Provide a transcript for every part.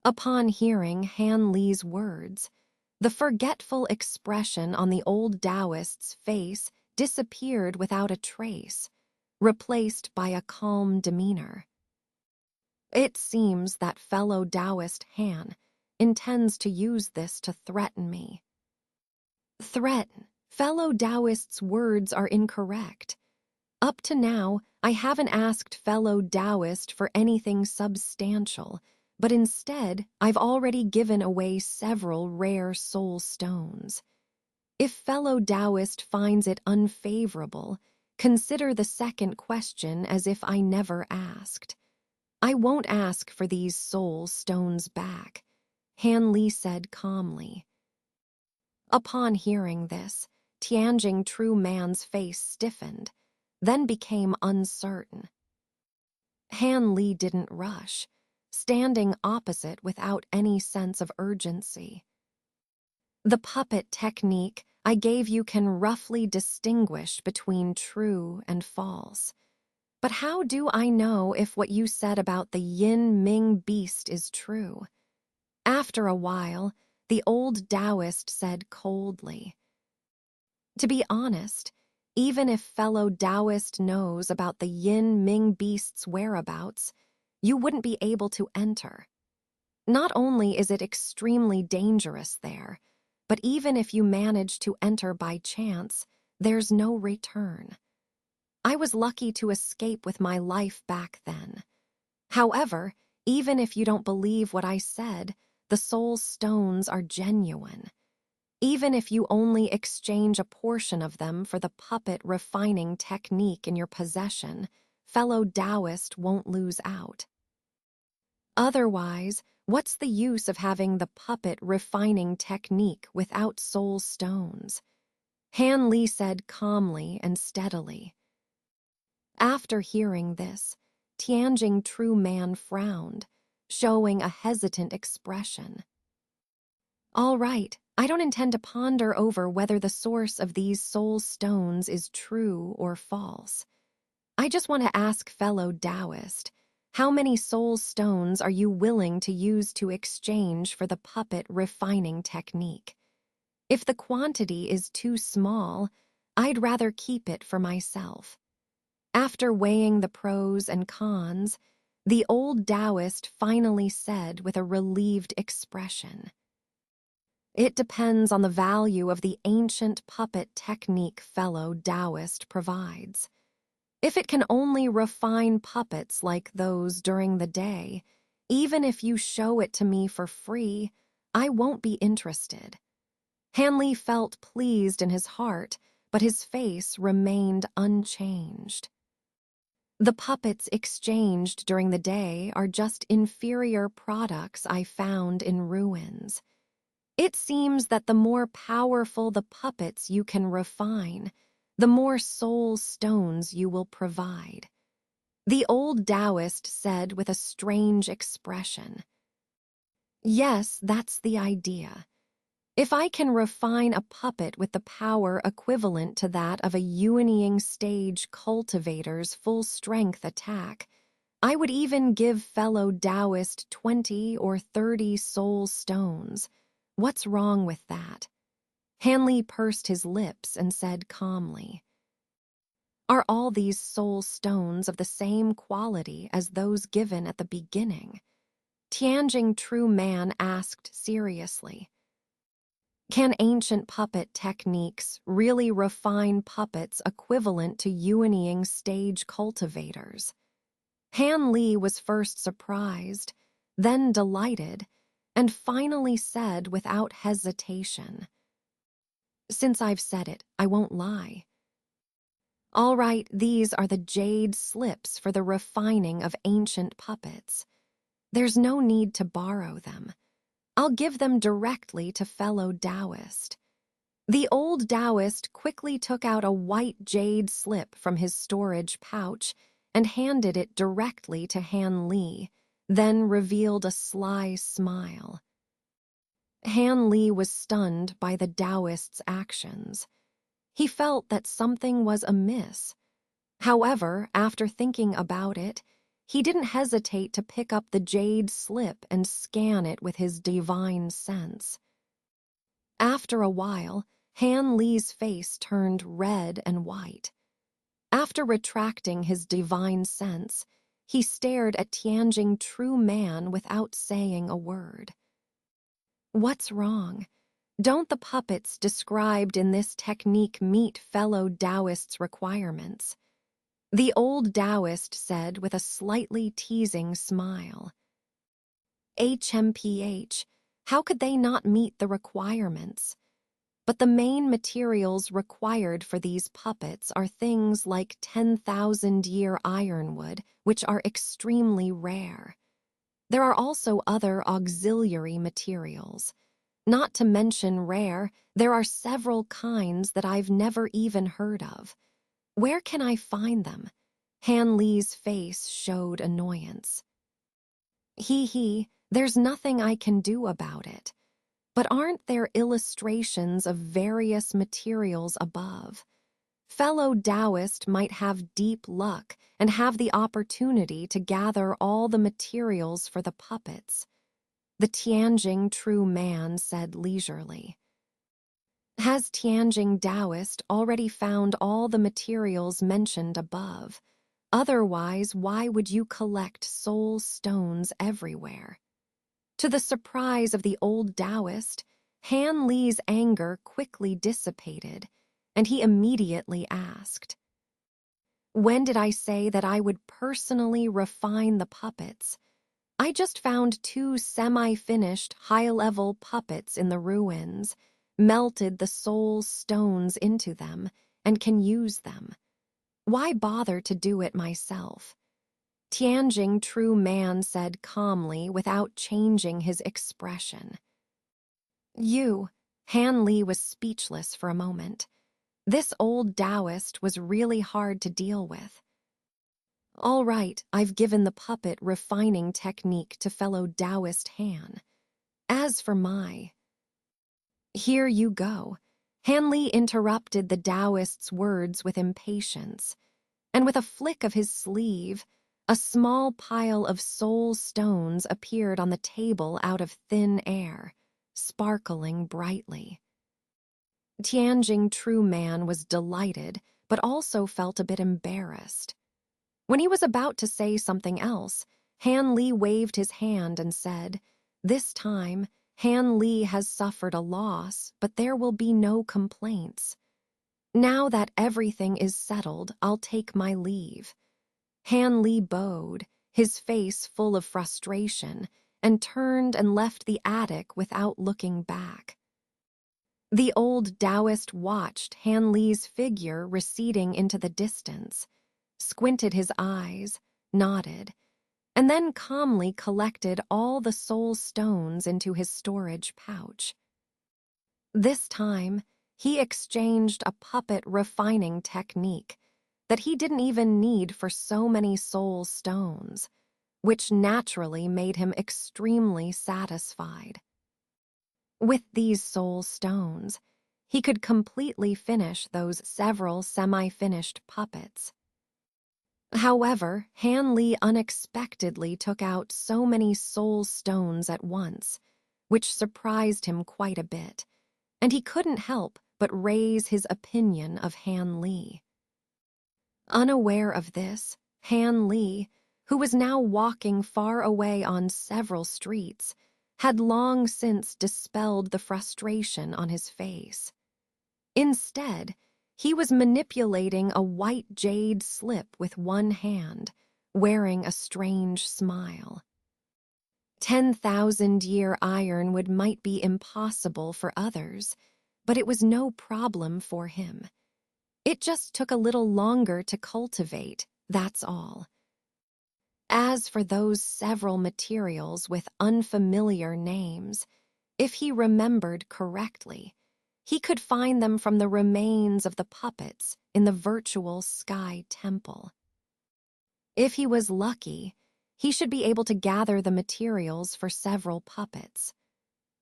Upon hearing Han Li's words, the forgetful expression on the old Taoist's face disappeared without a trace, replaced by a calm demeanor. It seems that fellow Taoist Han intends to use this to threaten me. Threaten? Fellow Taoist's words are incorrect. Up to now, I haven't asked fellow Taoist for anything substantial, but instead, I've already given away several rare soul stones. If fellow Taoist finds it unfavorable, consider the second question as if I never asked. I won't ask for these soul stones back, Han Li said calmly. Upon hearing this, Tianjing True Man's face stiffened, then became uncertain. Han Li didn't rush, standing opposite without any sense of urgency. The puppet technique I gave you can roughly distinguish between true and false. But how do I know if what you said about the yin-ming beast is true? After a while, the old Taoist said coldly, to be honest, even if fellow Taoist knows about the yin-ming beast's whereabouts, you wouldn't be able to enter. Not only is it extremely dangerous there, but even if you manage to enter by chance, there's no return. I was lucky to escape with my life back then. However, even if you don't believe what I said, the soul stones are genuine. Even if you only exchange a portion of them for the puppet refining technique in your possession, fellow Taoist won't lose out. Otherwise, what's the use of having the puppet refining technique without soul stones? Han Li said calmly and steadily. After hearing this, Tianjing True Man frowned, showing a hesitant expression. All right, I don't intend to ponder over whether the source of these soul stones is true or false. I just want to ask fellow Taoist, how many soul stones are you willing to use to exchange for the puppet refining technique? If the quantity is too small, I'd rather keep it for myself. After weighing the pros and cons, the old Taoist finally said with a relieved expression, "It depends on the value of the ancient puppet technique fellow Taoist provides. If it can only refine puppets like those during the day, even if you show it to me for free, I won't be interested." Han Li felt pleased in his heart, but his face remained unchanged. The puppets exchanged during the day are just inferior products I found in ruins. It seems that the more powerful the puppets you can refine, the more soul stones you will provide. The old Taoist said with a strange expression. Yes, that's the idea. If I can refine a puppet with the power equivalent to that of a Yuanying stage cultivator's full-strength attack, I would even give fellow Taoist 20 or 30 soul stones. What's wrong with that? Han Li pursed his lips and said calmly, "Are all these soul stones of the same quality as those given at the beginning?" Tianjing True Man asked seriously. Can ancient puppet techniques really refine puppets equivalent to Yuanying stage cultivators? Han Li was first surprised, then delighted, and finally said without hesitation, "Since I've said it, I won't lie. All right, these are the jade slips for the refining of ancient puppets. There's no need to borrow them. I'll give them directly to fellow Taoist." The old Taoist quickly took out a white jade slip from his storage pouch and handed it directly to Han Li, then revealed a sly smile. Han Li was stunned by the Taoist's actions. He felt that something was amiss. However, after thinking about it, he didn't hesitate to pick up the jade slip and scan it with his divine sense. After a while, Han Li's face turned red and white. After retracting his divine sense, he stared at Tianjing true man without saying a word. What's wrong? Don't the puppets described in this technique meet fellow Taoists' requirements? The old Taoist said with a slightly teasing smile. HMPH, how could they not meet the requirements? But the main materials required for these puppets are things like 10,000-year ironwood, which are extremely rare. There are also other auxiliary materials. Not to mention rare, there are several kinds that I've never even heard of. Where can I find them? Han Li's face showed annoyance. There's nothing I can do about it. But aren't there illustrations of various materials above? Fellow Taoist might have deep luck and have the opportunity to gather all the materials for the puppets. The Tianjing true man said leisurely. Has Tianjing Taoist already found all the materials mentioned above? Otherwise, why would you collect soul stones everywhere? To the surprise of the old Taoist, Han Li's anger quickly dissipated, and he immediately asked, "When did I say that I would personally refine the puppets? I just found 2 semi-finished, high-level puppets in the ruins, melted the soul stones into them, and can use them. Why bother to do it myself?" Tianjing true man said calmly without changing his expression. Han Li was speechless for a moment. This old Taoist was really hard to deal with. All right, I've given the puppet refining technique to fellow Taoist Han. As for my... Here you go. Han Li interrupted the Taoist's words with impatience, and with a flick of his sleeve, a small pile of soul stones appeared on the table out of thin air, sparkling brightly. Tianjing true man was delighted, but also felt a bit embarrassed. When he was about to say something else, Han Li waved his hand and said, "This time, Han Li has suffered a loss, but there will be no complaints. Now that everything is settled, I'll take my leave." Han Li bowed, his face full of frustration, and turned and left the attic without looking back. The old Taoist watched Han Li's figure receding into the distance, squinted his eyes, nodded, and then calmly collected all the soul stones into his storage pouch. This time, he exchanged a puppet refining technique that he didn't even need for so many soul stones, which naturally made him extremely satisfied. With these soul stones, he could completely finish those several semi-finished puppets. However, Han Li unexpectedly took out so many soul stones at once, which surprised him quite a bit, and he couldn't help but raise his opinion of Han Li. Unaware of this, Han Li, who was now walking far away on several streets, had long since dispelled the frustration on his face. Instead, he was manipulating a white jade slip with one hand, wearing a strange smile. 10,000-year ironwood might be impossible for others, but it was no problem for him. It just took a little longer to cultivate, that's all. As for those several materials with unfamiliar names, if he remembered correctly, he could find them from the remains of the puppets in the virtual sky temple. If he was lucky, he should be able to gather the materials for several puppets.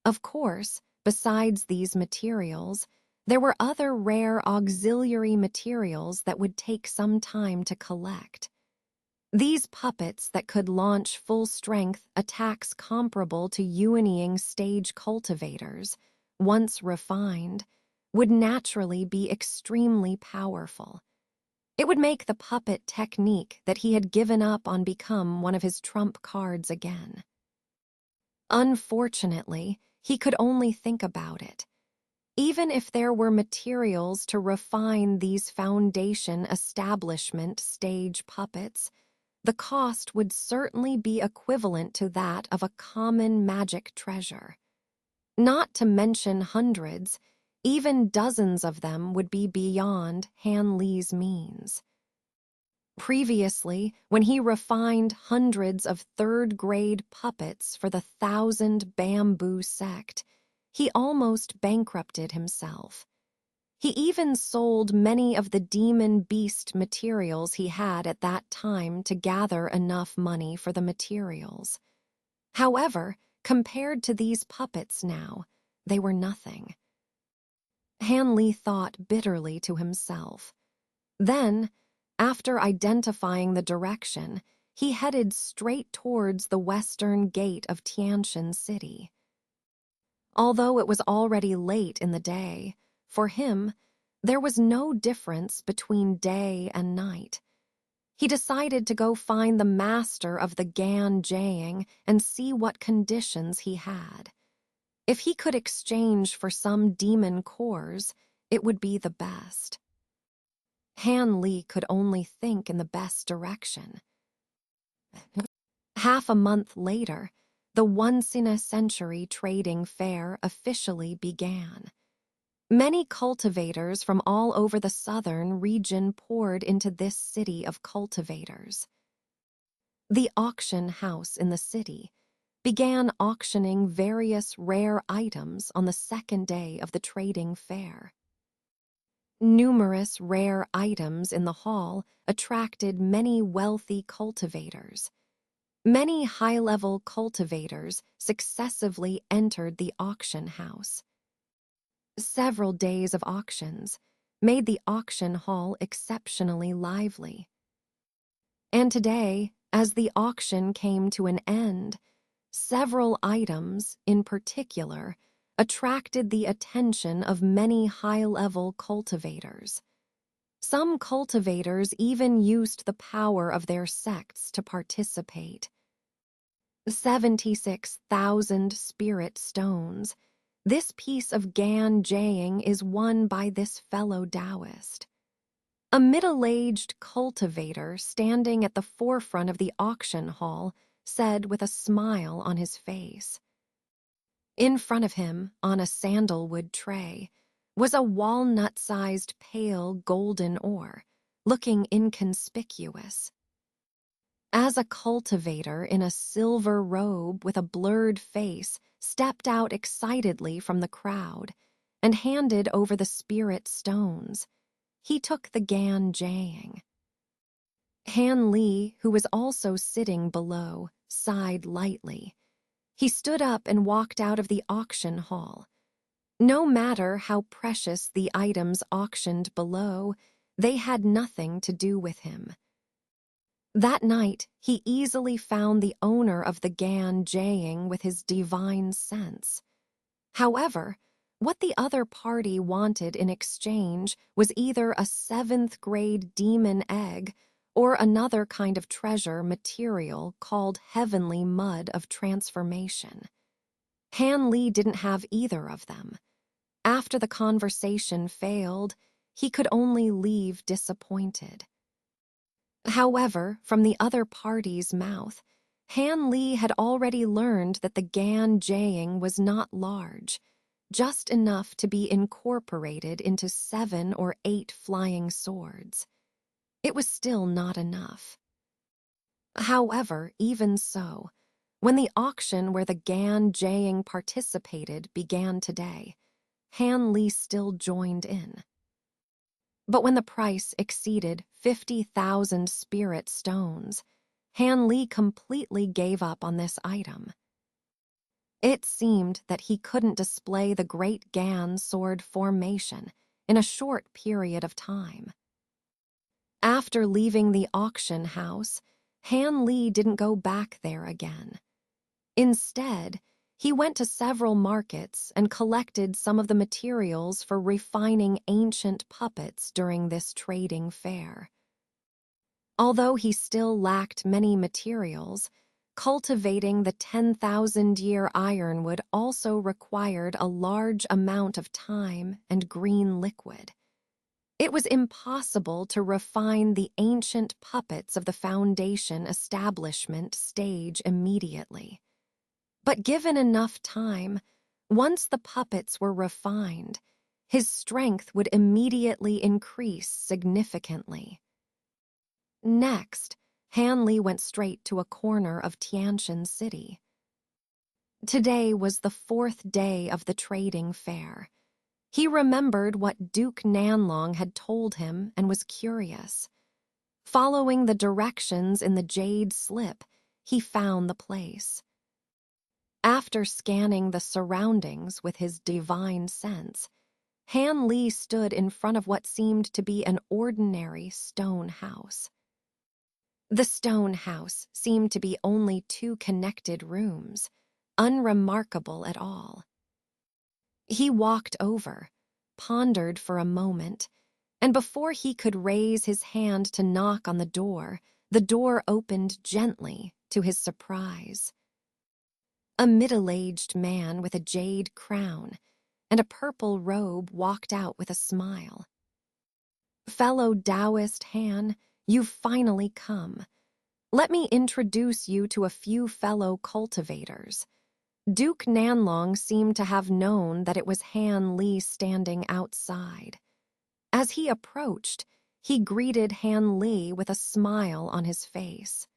Of course, besides these materials, there were other rare auxiliary materials that would take some time to collect. These puppets that could launch full-strength attacks comparable to Yuanying stage cultivators, once refined, would naturally be extremely powerful. It would make the puppet technique that he had given up on become one of his trump cards again. Unfortunately, he could only think about it. Even if there were materials to refine these foundation establishment stage puppets, the cost would certainly be equivalent to that of a common magic treasure. Not to mention hundreds, even dozens of them would be beyond Han Li's means. Previously, when he refined hundreds of third-grade puppets for the 1,000 Bamboo sect, he almost bankrupted himself. He even sold many of the demon beast materials he had at that time to gather enough money for the materials. However, compared to these puppets now, they were nothing. Han Li thought bitterly to himself. Then, after identifying the direction, he headed straight towards the western gate of Tianshan City. Although it was already late in the day, for him, there was no difference between day and night. He decided to go find the master of the Gan Jiang and see what conditions he had. If he could exchange for some demon cores, it would be the best. Han Li could only think in the best direction. Half a month later, the once-in-a-century trading fair officially began. Many cultivators from all over the southern region poured into this city of cultivators. The auction house in the city began auctioning various rare items on the second day of the trading fair. Numerous rare items in the hall attracted many wealthy cultivators. Many high-level cultivators successively entered the auction house. Several days of auctions made the auction hall exceptionally lively. And today, as the auction came to an end, several items, in particular, attracted the attention of many high-level cultivators. Some cultivators even used the power of their sects to participate. 76,000 spirit stones. This piece of Gan Jiang is won by this fellow Taoist. A middle-aged cultivator standing at the forefront of the auction hall said with a smile on his face. In front of him, on a sandalwood tray, was a walnut-sized pale golden ore, looking inconspicuous. As a cultivator in a silver robe with a blurred face stepped out excitedly from the crowd and handed over the spirit stones, he took the Gan Jiang. Han Li, who was also sitting below, sighed lightly. He stood up and walked out of the auction hall. No matter how precious the items auctioned below, they had nothing to do with him. That night, he easily found the owner of the Gan Jiang with his divine sense. However, what the other party wanted in exchange was either a 7th-grade demon egg or another kind of treasure material called heavenly mud of transformation. Han Li didn't have either of them. After the conversation failed, he could only leave disappointed. However, from the other party's mouth, Han Li had already learned that the Gan Jiang was not large, just enough to be incorporated into 7 or 8 flying swords. It was still not enough. However, even so, when the auction where the Gan Jiang participated began today, Han Li still joined in. But when the price exceeded 50,000 spirit stones, Han Li completely gave up on this item. It seemed that he couldn't display the Great Gan sword formation in a short period of time. After leaving the auction house, Han Li didn't go back there again. Instead, he went to several markets and collected some of the materials for refining ancient puppets during this trading fair. Although he still lacked many materials, cultivating the 10,000-year ironwood also required a large amount of time and green liquid. It was impossible to refine the ancient puppets of the Foundation establishment stage immediately. But given enough time, once the puppets were refined, his strength would immediately increase significantly. Next, Han Li went straight to a corner of Tianshan City. Today was the 4th day of the trading fair. He remembered what Duke Nanlong had told him and was curious. Following the directions in the jade slip, he found the place. After scanning the surroundings with his divine sense, Han Li stood in front of what seemed to be an ordinary stone house. The stone house seemed to be only 2 connected rooms, unremarkable at all. He walked over, pondered for a moment, and before he could raise his hand to knock on the door opened gently to his surprise. A middle-aged man with a jade crown and a purple robe walked out with a smile. "Fellow Taoist Han, you've finally come. Let me introduce you to a few fellow cultivators." Duke Nanlong seemed to have known that it was Han Li standing outside. As he approached, he greeted Han Li with a smile on his face.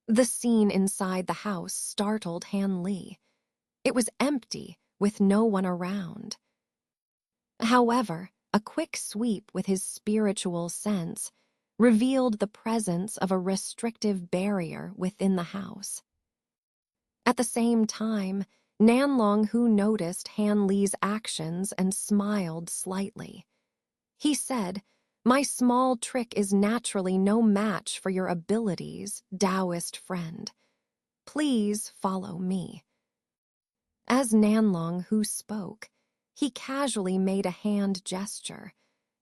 The scene inside the house startled Han Li. It was empty, with no one around. However, a quick sweep with his spiritual sense revealed the presence of a restrictive barrier within the house. At the same time, Nanlong Hu noticed Han Li's actions and smiled slightly. He said, "My small trick is naturally no match for your abilities, Taoist friend. Please follow me." As Nanlong Hu spoke, he casually made a hand gesture,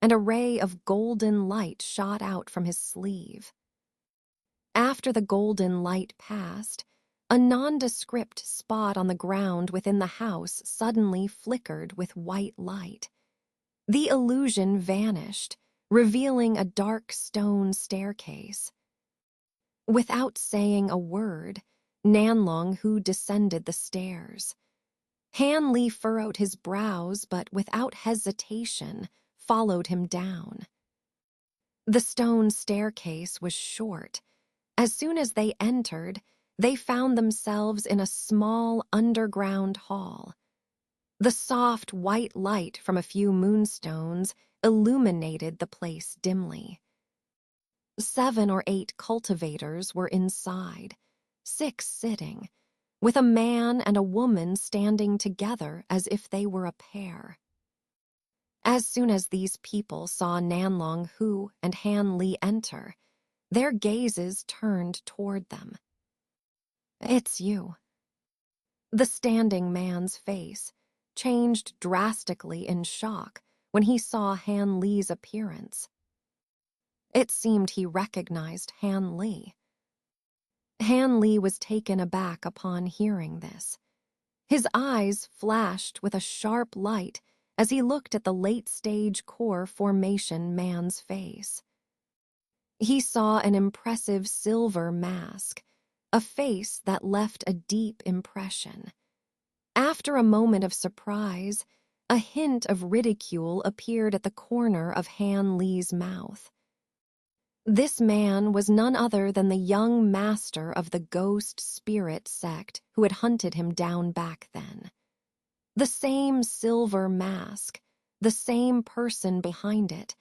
and a ray of golden light shot out from his sleeve. After the golden light passed, a nondescript spot on the ground within the house suddenly flickered with white light. The illusion vanished, revealing a dark stone staircase. Without saying a word, Nanlong Hu descended the stairs. Han Li furrowed his brows, but without hesitation, followed him down. The stone staircase was short. As soon as they entered, they found themselves in a small underground hall. The soft white light from a few moonstones illuminated the place dimly. 7 or 8 cultivators were inside, 6 sitting, with a man and a woman standing together as if they were a pair. As soon as these people saw Nanlong Hu and Han Li enter, their gazes turned toward them. "It's you." The standing man's face changed drastically in shock when he saw Han Li's appearance. It seemed he recognized Han Li. Han Li was taken aback upon hearing this. His eyes flashed with a sharp light as he looked at the late-stage core formation man's face. He saw an impressive silver mask, a face that left a deep impression. After a moment of surprise, a hint of ridicule appeared at the corner of Han Li's mouth. This man was none other than the young master of the ghost spirit sect who had hunted him down back then. The same silver mask, the same person behind it,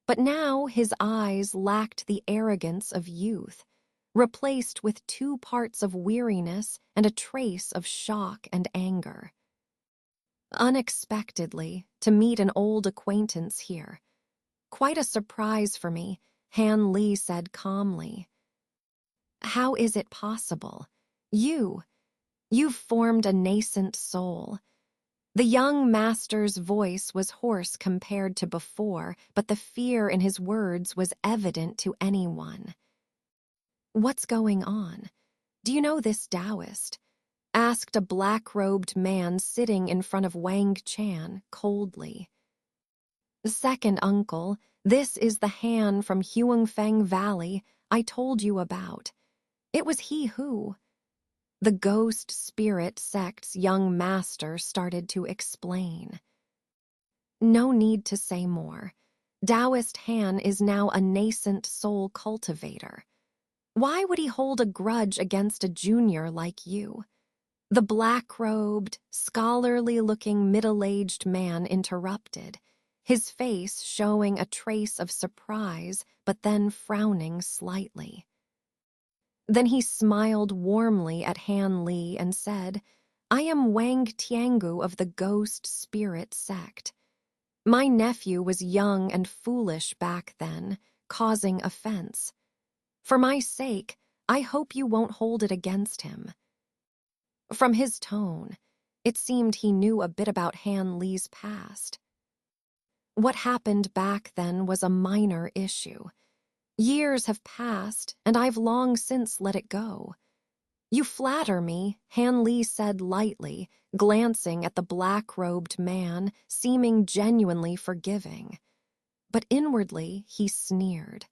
but now his eyes lacked the arrogance of youth, replaced with 2 parts of weariness and a trace of shock and anger. Unexpectedly, to meet an old acquaintance here. "Quite a surprise for me," Han Li said calmly. How is it possible? You've formed a nascent soul. The young master's voice was hoarse compared to before, but the fear in his words was evident to anyone. What's going on? Do you know this Taoist? Asked a black-robed man sitting in front of Wang Chan coldly. Second uncle, this is the Han from Huangfeng Valley I told you about. It was he who... The ghost spirit sect's young master started to explain. No need to say more. Taoist Han is now a nascent soul cultivator. Why would he hold a grudge against a junior like you? The black-robed, scholarly-looking middle-aged man interrupted, his face showing a trace of surprise but then frowning slightly. Then he smiled warmly at Han Li and said, I am Wang Tiangu of the Ghost Spirit Sect. My nephew was young and foolish back then, causing offense. For my sake, I hope you won't hold it against him. From his tone, it seemed he knew a bit about Han Li's past. What happened back then was a minor issue. Years have passed, and I've long since let it go. You flatter me, Han Li said lightly, glancing at the black-robed man, seeming genuinely forgiving. But inwardly, he sneered.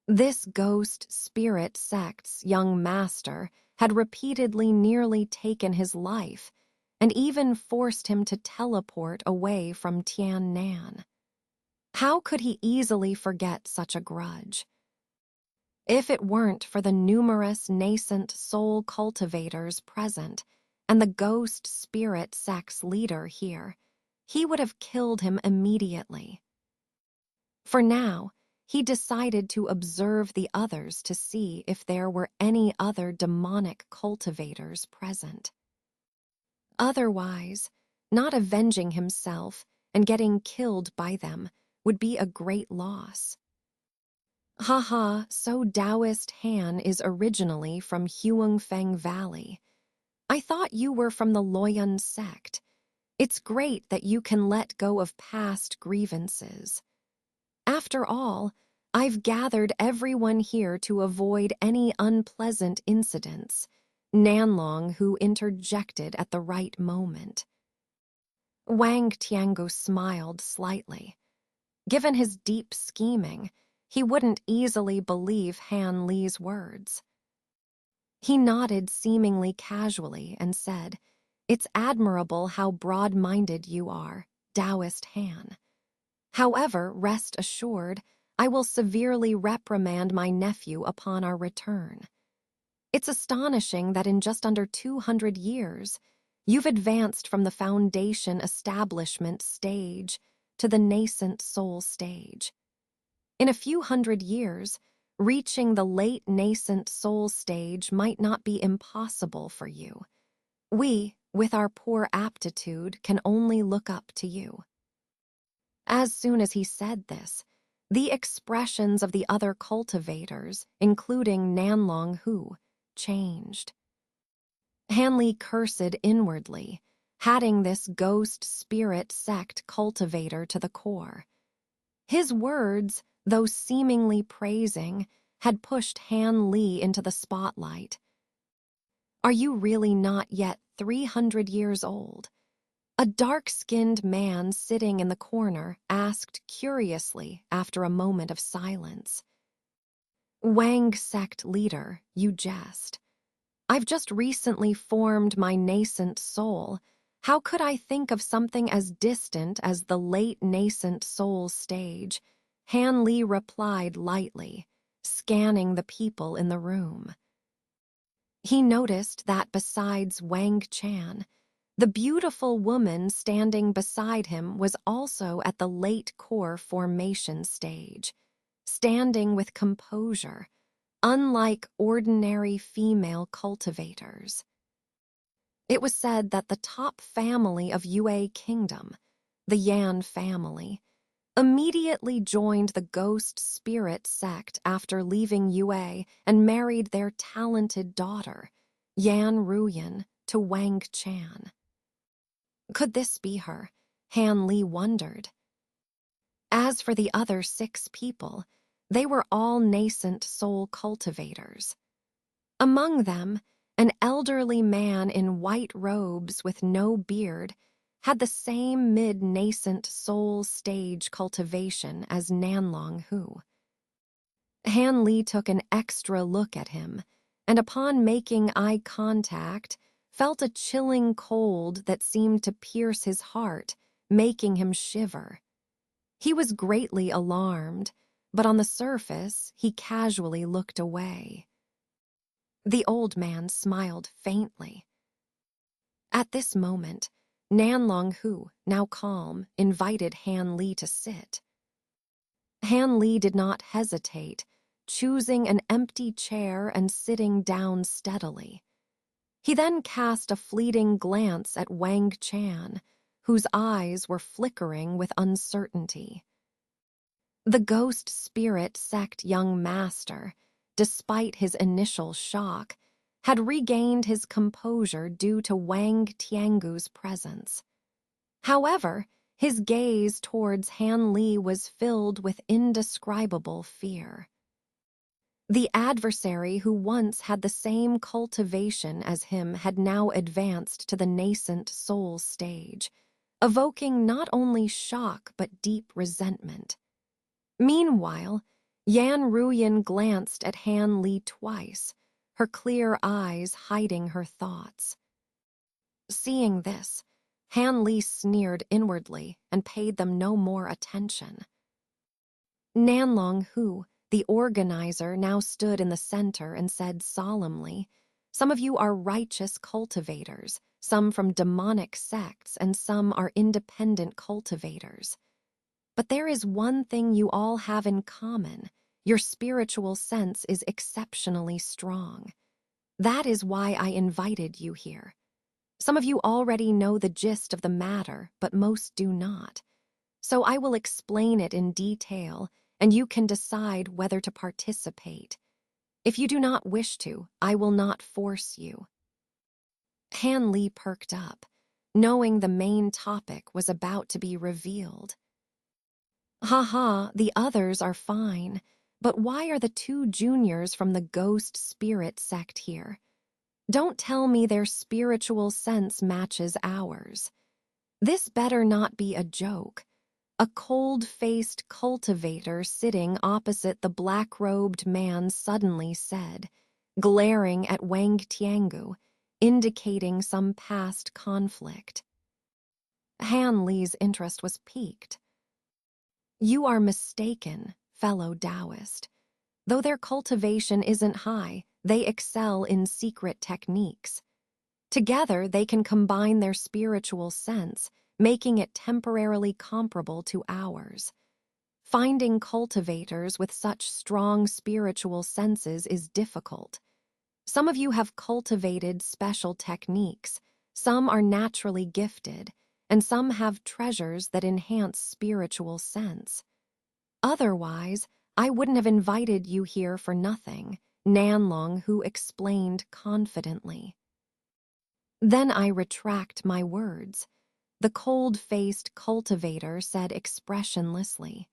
This ghost spirit sect's young master had repeatedly nearly taken his life and even forced him to teleport away from Tian Nan. How could he easily forget such a grudge? If it weren't for the numerous nascent soul cultivators present and the ghost spirit sect's leader here, he would have killed him immediately. For now, he decided to observe the others to see if there were any other demonic cultivators present. Otherwise, not avenging himself and getting killed by them would be a great loss. Haha, so Taoist Han is originally from Huangfeng Valley. I thought you were from the Loyun sect. It's great that you can let go of past grievances. After all, I've gathered everyone here to avoid any unpleasant incidents, Nanlong who interjected at the right moment. Wang Tiangu smiled slightly. Given his deep scheming, he wouldn't easily believe Han Li's words. He nodded seemingly casually and said, It's admirable how broad-minded you are, Taoist Han. However, rest assured, I will severely reprimand my nephew upon our return. It's astonishing that in just under 200 years, you've advanced from the foundation establishment stage to the nascent soul stage. In a few hundred years, reaching the late nascent soul stage might not be impossible for you. We, with our poor aptitude, can only look up to you. As soon as he said this, the expressions of the other cultivators, including Nanlong Hu, changed. Hanley cursed inwardly, hatting this ghost spirit sect cultivator to the core. His words, though seemingly praising, had pushed Han Li into the spotlight. Are you really not yet 300 years old? A dark-skinned man sitting in the corner asked curiously after a moment of silence. Wang sect leader, you jest. I've just recently formed my nascent soul. How could I think of something as distant as the late nascent soul stage? Han Li replied lightly, scanning the people in the room. He noticed that besides Wang Chan, the beautiful woman standing beside him was also at the late core formation stage, standing with composure, unlike ordinary female cultivators. It was said that the top family of Yue Kingdom, the Yan family, immediately joined the ghost spirit sect after leaving UA and married their talented daughter, Yan Ruyan, to Wang Chan. Could this be her? Han Li wondered. As for the other 6 people, they were all nascent soul cultivators. Among them, an elderly man in white robes with no beard had the same mid-nascent soul stage cultivation as Nanlong Hu. Han Li took an extra look at him, and upon making eye contact, felt a chilling cold that seemed to pierce his heart, making him shiver. He was greatly alarmed, but on the surface, he casually looked away. The old man smiled faintly. At this moment, Nanlong Hu, now calm, invited Han Li to sit. Han Li did not hesitate, choosing an empty chair and sitting down steadily. He then cast a fleeting glance at Wang Chan, whose eyes were flickering with uncertainty. The ghost spirit sect young master, despite his initial shock, had regained his composure due to Wang Tiangu's presence. However, his gaze towards Han Li was filled with indescribable fear. The adversary who once had the same cultivation as him had now advanced to the nascent soul stage, evoking not only shock but deep resentment. Meanwhile, Yan Ruyan glanced at Han Li twice, her clear eyes hiding her thoughts. Seeing this, Han Li sneered inwardly and paid them no more attention. Nanlong Hu, the organizer, now stood in the center and said solemnly, "Some of you are righteous cultivators, some from demonic sects, and some are independent cultivators. But there is one thing you all have in common. Your spiritual sense is exceptionally strong. That is why I invited you here. Some of you already know the gist of the matter, but most do not. So I will explain it in detail, and you can decide whether to participate. If you do not wish to, I will not force you." Han Li perked up, knowing the main topic was about to be revealed. "Haha, the others are fine, but why are the 2 juniors from the ghost spirit sect here? Don't tell me their spiritual sense matches ours. This better not be a joke." A cold-faced cultivator sitting opposite the black-robed man suddenly said, glaring at Wang Tiangu, indicating some past conflict. Han Li's interest was piqued. "You are mistaken, fellow Taoist. Though their cultivation isn't high, they excel in secret techniques. Together, they can combine their spiritual sense, making it temporarily comparable to ours. Finding cultivators with such strong spiritual senses is difficult. Some of you have cultivated special techniques, some are naturally gifted, and some have treasures that enhance spiritual sense. Otherwise, I wouldn't have invited you here for nothing," Nanlong Hu explained confidently. "Then I retract my words," the cold-faced cultivator said expressionlessly.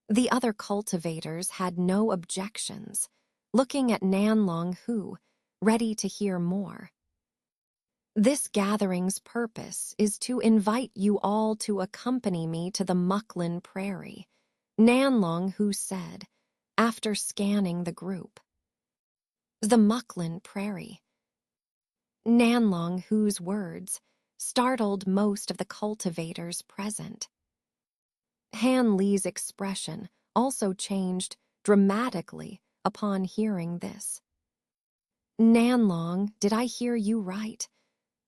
The other cultivators had no objections, looking at Nanlong Hu, ready to hear more. "This gathering's purpose is to invite you all to accompany me to the Mucklin Prairie," Nanlong Hu said, after scanning the group. The Mucklin Prairie. Nanlong Hu's words startled most of the cultivators present. Han Li's expression also changed dramatically upon hearing this. "Nanlong, did I hear you right?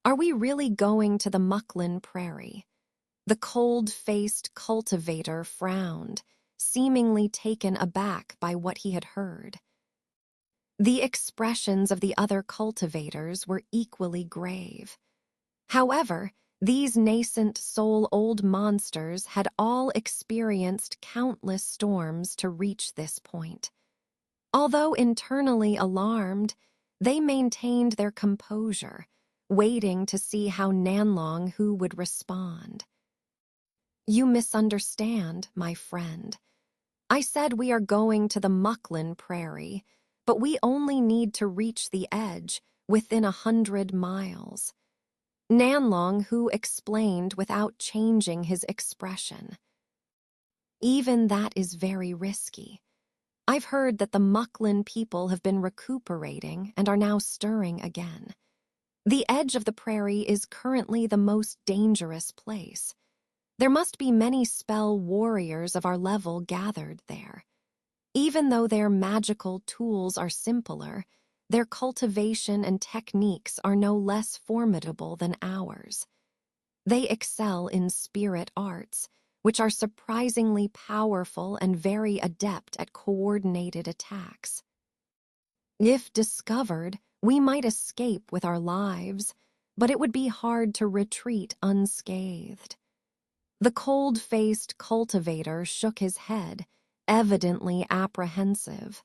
Are we really going to the Mucklin Prairie?" The cold-faced cultivator frowned, seemingly taken aback by what he had heard. The expressions of the other cultivators were equally grave. However, These nascent soul-old monsters had all experienced countless storms to reach this point. Although internally alarmed, they maintained their composure, waiting to see how Nanlong Hu would respond. "You misunderstand, my friend. I said we are going to the Mucklin Prairie, but we only need to reach the edge within 100 miles. Nanlong Hu explained without changing his expression. "Even that is very risky. I've heard that the Mucklin people have been recuperating and are now stirring again. The edge of the prairie is currently the most dangerous place. There must be many spell warriors of our level gathered there. Even though their magical tools are simpler, their cultivation and techniques are no less formidable than ours. They excel in spirit arts, which are surprisingly powerful and very adept at coordinated attacks. If discovered, we might escape with our lives, but it would be hard to retreat unscathed." The cold-faced cultivator shook his head, evidently apprehensive.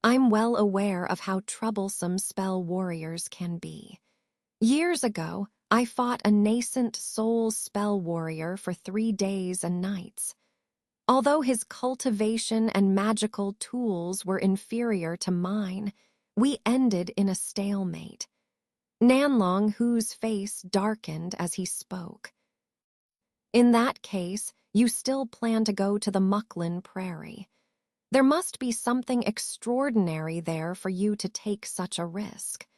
"I'm well aware of how troublesome spell warriors can be. Years ago, I fought a nascent soul spell warrior for 3 days and nights. Although his cultivation and magical tools were inferior to mine, we ended in a stalemate." Nanlong Hu's face darkened as he spoke. "In that case, you still plan to go to the Mucklin Prairie. There must be something extraordinary there for you to take such a risk."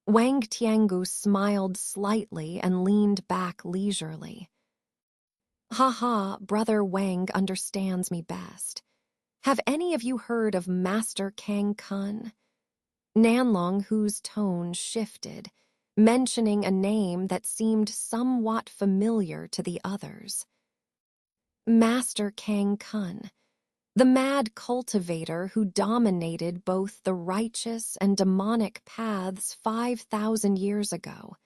Wang Tiangu smiled slightly and leaned back leisurely. "Ha, Brother Wang understands me best. Have any of you heard of Master Kang Kun?" Nanlong Hu's tone shifted, mentioning a name that seemed somewhat familiar to the others. Master Kang Kun, the mad cultivator who dominated both the righteous and demonic paths 5,000 years ago.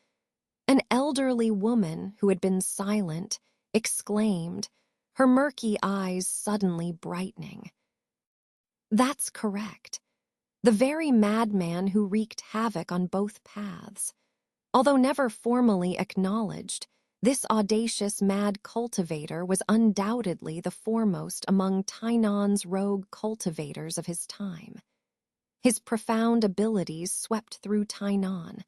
An elderly woman who had been silent exclaimed, her murky eyes suddenly brightening. "That's correct. The very madman who wreaked havoc on both paths. Although never formally acknowledged, this audacious mad cultivator was undoubtedly the foremost among Tainan's rogue cultivators of his time. His profound abilities swept through Tainan,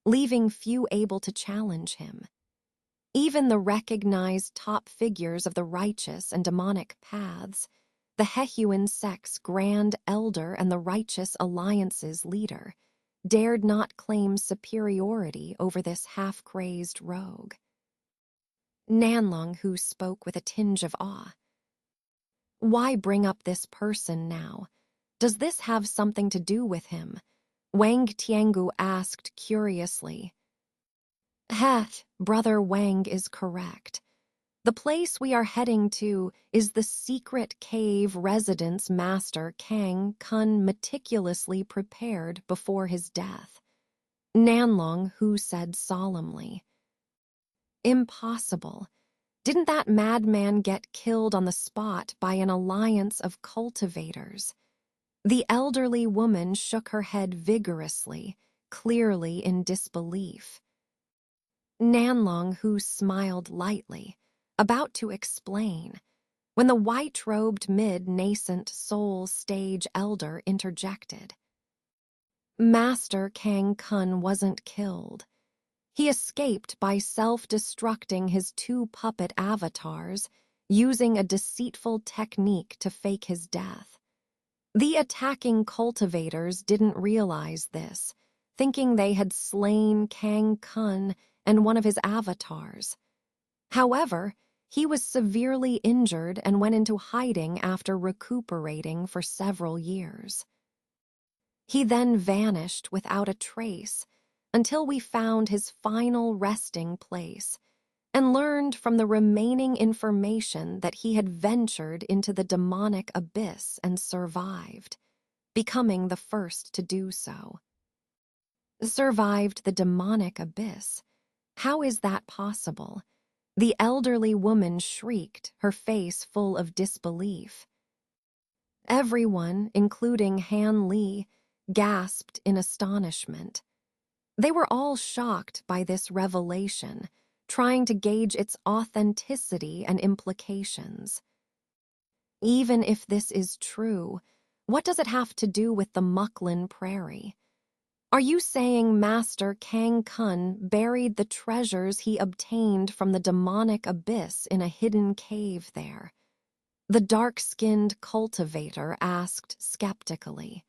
leaving few able to challenge him. Even the recognized top figures of the righteous and demonic paths, the Hehuan sect's Grand Elder and the Righteous Alliance's leader, dared not claim superiority over this half-crazed rogue." Nanlong Hu spoke with a tinge of awe. "Why bring up this person now? Does this have something to do with him?" Wang Tiangu asked curiously. Brother Wang is correct. The place we are heading to is the secret cave residence Master Kang Kun meticulously prepared before his death." Nanlong Hu said solemnly. "Impossible. Didn't that madman get killed on the spot by an alliance of cultivators?" The elderly woman shook her head vigorously, clearly in disbelief. Nanlong Hu smiled lightly, about to explain, when the white-robed mid-nascent soul stage elder interjected. "Master Kang Kun wasn't killed. He escaped by self-destructing his 2 puppet avatars, using a deceitful technique to fake his death. The attacking cultivators didn't realize this, thinking they had slain Kang Kun and one of his avatars. However, he was severely injured and went into hiding after recuperating for several years. He then vanished without a trace until we found his final resting place and learned from the remaining information that he had ventured into the demonic abyss and survived, becoming the first to do so." Survived the demonic abyss? How is that possible? The elderly woman shrieked, her face full of disbelief. Everyone, including Han Li, gasped in astonishment. They were all shocked by this revelation, trying to gauge its authenticity and implications. Even if this is true, what does it have to do with the Muklin Prairie? Are you saying Master Kang Kun buried the treasures he obtained from the demonic abyss in a hidden cave there? The dark-skinned cultivator asked skeptically.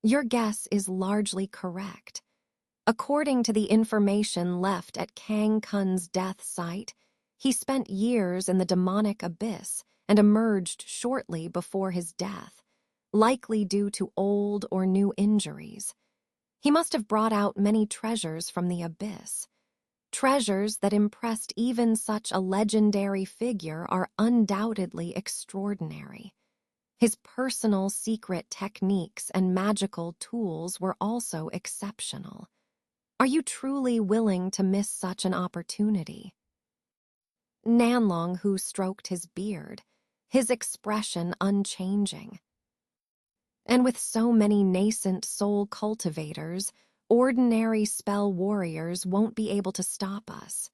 Your guess is largely correct. According to the information left at Kang Kun's death site, he spent years in the demonic abyss and emerged shortly before his death, likely due to old or new injuries. He must have brought out many treasures from the abyss. Treasures that impressed even such a legendary figure are undoubtedly extraordinary. His personal secret techniques and magical tools were also exceptional. Are you truly willing to miss such an opportunity? Nanlong, who stroked his beard, his expression unchanging. And with so many nascent soul cultivators, ordinary spell warriors won't be able to stop us.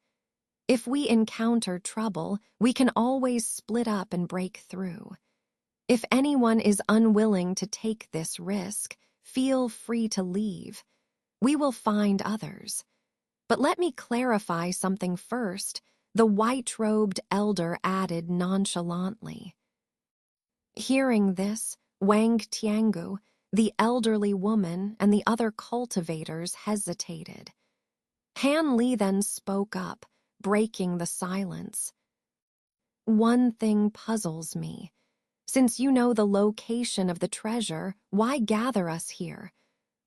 If we encounter trouble, we can always split up and break through. If anyone is unwilling to take this risk, feel free to leave. We will find others. But let me clarify something first, the white-robed elder added nonchalantly. Hearing this, Wang Tiangu, the elderly woman, and the other cultivators hesitated. Han Li then spoke up, breaking the silence. One thing puzzles me. Since you know the location of the treasure, why gather us here?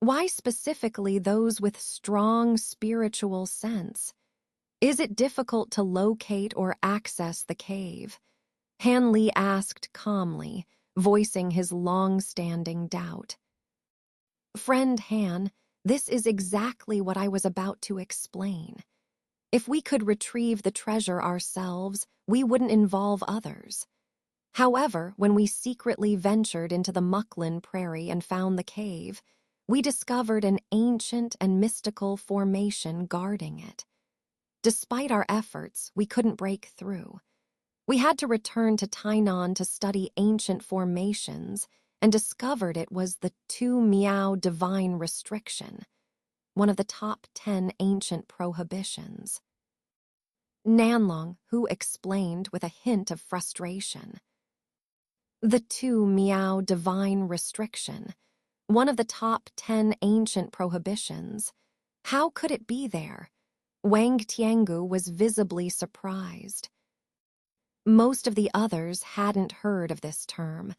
Why specifically those with strong spiritual sense? Is it difficult to locate or access the cave? Han Li asked calmly, voicing his long-standing doubt. Friend Han, this is exactly what I was about to explain. If we could retrieve the treasure ourselves, we wouldn't involve others. However, when we secretly ventured into the Muklin Prairie and found the cave, we discovered an ancient and mystical formation guarding it. Despite our efforts, we couldn't break through. We had to return to Tainan to study ancient formations and discovered it was the Tu Miao divine restriction, one of the top 10 ancient prohibitions. Nanlong, who explained with a hint of frustration. The Tu Miao divine restriction, one of the top 10 ancient prohibitions. How could it be there? Wang Tiangu was visibly surprised. Most of the others hadn't heard of this term,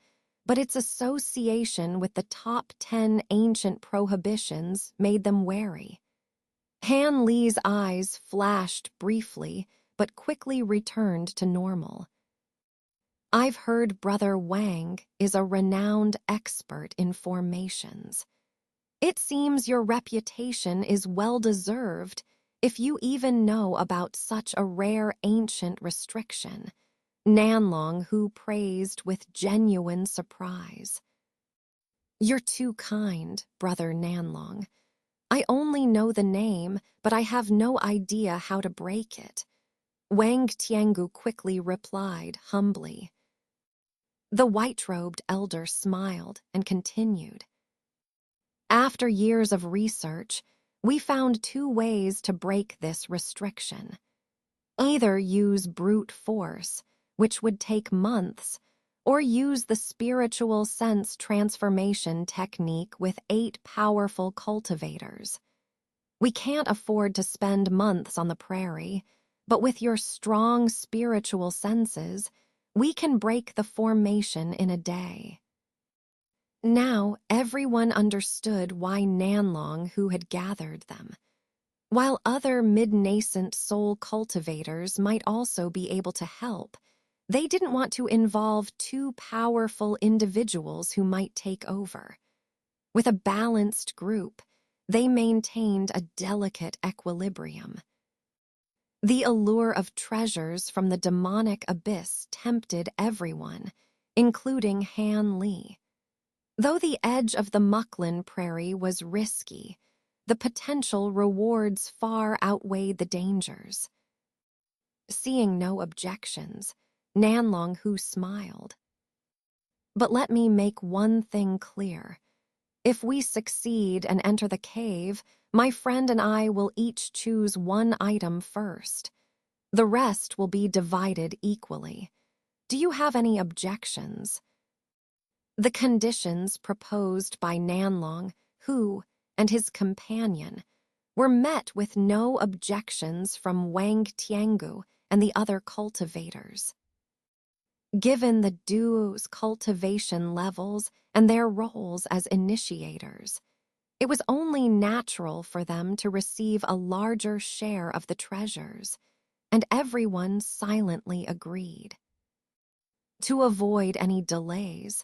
but its association with the top 10 ancient prohibitions made them wary. Han Li's eyes flashed briefly, but quickly returned to normal. I've heard Brother Wang is a renowned expert in formations. It seems your reputation is well-deserved if you even know about such a rare ancient restriction, Nanlong, who praised with genuine surprise. You're too kind, Brother Nanlong. I only know the name, but I have no idea how to break it. Wang Tiangu quickly replied humbly. The white-robed elder smiled and continued. After years of research, we found 2 ways to break this restriction. Either use brute force, which would take months, or use the spiritual sense transformation technique with 8 powerful cultivators. We can't afford to spend months on the prairie, but with your strong spiritual senses, we can break the formation in a day. Now everyone understood why Nanlong who had gathered them. While other mid-nascent soul cultivators might also be able to help, they didn't want to involve 2 powerful individuals who might take over. With a balanced group, they maintained a delicate equilibrium. The allure of treasures from the demonic abyss tempted everyone, including Han Li. Though the edge of the Mucklin Prairie was risky, the potential rewards far outweighed the dangers. Seeing no objections, Nanlong Hu smiled. But let me make one thing clear. If we succeed and enter the cave, my friend and I will each choose one item first. The rest will be divided equally. Do you have any objections? The conditions proposed by Nanlong, Hu, and his companion were met with no objections from Wang Tiangu and the other cultivators. Given the duo's cultivation levels and their roles as initiators, it was only natural for them to receive a larger share of the treasures, and everyone silently agreed. To avoid any delays,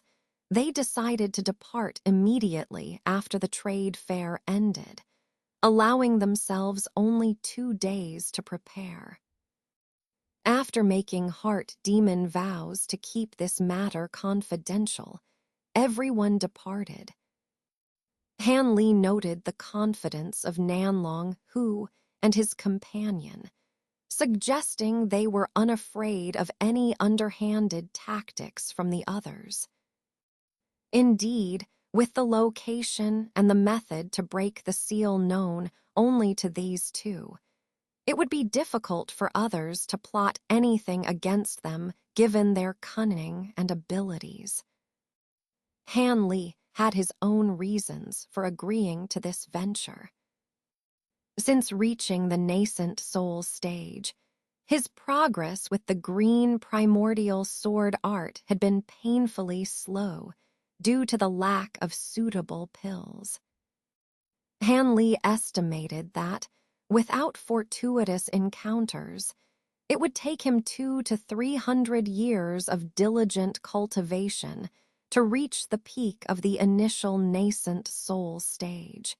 they decided to depart immediately after the trade fair ended, allowing themselves only 2 days to prepare. After making heart-demon vows to keep this matter confidential, everyone departed. Han Li noted the confidence of Nanlong Hu and his companion, suggesting they were unafraid of any underhanded tactics from the others. Indeed, with the location and the method to break the seal known only to these two, it would be difficult for others to plot anything against them given their cunning and abilities. Han Li had his own reasons for agreeing to this venture. Since reaching the nascent soul stage, his progress with the green primordial sword art had been painfully slow due to the lack of suitable pills. Han Li estimated that, without fortuitous encounters, it would take him 200 to 300 years of diligent cultivation to reach the peak of the initial nascent soul stage.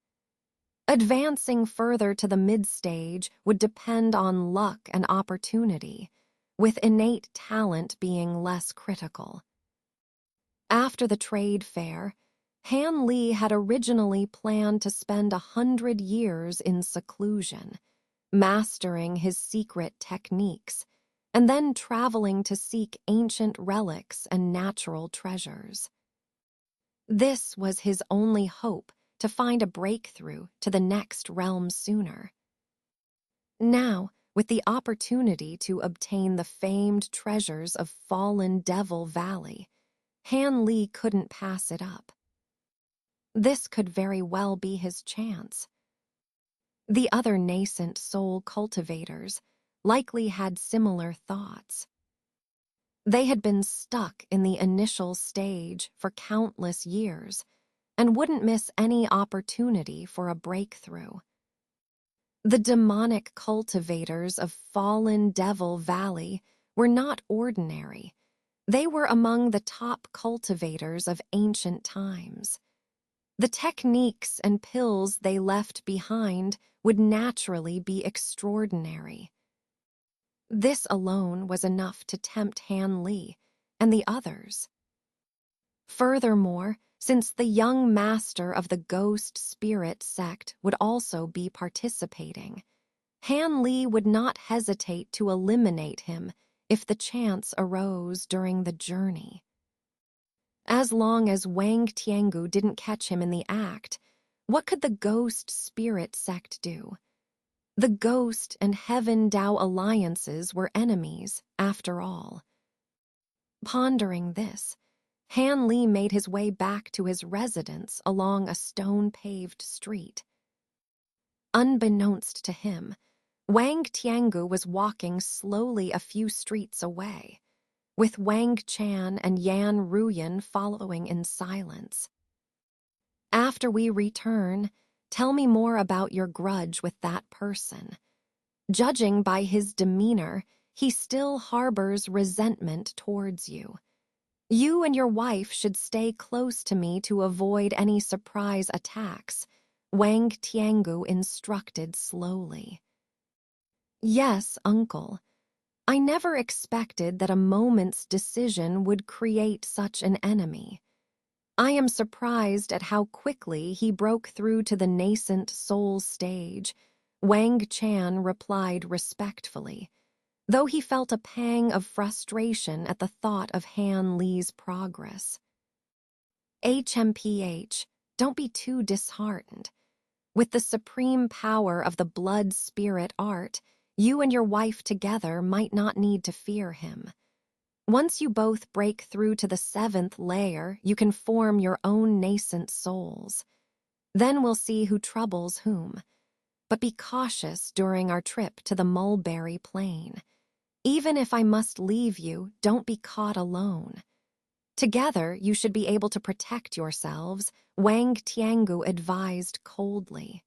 Advancing further to the mid-stage would depend on luck and opportunity, with innate talent being less critical. After the trade fair, Han Li had originally planned to spend 100 years in seclusion, mastering his secret techniques, and then traveling to seek ancient relics and natural treasures. This was his only hope to find a breakthrough to the next realm sooner. Now, with the opportunity to obtain the famed treasures of Fallen Devil Valley, Han Li couldn't pass it up. This could very well be his chance. The other nascent soul cultivators likely had similar thoughts. They had been stuck in the initial stage for countless years and wouldn't miss any opportunity for a breakthrough. The demonic cultivators of Fallen Devil Valley were not ordinary. They were among the top cultivators of ancient times. The techniques and pills they left behind would naturally be extraordinary. This alone was enough to tempt Han Li and the others. Furthermore, since the young master of the ghost spirit sect would also be participating, Han Li would not hesitate to eliminate him if the chance arose during the journey. As long as Wang Tiangu didn't catch him in the act, what could the ghost spirit sect do? The ghost and heaven Dao alliances were enemies, after all. Pondering this, Han Li made his way back to his residence along a stone-paved street. Unbeknownst to him, Wang Tiangu was walking slowly a few streets away, with Wang Chan and Yan Ruyan following in silence. After we return, tell me more about your grudge with that person. Judging by his demeanor, he still harbors resentment towards you. You and your wife should stay close to me to avoid any surprise attacks, Wang Tiangu instructed slowly. Yes, uncle. I never expected that a moment's decision would create such an enemy. I am surprised at how quickly he broke through to the nascent soul stage. Wang Chan replied respectfully, though he felt a pang of frustration at the thought of Han Li's progress. HMPH, don't be too disheartened. With the supreme power of the blood spirit art, you and your wife together might not need to fear him. Once you both break through to the 7th layer, you can form your own nascent souls. Then we'll see who troubles whom. But be cautious during our trip to the Mulberry Plain. Even if I must leave you, don't be caught alone. Together, you should be able to protect yourselves, Wang Tiangu advised coldly.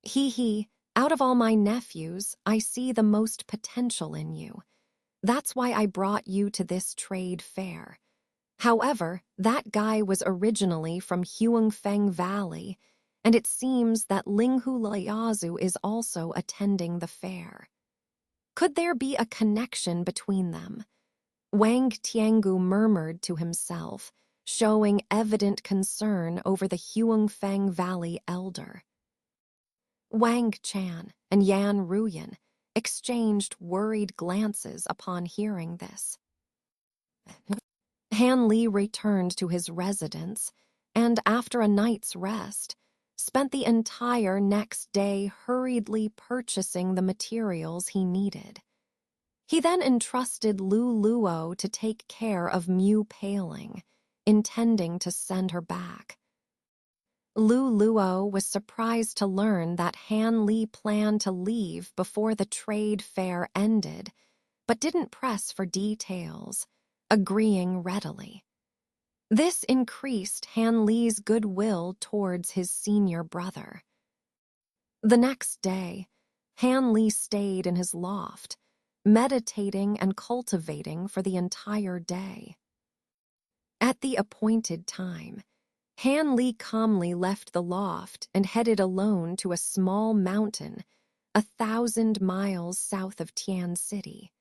He, out of all my nephews, I see the most potential in you. That's why I brought you to this trade fair. However, that guy was originally from Huangfeng Valley, and it seems that Linghu Liazu is also attending the fair. Could there be a connection between them? Wang Tiangu murmured to himself, showing evident concern over the Huangfeng Valley elder. Wang Chan and Yan Ruyan exchanged worried glances upon hearing this. Han Li returned to his residence and, after a night's rest, spent the entire next day hurriedly purchasing the materials he needed. He then entrusted Lu Luo to take care of Mu Paling, intending to send her back. Lu Luo was surprised to learn that Han Li planned to leave before the trade fair ended, but didn't press for details, agreeing readily. This increased Han Li's goodwill towards his senior brother. The next day, Han Li stayed in his loft, meditating and cultivating for the entire day. At the appointed time, Han Li calmly left the loft and headed alone to a small mountain 1,000 miles south of Tian City.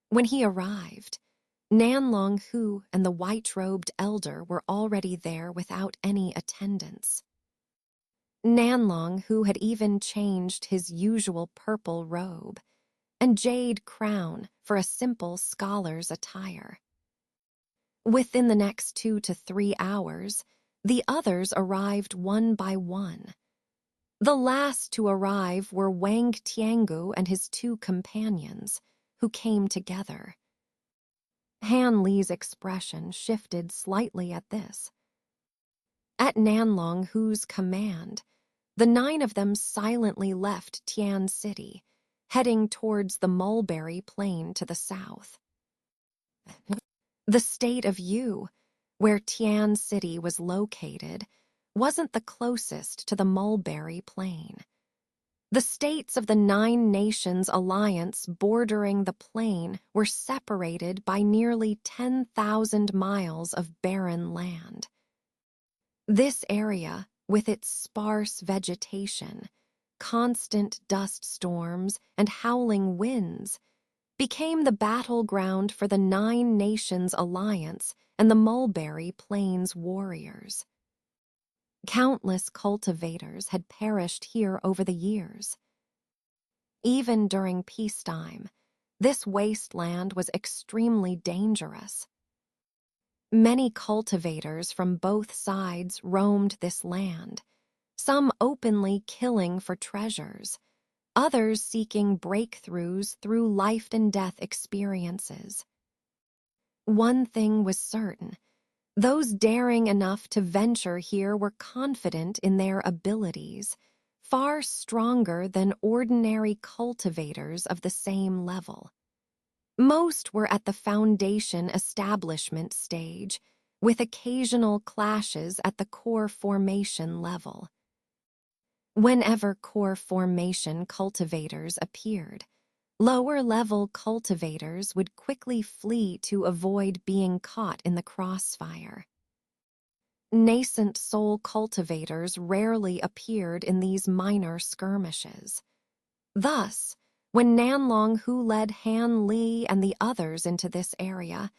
When he arrived, Nanlong Hu and the white-robed elder were already there without any attendants. Nanlong Hu had even changed his usual purple robe and jade crown for a simple scholar's attire. Within the next 2 to 3 hours, the others arrived one by one. The last to arrive were Wang Tiangu and his 2 companions, who came together. Han Li's expression shifted slightly at this. At Nanlong Hu's command, the 9 of them silently left Tian City, heading towards the Mulberry Plain to the south. The state of Yu, where Tian City was located, wasn't the closest to the Mulberry Plain. The states of the 9 Nations Alliance bordering the plain were separated by nearly 10,000 miles of barren land. This area, with its sparse vegetation, constant dust storms, and howling winds, became the battleground for the 9 Nations Alliance and the Mulberry Plains warriors. Countless cultivators had perished here over the years. Even during peacetime, this wasteland was extremely dangerous. Many cultivators from both sides roamed this land, some openly killing for treasures, others seeking breakthroughs through life-and-death experiences. One thing was certain: those daring enough to venture here were confident in their abilities, far stronger than ordinary cultivators of the same level. Most were at the foundation establishment stage, with occasional clashes at the core formation level. Whenever core formation cultivators appeared, lower-level cultivators would quickly flee to avoid being caught in the crossfire. Nascent soul cultivators rarely appeared in these minor skirmishes. Thus, when Nanlong Hu led Han Li and the others into this area,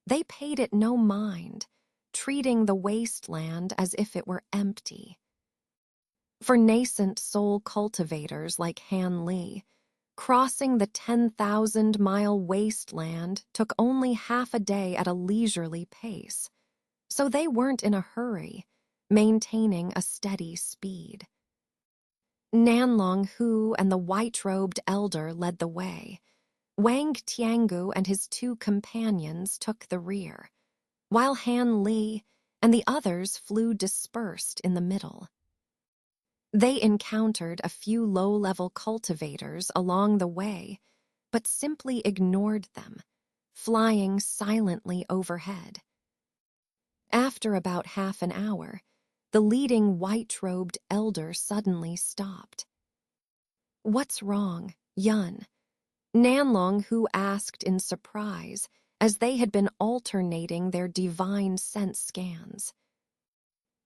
they paid it no mind, treating the wasteland as if it were empty. For nascent soul cultivators like Han Li, crossing the 10,000-mile wasteland took only half a day at a leisurely pace, so they weren't in a hurry, maintaining a steady speed. Nanlong Hu and the white-robed elder led the way. Wang Tiangu and his two companions took the rear, while Han Li and the others flew dispersed in the middle. They encountered a few low-level cultivators along the way, but simply ignored them, flying silently overhead. After about half an hour, the leading white-robed elder suddenly stopped. "What's wrong, Yun?" Nanlong Hu asked in surprise, as they had been alternating their divine sense scans.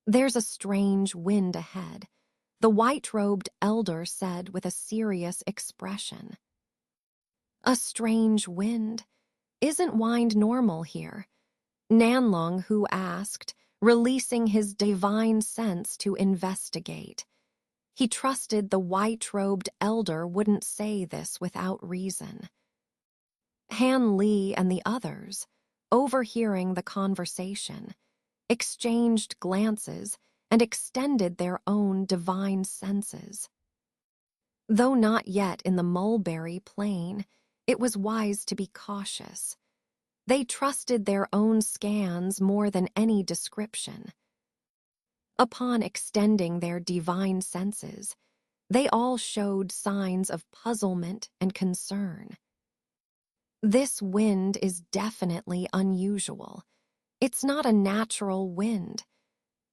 "There's a strange wind ahead," the white-robed elder said with a serious expression. "A strange wind? Isn't wind normal here?" Nanlong Hu asked, releasing his divine sense to investigate. He trusted the white-robed elder wouldn't say this without reason. Han Li and the others, overhearing the conversation, exchanged glances and extended their own divine senses. Though not yet in the mulberry plain, it was wise to be cautious. They trusted their own scans more than any description. Upon extending their divine senses, they all showed signs of puzzlement and concern. "This wind is definitely unusual. It's not a natural wind."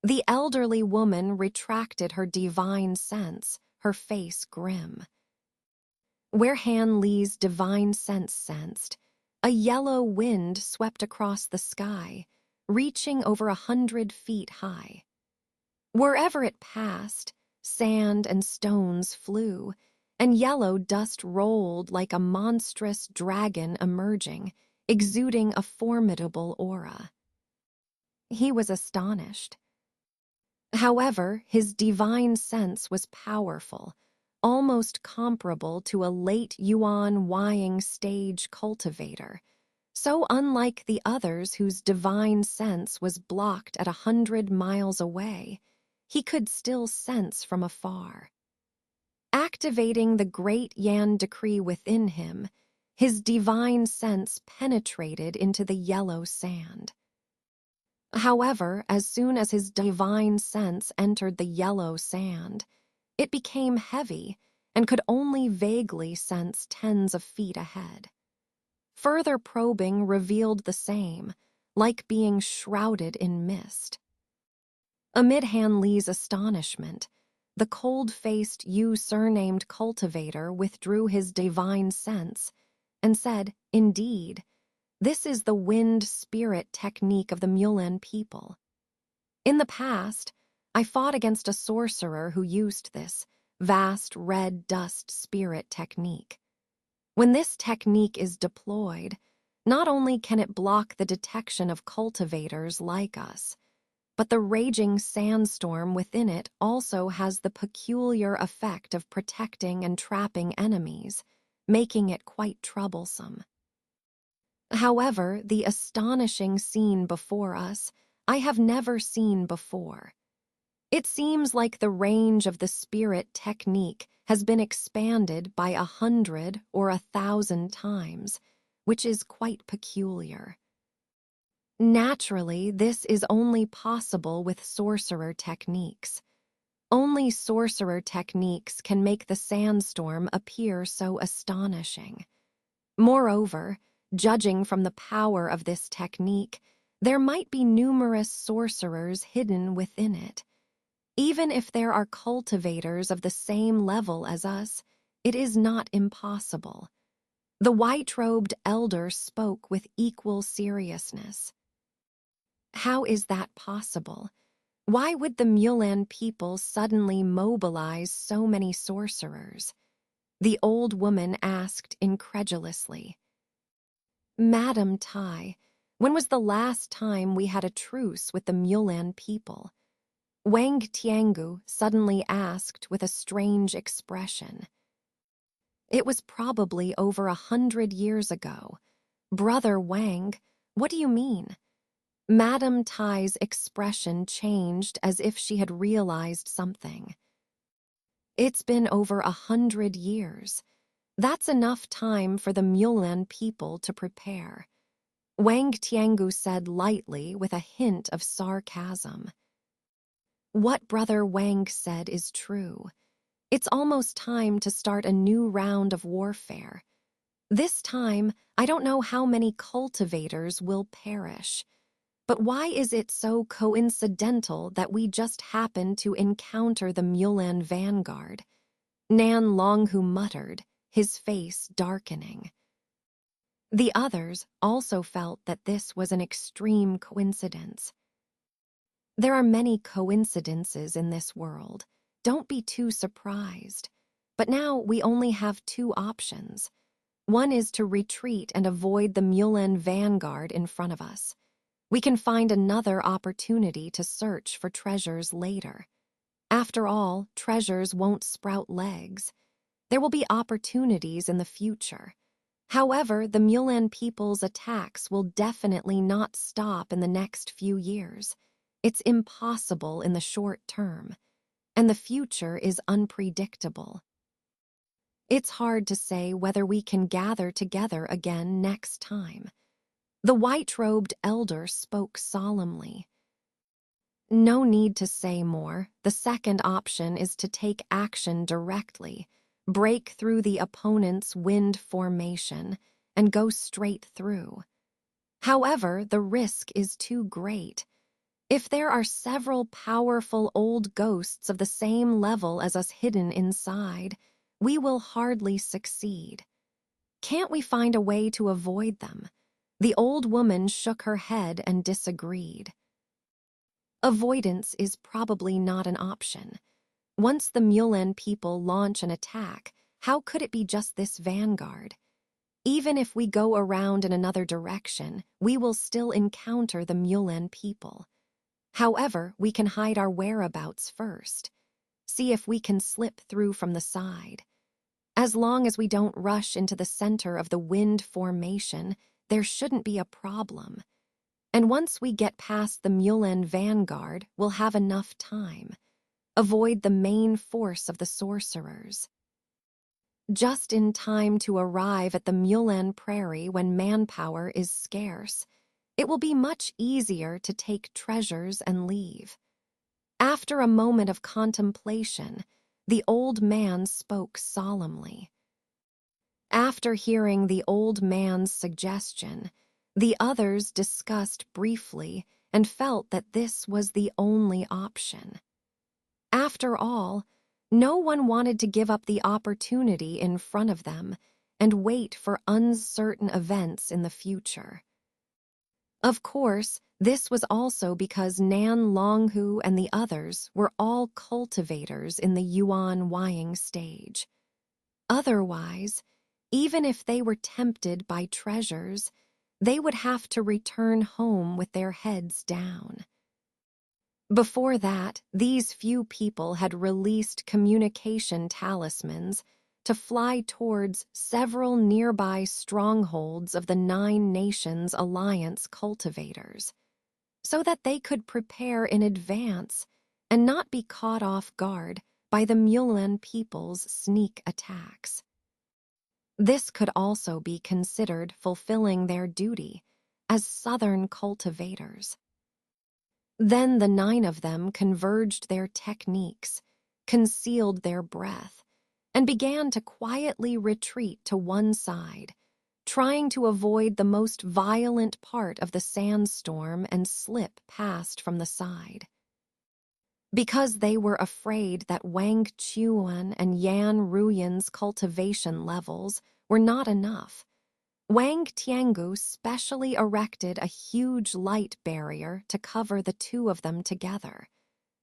The elderly woman retracted her divine sense, her face grim. Where Han Li's divine sense sensed, a yellow wind swept across the sky, reaching over 100 feet high. Wherever it passed, sand and stones flew, and yellow dust rolled like a monstrous dragon emerging, exuding a formidable aura. He was astonished. However, his divine sense was powerful, almost comparable to a late Yuan Wying stage cultivator, so unlike the others whose divine sense was blocked at 100 miles away, he could still sense from afar. Activating the great Yan decree within him, his divine sense penetrated into the yellow sand. However, as soon as his divine sense entered the yellow sand, it became heavy and could only vaguely sense tens of feet ahead. Further probing revealed the same, like being shrouded in mist. Amid Han Li's astonishment, the cold-faced surnamed cultivator withdrew his divine sense and said, "Indeed, this is the wind spirit technique of the Mulan people. In the past, I fought against a sorcerer who used this vast red dust spirit technique. When this technique is deployed, not only can it block the detection of cultivators like us, but the raging sandstorm within it also has the peculiar effect of protecting and trapping enemies, making it quite troublesome. However, the astonishing scene before us I have never seen before. It seems like the range of the spirit technique has been expanded by 100 or 1,000 times, which is quite peculiar. Naturally, this is only possible with sorcerer techniques. Only sorcerer techniques can make the sandstorm appear so astonishing. Moreover, judging from the power of this technique, there might be numerous sorcerers hidden within it. Even if there are cultivators of the same level as us, it is not impossible. The white-robed elder spoke with equal seriousness. How is that possible? Why would the Mulan people suddenly mobilize so many sorcerers? The old woman asked incredulously. Madam Tai, when was the last time we had a truce with the Mulan people? Wang Tiangu suddenly asked with a strange expression. It was probably over 100 years ago. Brother Wang, what do you mean? Madam Tai's expression changed as if she had realized something. It's been over 100 years. That's enough time for the Mulan people to prepare. Wang Tiangu said lightly with a hint of sarcasm. What Brother Wang said is true. It's almost time to start a new round of warfare. This time, I don't know how many cultivators will perish. But why is it so coincidental that we just happen to encounter the Mulan vanguard? Nan Longhu muttered, his face darkening. The others also felt that this was an extreme coincidence. There are many coincidences in this world. Don't be too surprised. But now we only have two options. One is to retreat and avoid the Mulan vanguard in front of us. We can find another opportunity to search for treasures later. After all, treasures won't sprout legs. There will be opportunities in the future. However, the Mulan people's attacks will definitely not stop in the next few years. It's impossible in the short term, and the future is unpredictable. It's hard to say whether we can gather together again next time. The white-robed elder spoke solemnly. No need to say more. The second option is to take action directly, break through the opponent's wind formation, and go straight through. However, the risk is too great. If there are several powerful old ghosts of the same level as us hidden inside, we will hardly succeed. Can't we find a way to avoid them? The old woman shook her head and disagreed. Avoidance is probably not an option. Once the Mulan people launch an attack, how could it be just this vanguard? Even if we go around in another direction, we will still encounter the Mulan people. However, we can hide our whereabouts first. See if we can slip through from the side. As long as we don't rush into the center of the wind formation, there shouldn't be a problem. And once we get past the Mulan vanguard, we'll have enough time. Avoid the main force of the sorcerers. Just in time to arrive at the Mulan prairie when manpower is scarce, it will be much easier to take treasures and leave. After a moment of contemplation, the old man spoke solemnly. After hearing the old man's suggestion, the others discussed briefly and felt that this was the only option. After all, no one wanted to give up the opportunity in front of them and wait for uncertain events in the future. Of course, this was also because Nan Longhu and the others were all cultivators in the Yuan Wying stage. Otherwise, even if they were tempted by treasures, they would have to return home with their heads down. Before that, these few people had released communication talismans to fly towards several nearby strongholds of the Nine Nations Alliance cultivators, so that they could prepare in advance and not be caught off guard by the Mulan people's sneak attacks. This could also be considered fulfilling their duty as southern cultivators. Then the 9 of them converged their techniques, concealed their breath, and began to quietly retreat to one side, trying to avoid the most violent part of the sandstorm and slip past from the side. Because they were afraid that Wang Chuan and Yan Ruyan's cultivation levels were not enough, Wang Tiangu specially erected a huge light barrier to cover the 2 of them together,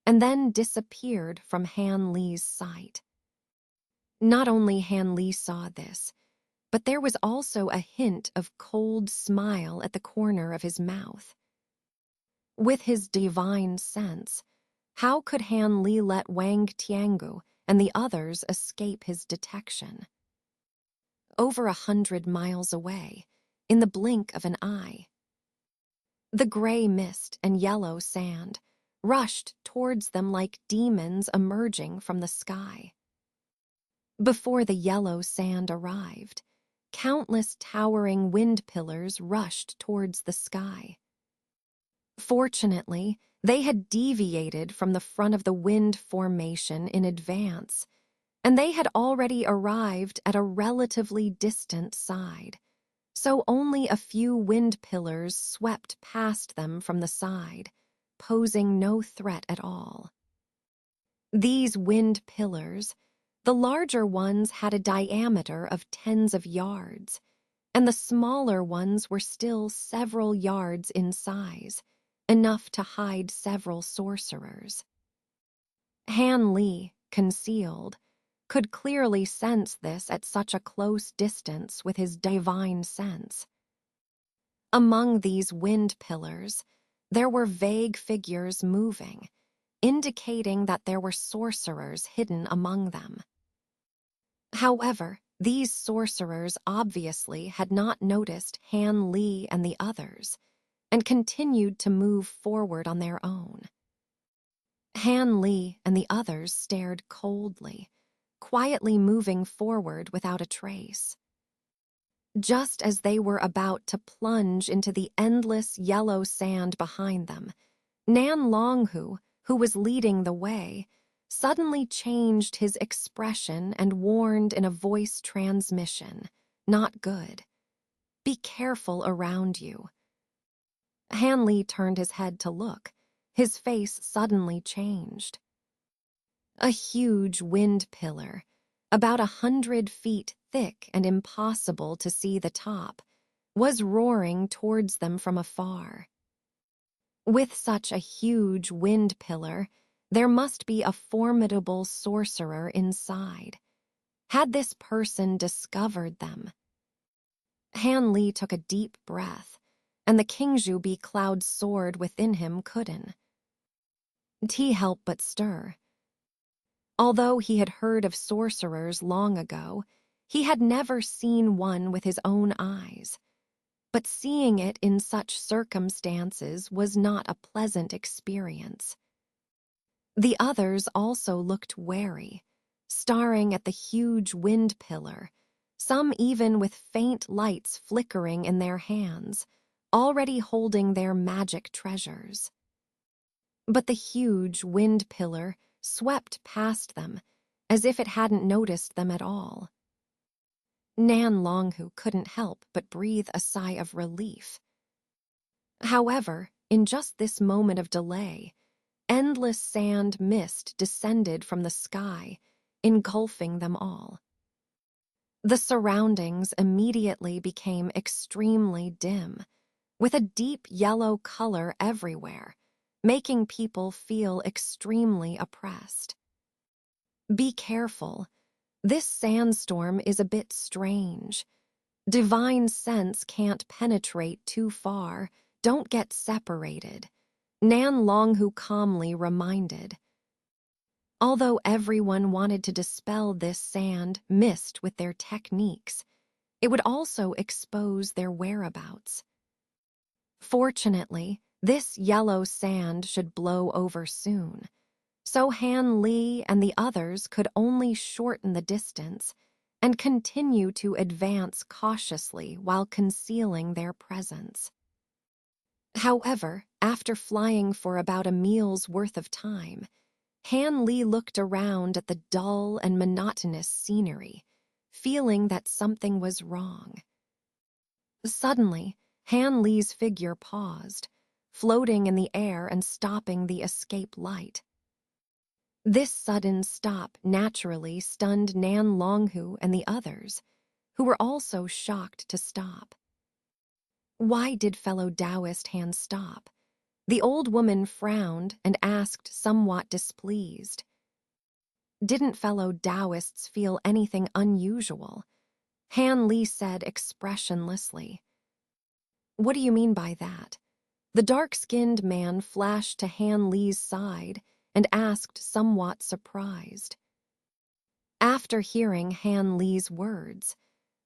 and then disappeared from Han Li's sight. Not only Han Li saw this, but there was also a hint of cold smile at the corner of his mouth. With his divine sense, how could Han Li let Wang Tiangu and the others escape his detection? Over 100 miles away, in the blink of an eye, the gray mist and yellow sand rushed towards them like demons emerging from the sky. Before the yellow sand arrived, countless towering wind pillars rushed towards the sky. Fortunately, they had deviated from the front of the wind formation in advance, and they had already arrived at a relatively distant side, so only a few wind pillars swept past them from the side, posing no threat at all. These wind pillars, the larger ones had a diameter of tens of yards, and the smaller ones were still several yards in size, enough to hide several sorcerers. Han Li, concealed, could clearly sense this at such a close distance with his divine sense. Among these wind pillars, there were vague figures moving, indicating that there were sorcerers hidden among them. However, these sorcerers obviously had not noticed Han Li and the others, and continued to move forward on their own. Han Li and the others stared coldly, quietly moving forward without a trace. Just as they were about to plunge into the endless yellow sand behind them, Nan Longhu, who was leading the way, suddenly changed his expression and warned in a voice transmission, "Not good. Be careful around you." Han Li turned his head to look. His face suddenly changed. A huge wind pillar, about 100 feet thick and impossible to see the top, was roaring towards them from afar. With such a huge wind pillar, there must be a formidable sorcerer inside. Had this person discovered them? Han Li took a deep breath, and the Kingzhu cloud soared within him couldn't help but stir. Although he had heard of sorcerers long ago, he had never seen one with his own eyes. But seeing it in such circumstances was not a pleasant experience. The others also looked wary, staring at the huge wind pillar, some even with faint lights flickering in their hands, already holding their magic treasures. But the huge wind pillar swept past them, as if it hadn't noticed them at all. Nan Longhu couldn't help but breathe a sigh of relief. However, in just this moment of delay, endless sand mist descended from the sky, engulfing them all. The surroundings immediately became extremely dim, with a deep yellow color everywhere, making people feel extremely oppressed. Be careful. This sandstorm is a bit strange. Divine sense can't penetrate too far. Don't get separated, Nan Longhu calmly reminded. Although everyone wanted to dispel this sand mist with their techniques, it would also expose their whereabouts. Fortunately, this yellow sand should blow over soon, so Han Li and the others could only shorten the distance and continue to advance cautiously while concealing their presence. However, after flying for about a meal's worth of time, Han Li looked around at the dull and monotonous scenery, feeling that something was wrong. Suddenly, Han Li's figure paused, floating in the air and stopping the escape light. This sudden stop naturally stunned Nan Longhu and the others, who were also shocked to stop. Why did fellow Taoist Han stop? The old woman frowned and asked, somewhat displeased. Didn't fellow Taoists feel anything unusual? Han Li said expressionlessly. What do you mean by that? The dark-skinned man flashed to Han Li's side and asked, somewhat surprised. After hearing Han Li's words,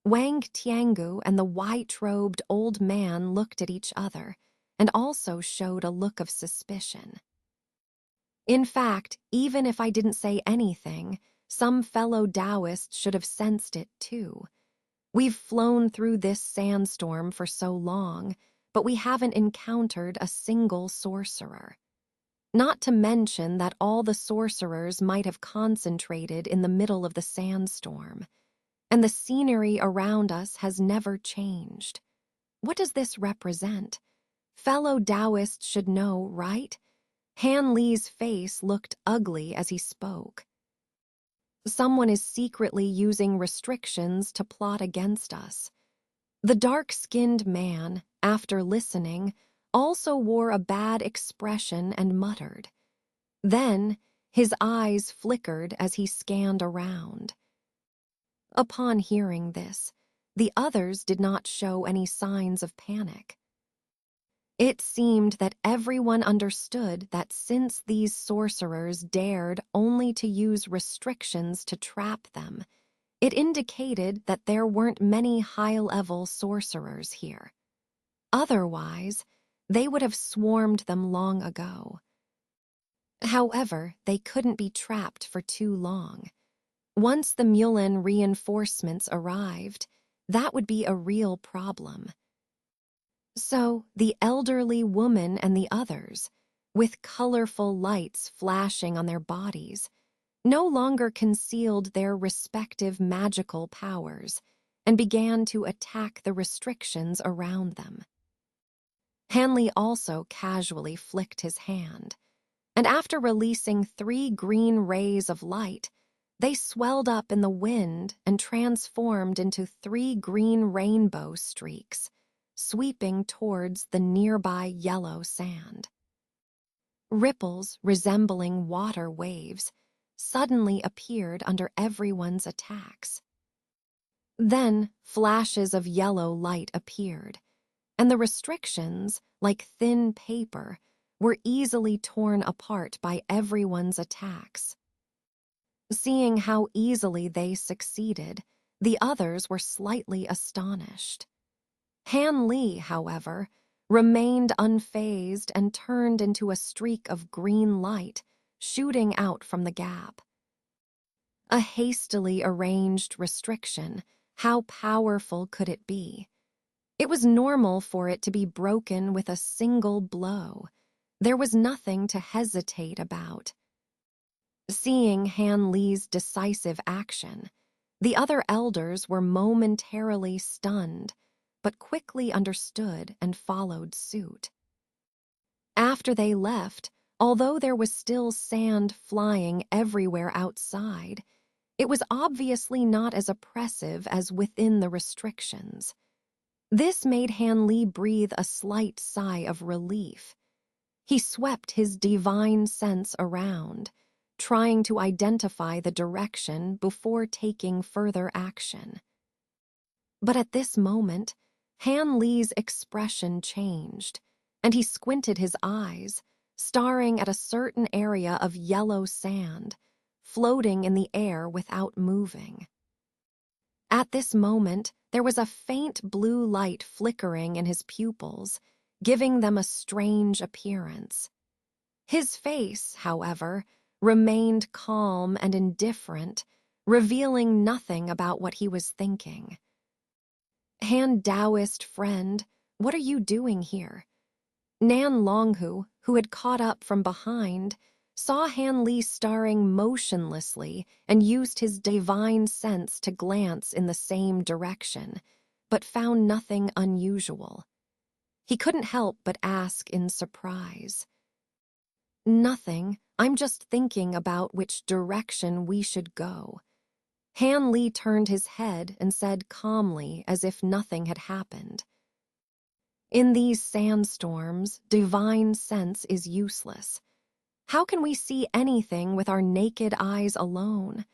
Wang Tiangu and the white-robed old man looked at each other and also showed a look of suspicion. In fact, even if I didn't say anything, some fellow Taoists should have sensed it too. We've flown through this sandstorm for so long, but we haven't encountered a single sorcerer. Not to mention that all the sorcerers might have concentrated in the middle of the sandstorm, and the scenery around us has never changed. What does this represent? Fellow Taoists should know, right? Han Li's face looked ugly as he spoke. Someone is secretly using restrictions to plot against us. The dark-skinned man, after listening, also wore a bad expression and muttered. Then, his eyes flickered as he scanned around. Upon hearing this, the others did not show any signs of panic. It seemed that everyone understood that since these sorcerers dared only to use restrictions to trap them, it indicated that there weren't many high-level sorcerers here. Otherwise, they would have swarmed them long ago. However, they couldn't be trapped for too long. Once the Mulan reinforcements arrived, that would be a real problem. So, the elderly woman and the others, with colorful lights flashing on their bodies, no longer concealed their respective magical powers and began to attack the restrictions around them. Hanley also casually flicked his hand, and after releasing 3 green rays of light, they swelled up in the wind and transformed into 3 green rainbow streaks, sweeping towards the nearby yellow sand. Ripples resembling water waves suddenly appeared under everyone's attacks. Then flashes of yellow light appeared, and the restrictions, like thin paper, were easily torn apart by everyone's attacks. Seeing how easily they succeeded, the others were slightly astonished. Han Li, however, remained unfazed and turned into a streak of green light, shooting out from the gap. A hastily arranged restriction, how powerful could it be? It was normal for it to be broken with a single blow. There was nothing to hesitate about. Seeing Han Li's decisive action, the other elders were momentarily stunned, but quickly understood and followed suit. After they left, although there was still sand flying everywhere outside, it was obviously not as oppressive as within the restrictions. This made Han Li breathe a slight sigh of relief. He swept his divine sense around, trying to identify the direction before taking further action. But at this moment, Han Li's expression changed, and he squinted his eyes, staring at a certain area of yellow sand, floating in the air without moving. At this moment, there was a faint blue light flickering in his pupils, giving them a strange appearance. His face, however, remained calm and indifferent, revealing nothing about what he was thinking. Han Taoist friend, what are you doing here? Nan Longhu, who had caught up from behind, saw Han Li staring motionlessly and used his divine sense to glance in the same direction, but found nothing unusual. He couldn't help but ask in surprise. Nothing, I'm just thinking about which direction we should go. Han Li turned his head and said calmly as if nothing had happened. In these sandstorms, divine sense is useless. How can we see anything with our naked eyes alone?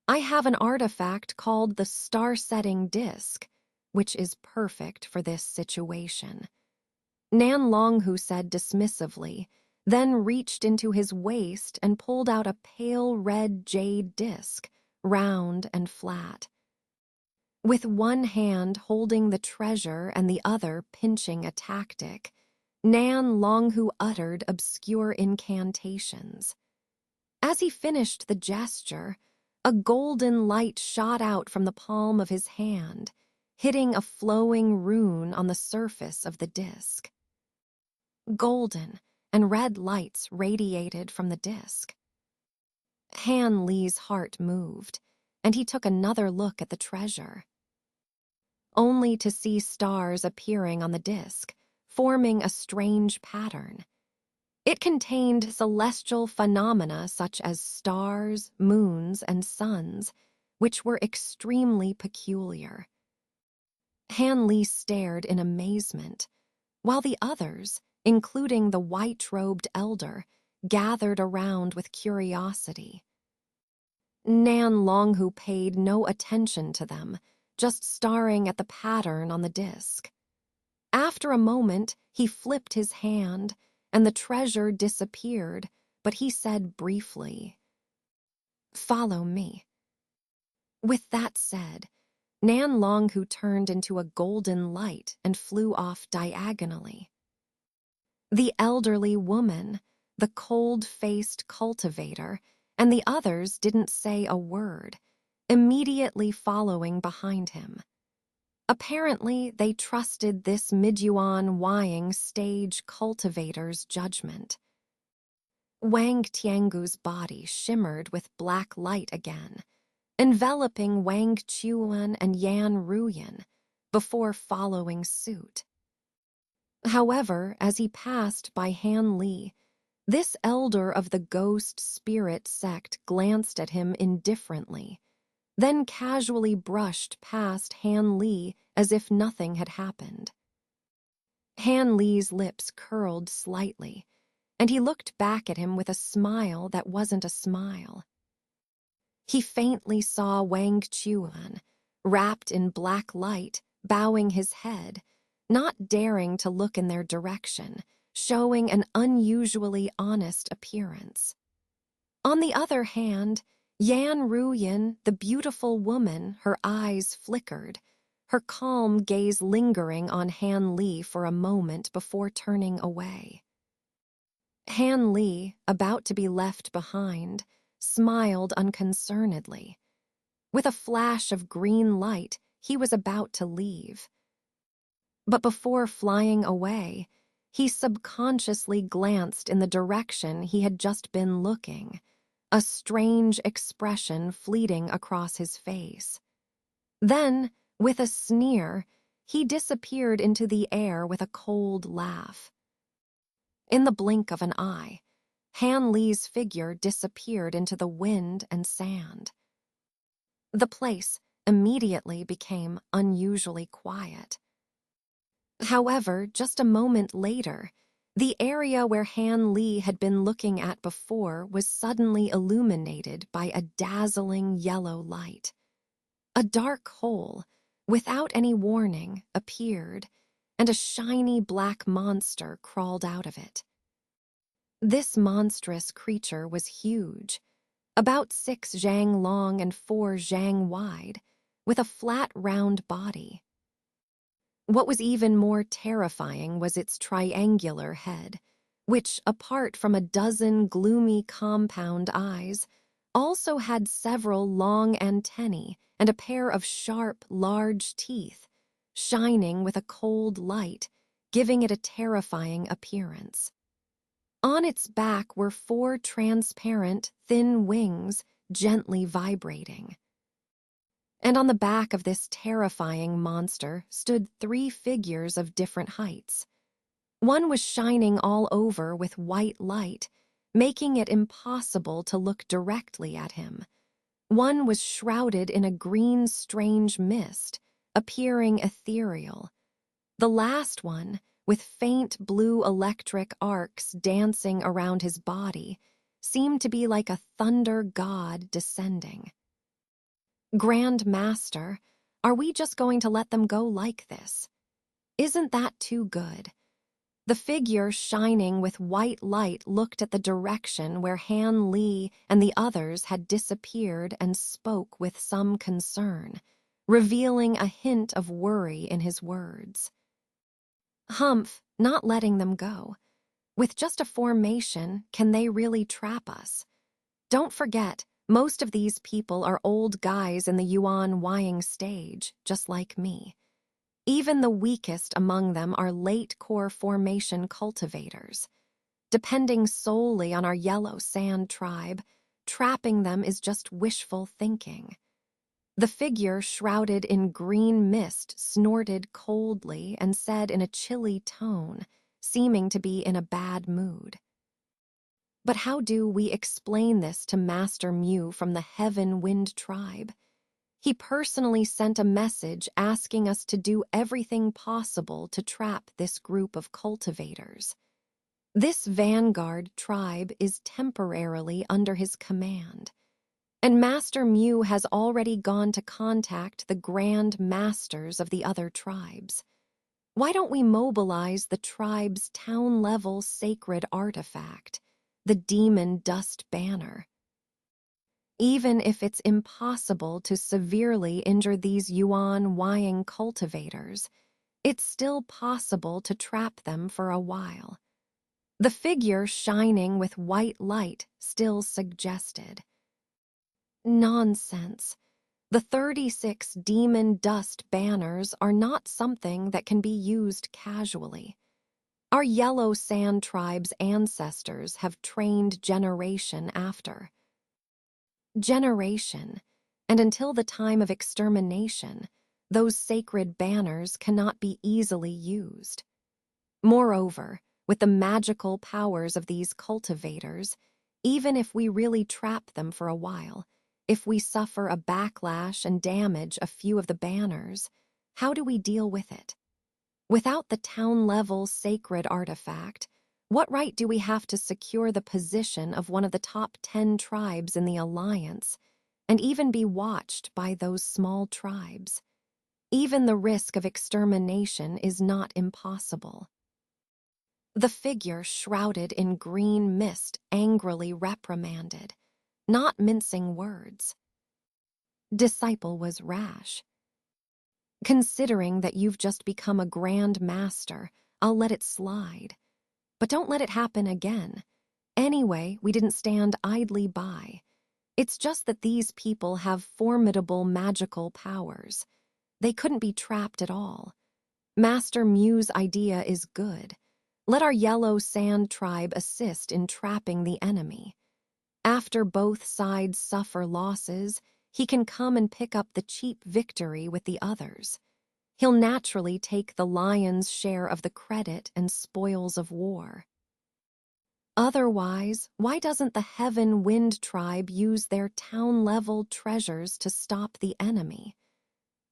I have an artifact called the star-setting disc, which is perfect for this situation. Nan Longhu said dismissively, then reached into his waist and pulled out a pale red jade disc, round and flat. With one hand holding the treasure and the other pinching a tactic, Nan Longhu uttered obscure incantations. As he finished the gesture, a golden light shot out from the palm of his hand, hitting a flowing rune on the surface of the disc. Golden and red lights radiated from the disc. Han Li's heart moved, and he took another look at the treasure, only to see stars appearing on the disc, forming a strange pattern. It contained celestial phenomena such as stars, moons, and suns, which were extremely peculiar. Han Li stared in amazement, while the others, including the white-robed elder, gathered around with curiosity. Nan Longhu paid no attention to them, just staring at the pattern on the disc. After a moment, he flipped his hand, and the treasure disappeared, but he said briefly, "Follow me." With that said, Nan Longhu turned into a golden light and flew off diagonally. The elderly woman, the cold-faced cultivator, and the others didn't say a word, immediately following behind him. Apparently, they trusted this Midyuan Wying stage cultivator's judgment. Wang Tiangu's body shimmered with black light again, enveloping Wang Chuan and Yan Ruyan before following suit. However, as he passed by Han Li, this elder of the ghost spirit sect glanced at him indifferently, then casually brushed past Han Li as if nothing had happened. Han Li's lips curled slightly, and he looked back at him with a smile that wasn't a smile. He faintly saw Wang Chuan, wrapped in black light, bowing his head, not daring to look in their direction, showing an unusually honest appearance. On the other hand, Yan Ruyan, the beautiful woman, her eyes flickered, her calm gaze lingering on Han Li for a moment before turning away. Han Li, about to be left behind, smiled unconcernedly. With a flash of green light, he was about to leave. But before flying away, he subconsciously glanced in the direction he had just been looking, a strange expression fleeting across his face. Then, with a sneer, he disappeared into the air with a cold laugh. In the blink of an eye, Han Li's figure disappeared into the wind and sand. The place immediately became unusually quiet. However, just a moment later, the area where Han Li had been looking at before was suddenly illuminated by a dazzling yellow light. A dark hole, without any warning, appeared, and a shiny black monster crawled out of it. This monstrous creature was huge, about 6 zhang long and 4 zhang wide, with a flat, round body. What was even more terrifying was its triangular head, which, apart from a dozen gloomy compound eyes, also had several long antennae and a pair of sharp, large teeth, shining with a cold light, giving it a terrifying appearance. On its back were 4 transparent, thin wings, gently vibrating. And on the back of this terrifying monster stood 3 figures of different heights. One was shining all over with white light, making it impossible to look directly at him. One was shrouded in a green, strange mist, appearing ethereal. The last one, with faint blue electric arcs dancing around his body, seemed to be like a thunder god descending. Grand Master, are we just going to let them go like this? Isn't that too good? The figure shining with white light looked at the direction where Han Li and the others had disappeared and spoke with some concern, revealing a hint of worry in his words. Humph, not letting them go. With just a formation, can they really trap us? Don't forget, most of these people are old guys in the Yuan Wying stage, just like me. Even the weakest among them are late core formation cultivators. Depending solely on our yellow sand tribe, trapping them is just wishful thinking. The figure shrouded in green mist snorted coldly and said in a chilly tone, seeming to be in a bad mood. But how do we explain this to Master Mew from the Heaven Wind tribe? He personally sent a message asking us to do everything possible to trap this group of cultivators. This vanguard tribe is temporarily under his command, and Master Mew has already gone to contact the Grand Masters of the other tribes. Why don't we mobilize the tribe's town-level sacred artifact, the Demon Dust Banner? Even if it's impossible to severely injure these Yuan Wying cultivators, it's still possible to trap them for a while. The figure shining with white light still suggested. Nonsense. The 36 demon dust banners are not something that can be used casually. Our yellow sand tribe's ancestors have trained generation after generation, and until the time of extermination, those sacred banners cannot be easily used. Moreover, with the magical powers of these cultivators, even if we really trap them for a while, if we suffer a backlash and damage a few of the banners, how do we deal with it? Without the town-level sacred artifact, what right do we have to secure the position of one of the top 10 tribes in the Alliance, and even be watched by those small tribes? Even the risk of extermination is not impossible. The figure shrouded in green mist angrily reprimanded, not mincing words. Disciple was rash. Considering that you've just become a grand master, I'll let it slide. But don't let it happen again. Anyway, we didn't stand idly by. It's just that these people have formidable magical powers. They couldn't be trapped at all. Master Mew's idea is good. Let our yellow sand tribe assist in trapping the enemy. After both sides suffer losses, he can come and pick up the cheap victory with the others. He'll naturally take the lion's share of the credit and spoils of war. Otherwise, why doesn't the Heaven Wind tribe use their town-level treasures to stop the enemy?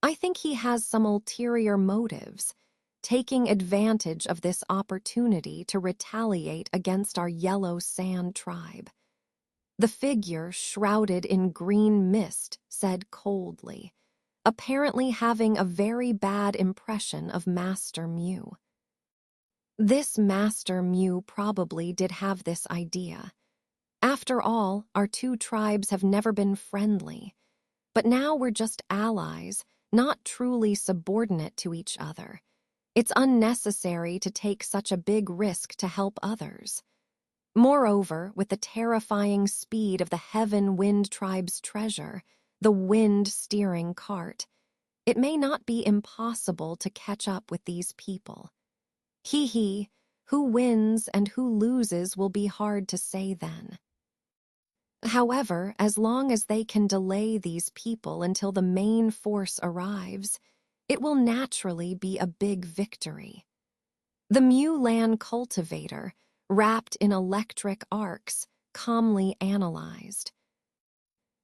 I think he has some ulterior motives, taking advantage of this opportunity to retaliate against our yellow sand tribe. The figure shrouded in green mist said coldly, apparently having a very bad impression of Master Mew. This Master Mew probably did have this idea. After all, our two tribes have never been friendly, but now we're just allies, not truly subordinate to each other. It's unnecessary to take such a big risk to help others. Moreover, with the terrifying speed of the Heaven Wind tribe's treasure, the wind steering cart, it may not be impossible to catch up with these people. Hee, who wins and who loses will be hard to say then. However, as long as they can delay these people until the main force arrives, it will naturally be a big victory. The Mulan cultivator, wrapped in electric arcs, calmly analyzed.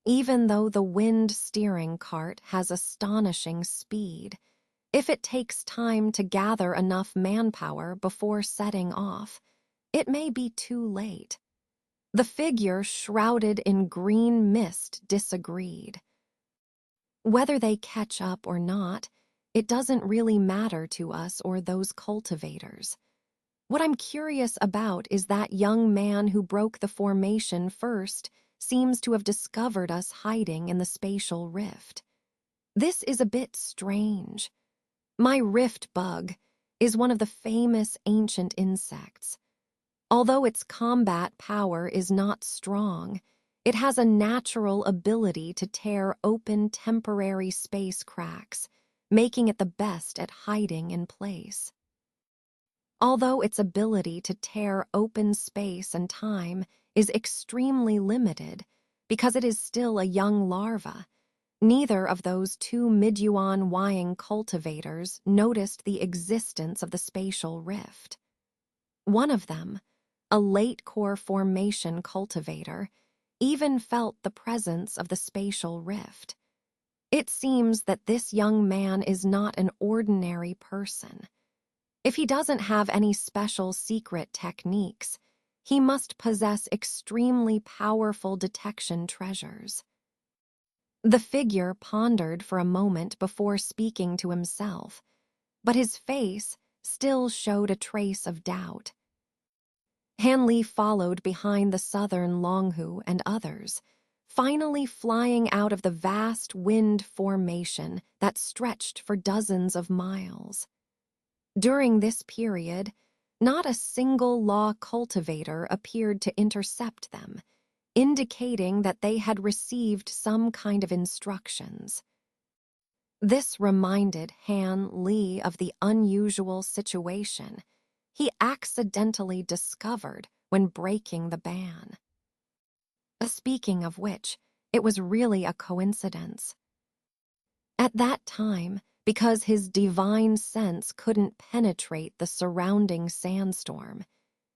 Even though the wind steering cart has astonishing speed, if it takes time to gather enough manpower before setting off, it may be too late. The figure shrouded in green mist disagreed. Whether they catch up or not, it doesn't really matter to us or those cultivators. What I'm curious about is that young man who broke the formation first seems to have discovered us hiding in the spatial rift. This is a bit strange. My rift bug is one of the famous ancient insects. Although its combat power is not strong, it has a natural ability to tear open temporary space cracks, making it the best at hiding in place. Although its ability to tear open space and time is extremely limited because it is still a young larva, neither of those two Midyuan Wying cultivators noticed the existence of the spatial rift. One of them, a late core formation cultivator, even felt the presence of the spatial rift. It seems that this young man is not an ordinary person. If he doesn't have any special secret techniques, he must possess extremely powerful detection treasures. The figure pondered for a moment before speaking to himself, but his face still showed a trace of doubt. Hanli followed behind the southern Longhu and others, finally flying out of the vast wind formation that stretched for dozens of miles. During this period, not a single law cultivator appeared to intercept them, indicating that they had received some kind of instructions. This reminded Han Li of the unusual situation he accidentally discovered when breaking the ban. Speaking of which, it was really a coincidence. At that time, because his divine sense couldn't penetrate the surrounding sandstorm,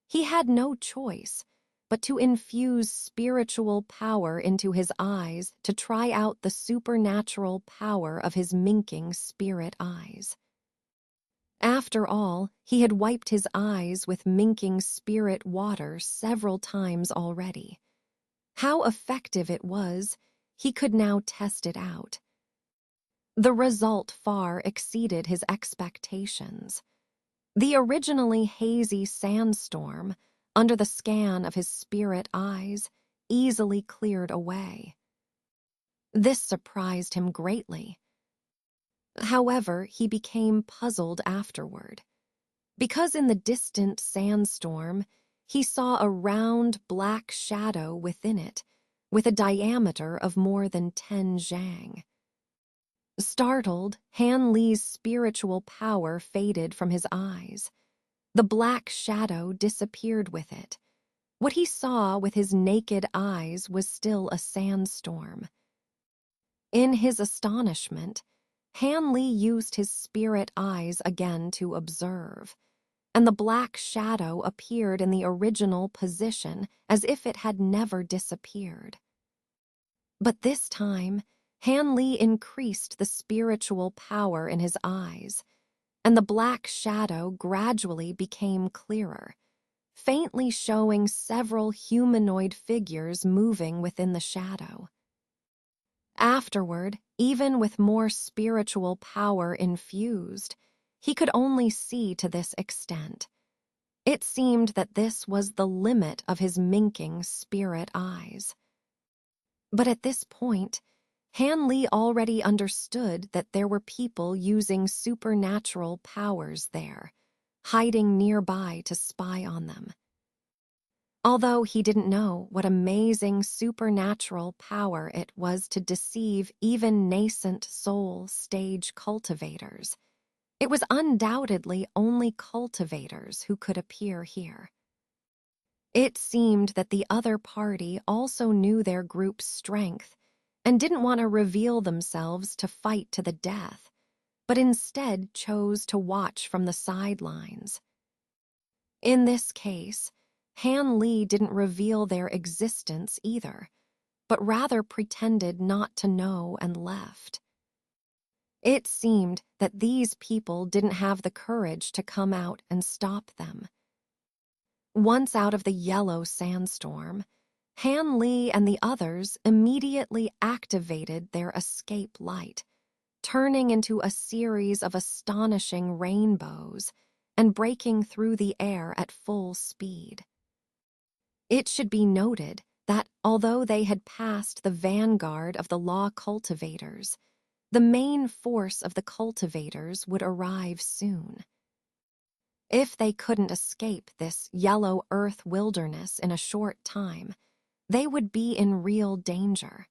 he had no choice but to infuse spiritual power into his eyes to try out the supernatural power of his minking spirit eyes. After all, he had wiped his eyes with minking spirit water several times already. How effective it was, he could now test it out. The result far exceeded his expectations. The originally hazy sandstorm, under the scan of his spirit eyes, easily cleared away. This surprised him greatly. However, he became puzzled afterward, because in the distant sandstorm, he saw a round black shadow within it, with a diameter of more than 10 zhang. Startled, Han Li's spiritual power faded from his eyes. The black shadow disappeared with it. What he saw with his naked eyes was still a sandstorm. In his astonishment, Han Li used his spirit eyes again to observe, and the black shadow appeared in the original position as if it had never disappeared. But this time, Han Li increased the spiritual power in his eyes, and the black shadow gradually became clearer, faintly showing several humanoid figures moving within the shadow. Afterward, even with more spiritual power infused, he could only see to this extent. It seemed that this was the limit of his minking spirit eyes. But at this point, Han Li already understood that there were people using supernatural powers there, hiding nearby to spy on them. Although he didn't know what amazing supernatural power it was to deceive even nascent soul stage cultivators, it was undoubtedly only cultivators who could appear here. It seemed that the other party also knew their group's strength and didn't want to reveal themselves to fight to the death, but instead chose to watch from the sidelines. In this case, Han Li didn't reveal their existence either, but rather pretended not to know and left. It seemed that these people didn't have the courage to come out and stop them. Once out of the yellow sandstorm, Han Li and the others immediately activated their escape light, turning into a series of astonishing rainbows and breaking through the air at full speed. It should be noted that although they had passed the vanguard of the law cultivators, the main force of the cultivators would arrive soon. If they couldn't escape this yellow earth wilderness in a short time, they would be in real danger.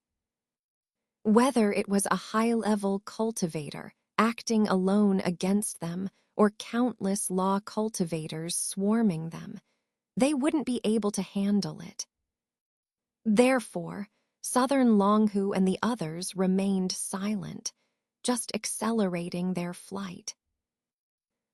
Whether it was a high-level cultivator acting alone against them or countless law cultivators swarming them, they wouldn't be able to handle it. Therefore, Southern Longhu and the others remained silent, just accelerating their flight.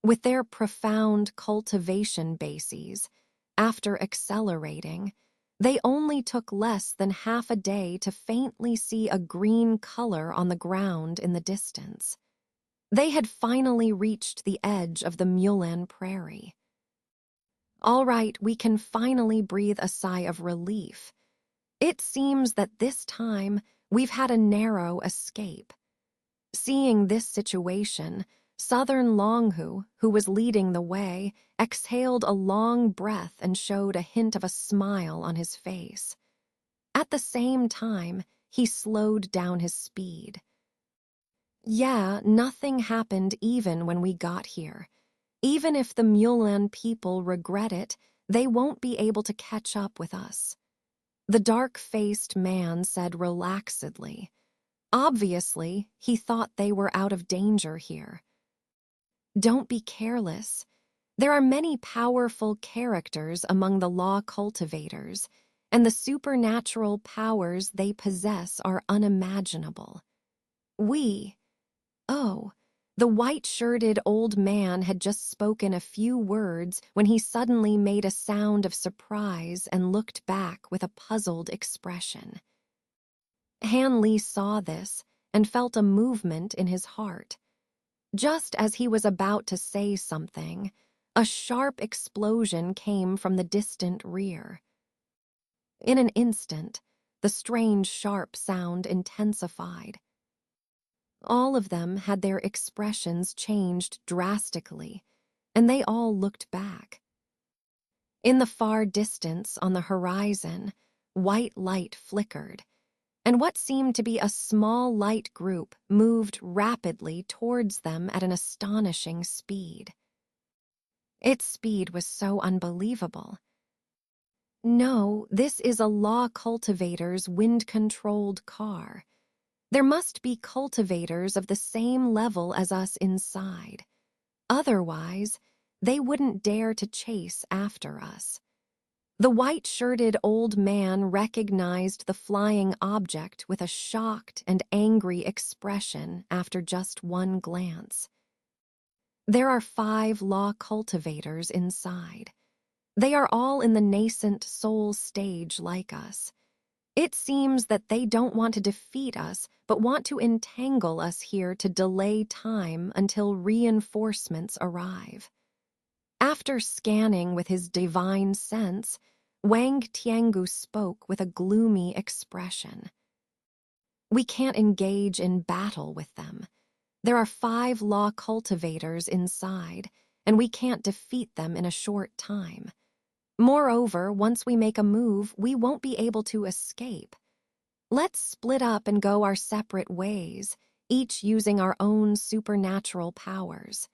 With their profound cultivation bases, after accelerating, they only took less than half a day to faintly see a green color on the ground in the distance. They had finally reached the edge of the Mulan prairie. All right, we can finally breathe a sigh of relief. It seems that this time we've had a narrow escape. Seeing this situation, Southern Longhu, who was leading the way, exhaled a long breath and showed a hint of a smile on his face. At the same time, he slowed down his speed. Yeah, nothing happened even when we got here. Even if the Mulan people regret it, they won't be able to catch up with us. The dark-faced man said relaxedly. Obviously, he thought they were out of danger here. Don't be careless. There are many powerful characters among the law cultivators, and the supernatural powers they possess are unimaginable. The white-shirted old man had just spoken a few words when he suddenly made a sound of surprise and looked back with a puzzled expression. Han Li saw this and felt a movement in his heart. Just as he was about to say something, a sharp explosion came from the distant rear. In an instant, the strange sharp sound intensified. All of them had their expressions changed drastically, and they all looked back. In the far distance on the horizon, white light flickered, and what seemed to be a small light group moved rapidly towards them at an astonishing speed. Its speed was so unbelievable. No, this is a law cultivator's wind-controlled car. There must be cultivators of the same level as us inside. Otherwise, they wouldn't dare to chase after us. The white-shirted old man recognized the flying object with a shocked and angry expression after just one glance. There are 5 law cultivators inside. They are all in the nascent soul stage like us. It seems that they don't want to defeat us, but want to entangle us here to delay time until reinforcements arrive. After scanning with his divine sense, Wang Tiangu spoke with a gloomy expression. We can't engage in battle with them. There are 5 law cultivators inside, and we can't defeat them in a short time. Moreover, once we make a move, we won't be able to escape. Let's split up and go our separate ways, each using our own supernatural powers.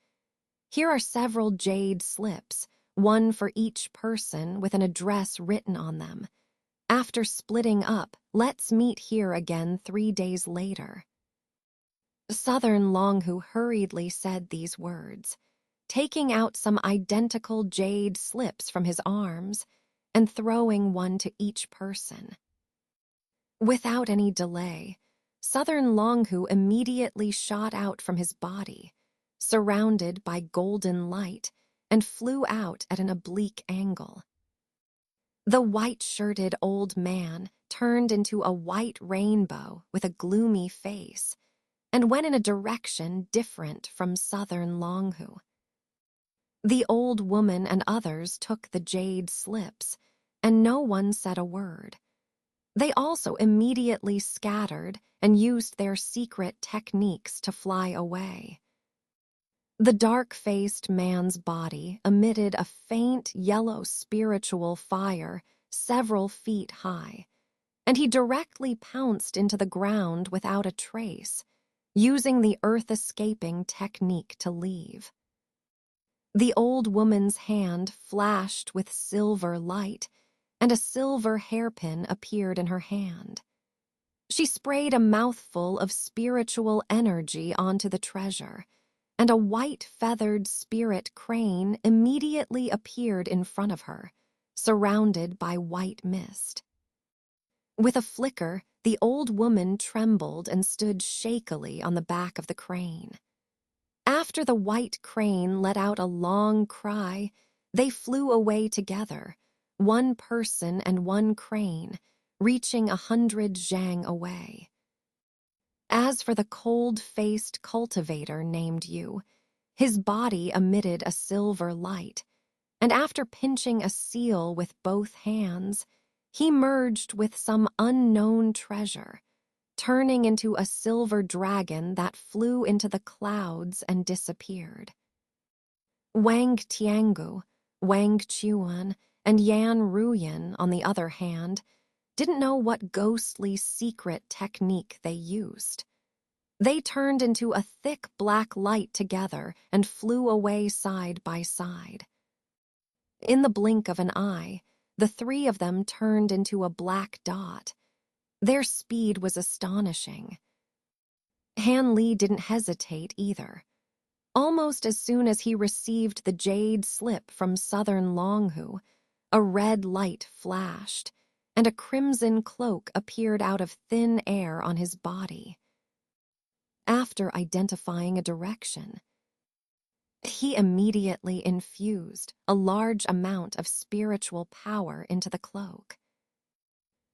Here are several jade slips, one for each person with an address written on them. After splitting up, let's meet here again 3 days later. Southern Longhu hurriedly said these words, taking out some identical jade slips from his arms and throwing one to each person. Without any delay, Southern Longhu immediately shot out from his body, surrounded by golden light, and flew out at an oblique angle. The white-shirted old man turned into a white rainbow with a gloomy face and went in a direction different from Southern Longhu. The old woman and others took the jade slips, and no one said a word. They also immediately scattered and used their secret techniques to fly away. The dark-faced man's body emitted a faint yellow spiritual fire several feet high, and he directly pounced into the ground without a trace, using the earth-escaping technique to leave. The old woman's hand flashed with silver light, and a silver hairpin appeared in her hand. She sprayed a mouthful of spiritual energy onto the treasure, and a white feathered spirit crane immediately appeared in front of her, surrounded by white mist. With a flicker, the old woman trembled and stood shakily on the back of the crane. After the white crane let out a long cry, they flew away together, one person and one crane, reaching 100 zhang away. As for the cold-faced cultivator named Yu, his body emitted a silver light, and after pinching a seal with both hands, he merged with some unknown treasure, turning into a silver dragon that flew into the clouds and disappeared. Wang Tiangu, Wang Chuan, and Yan Ruyan, on the other hand, didn't know what ghostly secret technique they used. They turned into a thick black light together and flew away side by side. In the blink of an eye, the three of them turned into a black dot. Their speed was astonishing. Han Li didn't hesitate either. Almost as soon as he received the jade slip from Southern Longhu, a red light flashed, and a crimson cloak appeared out of thin air on his body. After identifying a direction, he immediately infused a large amount of spiritual power into the cloak.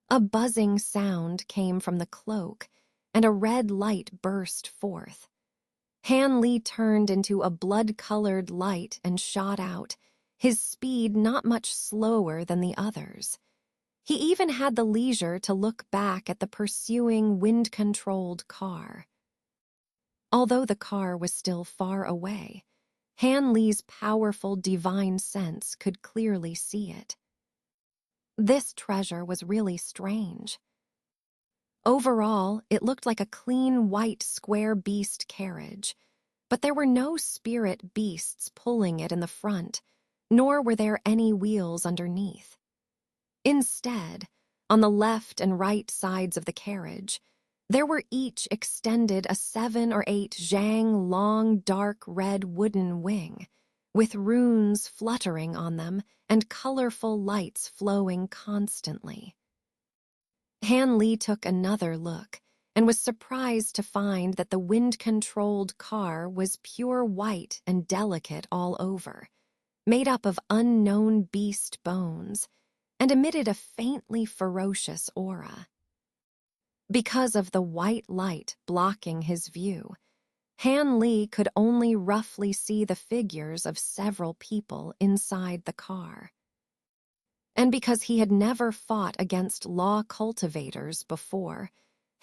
A buzzing sound came from the cloak, and a red light burst forth. Han Li turned into a blood-colored light and shot out, his speed not much slower than the others. He even had the leisure to look back at the pursuing wind-controlled car. Although the car was still far away, Han Li's powerful divine sense could clearly see it. This treasure was really strange. Overall, it looked like a clean white square beast carriage, but there were no spirit beasts pulling it in the front, nor were there any wheels underneath. Instead, on the left and right sides of the carriage, there were each extended a 7 or 8 zhang long dark red wooden wing, with runes fluttering on them and colorful lights flowing constantly. Han Li took another look and was surprised to find that the wind-controlled car was pure white and delicate all over, made up of unknown beast bones, and emitted a faintly ferocious aura. Because of the white light blocking his view, Han Li could only roughly see the figures of several people inside the car. And because he had never fought against law cultivators before,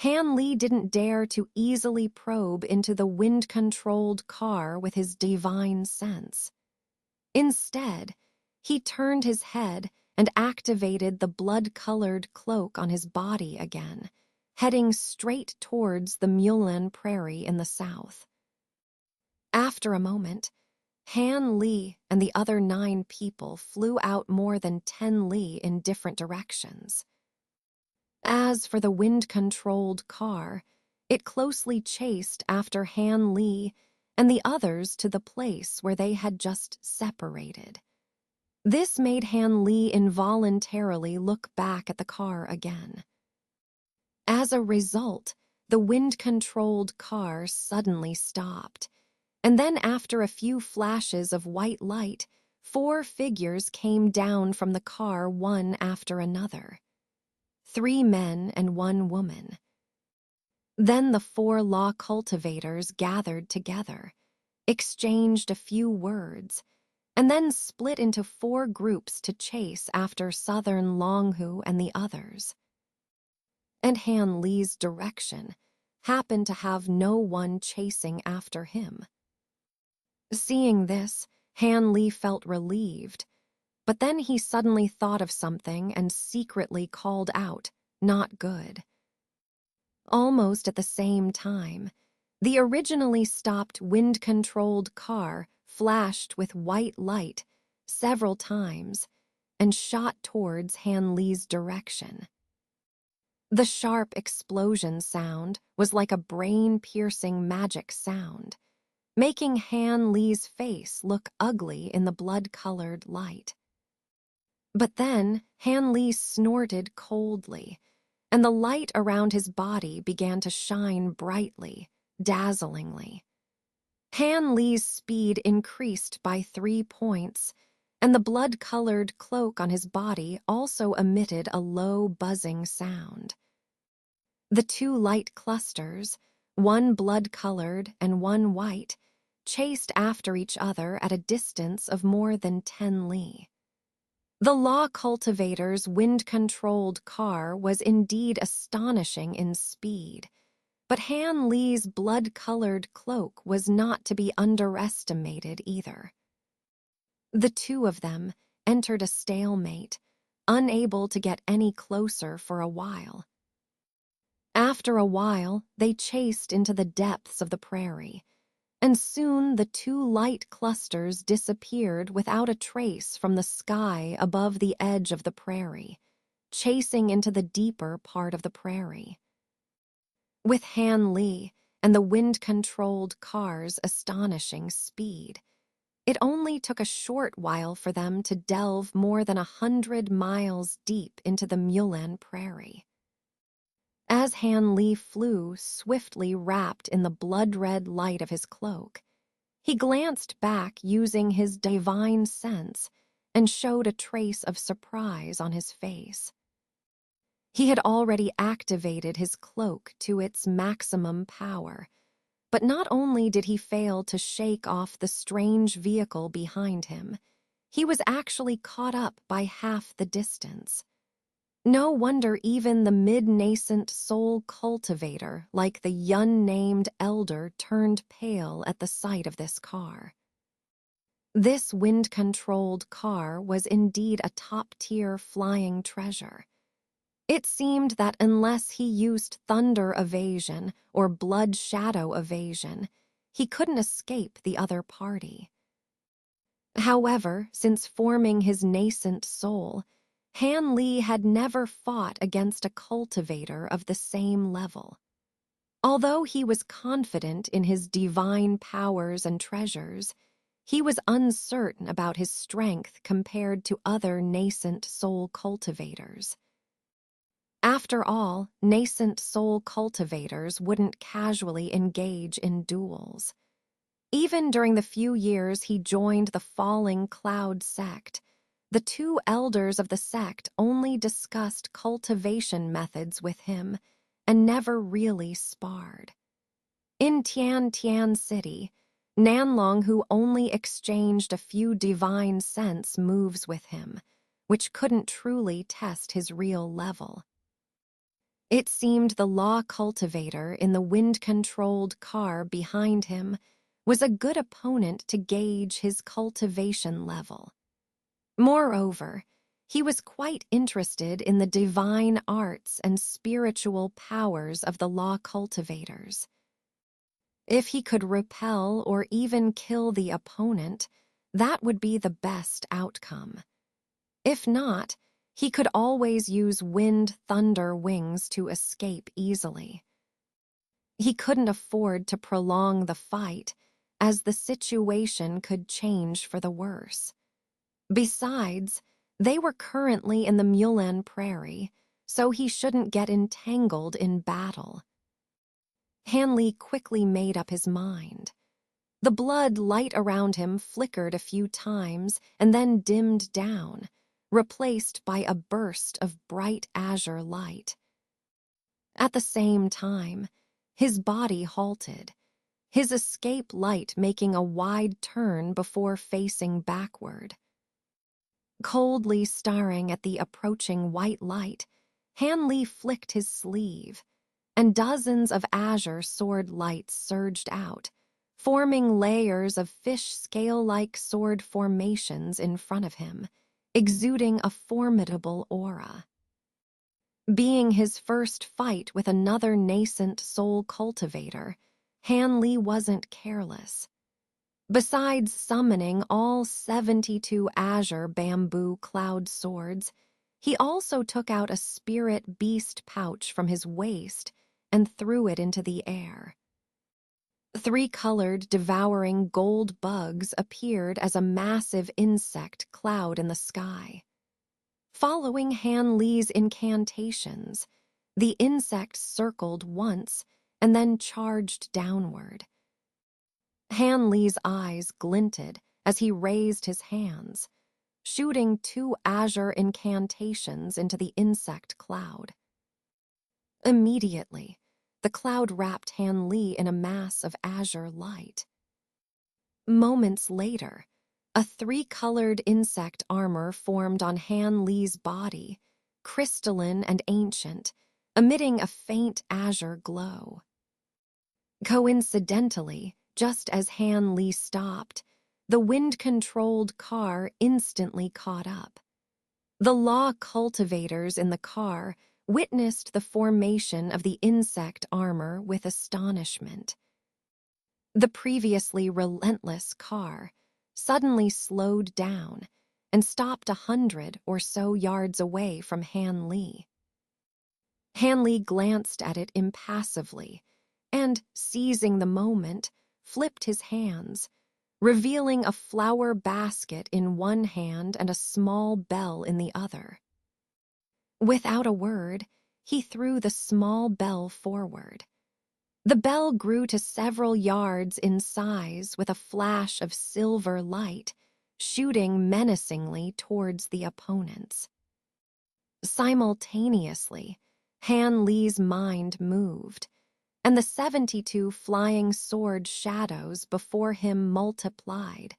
Han Li didn't dare to easily probe into the wind-controlled car with his divine sense. Instead, he turned his head and activated the blood-colored cloak on his body again, heading straight towards the Mulan Prairie in the south. After a moment, Han Li and the other 9 people flew out more than 10 li in different directions. As for the wind-controlled car, it closely chased after Han Li and the others to the place where they had just separated. This made Han Li involuntarily look back at the car again. As a result, the wind-controlled car suddenly stopped, and then after a few flashes of white light, 4 figures came down from the car one after another. 3 men and 1 woman. Then the 4 law cultivators gathered together, exchanged a few words, and then split into 4 groups to chase after Southern Longhu and the others. and Han Li's direction happened to have no one chasing after him. Seeing this, Han Li felt relieved, but then he suddenly thought of something and secretly called out, "Not good." Almost at the same time, the originally stopped wind-controlled car flashed with white light several times and shot towards Han Li's direction. The sharp explosion sound was like a brain-piercing magic sound, making Han Li's face look ugly in the blood-colored light. But then Han Li snorted coldly, and the light around his body began to shine brightly, dazzlingly. Han Li's speed increased by 3 points, and the blood-colored cloak on his body also emitted a low buzzing sound. The two light clusters, one blood-colored and one white, chased after each other at a distance of more than 10 li. The Law Cultivator's wind-controlled car was indeed astonishing in speed, but Han Li's blood-colored cloak was not to be underestimated either. The two of them entered a stalemate, unable to get any closer for a while. After a while, they chased into the depths of the prairie, and soon the two light clusters disappeared without a trace from the sky above the edge of the prairie, chasing into the deeper part of the prairie. With Han Li and the wind-controlled car's astonishing speed, it only took a short while for them to delve more than 100 miles deep into the Mulan prairie. As Han Li flew swiftly wrapped in the blood-red light of his cloak, he glanced back using his divine sense and showed a trace of surprise on his face. He had already activated his cloak to its maximum power, but not only did he fail to shake off the strange vehicle behind him, he was actually caught up by half the distance. No wonder even the mid-nascent soul cultivator, like the unnamed elder, turned pale at the sight of this car. This wind-controlled car was indeed a top-tier flying treasure. It seemed that unless he used thunder evasion or blood shadow evasion, he couldn't escape the other party. However, since forming his nascent soul, Han Li had never fought against a cultivator of the same level. Although he was confident in his divine powers and treasures, he was uncertain about his strength compared to other nascent soul cultivators. After all, nascent soul cultivators wouldn't casually engage in duels. Even during the few years he joined the Falling Cloud sect, the two elders of the sect only discussed cultivation methods with him and never really sparred. In Tian Tian City, Nanlong Hu only exchanged a few divine sense moves with him, which couldn't truly test his real level. It seemed the law cultivator in the wind-controlled car behind him was a good opponent to gauge his cultivation level. Moreover, he was quite interested in the divine arts and spiritual powers of the law cultivators. If he could repel or even kill the opponent, that would be the best outcome. If not, he could always use wind-thunder wings to escape easily. He couldn't afford to prolong the fight, as the situation could change for the worse. Besides, they were currently in the Mulan prairie, so he shouldn't get entangled in battle. Han Li quickly made up his mind. The blood light around him flickered a few times and then dimmed down, replaced by a burst of bright azure light. At the same time, his body halted, his escape light making a wide turn before facing backward. Coldly staring at the approaching white light, Han Li flicked his sleeve, and dozens of azure sword lights surged out, forming layers of fish scale-like sword formations in front of him, exuding a formidable aura. Being his first fight with another nascent soul cultivator, Han Li wasn't careless. Besides summoning all 72 azure bamboo cloud swords, he also took out a spirit beast pouch from his waist and threw it into the air. 3-colored, devouring gold bugs appeared as a massive insect cloud in the sky. Following Han Li's incantations, the insects circled once and then charged downward. Han Li's eyes glinted as he raised his hands, shooting 2 azure incantations into the insect cloud. Immediately, the cloud wrapped Han Li in a mass of azure light. Moments later, a 3-colored insect armor formed on Han Li's body, crystalline and ancient, emitting a faint azure glow. Coincidentally, just as Han Li stopped, the wind-controlled car instantly caught up. The law cultivators in the car witnessed the formation of the insect armor with astonishment. The previously relentless car suddenly slowed down and stopped 100 or so yards away from Han Li. Han Li glanced at it impassively and, seizing the moment, flipped his hands, revealing a flower basket in one hand and a small bell in the other. Without a word, he threw the small bell forward. The bell grew to several yards in size with a flash of silver light, shooting menacingly towards the opponents. Simultaneously, Han Li's mind moved, and the 72 flying sword shadows before him multiplied,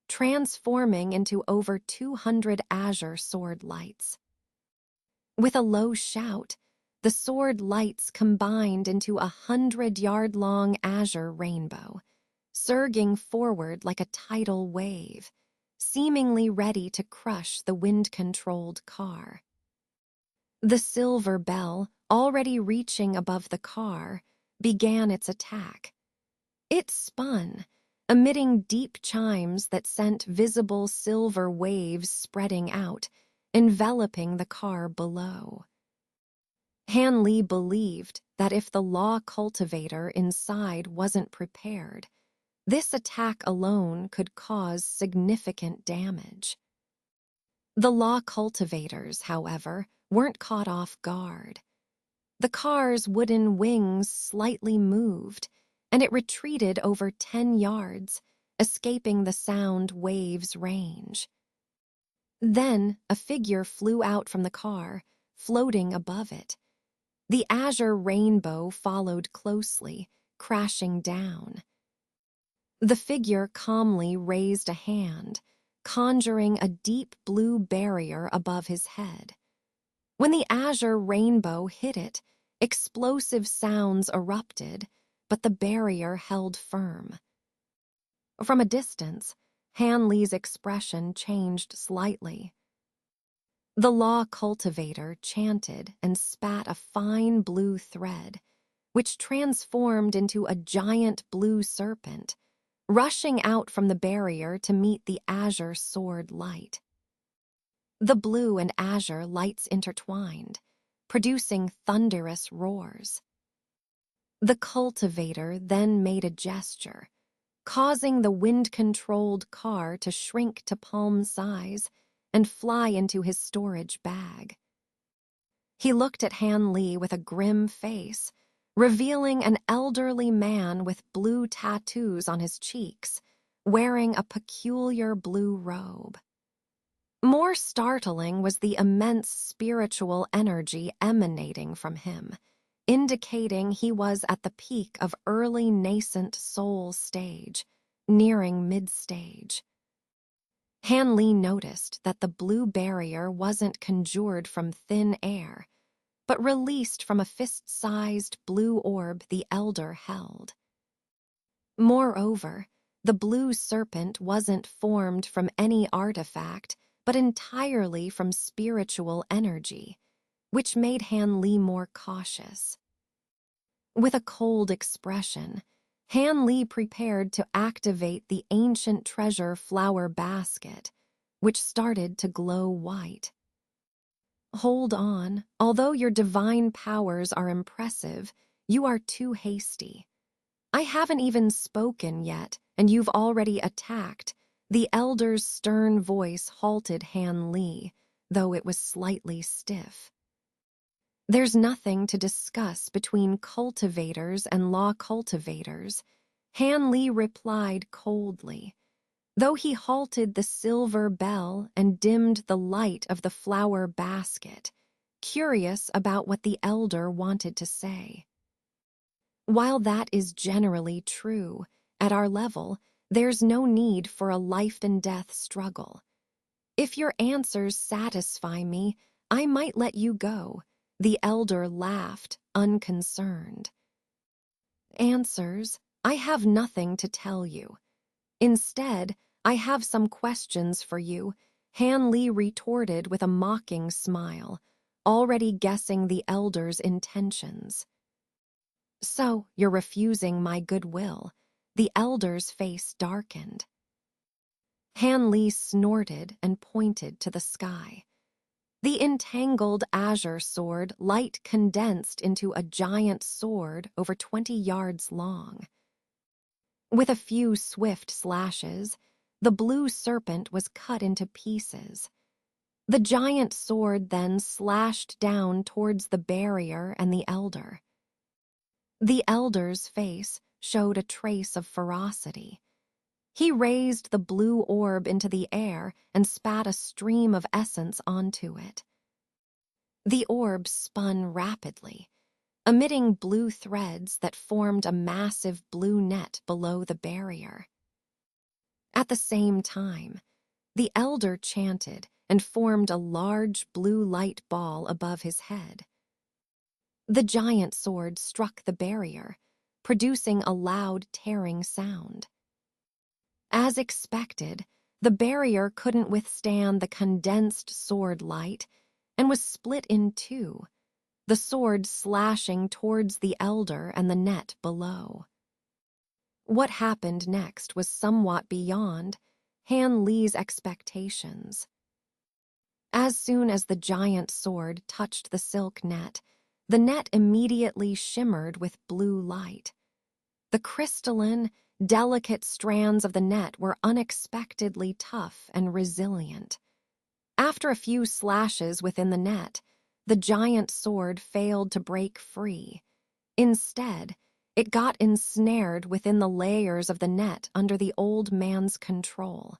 transforming into over 200 azure sword lights. With a low shout, the sword lights combined into a 100-yard-long azure rainbow, surging forward like a tidal wave, seemingly ready to crush the wind-controlled car. The silver bell, already reaching above the car, began its attack. It spun, emitting deep chimes that sent visible silver waves spreading out, enveloping the car below. Han Li believed that if the law cultivator inside wasn't prepared, this attack alone could cause significant damage. The law cultivators, however, weren't caught off guard. The car's wooden wings slightly moved, and it retreated over 10 yards, escaping the sound wave's range. Then a figure flew out from the car, floating above it. The azure rainbow followed closely, crashing down. The figure calmly raised a hand, conjuring a deep blue barrier above his head. When the azure rainbow hit it, explosive sounds erupted, but the barrier held firm. From a distance, Han Li's expression changed slightly. The law cultivator chanted and spat a fine blue thread, which transformed into a giant blue serpent, rushing out from the barrier to meet the azure sword light. The blue and azure lights intertwined, producing thunderous roars. The cultivator then made a gesture, causing the wind-controlled car to shrink to palm size and fly into his storage bag. He looked at Han Li with a grim face, revealing an elderly man with blue tattoos on his cheeks, wearing a peculiar blue robe. More startling was the immense spiritual energy emanating from him, indicating he was at the peak of early nascent soul stage, nearing mid-stage. Han Li noticed that the blue barrier wasn't conjured from thin air, but released from a fist-sized blue orb the elder held. Moreover, the blue serpent wasn't formed from any artifact, but entirely from spiritual energy, which made Han Li more cautious. With a cold expression, Han Li prepared to activate the ancient treasure flower basket, which started to glow white. Hold on, although your divine powers are impressive, you are too hasty. I haven't even spoken yet, and you've already attacked. The elder's stern voice halted Han Li, though it was slightly stiff. There's nothing to discuss between cultivators and law cultivators, Han Li replied coldly, though he halted the silver bell and dimmed the light of the flower basket, curious about what the elder wanted to say. While that is generally true, at our level, there's no need for a life-and-death struggle. If your answers satisfy me, I might let you go. The elder laughed, unconcerned. Answers? I have nothing to tell you. Instead, I have some questions for you, Han Li retorted with a mocking smile, already guessing the elder's intentions. So, you're refusing my goodwill. The elder's face darkened. Han Li snorted and pointed to the sky. The entangled azure sword light condensed into a giant sword over 20 yards long. With a few swift slashes, the blue serpent was cut into pieces. The giant sword then slashed down towards the barrier and the elder. The elder's face showed a trace of ferocity. He raised the blue orb into the air and spat a stream of essence onto it. The orb spun rapidly, emitting blue threads that formed a massive blue net below the barrier. At the same time, the elder chanted and formed a large blue light ball above his head. The giant sword struck the barrier, producing a loud tearing sound. As expected, the barrier couldn't withstand the condensed sword light and was split in two, the sword slashing towards the elder and the net below. What happened next was somewhat beyond Han Li's expectations. As soon as the giant sword touched the silk net, the net immediately shimmered with blue light. The crystalline, delicate strands of the net were unexpectedly tough and resilient. After a few slashes within the net, the giant sword failed to break free. Instead, it got ensnared within the layers of the net under the old man's control.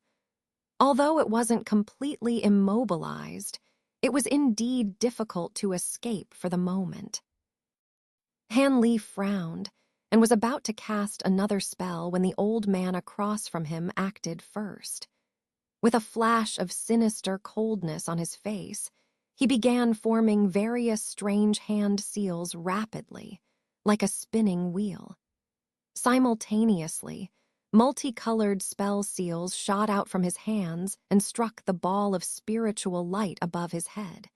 Although it wasn't completely immobilized, it was indeed difficult to escape for the moment. Han Li frowned and was about to cast another spell when the old man across from him acted first. With a flash of sinister coldness on his face, he began forming various strange hand seals rapidly, like a spinning wheel. Simultaneously, multicolored spell seals shot out from his hands and struck the ball of spiritual light above his head.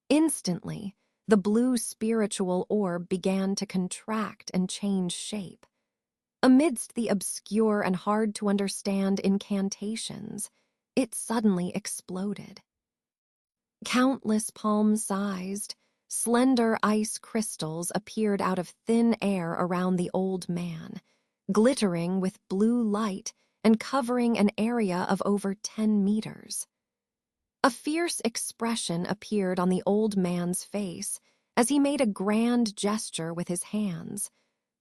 Instantly, the blue spiritual orb began to contract and change shape. Amidst the obscure and hard-to-understand incantations, it suddenly exploded. Countless palm-sized, slender ice crystals appeared out of thin air around the old man, glittering with blue light and covering an area of over 10 meters. A fierce expression appeared on the old man's face as he made a grand gesture with his hands,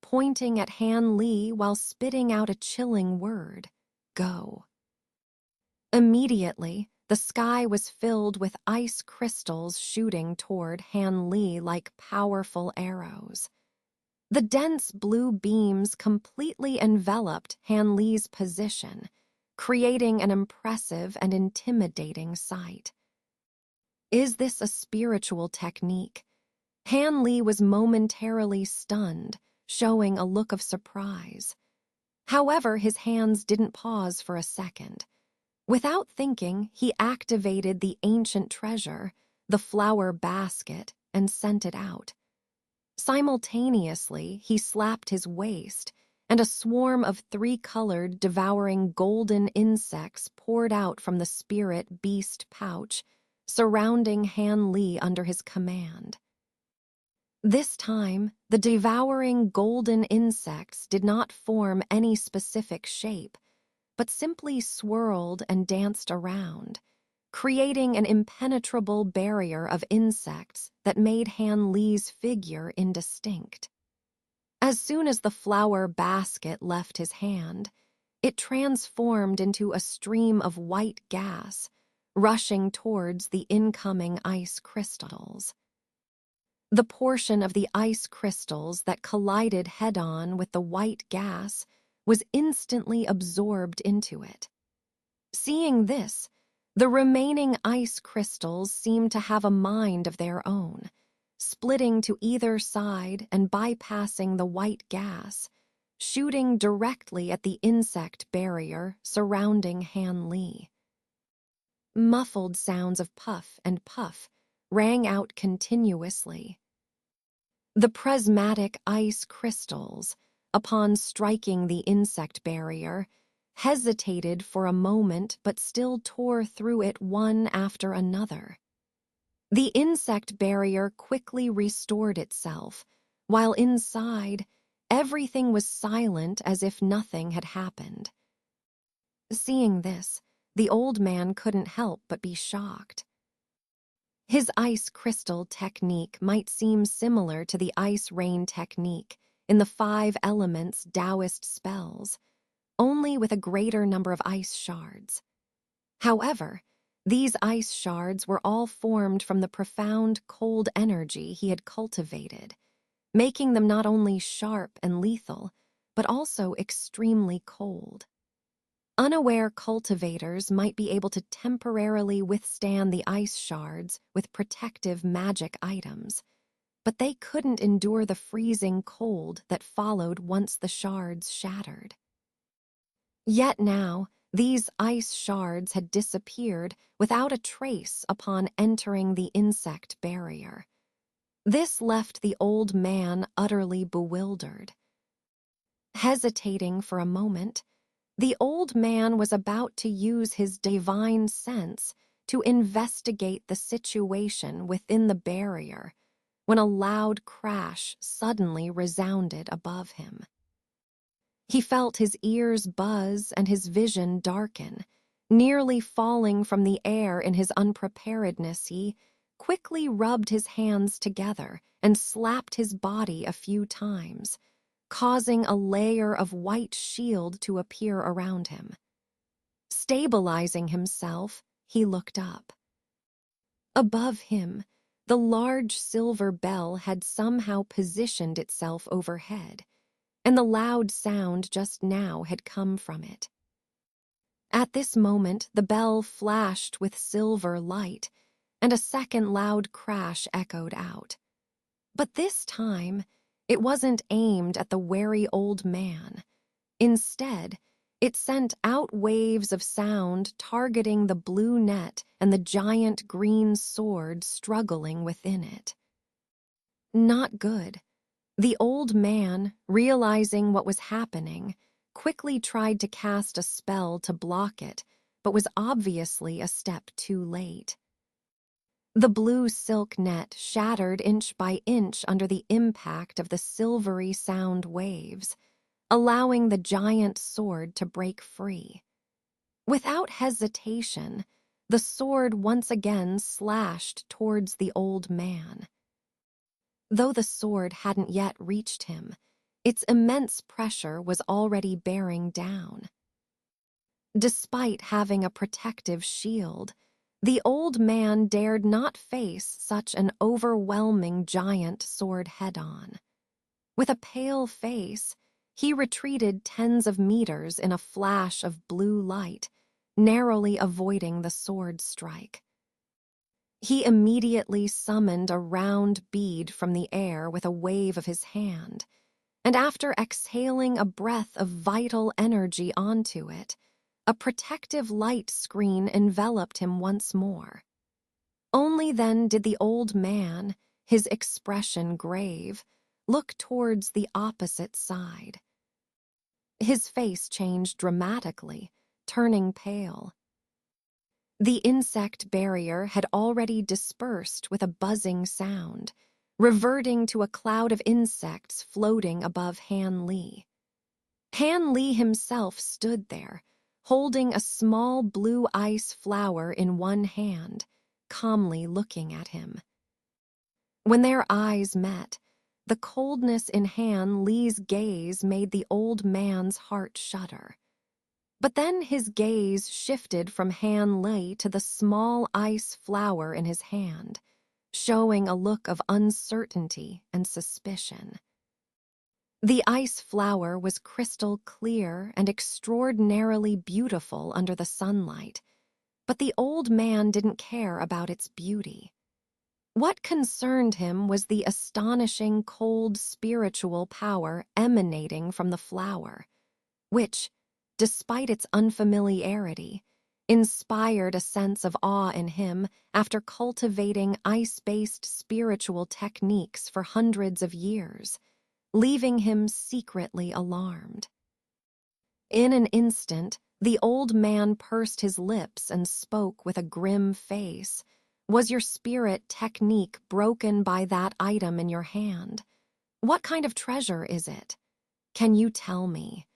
pointing at Han Li while spitting out a chilling word, "Go." Immediately, the sky was filled with ice crystals shooting toward Han Li like powerful arrows. The dense blue beams completely enveloped Han Li's position, creating an impressive and intimidating sight. Is this a spiritual technique? Han Li was momentarily stunned, showing a look of surprise. However, his hands didn't pause for a second. Without thinking, he activated the ancient treasure, the flower basket, and sent it out. Simultaneously, he slapped his waist, and a swarm of three-colored, devouring golden insects poured out from the spirit beast pouch, surrounding Han Li under his command. This time, the devouring golden insects did not form any specific shape, but simply swirled and danced around, creating an impenetrable barrier of insects that made Han Li's figure indistinct. As soon as the flower basket left his hand, it transformed into a stream of white gas, rushing towards the incoming ice crystals. The portion of the ice crystals that collided head-on with the white gas was instantly absorbed into it. Seeing this, the remaining ice crystals seemed to have a mind of their own, splitting to either side and bypassing the white gas, shooting directly at the insect barrier surrounding Han Li. Muffled sounds of puff and puff rang out continuously. The prismatic ice crystals, upon striking the insect barrier, hesitated for a moment but still tore through it one after another. The insect barrier quickly restored itself, while inside, everything was silent as if nothing had happened. Seeing this, the old man couldn't help but be shocked. His ice crystal technique might seem similar to the ice rain technique in the 5 elements Taoist spells, only with a greater number of ice shards. However, these ice shards were all formed from the profound cold energy he had cultivated, making them not only sharp and lethal, but also extremely cold. Unaware cultivators might be able to temporarily withstand the ice shards with protective magic items, but they couldn't endure the freezing cold that followed once the shards shattered. Yet now, these ice shards had disappeared without a trace upon entering the insect barrier. This left the old man utterly bewildered. Hesitating for a moment, the old man was about to use his divine sense to investigate the situation within the barrier when a loud crash suddenly resounded above him. He felt his ears buzz and his vision darken. Nearly falling from the air in his unpreparedness, he quickly rubbed his hands together and slapped his body a few times, causing a layer of white shield to appear around him. Stabilizing himself, he looked up. Above him, the large silver bell had somehow positioned itself overhead, and the loud sound just now had come from it. At this moment, the bell flashed with silver light, and a second loud crash echoed out. But this time, it wasn't aimed at the wary old man. Instead, it sent out waves of sound targeting the blue net and the giant green sword struggling within it. Not good. The old man, realizing what was happening, quickly tried to cast a spell to block it, but was obviously a step too late. The blue silk net shattered inch by inch under the impact of the silvery sound waves, allowing the giant sword to break free. Without hesitation, the sword once again slashed towards the old man. Though the sword hadn't yet reached him, its immense pressure was already bearing down. Despite having a protective shield, the old man dared not face such an overwhelming giant sword head-on. With a pale face, he retreated tens of meters in a flash of blue light, narrowly avoiding the sword strike. He immediately summoned a round bead from the air with a wave of his hand, and after exhaling a breath of vital energy onto it, a protective light screen enveloped him once more. Only then did the old man, his expression grave, look towards the opposite side. His face changed dramatically, turning pale. The insect barrier had already dispersed with a buzzing sound, reverting to a cloud of insects floating above Han Li. Han Li himself stood there, holding a small blue ice flower in one hand, calmly looking at him. When their eyes met, the coldness in Han Li's gaze made the old man's heart shudder. But then his gaze shifted from Han Li to the small ice flower in his hand, showing a look of uncertainty and suspicion. The ice flower was crystal clear and extraordinarily beautiful under the sunlight, but the old man didn't care about its beauty. What concerned him was the astonishing cold spiritual power emanating from the flower, which, despite its unfamiliarity, inspired a sense of awe in him after cultivating ice-based spiritual techniques for hundreds of years, leaving him secretly alarmed. In an instant, the old man pursed his lips and spoke with a grim face. "Was your spirit technique broken by that item in your hand? What kind of treasure is it? Can you tell me?"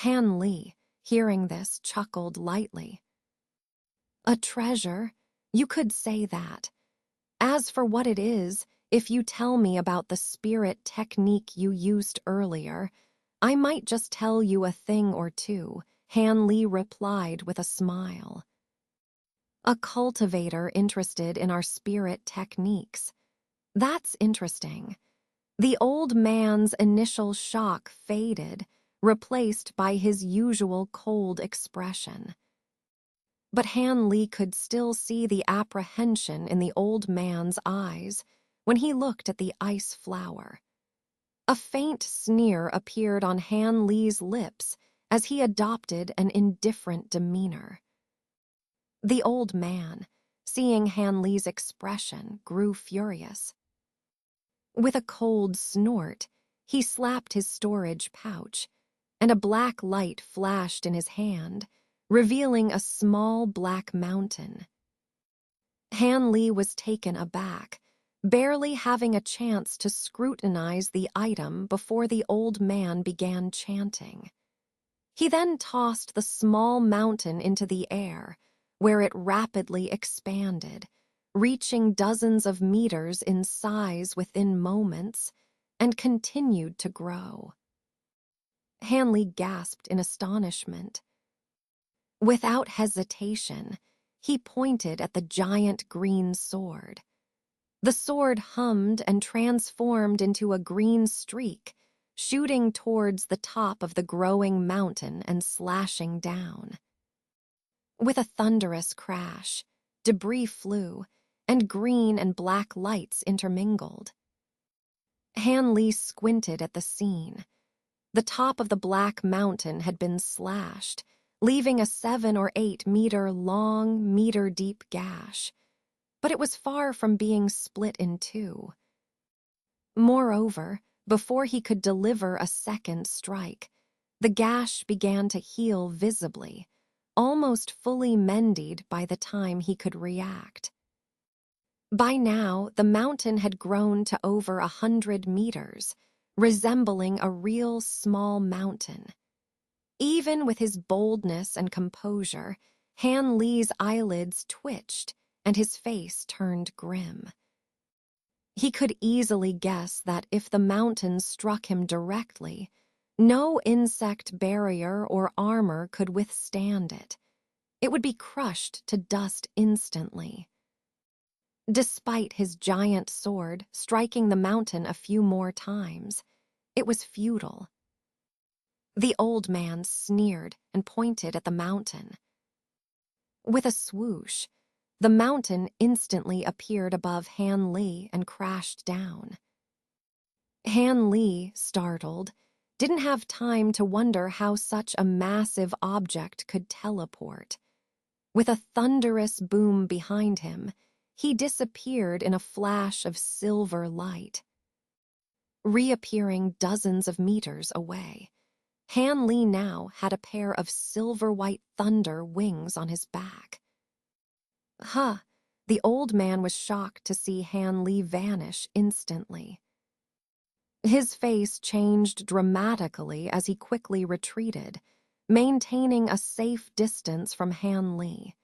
Han Li, hearing this, chuckled lightly. "A treasure? You could say that. As for what it is, if you tell me about the spirit technique you used earlier, I might just tell you a thing or two," Han Li replied with a smile. "A cultivator interested in our spirit techniques. That's interesting." The old man's initial shock faded, replaced by his usual cold expression. But Han Li could still see the apprehension in the old man's eyes when he looked at the ice flower. A faint sneer appeared on Han Li's lips as he adopted an indifferent demeanor. The old man, seeing Han Li's expression, grew furious. With a cold snort, he slapped his storage pouch, and a black light flashed in his hand, revealing a small black mountain. Han Li was taken aback, barely having a chance to scrutinize the item before the old man began chanting. He then tossed the small mountain into the air, where it rapidly expanded, reaching dozens of meters in size within moments, and continued to grow. Han Li gasped in astonishment. Without hesitation, he pointed at the giant green sword. The sword hummed and transformed into a green streak, shooting towards the top of the growing mountain and slashing down. With a thunderous crash, debris flew, and green and black lights intermingled. Han Li squinted at the scene. The top of the black mountain had been slashed, leaving a 7 or 8 meter long, meter-deep gash. But it was far from being split in two. Moreover, before he could deliver a second strike, the gash began to heal visibly, almost fully mended by the time he could react. By now, the mountain had grown to over 100 meters, resembling a real small mountain. Even with his boldness and composure, Han Li's eyelids twitched and his face turned grim. He could easily guess that if the mountain struck him directly, no insect barrier or armor could withstand it. It would be crushed to dust instantly. Despite his giant sword striking the mountain a few more times, it was futile. The old man sneered and pointed at the mountain. With a swoosh, The mountain instantly appeared above Han Li and crashed down. Han Li, startled, didn't have time to wonder how such a massive object could teleport. With a thunderous boom behind him, he disappeared in a flash of silver light, reappearing dozens of meters away. Han Li now had a pair of silver-white thunder wings on his back. Huh, the old man was shocked to see Han Li vanish instantly. His face changed dramatically as he quickly retreated, maintaining a safe distance from Han Li.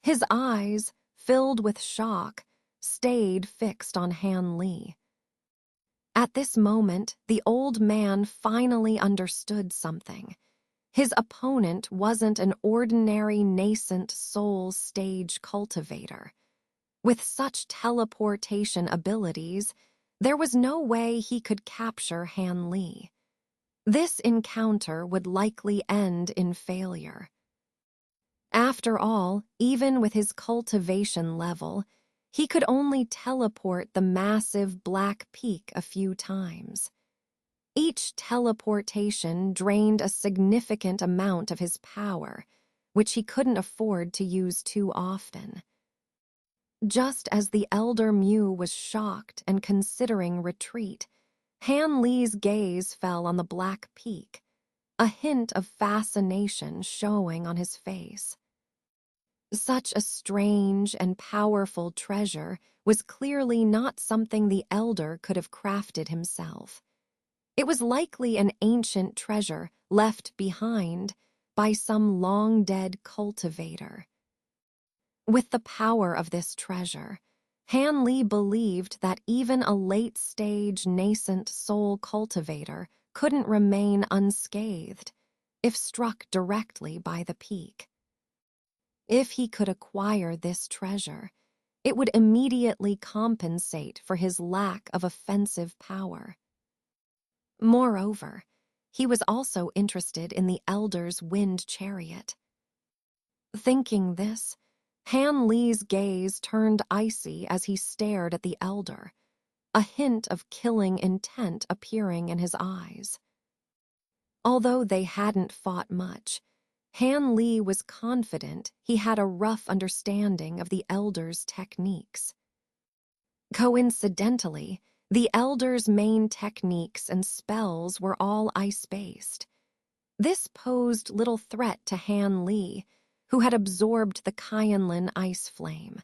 His eyes, filled with shock, stayed fixed on Han Li. At this moment, the old man finally understood something. His opponent wasn't an ordinary nascent soul stage cultivator. With such teleportation abilities, there was no way he could capture Han Li. This encounter would likely end in failure. After all, even with his cultivation level, he could only teleport the massive black peak a few times. Each teleportation drained a significant amount of his power, which he couldn't afford to use too often. Just as the elder Mu was shocked and considering retreat, Han Li's gaze fell on the black peak, a hint of fascination showing on his face. Such a strange and powerful treasure was clearly not something the elder could have crafted himself. It was likely an ancient treasure left behind by some long-dead cultivator. With the power of this treasure, Han Li believed that even a late-stage nascent soul cultivator couldn't remain unscathed if struck directly by the peak. If he could acquire this treasure, it would immediately compensate for his lack of offensive power. Moreover, he was also interested in the Elder's wind chariot. Thinking this, Han Li's gaze turned icy as he stared at the Elder, a hint of killing intent appearing in his eyes. Although they hadn't fought much, Han Li was confident he had a rough understanding of the Elder's techniques. Coincidentally, the Elder's main techniques and spells were all ice-based. This posed little threat to Han Li, who had absorbed the Qianlin ice flame.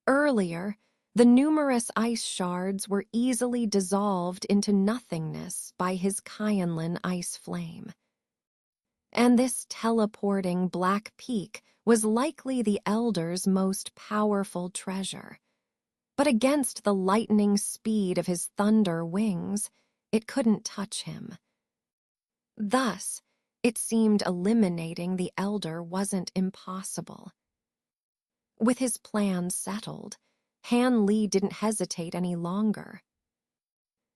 Earlier, the numerous ice shards were easily dissolved into nothingness by his Qianlin ice flame. And this teleporting black peak was likely the Elder's most powerful treasure. But against the lightning speed of his thunder wings, it couldn't touch him. Thus, it seemed eliminating the Elder wasn't impossible. With his plan settled, Han Li didn't hesitate any longer.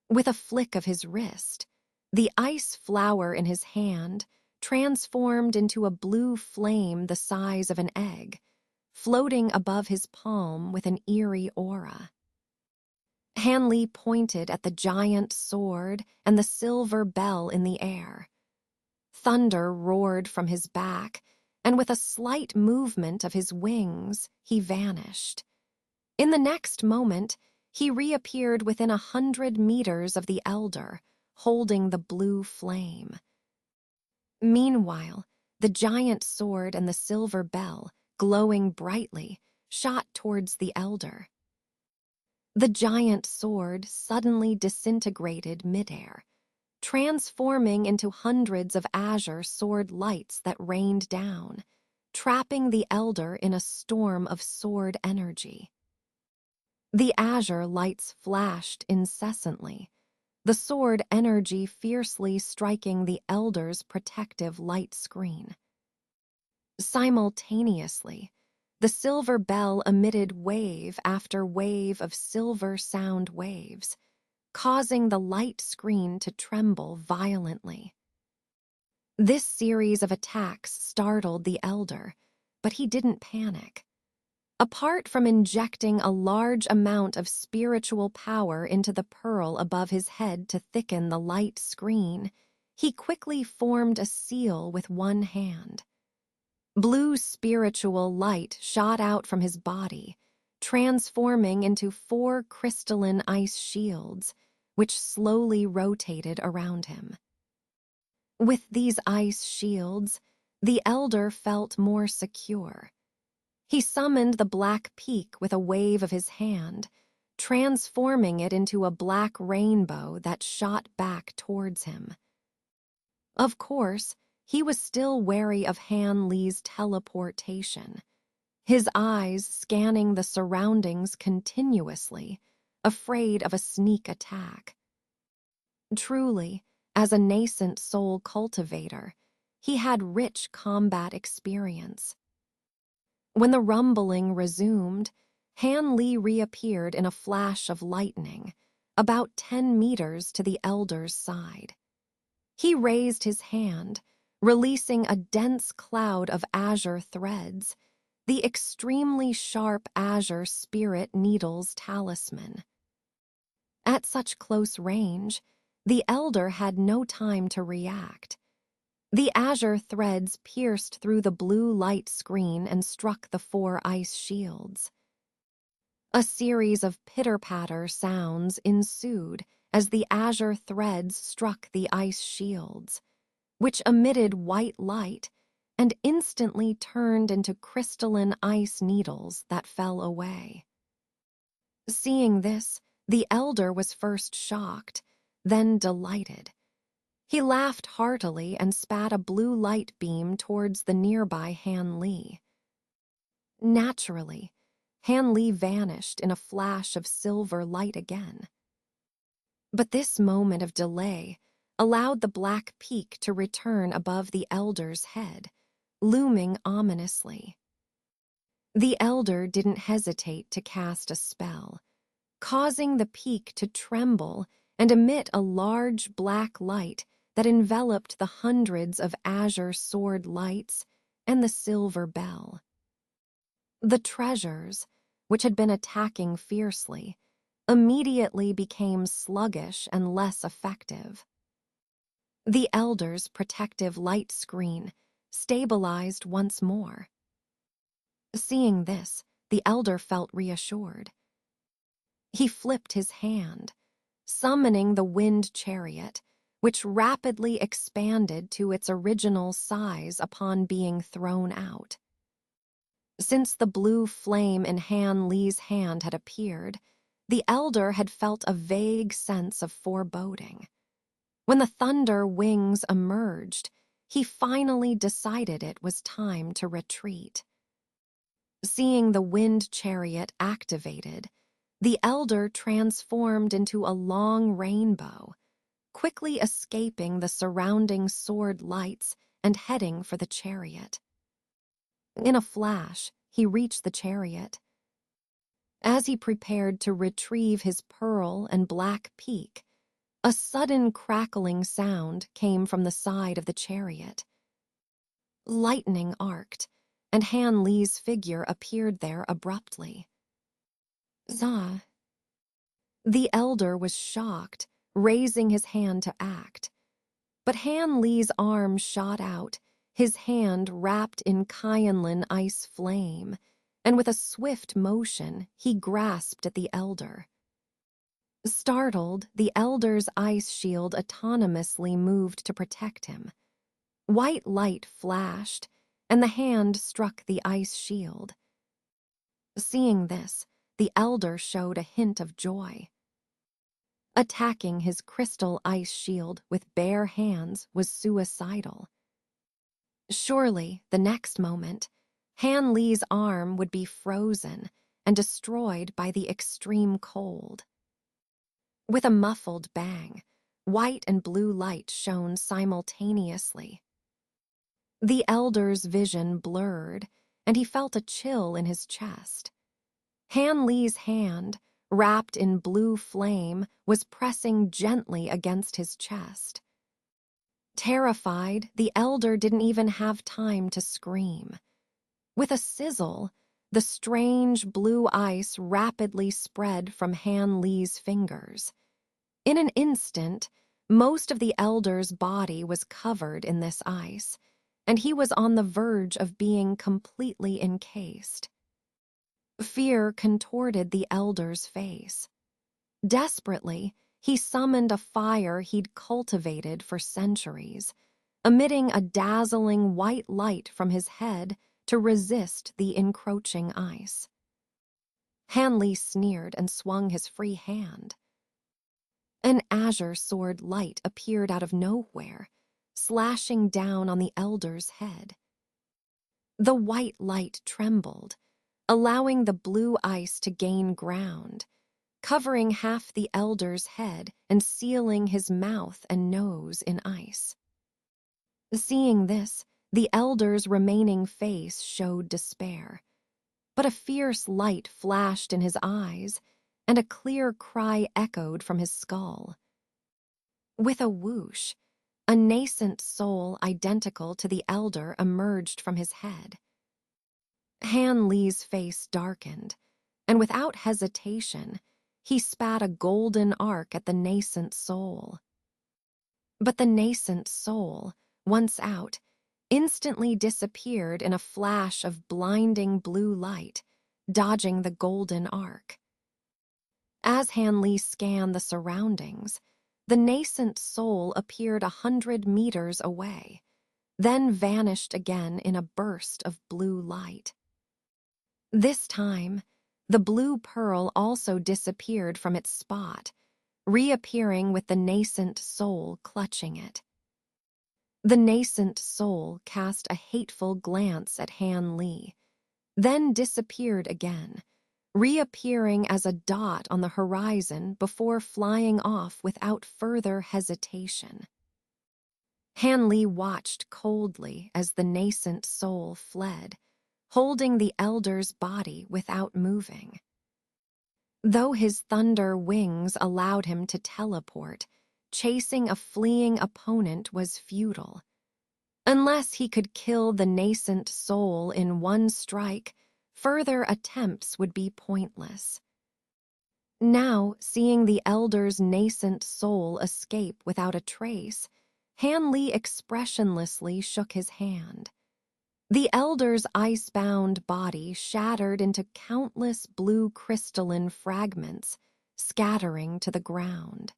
With a flick of his wrist, the ice flower in his hand transformed into a blue flame the size of an egg, floating above his palm with an eerie aura. Han Li pointed at the giant sword and the silver bell in the air. Thunder roared from his back, and with a slight movement of his wings, he vanished. In the next moment, he reappeared within 100 meters of the Elder, holding the blue flame. Meanwhile, the giant sword and the silver bell, glowing brightly, shot towards the Elder. The giant sword suddenly disintegrated midair, transforming into hundreds of azure sword lights that rained down, trapping the Elder in a storm of sword energy. The azure lights flashed incessantly, the sword energy fiercely striking the Elder's protective light screen. Simultaneously, the silver bell emitted wave after wave of silver sound waves, causing the light screen to tremble violently. This series of attacks startled the Elder, but he didn't panic. Apart from injecting a large amount of spiritual power into the pearl above his head to thicken the light screen, he quickly formed a seal with one hand. Blue spiritual light shot out from his body, transforming into 4 crystalline ice shields, which slowly rotated around him. With these ice shields, the elder felt more secure. He summoned the black peak with a wave of his hand, transforming it into a black rainbow that shot back towards him. Of course, he was still wary of Han Li's teleportation, his eyes scanning the surroundings continuously, afraid of a sneak attack. Truly, as a nascent soul cultivator, he had rich combat experience. When the rumbling resumed, Han Li reappeared in a flash of lightning, about 10 meters to the elder's side. He raised his hand, releasing a dense cloud of azure threads, the extremely sharp azure spirit needle's talisman. At such close range, the elder had no time to react. The azure threads pierced through the blue light screen and struck the 4 ice shields. A series of pitter-patter sounds ensued as the azure threads struck the ice shields, which emitted white light and instantly turned into crystalline ice needles that fell away. Seeing this, the elder was first shocked, then delighted. He laughed heartily and spat a blue light beam towards the nearby Han Li. Naturally, Han Li vanished in a flash of silver light again. But this moment of delay allowed the black peak to return above the elder's head, looming ominously. The elder didn't hesitate to cast a spell, causing the peak to tremble and emit a large black light that enveloped the hundreds of azure sword lights and the silver bell. The treasures, which had been attacking fiercely, immediately became sluggish and less effective. The elder's protective light screen stabilized once more. Seeing this, the elder felt reassured. He flipped his hand, summoning the wind chariot, which rapidly expanded to its original size upon being thrown out. Since the blue flame in Han Li's hand had appeared, the elder had felt a vague sense of foreboding. When the thunder wings emerged, he finally decided it was time to retreat. Seeing the wind chariot activated, the elder transformed into a long rainbow, quickly escaping the surrounding sword lights and heading for the chariot. In a flash, he reached the chariot. As he prepared to retrieve his pearl and black peak, a sudden crackling sound came from the side of the chariot. Lightning arced, and Han Li's figure appeared there abruptly. "Za." The elder was shocked, raising his hand to act. But Han Li's arm shot out, his hand wrapped in Kyanlin ice flame, and with a swift motion, he grasped at the elder. Startled, the elder's ice shield autonomously moved to protect him. White light flashed, and the hand struck the ice shield. Seeing this, the elder showed a hint of joy. Attacking his crystal ice shield with bare hands was suicidal. Surely, the next moment, Han Li's arm would be frozen and destroyed by the extreme cold. With a muffled bang, white and blue light shone simultaneously. The elder's vision blurred, and he felt a chill in his chest. Han Li's hand, wrapped in blue flame, was pressing gently against his chest. Terrified, the elder didn't even have time to scream. With a sizzle, the strange blue ice rapidly spread from Han Li's fingers. In an instant, most of the elder's body was covered in this ice, and he was on the verge of being completely encased. Fear contorted the elder's face. Desperately, he summoned a fire he'd cultivated for centuries, emitting a dazzling white light from his head to resist the encroaching ice. Han Li sneered and swung his free hand. An azure sword light appeared out of nowhere, slashing down on the elder's head. The white light trembled, allowing the blue ice to gain ground, covering half the elder's head and sealing his mouth and nose in ice. Seeing this, the elder's remaining face showed despair, but a fierce light flashed in his eyes, and a clear cry echoed from his skull. With a whoosh, a nascent soul identical to the elder emerged from his head. Han Li's face darkened, and without hesitation, he spat a golden arc at the nascent soul. But the nascent soul, once out, instantly disappeared in a flash of blinding blue light, dodging the golden arc. As Han Li scanned the surroundings, the nascent soul appeared 100 meters away, then vanished again in a burst of blue light. This time, the blue pearl also disappeared from its spot, reappearing with the nascent soul clutching it. The nascent soul cast a hateful glance at Han Li, then disappeared again, reappearing as a dot on the horizon before flying off without further hesitation. Han Li watched coldly as the nascent soul fled, holding the elder's body without moving. Though his thunder wings allowed him to teleport, chasing a fleeing opponent was futile. Unless he could kill the nascent soul in one strike, further attempts would be pointless. Now, seeing the elder's nascent soul escape without a trace, Han Li expressionlessly shook his hand. The elder's ice-bound body shattered into countless blue crystalline fragments, scattering to the ground.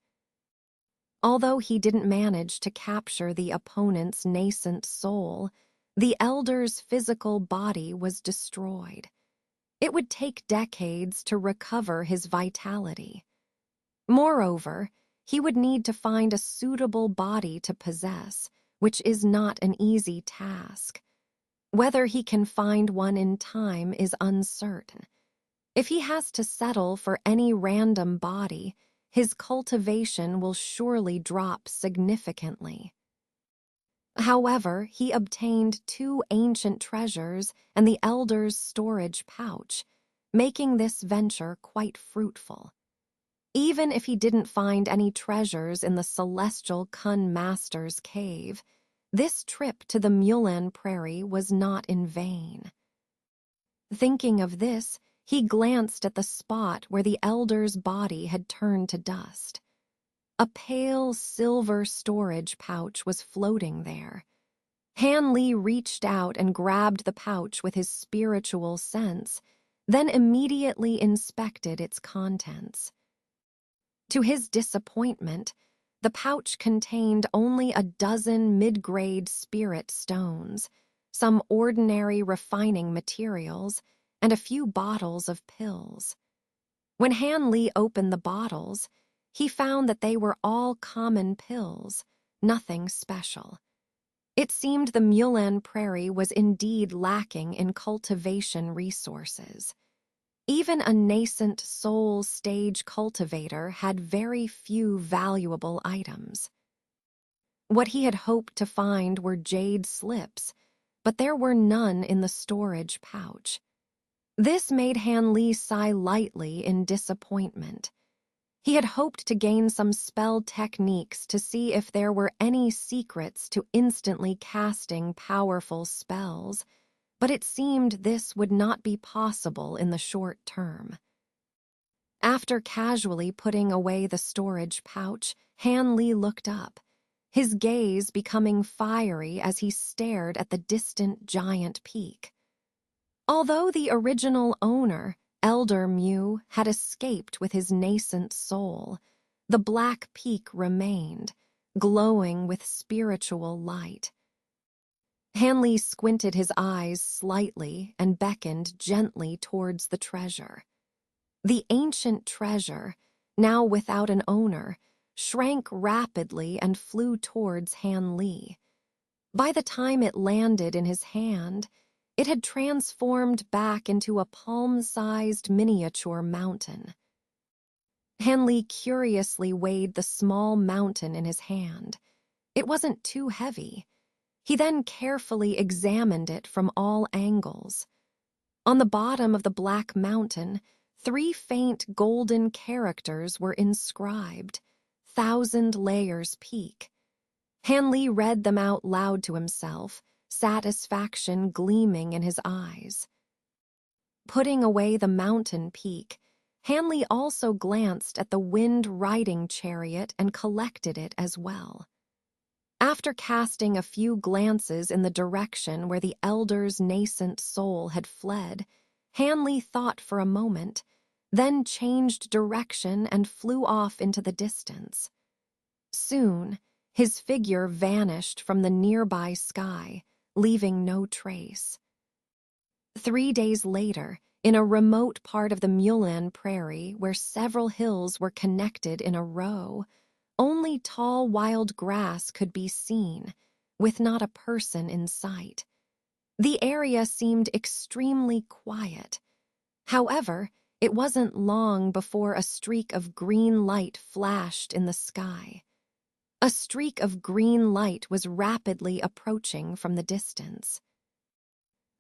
Although he didn't manage to capture the opponent's nascent soul, the elder's physical body was destroyed. It would take decades to recover his vitality. Moreover, he would need to find a suitable body to possess, which is not an easy task. Whether he can find one in time is uncertain. If he has to settle for any random body, his cultivation will surely drop significantly. However, he obtained 2 ancient treasures and the elder's storage pouch, making this venture quite fruitful. Even if he didn't find any treasures in the celestial Kun Master's cave, this trip to the Mulan Prairie was not in vain. Thinking of this, he glanced at the spot where the elder's body had turned to dust. A pale silver storage pouch was floating there. Han Li reached out and grabbed the pouch with his spiritual sense, then immediately inspected its contents. To his disappointment, the pouch contained only a dozen mid-grade spirit stones, some ordinary refining materials, and a few bottles of pills. When Han Li opened the bottles, he found that they were all common pills, nothing special. It seemed the Mulan Prairie was indeed lacking in cultivation resources. Even a nascent soul stage cultivator had very few valuable items. What he had hoped to find were jade slips, but there were none in the storage pouch. This made Han Li sigh lightly in disappointment. He had hoped to gain some spell techniques to see if there were any secrets to instantly casting powerful spells, but it seemed this would not be possible in the short term. After casually putting away the storage pouch, Han Li looked up, his gaze becoming fiery as he stared at the distant giant peak. Although the original owner, Elder Mu, had escaped with his nascent soul, the black peak remained, glowing with spiritual light. Han Li squinted his eyes slightly and beckoned gently towards the treasure. The ancient treasure, now without an owner, shrank rapidly and flew towards Han Li. By the time it landed in his hand, it had transformed back into a palm-sized miniature mountain. Han Li curiously weighed the small mountain in his hand. It wasn't too heavy. He then carefully examined it from all angles. On the bottom of the black mountain, 3 faint golden characters were inscribed, 1,000 layers peak. Han Li read them out loud to himself, satisfaction gleaming in his eyes. Putting away the mountain peak, Han Li also glanced at the wind-riding chariot and collected it as well. After casting a few glances in the direction where the elder's nascent soul had fled, Han Li thought for a moment, then changed direction and flew off into the distance. Soon, his figure vanished from the nearby sky, leaving no trace. 3 days later, in a remote part of the Mulan prairie where several hills were connected in a row, only tall wild grass could be seen, with not a person in sight. The area seemed extremely quiet. However, it wasn't long before a streak of green light flashed in the sky. A streak of green light was rapidly approaching from the distance.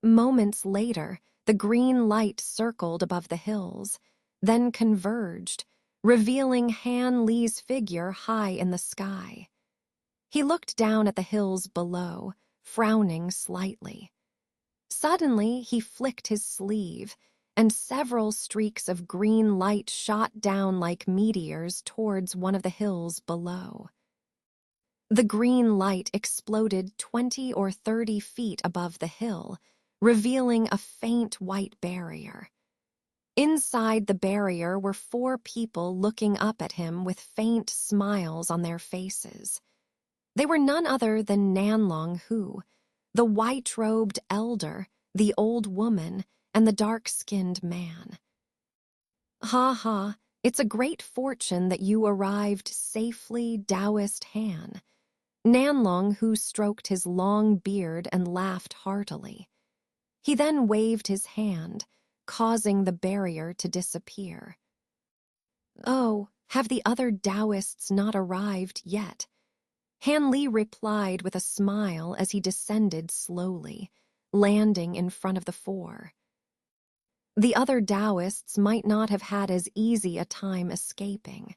Moments later, the green light circled above the hills, then converged, revealing Han Li's figure high in the sky. He looked down at the hills below, frowning slightly. Suddenly, he flicked his sleeve, and several streaks of green light shot down like meteors towards one of the hills below. The green light exploded 20 or 30 feet above the hill, revealing a faint white barrier. Inside the barrier were 4 people looking up at him with faint smiles on their faces. They were none other than Nanlong Hu, the white-robed elder, the old woman, and the dark-skinned man. "Ha ha, it's a great fortune that you arrived safely, Taoist Han." Nanlong Hu stroked his long beard and laughed heartily. He then waved his hand, causing the barrier to disappear. "Oh, have the other Taoists not arrived yet?" Han Li replied with a smile as he descended slowly, landing in front of the 4. The other Taoists might not have had as easy a time escaping.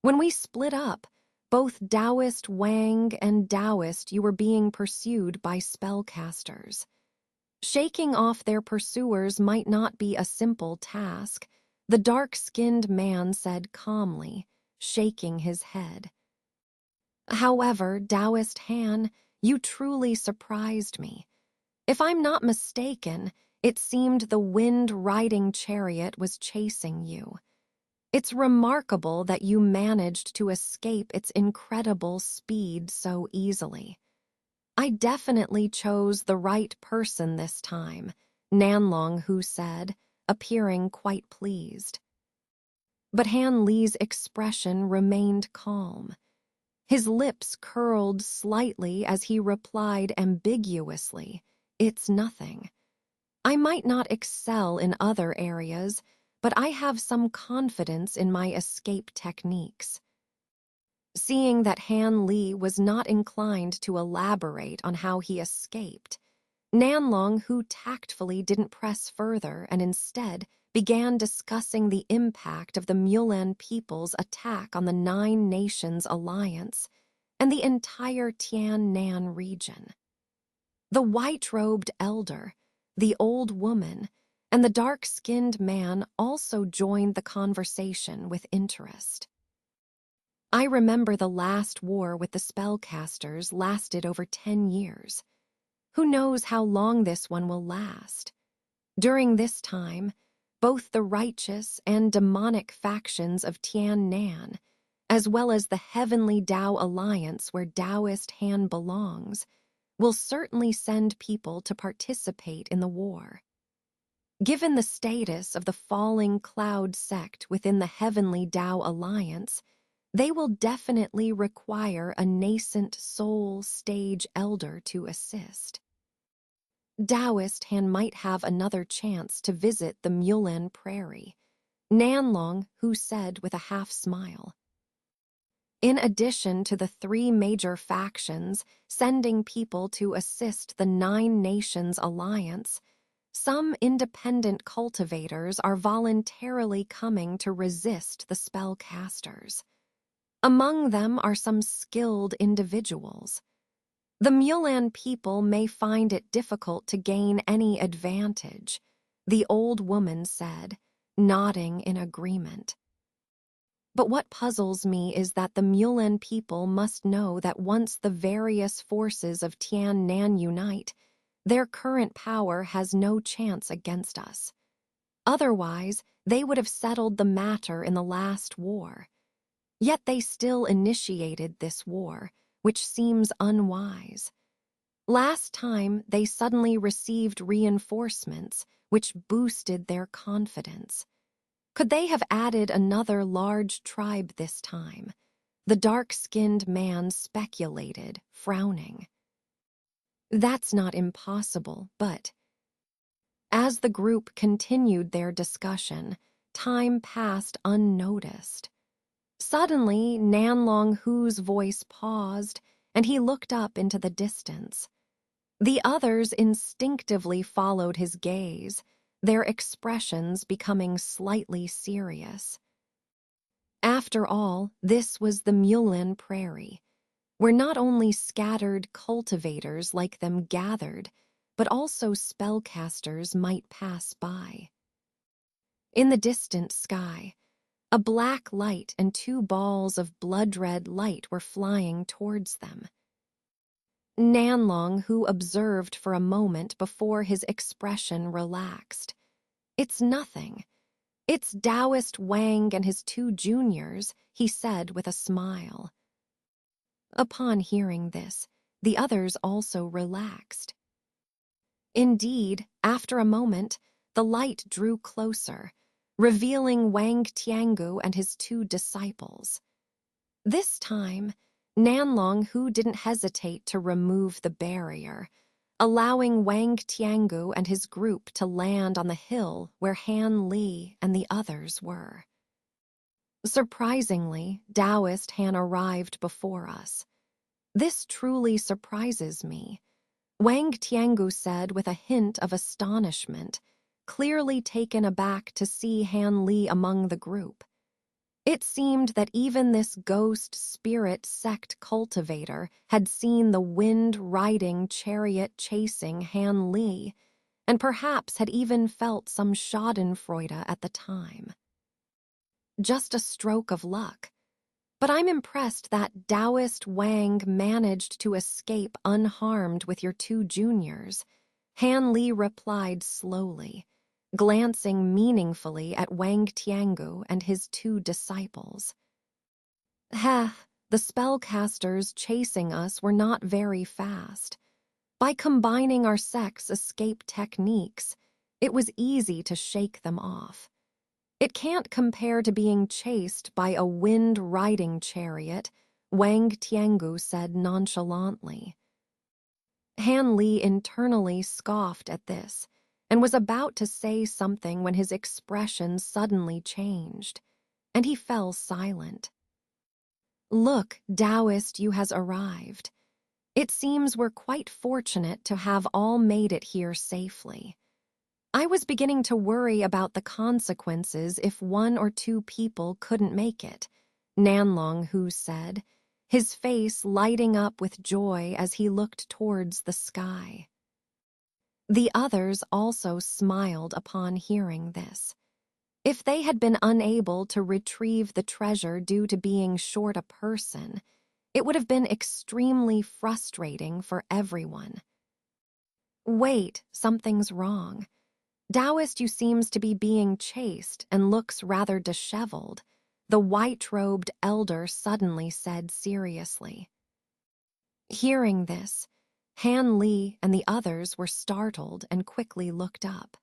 When we split up, both Taoist Wang and Taoist you were being pursued by spellcasters. Shaking off their pursuers might not be a simple task, the dark-skinned man said calmly, shaking his head. "However, Taoist Han, you truly surprised me. If I'm not mistaken, it seemed the wind-riding chariot was chasing you. It's remarkable that you managed to escape its incredible speed so easily. I definitely chose the right person this time," Nanlong Hu said, appearing quite pleased. But Han Li's expression remained calm. His lips curled slightly as he replied ambiguously, "It's nothing. I might not excel in other areas, but I have some confidence in my escape techniques." Seeing that Han Li was not inclined to elaborate on how he escaped, Nanlong Hu tactfully didn't press further and instead began discussing the impact of the Mulan people's attack on the 9 Nations Alliance and the entire Tian Nan region. The white-robed elder, the old woman, and the dark-skinned man also joined the conversation with interest. I remember the last war with the spellcasters lasted over 10 years. Who knows how long this one will last? During this time, both the righteous and demonic factions of Tian Nan, as well as the Heavenly Tao Alliance where Taoist Han belongs, will certainly send people to participate in the war. Given the status of the falling cloud sect within the Heavenly Tao Alliance, they will definitely require a nascent soul stage elder to assist. Taoist Han might have another chance to visit the Mulan Prairie, Nanlong Hu said with a half-smile. In addition to the 3 major factions sending people to assist the 9 Nations Alliance, some independent cultivators are voluntarily coming to resist the spellcasters. Among them are some skilled individuals. The Mulan people may find it difficult to gain any advantage, the old woman said, nodding in agreement. But what puzzles me is that the Mulan people must know that once the various forces of Tian Nan unite, their current power has no chance against us. Otherwise, they would have settled the matter in the last war. Yet they still initiated this war, which seems unwise. Last time, they suddenly received reinforcements, which boosted their confidence. Could they have added another large tribe this time? The dark-skinned man speculated, frowning. That's not impossible, but... As the group continued their discussion, time passed unnoticed. Suddenly, Nanlong Hu's voice paused, and he looked up into the distance. The others instinctively followed his gaze, their expressions becoming slightly serious. After all, this was the Mulan Prairie, where not only scattered cultivators like them gathered, but also spellcasters might pass by. In the distant sky, a black light and 2 balls of blood-red light were flying towards them. Nanlong Hu observed for a moment before his expression relaxed. It's nothing. It's Taoist Wang and his 2 juniors, he said with a smile. Upon hearing this, the others also relaxed. Indeed, after a moment, the light drew closer, revealing Wang Tiangu and his 2 disciples. This time, Nanlong Hu didn't hesitate to remove the barrier, allowing Wang Tiangu and his group to land on the hill where Han Li and the others were. Surprisingly, Taoist Han arrived before us. This truly surprises me, Wang Tiangu said with a hint of astonishment, clearly taken aback to see Han Li among the group. It seemed that even this ghost spirit sect cultivator had seen the wind-riding chariot chasing Han Li, and perhaps had even felt some schadenfreude at the time. Just a stroke of luck. But I'm impressed that Taoist Wang managed to escape unharmed with your 2 juniors, Han Li replied slowly, glancing meaningfully at Wang Tiangu and his 2 disciples. The spellcasters chasing us were not very fast. By combining our sects' escape techniques, it was easy to shake them off. It can't compare to being chased by a wind-riding chariot, Wang Tiangu said nonchalantly. Han Li internally scoffed at this, and was about to say something when his expression suddenly changed, and he fell silent. Look, Taoist, you has arrived. It seems we're quite fortunate to have all made it here safely. I was beginning to worry about the consequences if 1 or 2 people couldn't make it, Nanlong Hu said, his face lighting up with joy as he looked towards the sky. The others also smiled upon hearing this. If they had been unable to retrieve the treasure due to being short a person, it would have been extremely frustrating for everyone. Wait, something's wrong. Taoist, you seems to be being chased and looks rather disheveled, the white-robed elder suddenly said seriously. Hearing this, Han Li and the others were startled and quickly looked up.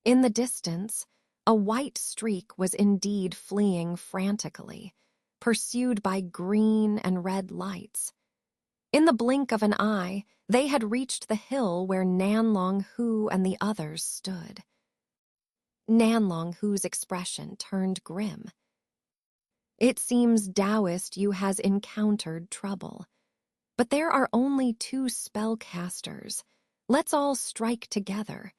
In the distance, a white streak was indeed fleeing frantically, pursued by green and red lights. In the blink of an eye, they had reached the hill where Nanlong Hu and the others stood. Nanlong Hu's expression turned grim. It seems, Taoist, you has encountered trouble. But there are only 2 spellcasters. Let's all strike together.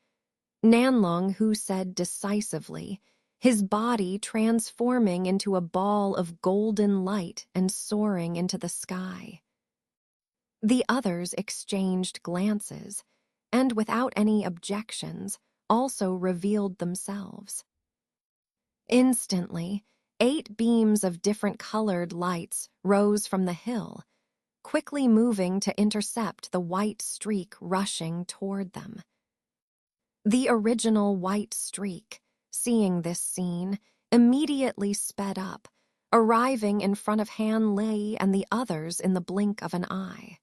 Nanlong Hu said decisively, his body transforming into a ball of golden light and soaring into the sky. The others exchanged glances, and without any objections, also revealed themselves. Instantly, 8 beams of different colored lights rose from the hill, quickly moving to intercept the white streak rushing toward them. The original white streak, seeing this scene, immediately sped up, arriving in front of Han Lei and the others in the blink of an eye.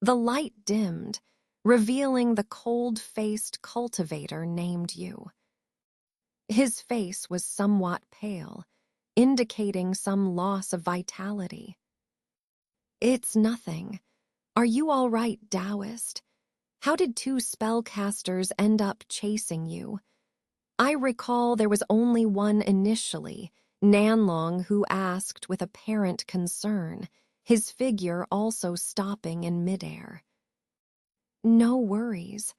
The light dimmed, revealing the cold-faced cultivator named Yu. His face was somewhat pale, indicating some loss of vitality. It's nothing. Are you all right, Taoist? How did 2 spellcasters end up chasing you? I recall there was only one initially, Nanlong, who asked with apparent concern, his figure also stopping in midair. No worries.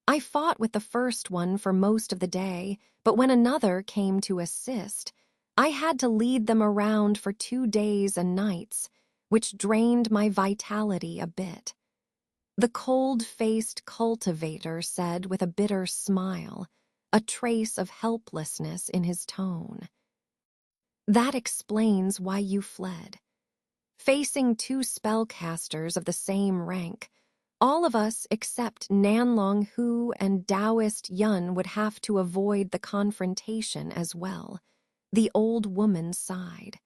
I fought with the first one for most of the day, but when another came to assist, I had to lead them around for 2 days and nights, which drained my vitality a bit. The cold-faced cultivator said with a bitter smile, a trace of helplessness in his tone. That explains why you fled. Facing 2 spellcasters of the same rank, all of us except Nanlong Hu and Taoist Yun would have to avoid the confrontation as well, the old woman sighed.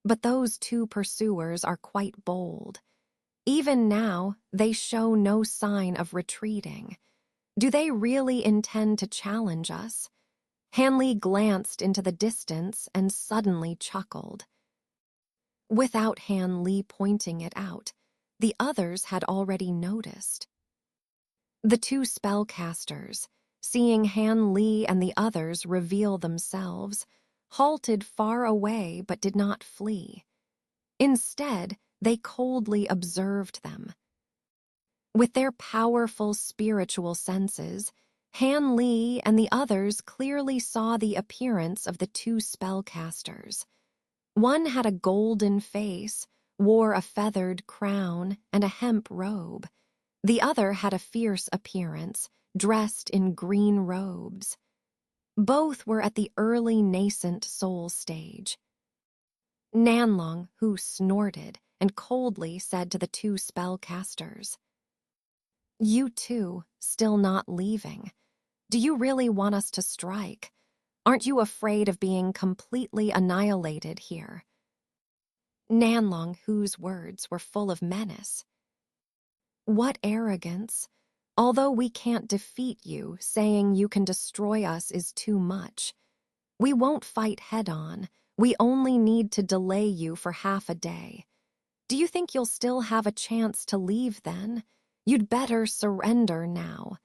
But those 2 pursuers are quite bold. Even now, they show no sign of retreating. Do they really intend to challenge us? Hanley glanced into the distance and suddenly chuckled. Without Han Li pointing it out, the others had already noticed. The 2 spellcasters, seeing Han Li and the others reveal themselves, halted far away but did not flee. Instead, they coldly observed them. With their powerful spiritual senses, Han Li and the others clearly saw the appearance of the 2 spellcasters. One had a golden face, wore a feathered crown, and a hemp robe. The other had a fierce appearance, dressed in green robes. Both were at the early nascent soul stage. Nanlong, who snorted and coldly said to the 2 spellcasters, "You too, still not leaving. Do you really want us to strike? Aren't you afraid of being completely annihilated here?" Nanlong, whose words were full of menace. What arrogance! Although we can't defeat you, saying you can destroy us is too much. We won't fight head-on. We only need to delay you for half a day. Do you think you'll still have a chance to leave then? You'd better surrender now.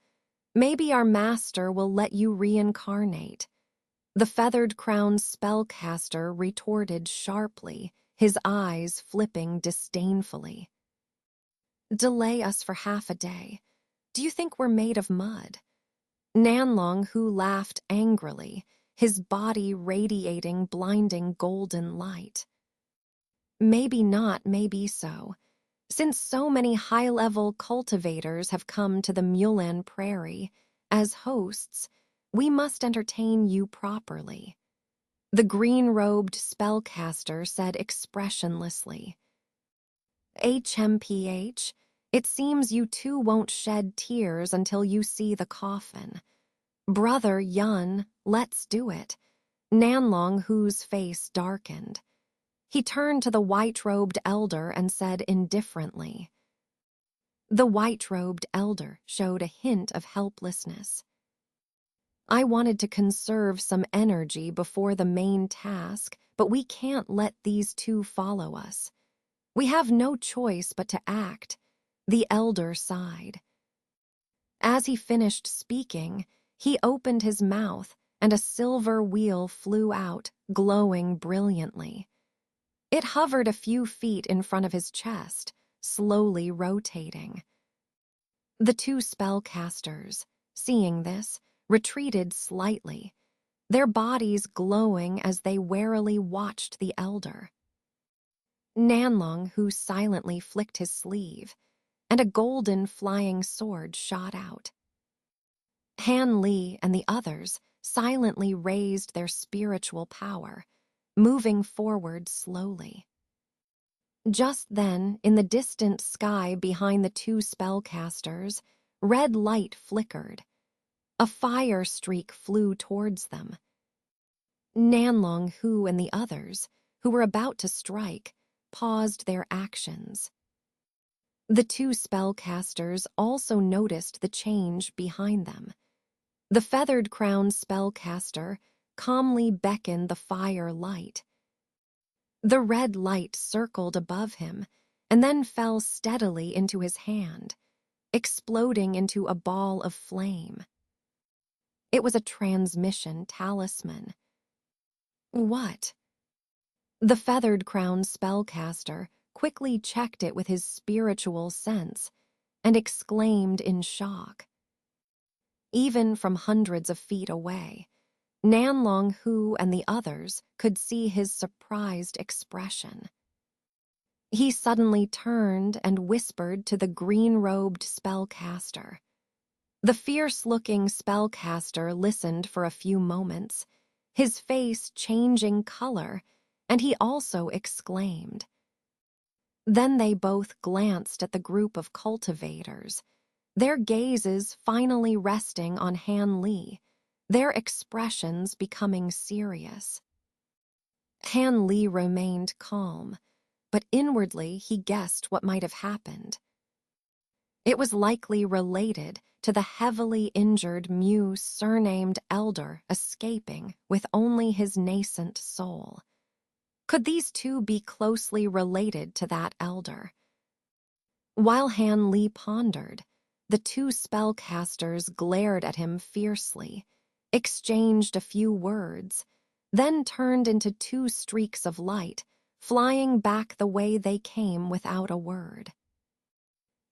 Maybe our master will let you reincarnate. The feathered-crowned spellcaster retorted sharply, his eyes flipping disdainfully. Delay us for half a day. Do you think we're made of mud? Nanlong, who laughed angrily, his body radiating blinding golden light. Maybe not, maybe so. Since so many high-level cultivators have come to the Mulan Prairie as hosts, we must entertain you properly. The green-robed spellcaster said expressionlessly. HMPH, it seems you two won't shed tears until you see the coffin. Brother Yun, let's do it. Nanlong Hu's face darkened. He turned to the white-robed elder and said indifferently. The white-robed elder showed a hint of helplessness. I wanted to conserve some energy before the main task, but we can't let these two follow us. We have no choice but to act, the elder sighed. As he finished speaking, he opened his mouth and a silver wheel flew out, glowing brilliantly. It hovered a few feet in front of his chest, slowly rotating. The two spellcasters, seeing this, retreated slightly, their bodies glowing as they warily watched the elder. Nanlong, who silently flicked his sleeve, and a golden flying sword shot out. Han Li and the others silently raised their spiritual power, moving forward slowly. Just then, in the distant sky behind the two spellcasters, red light flickered. A fire streak flew towards them. Nanlong Hu and the others, who were about to strike, paused their actions. The two spellcasters also noticed the change behind them. The feathered-crowned spellcaster calmly beckoned the fire light. The red light circled above him and then fell steadily into his hand, exploding into a ball of flame. It was a transmission talisman. What? The feathered-crowned spellcaster quickly checked it with his spiritual sense and exclaimed in shock. Even from hundreds of feet away, Nanlong Hu and the others could see his surprised expression. He suddenly turned and whispered to the green-robed spellcaster. The fierce-looking spellcaster listened for a few moments, his face changing color, and he also exclaimed. Then they both glanced at the group of cultivators, their gazes finally resting on Han Li, their expressions becoming serious. Han Li remained calm, but inwardly he guessed what might have happened. It was likely related to the heavily injured Mu surnamed elder escaping with only his nascent soul. Could these two be closely related to that elder? While Han Li pondered, the two spellcasters glared at him fiercely, exchanged a few words, then turned into two streaks of light, flying back the way they came without a word.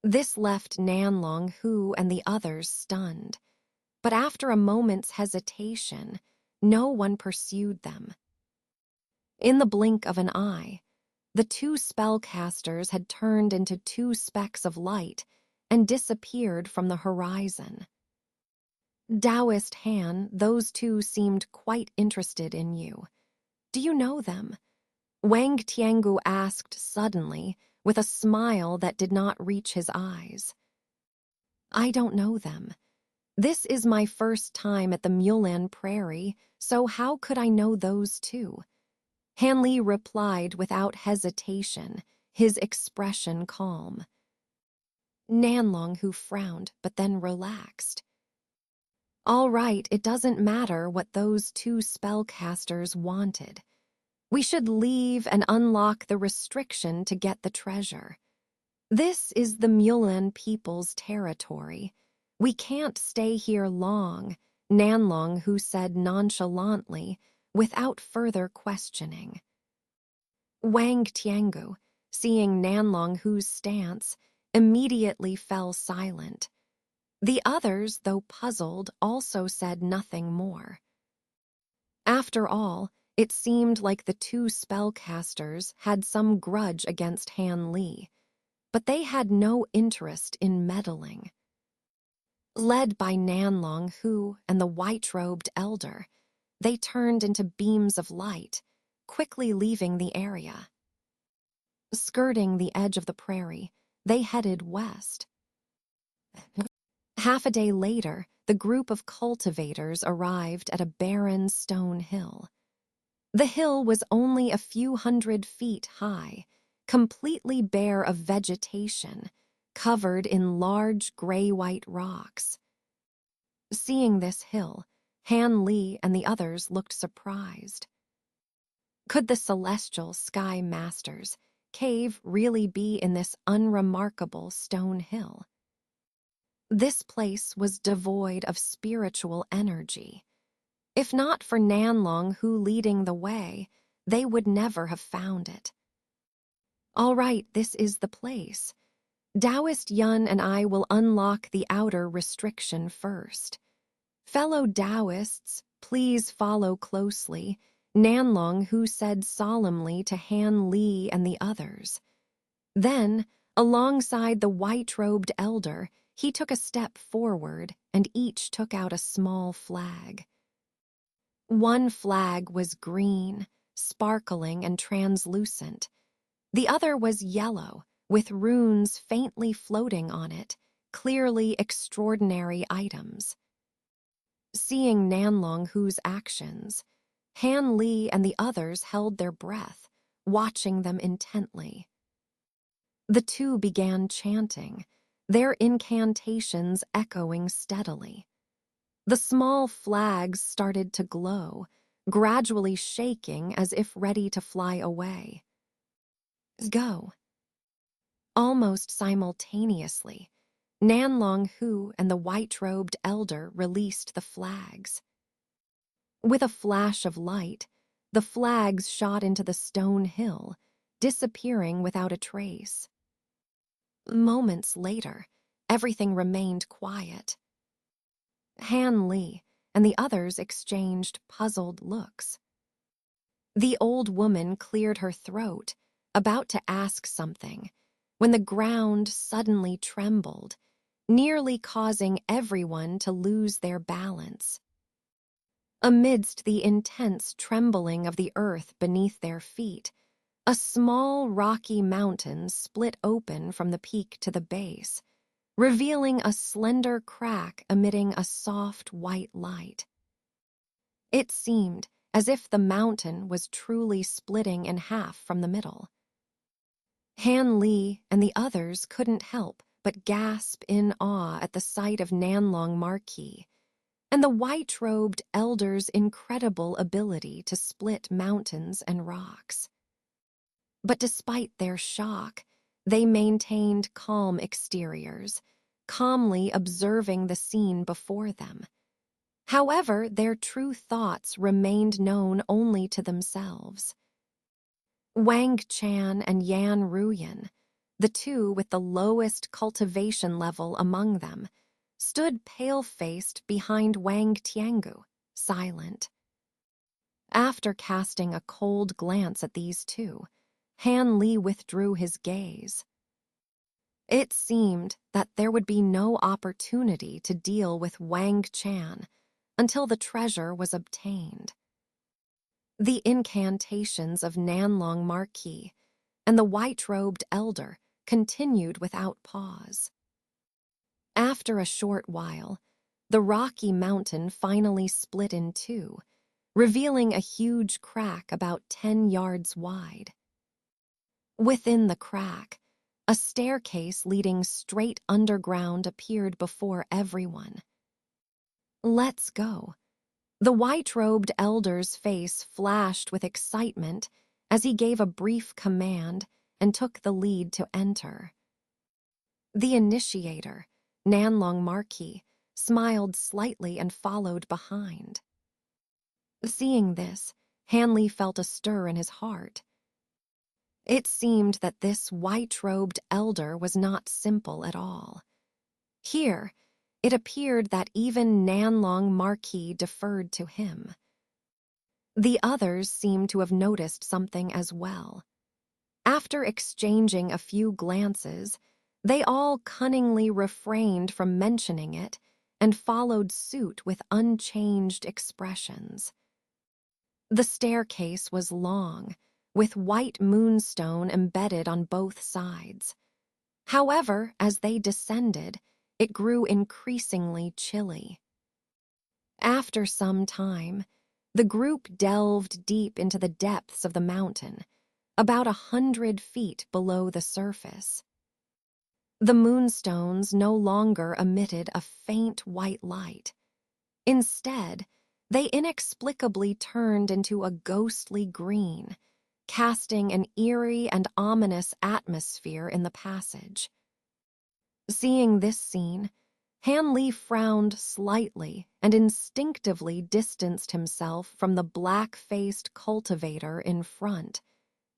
This left Nanlong Hu and the others stunned, but after a moment's hesitation, no one pursued them. In the blink of an eye, the two spellcasters had turned into two specks of light and disappeared from the horizon. Taoist Han, those two seemed quite interested in you. Do you know them? Wang Tiangu asked suddenly, with a smile that did not reach his eyes. I don't know them. This is my first time at the Mulan Prairie, so how could I know those two? Han Li replied without hesitation, his expression calm. Nanlong Hu frowned, but then relaxed. All right, it doesn't matter what those two spellcasters wanted. We should leave and unlock the restriction to get the treasure. This is the Mulan people's territory. We can't stay here long, Nanlong Hu said nonchalantly, without further questioning. Wang Tiangu, seeing Nanlong Hu's stance, immediately fell silent. The others, though puzzled, also said nothing more. After all, it seemed like the two spellcasters had some grudge against Han Li, but they had no interest in meddling. Led by Nanlong Hu and the white-robed elder, they turned into beams of light, quickly leaving the area. Skirting the edge of the prairie, they headed west. Half a day later, the group of cultivators arrived at a barren stone hill. The hill was only a few 100 feet high, completely bare of vegetation, covered in large gray-white rocks. Seeing this hill, Han Li and the others looked surprised. Could the celestial sky masters' cave really be in this unremarkable stone hill? This place was devoid of spiritual energy. If not for Nanlong Hu leading the way, they would never have found it. All right, this is the place. Taoist Yun and I will unlock the outer restriction first. Fellow Taoists, please follow closely, Nanlong Hu said solemnly to Han Li and the others. Then, alongside the white-robed elder, he took a step forward and each took out a small flag. One flag was green, sparkling and translucent. The other was yellow, with runes faintly floating on it, clearly extraordinary items. Seeing Nanlong Hu's actions, Han Li and the others held their breath, watching them intently. The two began chanting, their incantations echoing steadily. The small flags started to glow, gradually shaking as if ready to fly away. Go. Almost simultaneously, Nanlong Hu and the white-robed elder released the flags. With a flash of light, the flags shot into the stone hill, disappearing without a trace. Moments later, everything remained quiet. Han Li and the others exchanged puzzled looks. The old woman cleared her throat, about to ask something, when the ground suddenly trembled, nearly causing everyone to lose their balance. Amidst the intense trembling of the earth beneath their feet, a small rocky mountain split open from the peak to the base, revealing a slender crack emitting a soft white light. It seemed as if the mountain was truly splitting in half from the middle. Han Li and the others couldn't help but gasp in awe at the sight of Nanlong Marquis and the white-robed elder's incredible ability to split mountains and rocks. But despite their shock, they maintained calm exteriors, calmly observing the scene before them. However, their true thoughts remained known only to themselves. Wang Chan and Yan Ruyan, the two with the lowest cultivation level among them, stood pale-faced behind Wang Tiangu, silent. After casting a cold glance at these two, Han Li withdrew his gaze. It seemed that there would be no opportunity to deal with Wang Chan until the treasure was obtained. The incantations of Nanlong Marquis and the white-robed elder continued without pause. After a short while, the rocky mountain finally split in two, revealing a huge crack about 10 yards wide. Within the crack, a staircase leading straight underground appeared before everyone. "Let's go." The white-robed elder's face flashed with excitement as he gave a brief command and took the lead to enter. The initiator, Nanlong Marquis, smiled slightly and followed behind. Seeing this, Han Li felt a stir in his heart. It seemed that this white-robed elder was not simple at all. Here, it appeared that even Nanlong Marquis deferred to him. The others seemed to have noticed something as well. After exchanging a few glances, they all cunningly refrained from mentioning it and followed suit with unchanged expressions. The staircase was long, with white moonstone embedded on both sides. However, as they descended, it grew increasingly chilly. After some time, the group delved deep into the depths of the mountain, about 100 feet below the surface. The moonstones no longer emitted a faint white light. Instead, they inexplicably turned into a ghostly green, casting an eerie and ominous atmosphere in the passage. Seeing this scene, Hanley frowned slightly and instinctively distanced himself from the black-faced cultivator in front,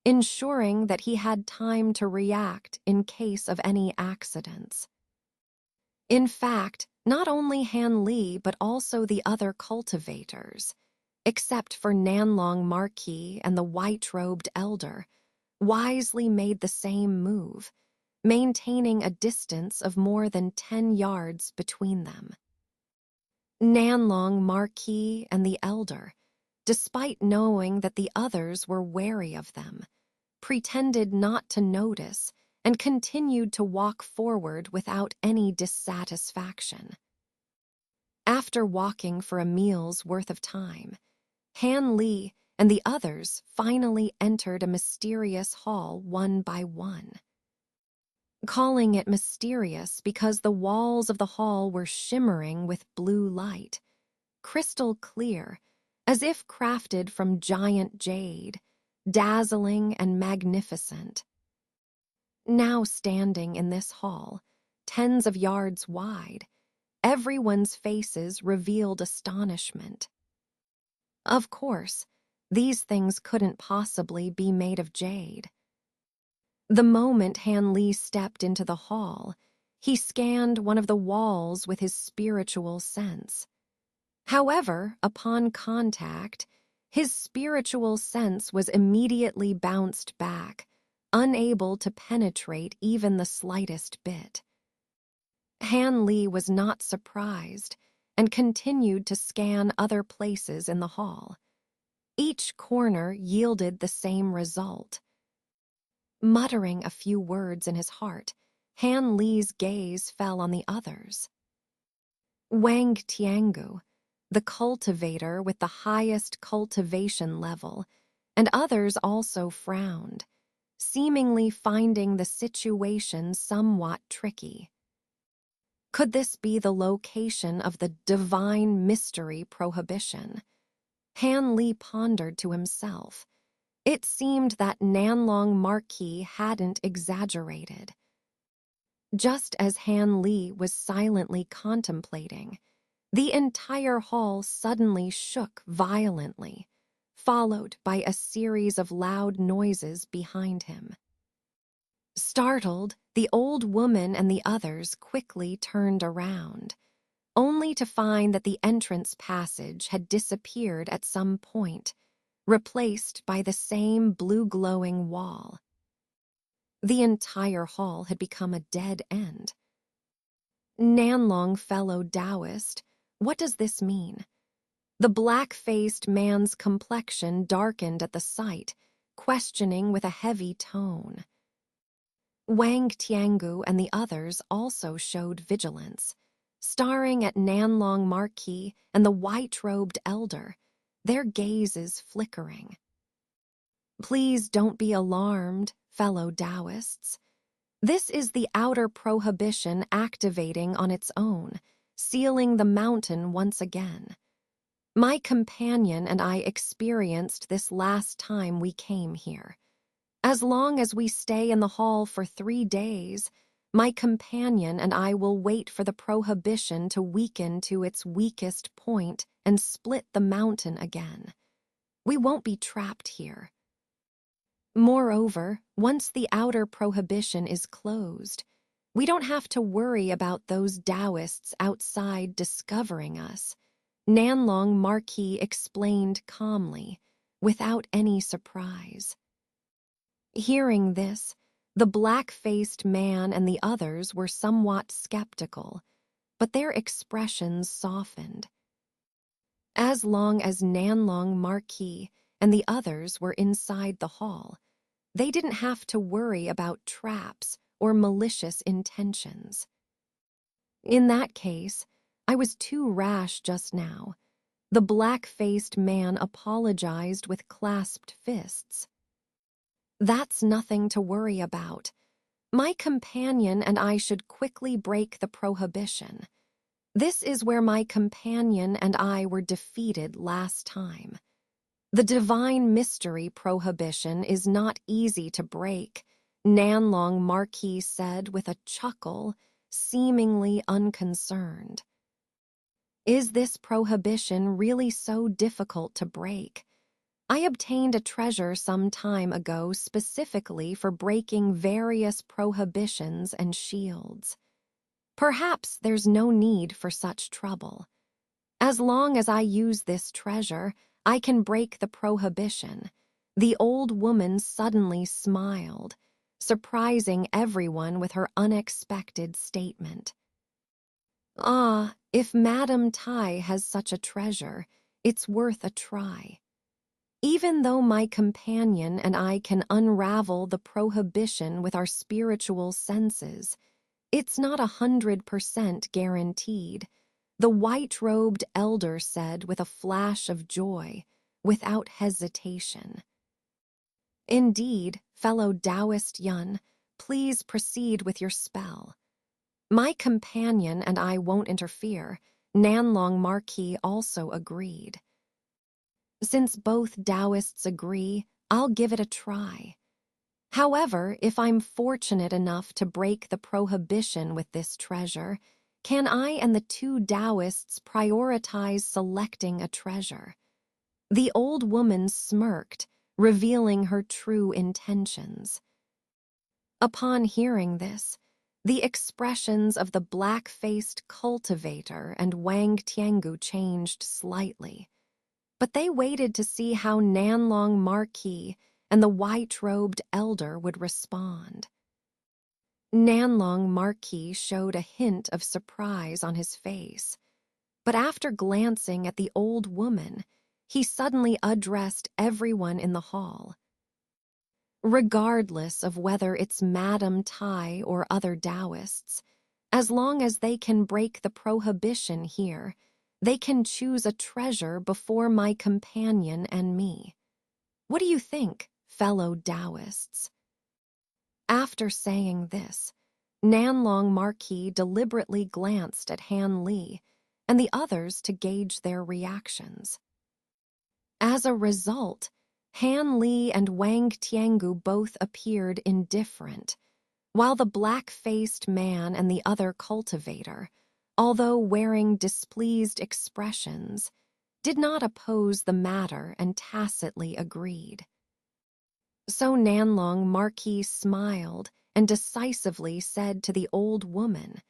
ensuring that he had time to react in case of any accidents. In fact, not only Hanley but also the other cultivators, except for Nanlong Marquis and the white-robed elder, wisely made the same move, maintaining a distance of more than 10 yards between them. Nanlong Marquis and the elder, despite knowing that the others were wary of them, pretended not to notice and continued to walk forward without any dissatisfaction. After walking for a meal's worth of time, Han Li and the others finally entered a mysterious hall one by one. Calling it mysterious because the walls of the hall were shimmering with blue light, crystal clear, as if crafted from giant jade, dazzling and magnificent. Now standing in this hall, tens of yards wide, everyone's faces revealed astonishment. Of course, these things couldn't possibly be made of jade. The moment Han Li stepped into the hall, he scanned one of the walls with his spiritual sense. However, upon contact, his spiritual sense was immediately bounced back, unable to penetrate even the slightest bit. Han Li was not surprised and continued to scan other places in the hall. Each corner yielded the same result. Muttering a few words in his heart, Han Li's gaze fell on the others. Wang Tiangu, the cultivator with the highest cultivation level, and others also frowned, seemingly finding the situation somewhat tricky. Could this be the location of the divine mystery prohibition? Han Li pondered to himself. It seemed that Nanlong Marquis hadn't exaggerated. Just as Han Li was silently contemplating, the entire hall suddenly shook violently, followed by a series of loud noises behind him. Startled, the old woman and the others quickly turned around, only to find that the entrance passage had disappeared at some point, replaced by the same blue-glowing wall. The entire hall had become a dead end. Nanlong fellow Taoist, what does this mean? The black-faced man's complexion darkened at the sight, questioning with a heavy tone. Wang Tiangu and the others also showed vigilance, staring at Nanlong Marquis and the white-robed elder, their gazes flickering. Please don't be alarmed, fellow Taoists. This is the outer prohibition activating on its own, sealing the mountain once again. My companion and I experienced this last time we came here. As long as we stay in the hall for 3 days, my companion and I will wait for the prohibition to weaken to its weakest point and split the mountain again. We won't be trapped here. Moreover, once the outer prohibition is closed, we don't have to worry about those Taoists outside discovering us, Nanlong Marquis explained calmly, without any surprise. Hearing this, the black-faced man and the others were somewhat skeptical, but their expressions softened. As long as Nanlong Marquis and the others were inside the hall, they didn't have to worry about traps or malicious intentions. In that case, I was too rash just now. The black-faced man apologized with clasped fists. That's nothing to worry about. My companion and I should quickly break the prohibition. This is where my companion and I were defeated last time. The divine mystery prohibition is not easy to break, Nanlong Marquis said with a chuckle, seemingly unconcerned. Is this prohibition really so difficult to break? I obtained a treasure some time ago specifically for breaking various prohibitions and shields. Perhaps there's no need for such trouble. As long as I use this treasure, I can break the prohibition. The old woman suddenly smiled, surprising everyone with her unexpected statement. Ah, if Madame Tai has such a treasure, it's worth a try. Even though my companion and I can unravel the prohibition with our spiritual senses, it's not 100% guaranteed, the white-robed elder said with a flash of joy, without hesitation. Indeed, fellow Taoist Yun, please proceed with your spell. My companion and I won't interfere, Nanlong Marquis also agreed. Since both Taoists agree, I'll give it a try. However, if I'm fortunate enough to break the prohibition with this treasure, can I and the two Taoists prioritize selecting a treasure? The old woman smirked, revealing her true intentions. Upon hearing this, the expressions of the black-faced cultivator and Wang Tiangu changed slightly. But they waited to see how Nanlong Marquis and the white-robed elder would respond. Nanlong Marquis showed a hint of surprise on his face, but after glancing at the old woman, he suddenly addressed everyone in the hall. Regardless of whether it's Madame Tai or other Taoists, as long as they can break the prohibition here, they can choose a treasure before my companion and me. What do you think, fellow Taoists? After saying this, Nanlong Marquis deliberately glanced at Han Li and the others to gauge their reactions. As a result, Han Li and Wang Tiangu both appeared indifferent, while the black-faced man and the other cultivator, although wearing displeased expressions, did not oppose the matter and tacitly agreed. So Nanlong Marquis smiled and decisively said to the old woman,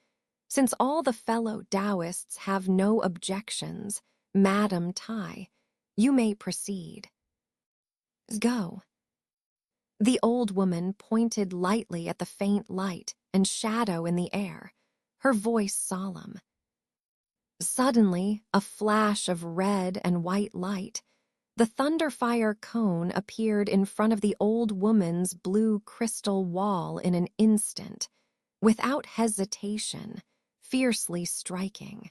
"Since all the fellow Taoists have no objections, Madame Tai, you may proceed. Go." The old woman pointed lightly at the faint light and shadow in the air, her voice solemn. Suddenly, a flash of red and white light, the thunderfire cone appeared in front of the old woman's blue crystal wall in an instant, without hesitation, fiercely striking.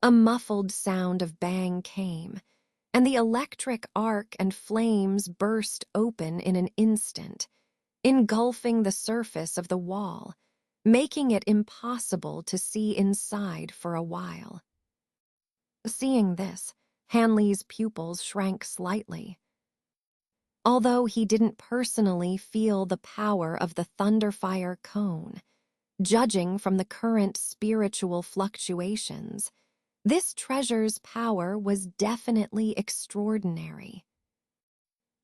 A muffled sound of bang came, and the electric arc and flames burst open in an instant, engulfing the surface of the wall, making it impossible to see inside for a while. Seeing this, Hanley's pupils shrank slightly. Although he didn't personally feel the power of the thunderfire cone, judging from the current spiritual fluctuations, this treasure's power was definitely extraordinary.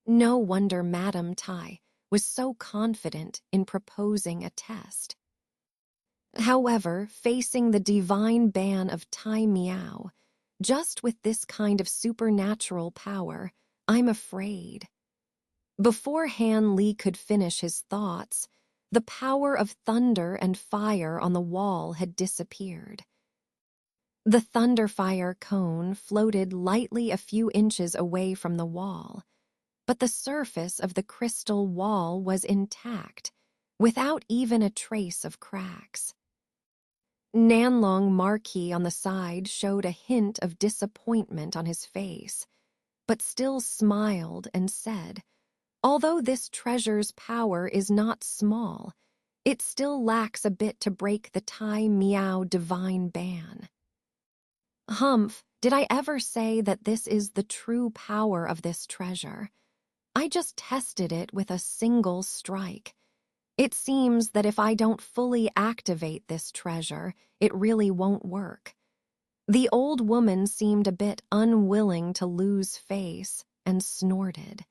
No wonder Madame Tai was so confident in proposing a test. However, facing the divine ban of Tai Miao, just with this kind of supernatural power, I'm afraid. Before Han Li could finish his thoughts, the power of thunder and fire on the wall had disappeared. The thunderfire cone floated lightly a few inches away from the wall, but the surface of the crystal wall was intact, without even a trace of cracks. Nanlong Marquis on the side showed a hint of disappointment on his face, but still smiled and said, "Although this treasure's power is not small, it still lacks a bit to break the Tai Miao divine ban." Humph, did I ever say that this is the true power of this treasure? I just tested it with a single strike. It seems that if I don't fully activate this treasure, it really won't work. The old woman seemed a bit unwilling to lose face and snorted.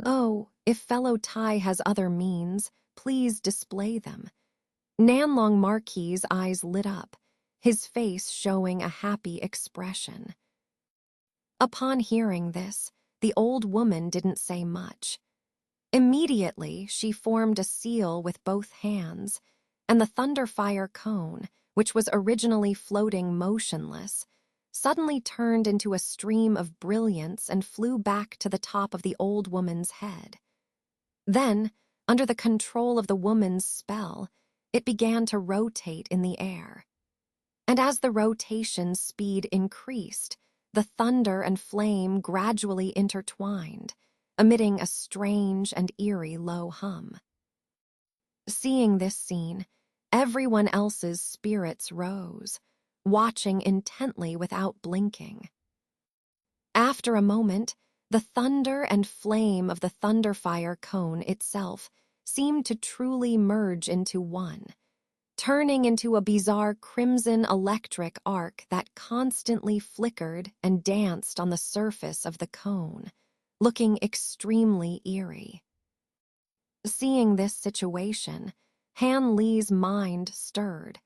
"Oh, if fellow Tai has other means, please display them." Nanlong Marquis' eyes lit up, his face showing a happy expression. Upon hearing this, the old woman didn't say much. Immediately, she formed a seal with both hands, and the thunderfire cone, which was originally floating motionless, suddenly turned into a stream of brilliance and flew back to the top of the old woman's head. Then, under the control of the woman's spell, it began to rotate in the air. And as the rotation's speed increased, the thunder and flame gradually intertwined, emitting a strange and eerie low hum. Seeing this scene, everyone else's spirits rose, watching intently without blinking. After a moment, the thunder and flame of the thunderfire cone itself seemed to truly merge into one, turning into a bizarre crimson electric arc that constantly flickered and danced on the surface of the cone, looking extremely eerie. Seeing this situation, Han Li's mind stirred,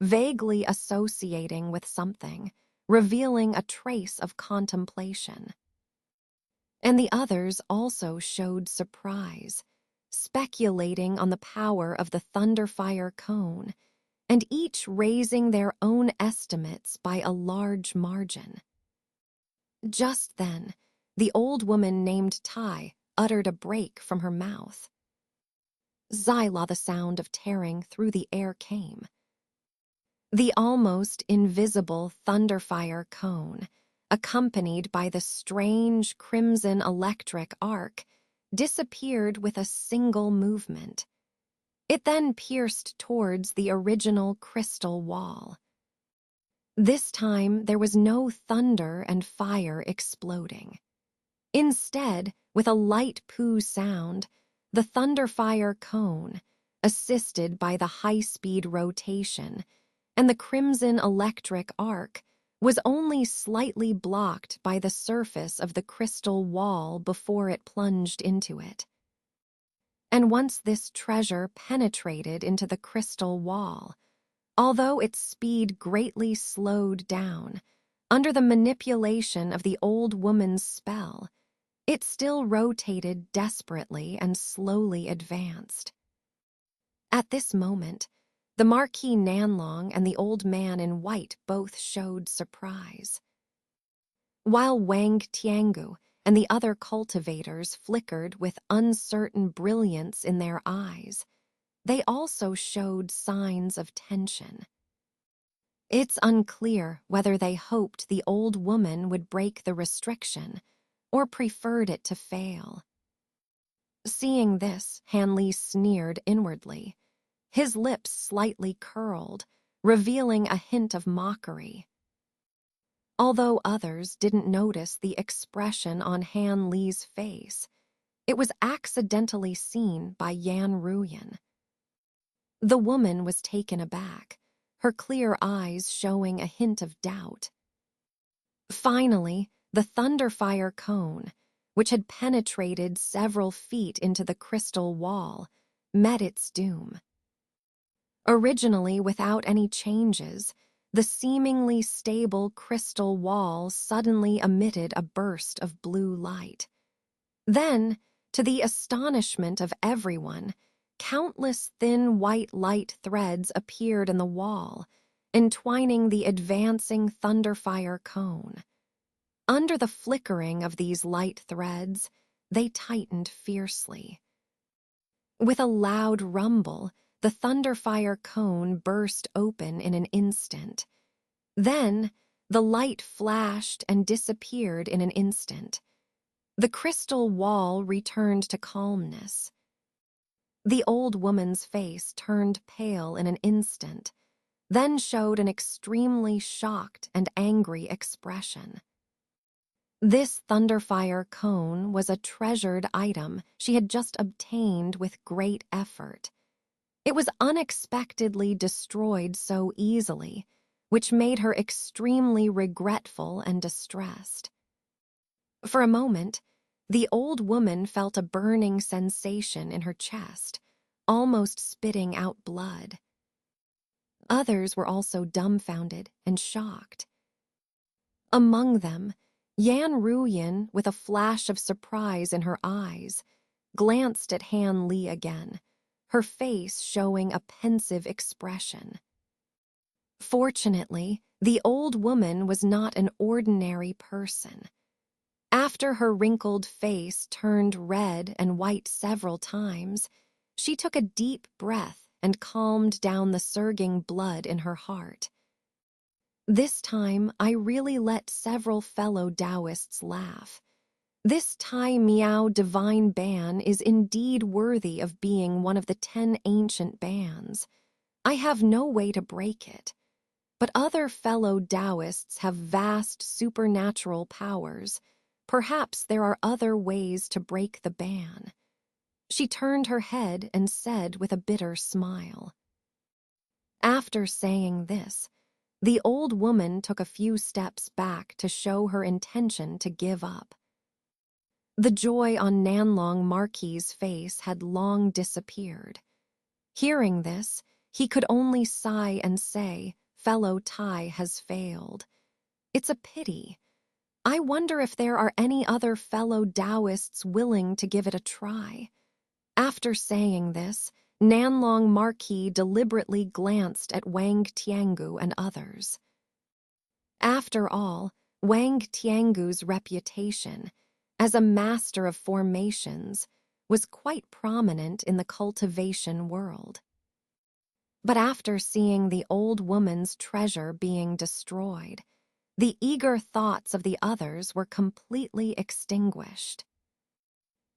vaguely associating with something, revealing a trace of contemplation. And the others also showed surprise, speculating on the power of the thunderfire cone, and each raising their own estimates by a large margin. Just then, the old woman named Tai uttered a break from her mouth. Xyla, the sound of tearing through the air came. The almost invisible thunderfire cone, accompanied by the strange crimson electric arc, disappeared with a single movement. It then pierced towards the original crystal wall. This time, there was no thunder and fire exploding. Instead, with a light poo sound, the thunderfire cone, assisted by the high-speed rotation, and the crimson electric arc, was only slightly blocked by the surface of the crystal wall before it plunged into it. And once this treasure penetrated into the crystal wall, although its speed greatly slowed down, under the manipulation of the old woman's spell, it still rotated desperately and slowly advanced. At this moment, the Marquis Nanlong and the old man in white both showed surprise. While Wang Tiangu and the other cultivators flickered with uncertain brilliance in their eyes, they also showed signs of tension. It's unclear whether they hoped the old woman would break the restriction or preferred it to fail. Seeing this, Han Li sneered inwardly. His lips slightly curled, revealing a hint of mockery. Although others didn't notice the expression on Han Li's face, it was accidentally seen by Yan Ruyan. The woman was taken aback, her clear eyes showing a hint of doubt. Finally, the thunderfire cone, which had penetrated several feet into the crystal wall, met its doom. Originally without any changes, the seemingly stable crystal wall suddenly emitted a burst of blue light. Then, To the astonishment of everyone, countless thin white light threads appeared in the wall, entwining the advancing thunderfire cone. Under the flickering of these light threads, they tightened fiercely. With a loud rumble, the thunderfire cone burst open in an instant. Then, the light flashed and disappeared in an instant. The crystal wall returned to calmness. The old woman's face turned pale in an instant, then showed an extremely shocked and angry expression. This thunderfire cone was a treasured item she had just obtained with great effort. It was unexpectedly destroyed so easily, which made her extremely regretful and distressed. For a moment, the old woman felt a burning sensation in her chest, almost spitting out blood. Others were also dumbfounded and shocked. Among them, Yan Ruyin, with a flash of surprise in her eyes, glanced at Han Li again, her face showing a pensive expression. Fortunately, the old woman was not an ordinary person. After her wrinkled face turned red and white several times, she took a deep breath and calmed down the surging blood in her heart. This time, I really let several fellow Taoists laugh. This Tai Miao divine ban is indeed worthy of being one of the 10 ancient bans. I have no way to break it. But other fellow Taoists have vast supernatural powers. Perhaps there are other ways to break the ban. She turned her head and said with a bitter smile. After saying this, the old woman took a few steps back to show her intention to give up. The joy on Nanlong Marquis's face had long disappeared. Hearing this, he could only sigh and say, "Fellow Tai has failed. It's a pity. I wonder if there are any other fellow Taoists willing to give it a try." After saying this, Nanlong Marquis deliberately glanced at Wang Tiangu and others. After all, Wang Tiangu's reputation, as a master of formations, was quite prominent in the cultivation world. But after seeing the old woman's treasure being destroyed, the eager thoughts of the others were completely extinguished.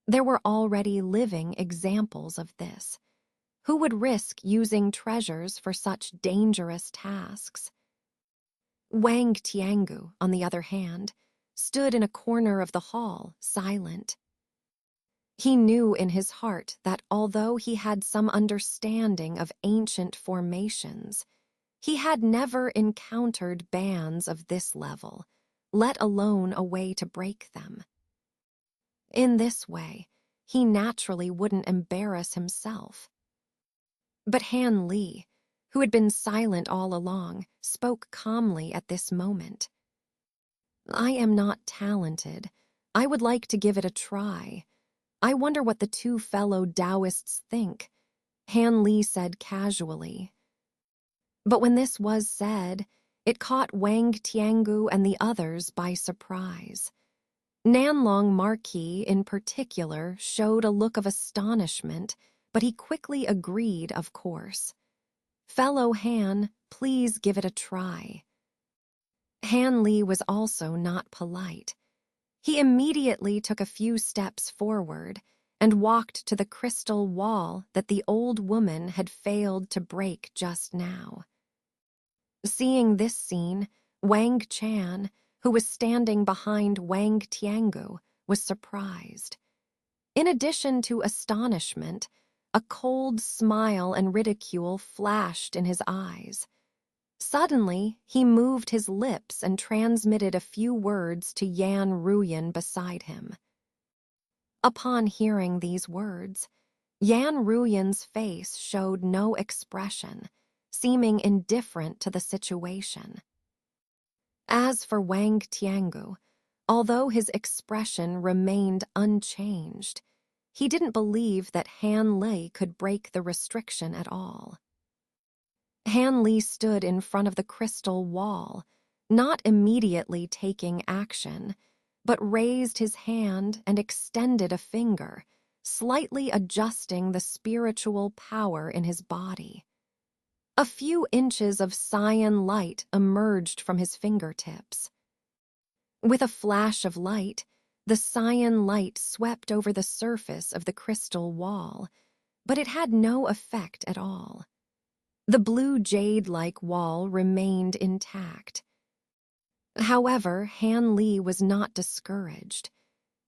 There were already living examples of this. Who would risk using treasures for such dangerous tasks? Wang Tiangu, on the other hand, stood in a corner of the hall, silent. He knew in his heart that although he had some understanding of ancient formations, he had never encountered bans of this level, let alone a way to break them. In this way, he naturally wouldn't embarrass himself. But Han Li, who had been silent all along, spoke calmly at this moment. "I am not talented. I would like to give it a try. I wonder what the two fellow Taoists think," Han Li said casually. But when this was said, it caught Wang Tiangu and the others by surprise. Nanlong Marquis, in particular, showed a look of astonishment, but he quickly agreed, of course. "Fellow Han, please give it a try." Han Li was also not polite. He immediately took a few steps forward and walked to the crystal wall that the old woman had failed to break just now. Seeing this scene, Wang Chan, who was standing behind Wang Tiangu, was surprised. In addition to astonishment, a cold smile and ridicule flashed in his eyes. Suddenly, he moved his lips and transmitted a few words to Yan Ruyin beside him. Upon hearing these words, Yan Ruyin's face showed no expression, seeming indifferent to the situation. As for Wang Tiangu, although his expression remained unchanged, he didn't believe that Han Lei could break the restriction at all. Han Li stood in front of the crystal wall, not immediately taking action, but raised his hand and extended a finger, slightly adjusting the spiritual power in his body. A few inches of cyan light emerged from his fingertips. With a flash of light, the cyan light swept over the surface of the crystal wall, but it had no effect at all. The blue jade-like wall remained intact. However, Han Li was not discouraged.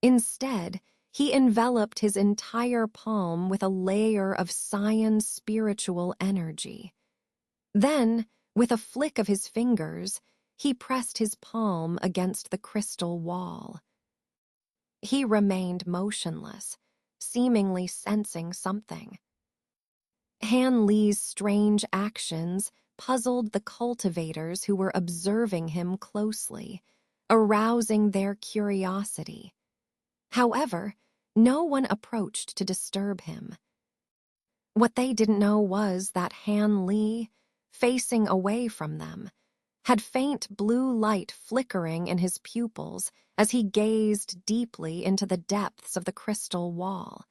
Instead, he enveloped his entire palm with a layer of cyan spiritual energy. Then, with a flick of his fingers, he pressed his palm against the crystal wall. He remained motionless, seemingly sensing something. Han Li's strange actions puzzled the cultivators who were observing him closely, arousing their curiosity. However, no one approached to disturb him. What they didn't know was that Han Li, facing away from them, had faint blue light flickering in his pupils as he gazed deeply into the depths of the crystal wall,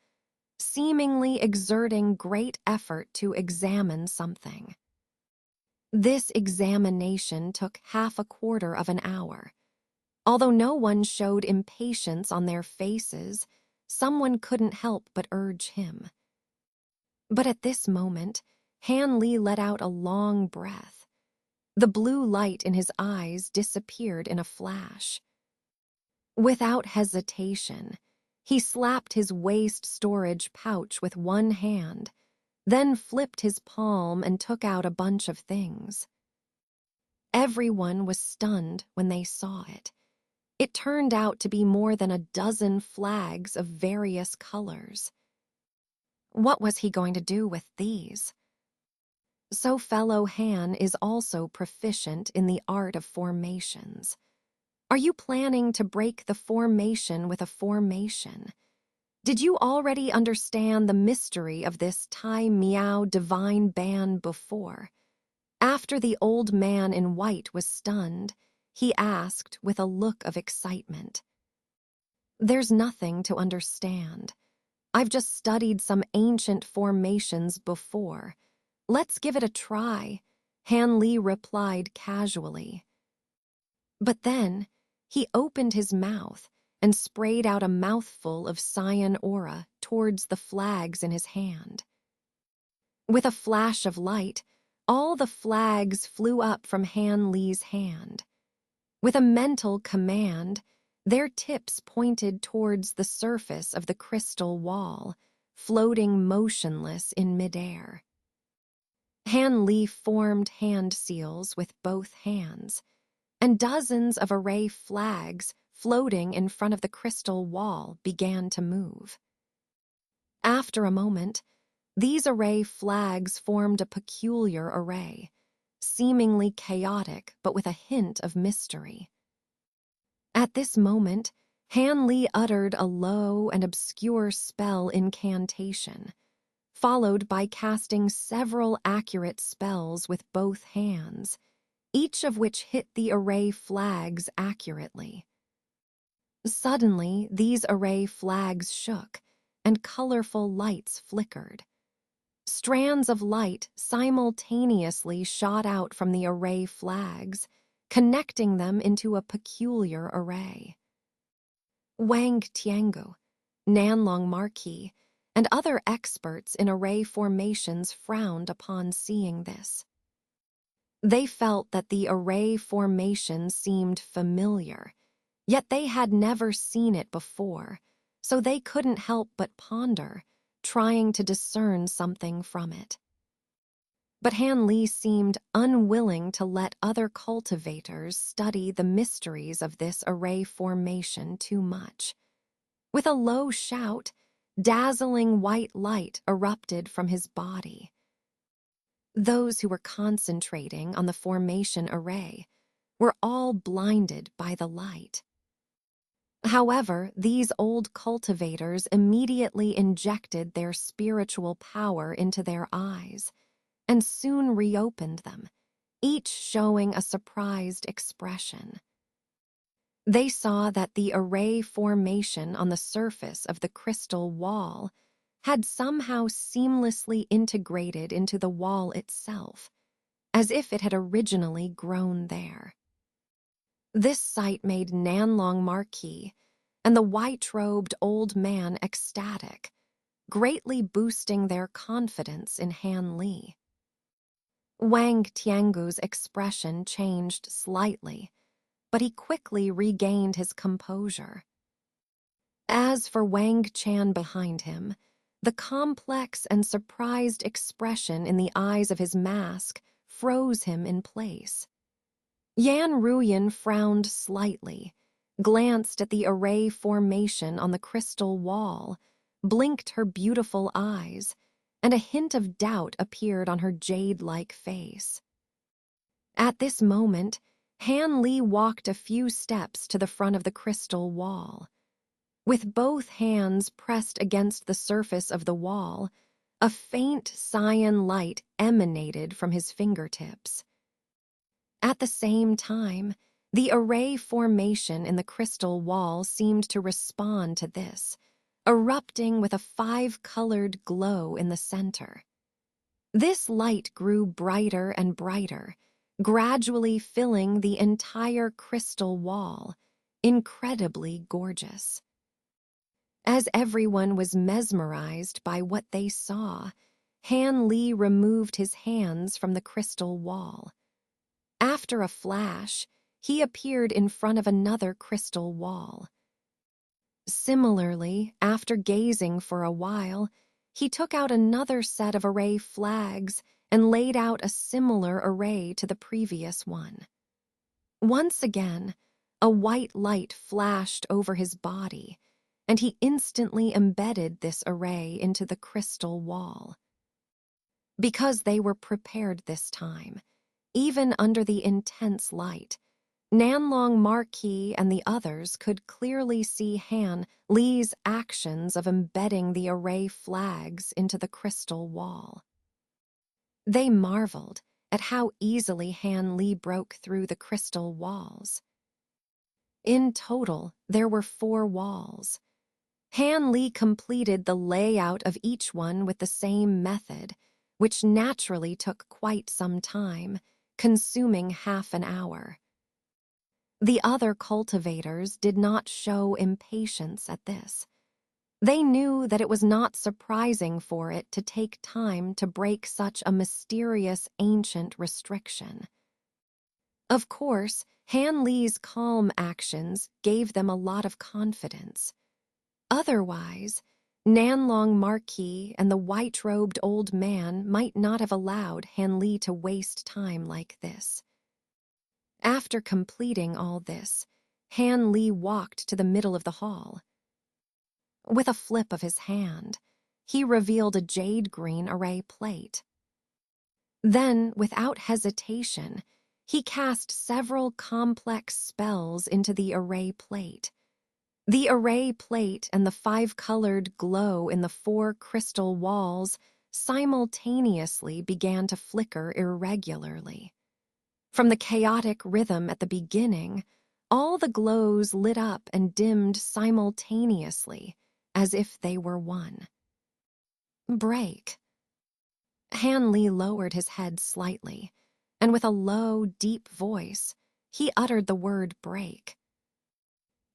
seemingly exerting great effort to examine something. This examination took half a quarter of an hour. Although no one showed impatience on their faces, someone couldn't help but urge him. But at this moment, Han Li let out a long breath. The blue light in his eyes disappeared in a flash. Without hesitation, he slapped his waist storage pouch with one hand, then flipped his palm and took out a bunch of things. Everyone was stunned when they saw it. It turned out to be more than a dozen flags of various colors. What was he going to do with these? So fellow Han is also proficient in the art of formations. Are you planning to break the formation with a formation? Did you already understand the mystery of this Tai Miao divine ban before? After the old man in white was stunned, he asked with a look of excitement. There's nothing to understand. I've just studied some ancient formations before. Let's give it a try, Han Li replied casually. But then, he opened his mouth and sprayed out a mouthful of cyan aura towards the flags in his hand. With a flash of light, all the flags flew up from Han Li's hand. With a mental command, their tips pointed towards the surface of the crystal wall, floating motionless in midair. Han Li formed hand seals with both hands, and dozens of array flags floating in front of the crystal wall began to move. After a moment, these array flags formed a peculiar array, seemingly chaotic but with a hint of mystery. At this moment, Han Li uttered a low and obscure spell incantation, followed by casting several accurate spells with both hands, each of which hit the array flags accurately. Suddenly, these array flags shook, and colorful lights flickered. Strands of light simultaneously shot out from the array flags, connecting them into a peculiar array. Wang Tiangu, Nanlong Marquis, and other experts in array formations frowned upon seeing this. They felt that the array formation seemed familiar, yet they had never seen it before, so they couldn't help but ponder, trying to discern something from it. But Han Li seemed unwilling to let other cultivators study the mysteries of this array formation too much. With a low shout, dazzling white light erupted from his body. Those who were concentrating on the formation array were all blinded by the light. However, these old cultivators immediately injected their spiritual power into their eyes and soon reopened them, each showing a surprised expression. They saw that the array formation on the surface of the crystal wall had somehow seamlessly integrated into the wall itself, as if it had originally grown there. This sight made Nanlong Marquis and the white-robed old man ecstatic, greatly boosting their confidence in Han Li. Wang Tiangu's expression changed slightly, but he quickly regained his composure. As for Wang Chan behind him, the complex and surprised expression in the eyes of his mask froze him in place. Yan Ruyan frowned slightly, glanced at the array formation on the crystal wall, blinked her beautiful eyes, and a hint of doubt appeared on her jade-like face. At this moment, Han Li walked a few steps to the front of the crystal wall. With both hands pressed against the surface of the wall, a faint cyan light emanated from his fingertips. At the same time, the array formation in the crystal wall seemed to respond to this, erupting with a five-colored glow in the center. This light grew brighter and brighter, gradually filling the entire crystal wall, incredibly gorgeous. As everyone was mesmerized by what they saw, Han Li removed his hands from the crystal wall. After a flash, he appeared in front of another crystal wall. Similarly, after gazing for a while, he took out another set of array flags and laid out a similar array to the previous one. Once again, a white light flashed over his body, and he instantly embedded this array into the crystal wall. Because they were prepared this time, even under the intense light, Nanlong Marquis and the others could clearly see Han Li's actions of embedding the array flags into the crystal wall. They marveled at how easily Han Li broke through the crystal walls. In total, there were 4 walls. Han Li completed the layout of each one with the same method, which naturally took quite some time, consuming half an hour. The other cultivators did not show impatience at this. They knew that it was not surprising for it to take time to break such a mysterious ancient restriction. Of course, Han Li's calm actions gave them a lot of confidence. Otherwise, Nanlong Marquis and the white-robed old man might not have allowed Han Li to waste time like this. After completing all this, Han Li walked to the middle of the hall. With a flip of his hand, he revealed a jade-green array plate. Then, without hesitation, he cast several complex spells into the array plate. The array plate and the 5-colored glow in the 4 crystal walls simultaneously began to flicker irregularly. From the chaotic rhythm at the beginning, all the glows lit up and dimmed simultaneously, as if they were one. Break. Han Li lowered his head slightly, and with a low, deep voice, he uttered the word break.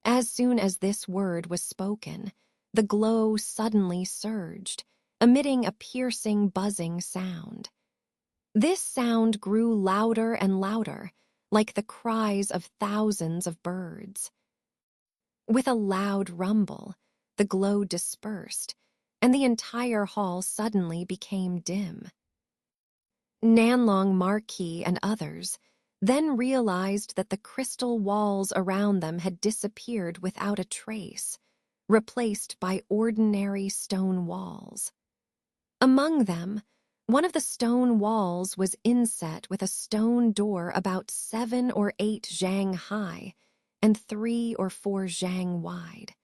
As soon as this word was spoken, the glow suddenly surged, emitting a piercing, buzzing sound. This sound grew louder and louder, like the cries of thousands of birds. With a loud rumble, the glow dispersed, and the entire hall suddenly became dim. Nanlong Marquis and others then realized that the crystal walls around them had disappeared without a trace, replaced by ordinary stone walls. Among them, one of the stone walls was inset with a stone door about 7 or 8 zhang high and 3 or 4 zhang wide.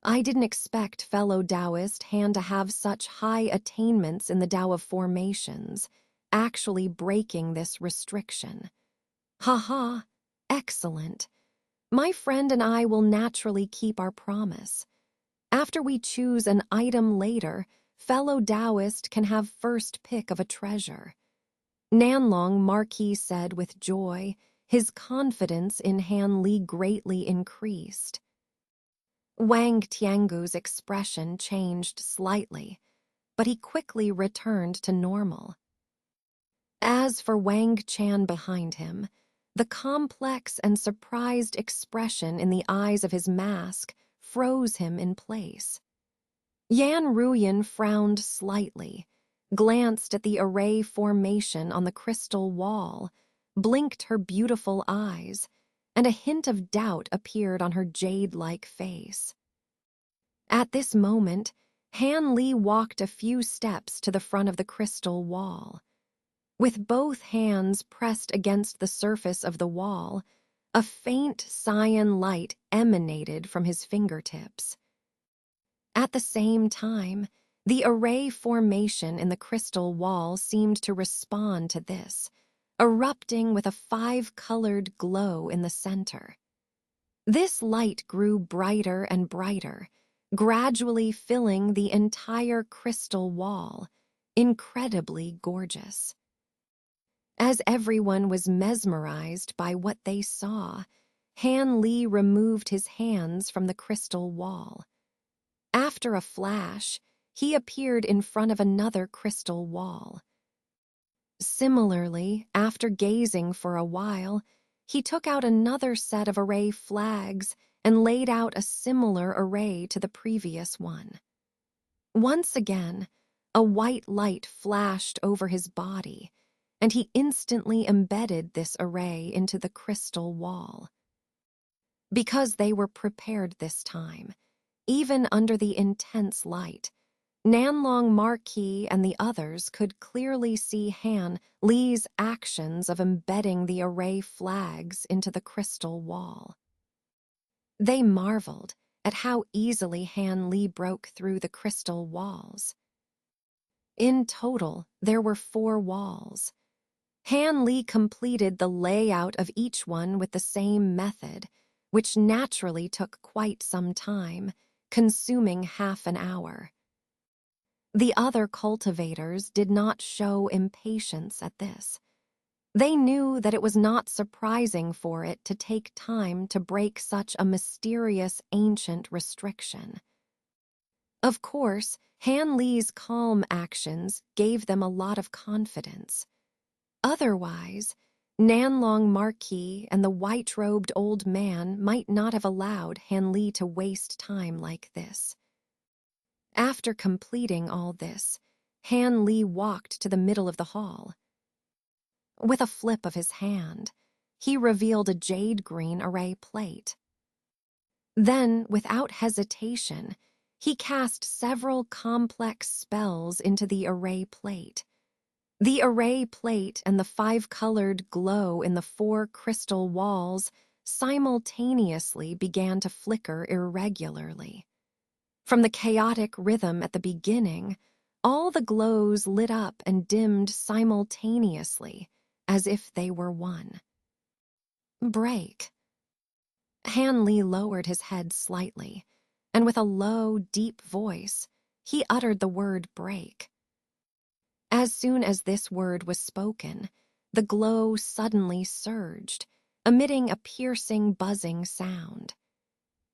I didn't expect fellow Taoist Han to have such high attainments in the Tao of formations, actually breaking this restriction. Haha, excellent. My friend and I will naturally keep our promise. After we choose an item later, fellow Taoist can have first pick of a treasure. Nanlong Marquis said with joy, his confidence in Han Li greatly increased. Wang Tiangu's expression changed slightly, but he quickly returned to normal. As for Wang Chan behind him, the complex and surprised expression in the eyes of his mask froze him in place. Yan Ruyan frowned slightly, glanced at the array formation on the crystal wall, blinked her beautiful eyes, and a hint of doubt appeared on her jade-like face. At this moment, Han Li walked a few steps to the front of the crystal wall. With both hands pressed against the surface of the wall, a faint cyan light emanated from his fingertips. At the same time, the array formation in the crystal wall seemed to respond to this, erupting with a 5-colored glow in the center. This light grew brighter and brighter, gradually filling the entire crystal wall, incredibly gorgeous. As everyone was mesmerized by what they saw, Han Li removed his hands from the crystal wall. After a flash, he appeared in front of another crystal wall. Similarly, after gazing for a while, he took out another set of array flags and laid out a similar array to the previous one. Once again, a white light flashed over his body, and he instantly embedded this array into the crystal wall. Because they were prepared this time, even under the intense light, Nanlong Marquis and the others could clearly see Han Li's actions of embedding the array flags into the crystal wall. They marveled at how easily Han Li broke through the crystal walls. In total, there were 4 walls. Han Li completed the layout of each one with the same method, which naturally took quite some time, consuming half an hour. The other cultivators did not show impatience at this. They knew that it was not surprising for it to take time to break such a mysterious ancient restriction. Of course, Han Li's calm actions gave them a lot of confidence. Otherwise, Nanlong Marquis and the white-robed old man might not have allowed Han Li to waste time like this. After completing all this, Han Li walked to the middle of the hall. With a flip of his hand, he revealed a jade-green array plate. Then, without hesitation, he cast several complex spells into the array plate. The array plate and the 5-colored glow in the 4 crystal walls simultaneously began to flicker irregularly. From the chaotic rhythm at the beginning, all the glows lit up and dimmed simultaneously, as if they were one. Break. Han Li lowered his head slightly, and with a low, deep voice, he uttered the word break. As soon as this word was spoken, the glow suddenly surged, emitting a piercing, buzzing sound.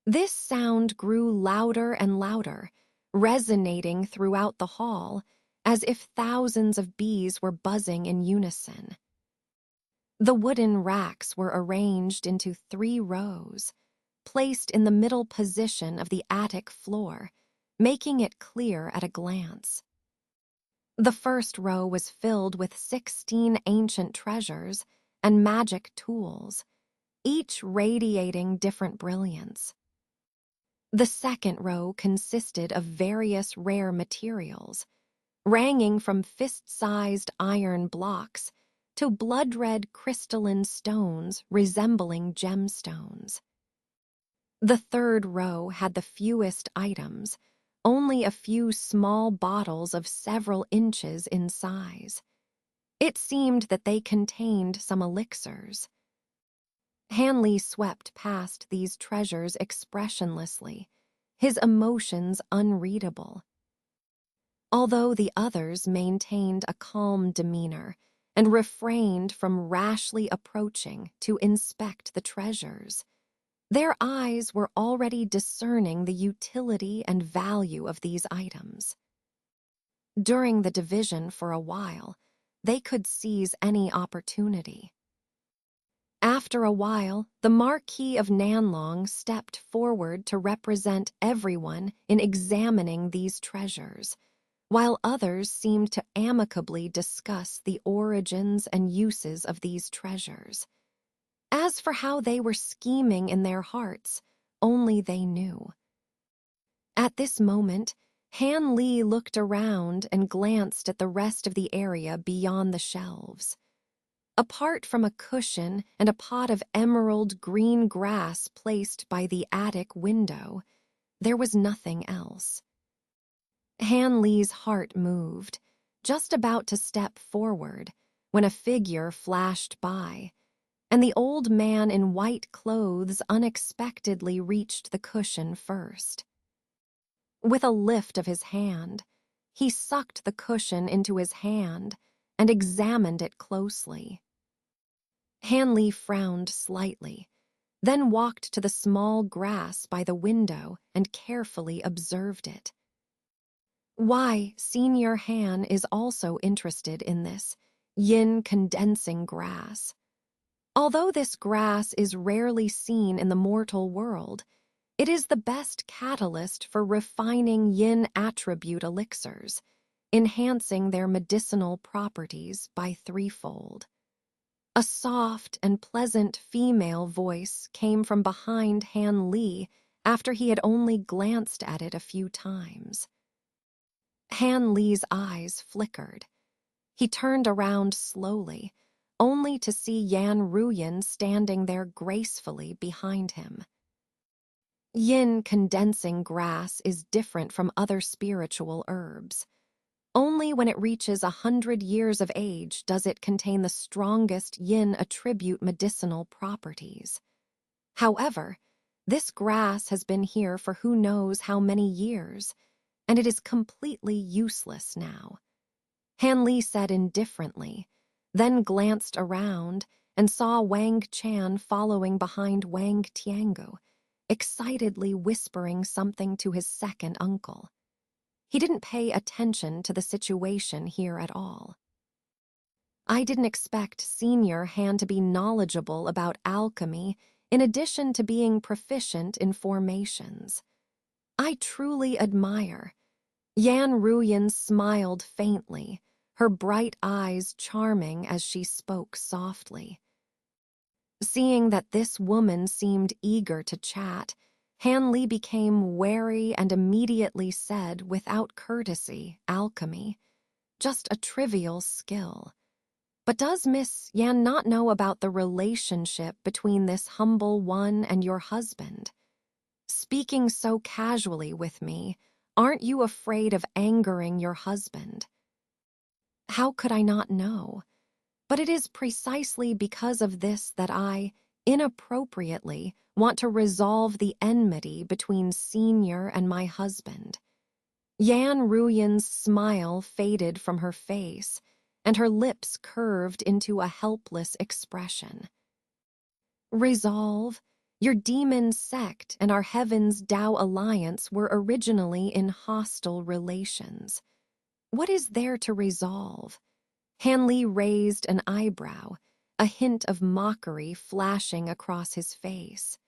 This sound grew louder and louder, resonating throughout the hall, as if thousands of bees were buzzing in unison. The wooden racks were arranged into 3 rows, placed in the middle position of the attic floor, making it clear at a glance. The first row was filled with 16 ancient treasures and magic tools, each radiating different brilliance. The second row consisted of various rare materials, ranging from fist-sized iron blocks to blood-red crystalline stones resembling gemstones. The third row had the fewest items, only a few small bottles of several inches in size. It seemed that they contained some elixirs. Hanley swept past these treasures expressionlessly, his emotions unreadable. Although the others maintained a calm demeanor and refrained from rashly approaching to inspect the treasures, their eyes were already discerning the utility and value of these items. During the division for a while, they could seize any opportunity. After a while, the Marquis of Nanlong stepped forward to represent everyone in examining these treasures, while others seemed to amicably discuss the origins and uses of these treasures. As for how they were scheming in their hearts, only they knew. At this moment, Han Li looked around and glanced at the rest of the area beyond the shelves. Apart from a cushion and a pot of emerald green grass placed by the attic window, there was nothing else. Han Li's heart moved, just about to step forward, when a figure flashed by, and the old man in white clothes unexpectedly reached the cushion first. With a lift of his hand, he sucked the cushion into his hand and examined it closely. Han Li frowned slightly, then walked to the small grass by the window and carefully observed it. Why, Senior Han is also interested in this yin condensing grass. Although this grass is rarely seen in the mortal world, it is the best catalyst for refining yin attribute elixirs, enhancing their medicinal properties by threefold. A soft and pleasant female voice came from behind Han Li after he had only glanced at it a few times. Han Li's eyes flickered. He turned around slowly, only to see Yan Ruyan standing there gracefully behind him. Yin condensing grass is different from other spiritual herbs. Only when it reaches 100 years of age does it contain the strongest yin attribute medicinal properties. However, this grass has been here for who knows how many years, and it is completely useless now. Han Li said indifferently, then glanced around and saw Wang Chan following behind Wang Tiangu, excitedly whispering something to his second uncle. He didn't pay attention to the situation here at all. I didn't expect Senior Han to be knowledgeable about alchemy in addition to being proficient in formations. I truly admire. Yan Ruyan smiled faintly, her bright eyes charming as she spoke softly. Seeing that this woman seemed eager to chat, Han Li became wary and immediately said, without courtesy, alchemy. Just a trivial skill. But does Miss Yan not know about the relationship between this humble one and your husband? Speaking so casually with me, aren't you afraid of angering your husband? How could I not know? But it is precisely because of this that I, inappropriately, want to resolve the enmity between Senior and my husband. Yan Ruyan's smile faded from her face, and her lips curved into a helpless expression. Resolve? Your demon sect and our Heaven's Tao alliance were originally in hostile relations. What is there to resolve? Han Li raised an eyebrow, a hint of mockery flashing across his face.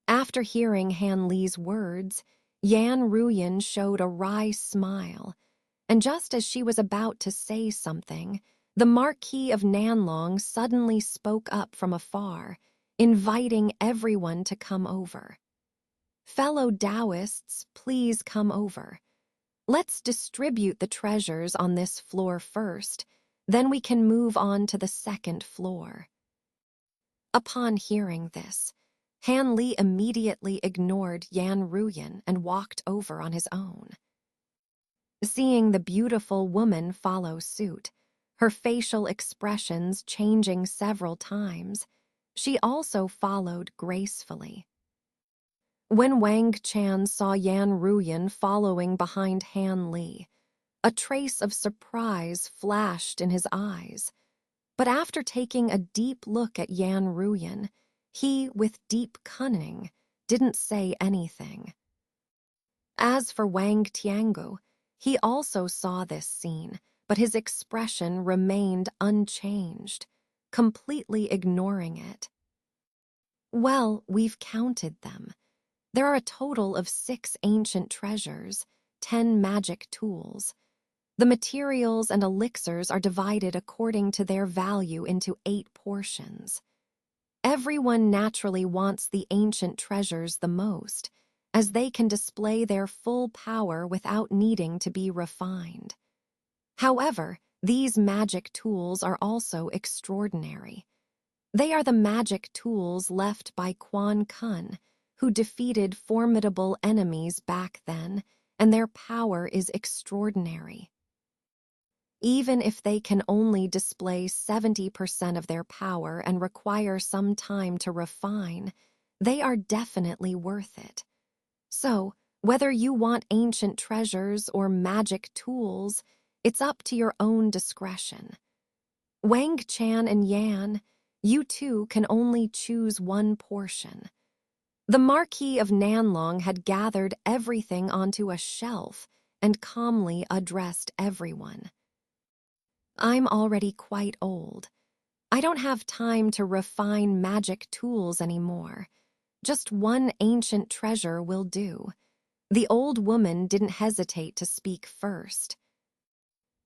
After hearing Han Li's words, Yan Ruyan showed a wry smile, and just as she was about to say something, the Marquis of Nanlong suddenly spoke up from afar, inviting everyone to come over. Fellow Taoists, please come over. Let's distribute the treasures on this floor first, Then we can move on to the second floor." Upon hearing this, Han Li immediately ignored Yan Ruyan and walked over on his own. Seeing the beautiful woman follow suit, her facial expressions changing several times, she also followed gracefully. When Wang Chan saw Yan Ruyan following behind Han Li, a trace of surprise flashed in his eyes. But after taking a deep look at Yan Ruyan, he, with deep cunning, didn't say anything. As for Wang Tiangu, he also saw this scene, but his expression remained unchanged, completely ignoring it. "Well, we've counted them. There are a total of 6 ancient treasures, 10 magic tools. The materials and elixirs are divided according to their value into 8 portions. Everyone naturally wants the ancient treasures the most, as they can display their full power without needing to be refined. However, these magic tools are also extraordinary. They are the magic tools left by Quan Kun, who defeated formidable enemies back then, and their power is extraordinary. Even if they can only display 70% of their power and require some time to refine, they are definitely worth it. So, whether you want ancient treasures or magic tools, it's up to your own discretion. Wang Chan and Yan, you two can only choose one portion." The Marquis of Nanlong had gathered everything onto a shelf and calmly addressed everyone. "I'm already quite old. I don't have time to refine magic tools anymore. Just one ancient treasure will do." The old woman didn't hesitate to speak first.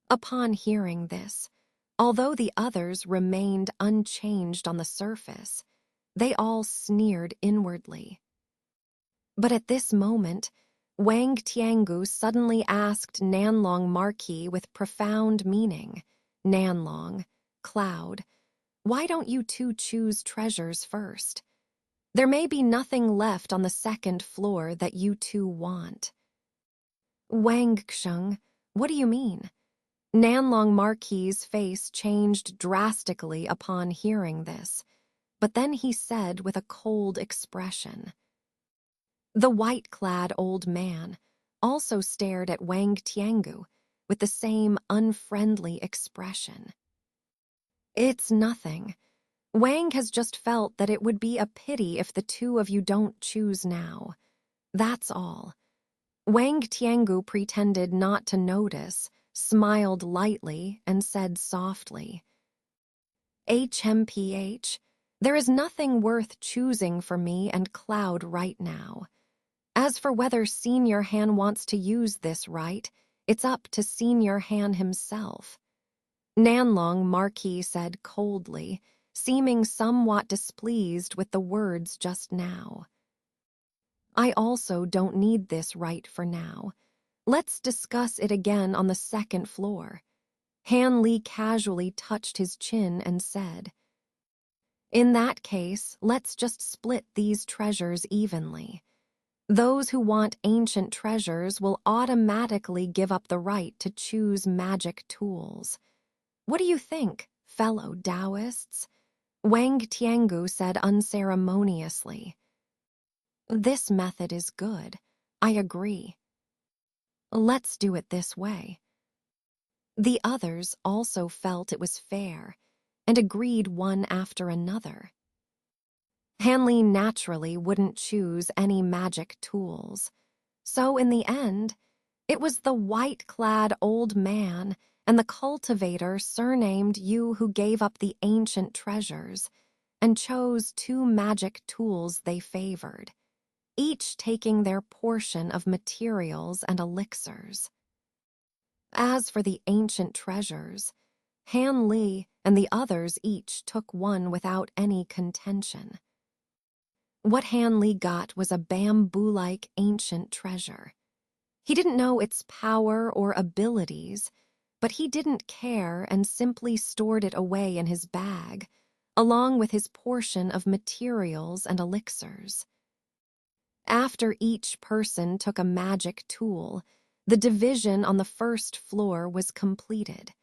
Upon hearing this, although the others remained unchanged on the surface, they all sneered inwardly. But at this moment, Wang Tiangu suddenly asked Nanlong Marquis with profound meaning, "Nanlong, Cloud, why don't you two choose treasures first? There may be nothing left on the second floor that you two want." "Wang Xing, what do you mean?" Nanlong Marquis's face changed drastically upon hearing this, but then he said with a cold expression. The white-clad old man also stared at Wang Tiangu with the same unfriendly expression. "It's nothing. Wang has just felt that it would be a pity if the two of you don't choose now. That's all." Wang Tiangu pretended not to notice, smiled lightly, and said softly, "HMPH, there is nothing worth choosing for me and Cloud right now. As for whether Senior Han wants to use this right, it's up to Senior Han himself." Nanlong Marquis said coldly, seeming somewhat displeased with the words just now. "I also don't need this right for now. Let's discuss it again on the second floor." Han Li casually touched his chin and said, "In that case, let's just split these treasures evenly. Those who want ancient treasures will automatically give up the right to choose magic tools. What do you think, fellow Taoists?" Wang Tiangu said unceremoniously. "This method is good. I agree. Let's do it this way." The others also felt it was fair and agreed one after another. Hanley naturally wouldn't choose any magic tools, so in the end, it was the white-clad old man and the cultivator surnamed Yu who gave up the ancient treasures and chose 2 magic tools they favored, each taking their portion of materials and elixirs. As for the ancient treasures, Han Li and the others each took one without any contention. What Han Li got was a bamboo-like ancient treasure. He didn't know its power or abilities, but he didn't care and simply stored it away in his bag, along with his portion of materials and elixirs. After each person took a magic tool, the division on the first floor was completed.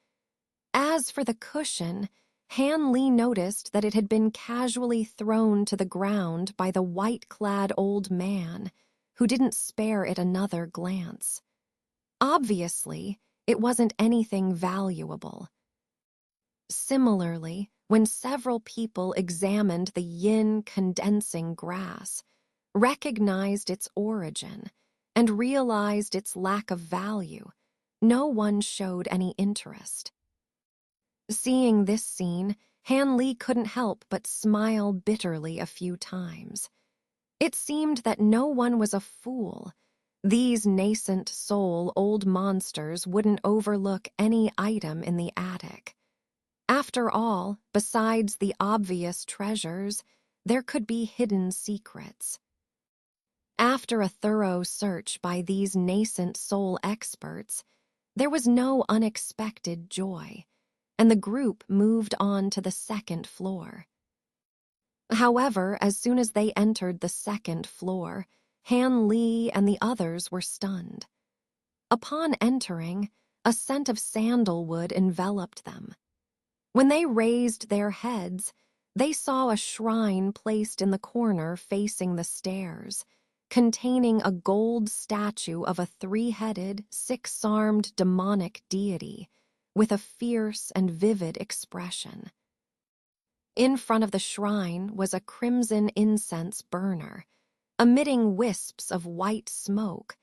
As for the cushion, Han Li noticed that it had been casually thrown to the ground by the white-clad old man, who didn't spare it another glance. Obviously, it wasn't anything valuable. Similarly, when several people examined the yin condensing grass, recognized its origin, and realized its lack of value, no one showed any interest. Seeing this scene, Han Li couldn't help but smile bitterly a few times. It seemed that no one was a fool. These nascent soul old monsters wouldn't overlook any item in the attic. After all, besides the obvious treasures, there could be hidden secrets. After a thorough search by these nascent soul experts, there was no unexpected joy, and the group moved on to the second floor. However, as soon as they entered the second floor, Han Li and the others were stunned. Upon entering, a scent of sandalwood enveloped them. When they raised their heads, they saw a shrine placed in the corner facing the stairs, containing a gold statue of a three-headed, six-armed demonic deity with a fierce and vivid expression. In front of the shrine was a crimson incense burner, emitting wisps of white smoke,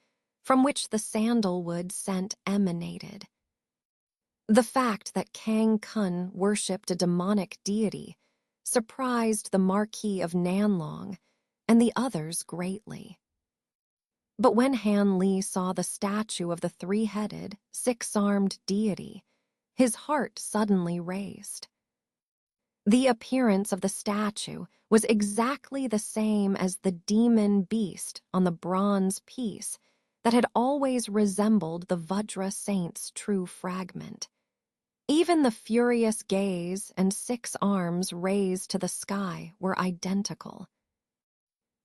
from which the sandalwood scent emanated. The fact that Kang Kun worshipped a demonic deity surprised the Marquis of Nanlong and the others greatly. But when Han Li saw the statue of the three-headed, six-armed deity, his heart suddenly raced. The appearance of the statue was exactly the same as the demon beast on the bronze piece that had always resembled the Vajra saint's true fragment. Even the furious gaze and six arms raised to the sky were identical.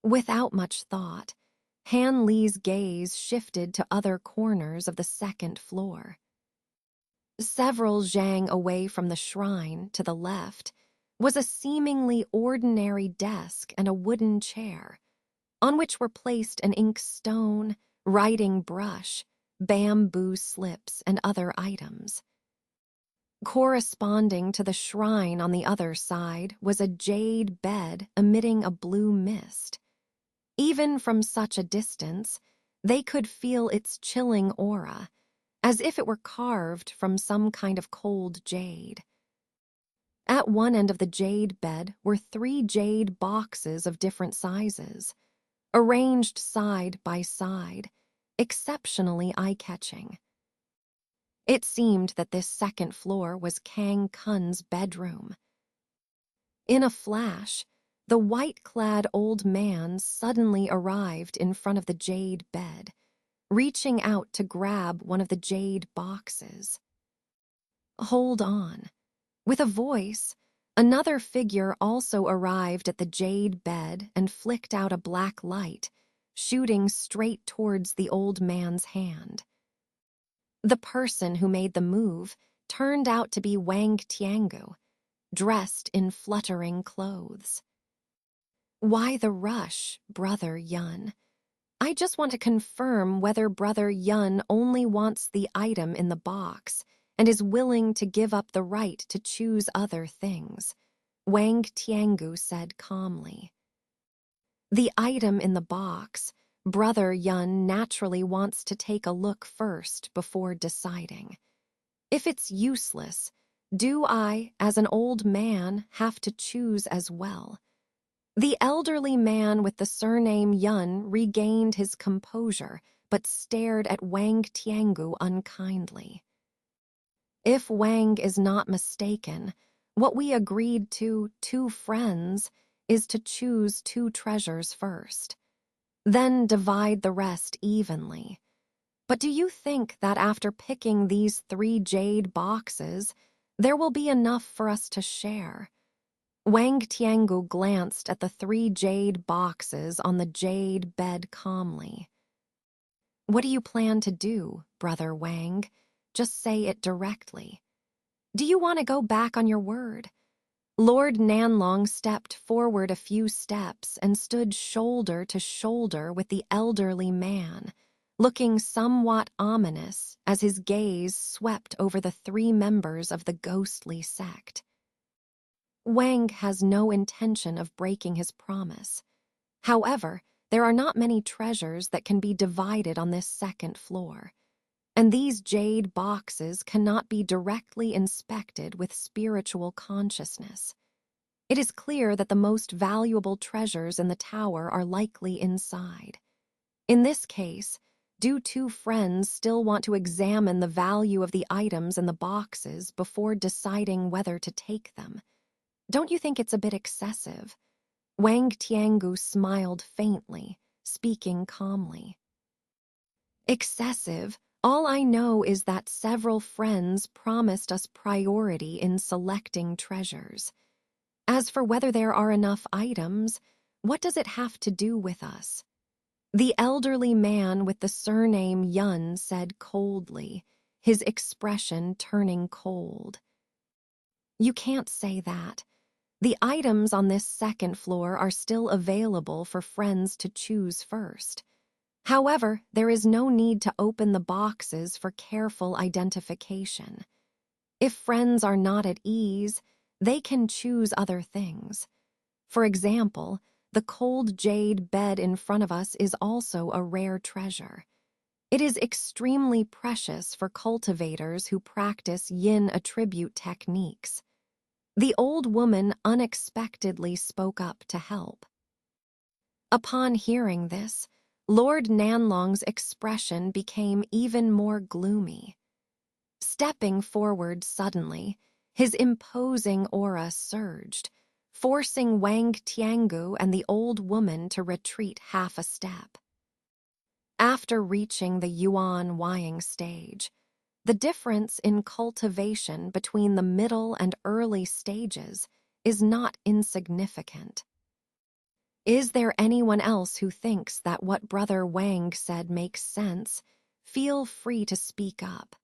Without much thought, Han Li's gaze shifted to other corners of the second floor. Several zhang away from the shrine, to the left, was a seemingly ordinary desk and a wooden chair, on which were placed an inkstone, writing brush, bamboo slips, and other items. Corresponding to the shrine on the other side was a jade bed emitting a blue mist. Even from such a distance, they could feel its chilling aura, as if it were carved from some kind of cold jade. At one end of the jade bed were 3 jade boxes of different sizes, arranged side by side, exceptionally eye-catching. It seemed that this second floor was Kang Kun's bedroom. In a flash, the white-clad old man suddenly arrived in front of the jade bed, reaching out to grab one of the jade boxes. "Hold on." With a voice, another figure also arrived at the jade bed and flicked out a black light, shooting straight towards the old man's hand. The person who made the move turned out to be Wang Tiangu, dressed in fluttering clothes. "Why the rush, Brother Yun? I just want to confirm whether Brother Yun only wants the item in the box and is willing to give up the right to choose other things," Wang Tiangu said calmly. "The item in the box, Brother Yun naturally wants to take a look first before deciding. If it's useless, do I, as an old man, have to choose as well?" The elderly man with the surname Yun regained his composure, but stared at Wang Tiangu unkindly. "If Wang is not mistaken, what we agreed to, 2 friends, is to choose 2 treasures first, then divide the rest evenly. But do you think that after picking these 3 jade boxes, there will be enough for us to share? Wang Tiangu glanced at the 3 jade boxes on the jade bed calmly. What do you plan to do, Brother Wang? Just say it directly. Do you want to go back on your word? Lord Nanlong stepped forward a few steps and stood shoulder to shoulder with the elderly man, looking somewhat ominous as his gaze swept over the 3 members of the ghostly sect. Wang has no intention of breaking his promise. However, there are not many treasures that can be divided on this 2nd floor, and these jade boxes cannot be directly inspected with spiritual consciousness. It is clear that the most valuable treasures in the tower are likely inside. In this case, do 2 friends still want to examine the value of the items in the boxes before deciding whether to take them? Don't you think it's a bit excessive? Wang Tiangu smiled faintly, speaking calmly. Excessive? All I know is that several friends promised us priority in selecting treasures. As for whether there are enough items, what does it have to do with us? The elderly man with the surname Yun said coldly, his expression turning cold. You can't say that. The items on this 2nd floor are still available for friends to choose first. However, there is no need to open the boxes for careful identification. If friends are not at ease, they can choose other things. For example, the cold jade bed in front of us is also a rare treasure. It is extremely precious for cultivators who practice yin attribute techniques. The old woman unexpectedly spoke up to help. Upon hearing this, Lord Nanlong's expression became even more gloomy. Stepping forward suddenly, his imposing aura surged, forcing Wang Tiangu and the old woman to retreat half a step. After reaching the Yuan Wying stage, the difference in cultivation between the middle and early stages is not insignificant. Is there anyone else who thinks that what Brother Wang said makes sense? Feel free to speak up.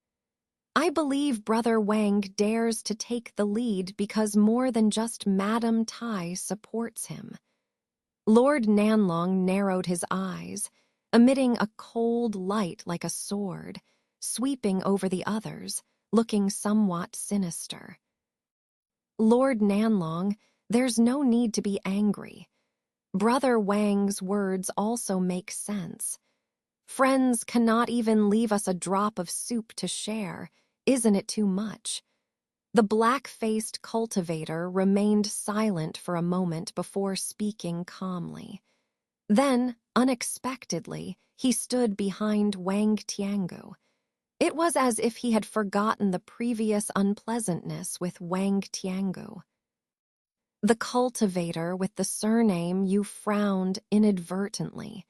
I believe Brother Wang dares to take the lead because more than just Madame Tai supports him. Lord Nanlong narrowed his eyes, emitting a cold light like a sword, sweeping over the others, looking somewhat sinister. Lord Nanlong, there's no need to be angry. Brother Wang's words also make sense. Friends cannot even leave us a drop of soup to share. Isn't it too much? The black-faced cultivator remained silent for a moment before speaking calmly. Then, unexpectedly, he stood behind Wang Tiangu. It was as if he had forgotten the previous unpleasantness with Wang Tiangu. The cultivator with the surname you frowned inadvertently,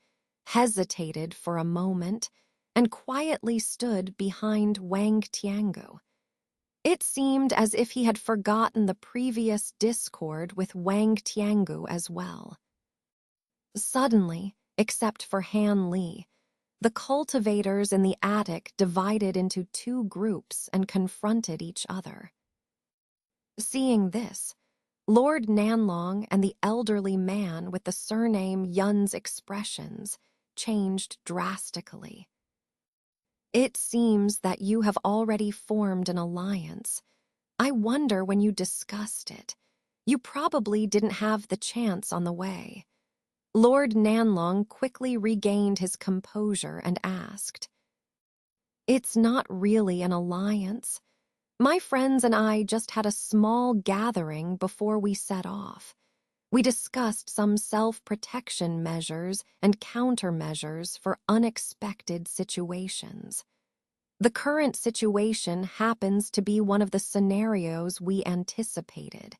hesitated for a moment, and quietly stood behind Wang Tiangu. It seemed as if he had forgotten the previous discord with Wang Tiangu as well. Suddenly, except for Han Li, the cultivators in the attic divided into 2 groups and confronted each other. Seeing this, Lord Nanlong and the elderly man with the surname Yun's expressions changed drastically. It seems that you have already formed an alliance. I wonder when you discussed it. You probably didn't have the chance on the way. Lord Nanlong quickly regained his composure and asked, "It's not really an alliance. My friends and I just had a small gathering before we set off. We discussed some self-protection measures and countermeasures for unexpected situations. The current situation happens to be one of the scenarios we anticipated,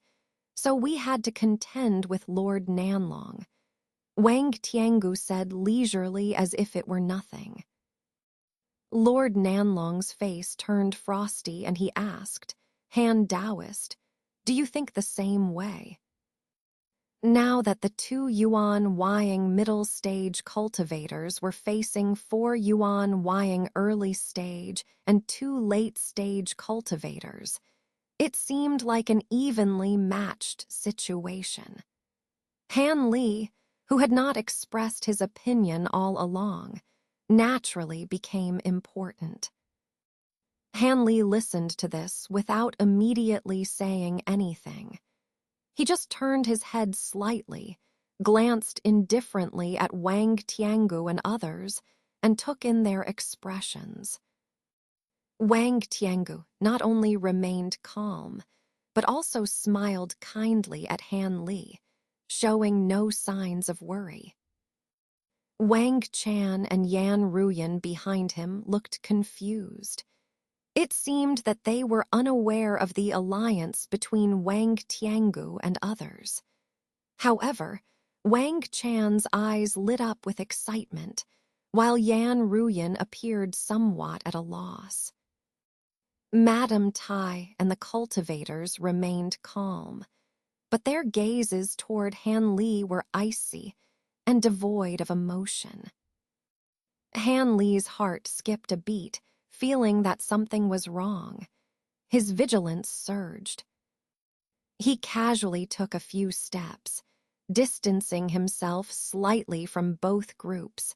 so we had to contend with Lord Nanlong," Wang Tiangu said leisurely as if it were nothing. Lord Nanlong's face turned frosty and he asked, Han Taoist, do you think the same way? Now that the 2 Yuan Wying middle stage cultivators were facing 4 Yuan Wying early stage and 2 late stage cultivators, it seemed like an evenly matched situation. Han Li, who had not expressed his opinion all along, naturally became important. Han Li listened to this without immediately saying anything. He just turned his head slightly, glanced indifferently at Wang Tiangu and others, and took in their expressions. Wang Tiangu not only remained calm, but also smiled kindly at Han Li, showing no signs of worry. Wang Chan and Yan Ruyan behind him looked confused. It seemed that they were unaware of the alliance between Wang Tiangu and others. However, Wang Chan's eyes lit up with excitement, while Yan Ruyan appeared somewhat at a loss. Madame Tai and the cultivators remained calm, but their gazes toward Han Li were icy and devoid of emotion. Han Li's heart skipped a beat, feeling that something was wrong. His vigilance surged. He casually took a few steps, distancing himself slightly from both groups,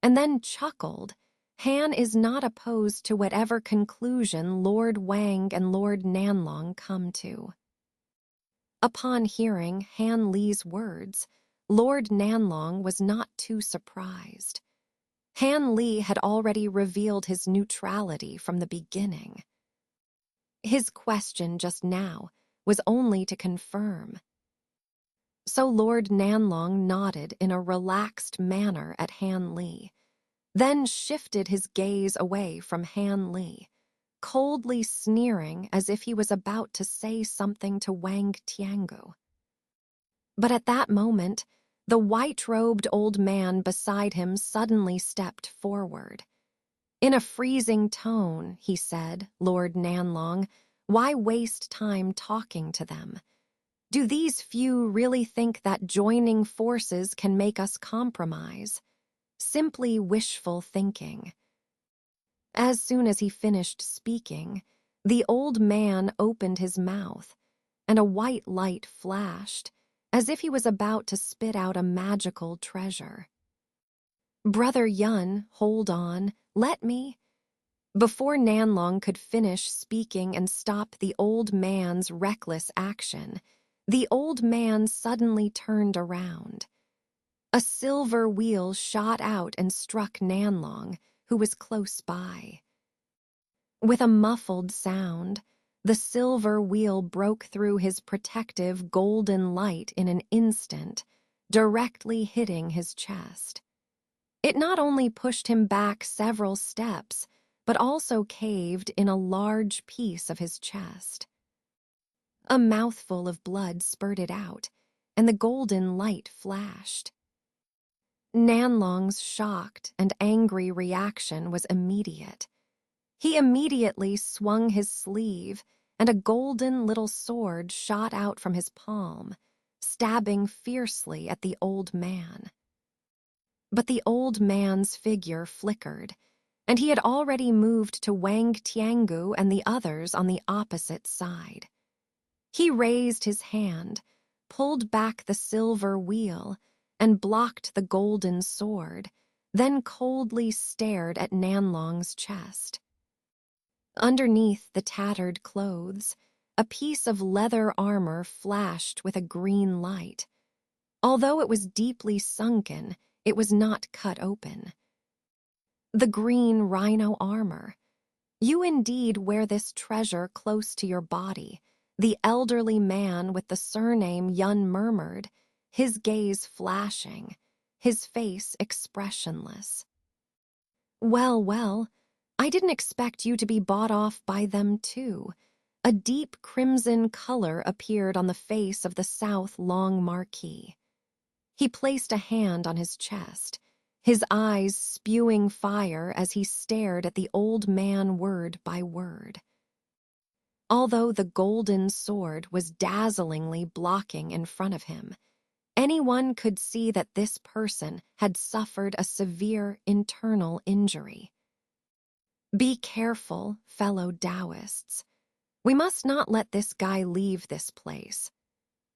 and then chuckled. Han is not opposed to whatever conclusion Lord Wang and Lord Nanlong come to. Upon hearing Han Li's words, Lord Nanlong was not too surprised. Han Li had already revealed his neutrality from the beginning. His question just now was only to confirm. So Lord Nanlong nodded in a relaxed manner at Han Li, then shifted his gaze away from Han Li, coldly sneering as if he was about to say something to Wang Tiangu. But at that moment, the white-robed old man beside him suddenly stepped forward. In a freezing tone, he said, Lord Nanlong, why waste time talking to them? Do these few really think that joining forces can make us compromise? Simply wishful thinking. As soon as he finished speaking, the old man opened his mouth, and a white light flashed, as if he was about to spit out a magical treasure. Brother Yun, hold on, let me. Before Nanlong could finish speaking and stop the old man's reckless action, the old man suddenly turned around. A silver wheel shot out and struck Nanlong, who was close by. With a muffled sound, the silver wheel broke through his protective golden light in an instant, directly hitting his chest. It not only pushed him back several steps, but also caved in a large piece of his chest. A mouthful of blood spurted out, and the golden light flashed. Nanlong's shocked and angry reaction was immediate. He immediately swung his sleeve, and a golden little sword shot out from his palm, stabbing fiercely at the old man. But the old man's figure flickered, and he had already moved to Wang Tiangu and the others on the opposite side. He raised his hand, pulled back the silver wheel, and blocked the golden sword, then coldly stared at Nanlong's chest. Underneath the tattered clothes, a piece of leather armor flashed with a green light. Although it was deeply sunken, it was not cut open. The green rhino armor. You indeed wear this treasure close to your body, the elderly man with the surname Yun murmured, his gaze flashing, his face expressionless. Well, well, I didn't expect you to be bought off by them too. A deep crimson color appeared on the face of the South Long Marquis. He placed a hand on his chest, his eyes spewing fire as he stared at the old man word by word. Although the golden sword was dazzlingly blocking in front of him, anyone could see that this person had suffered a severe internal injury. Be careful, fellow Taoists. We must not let this guy leave this place.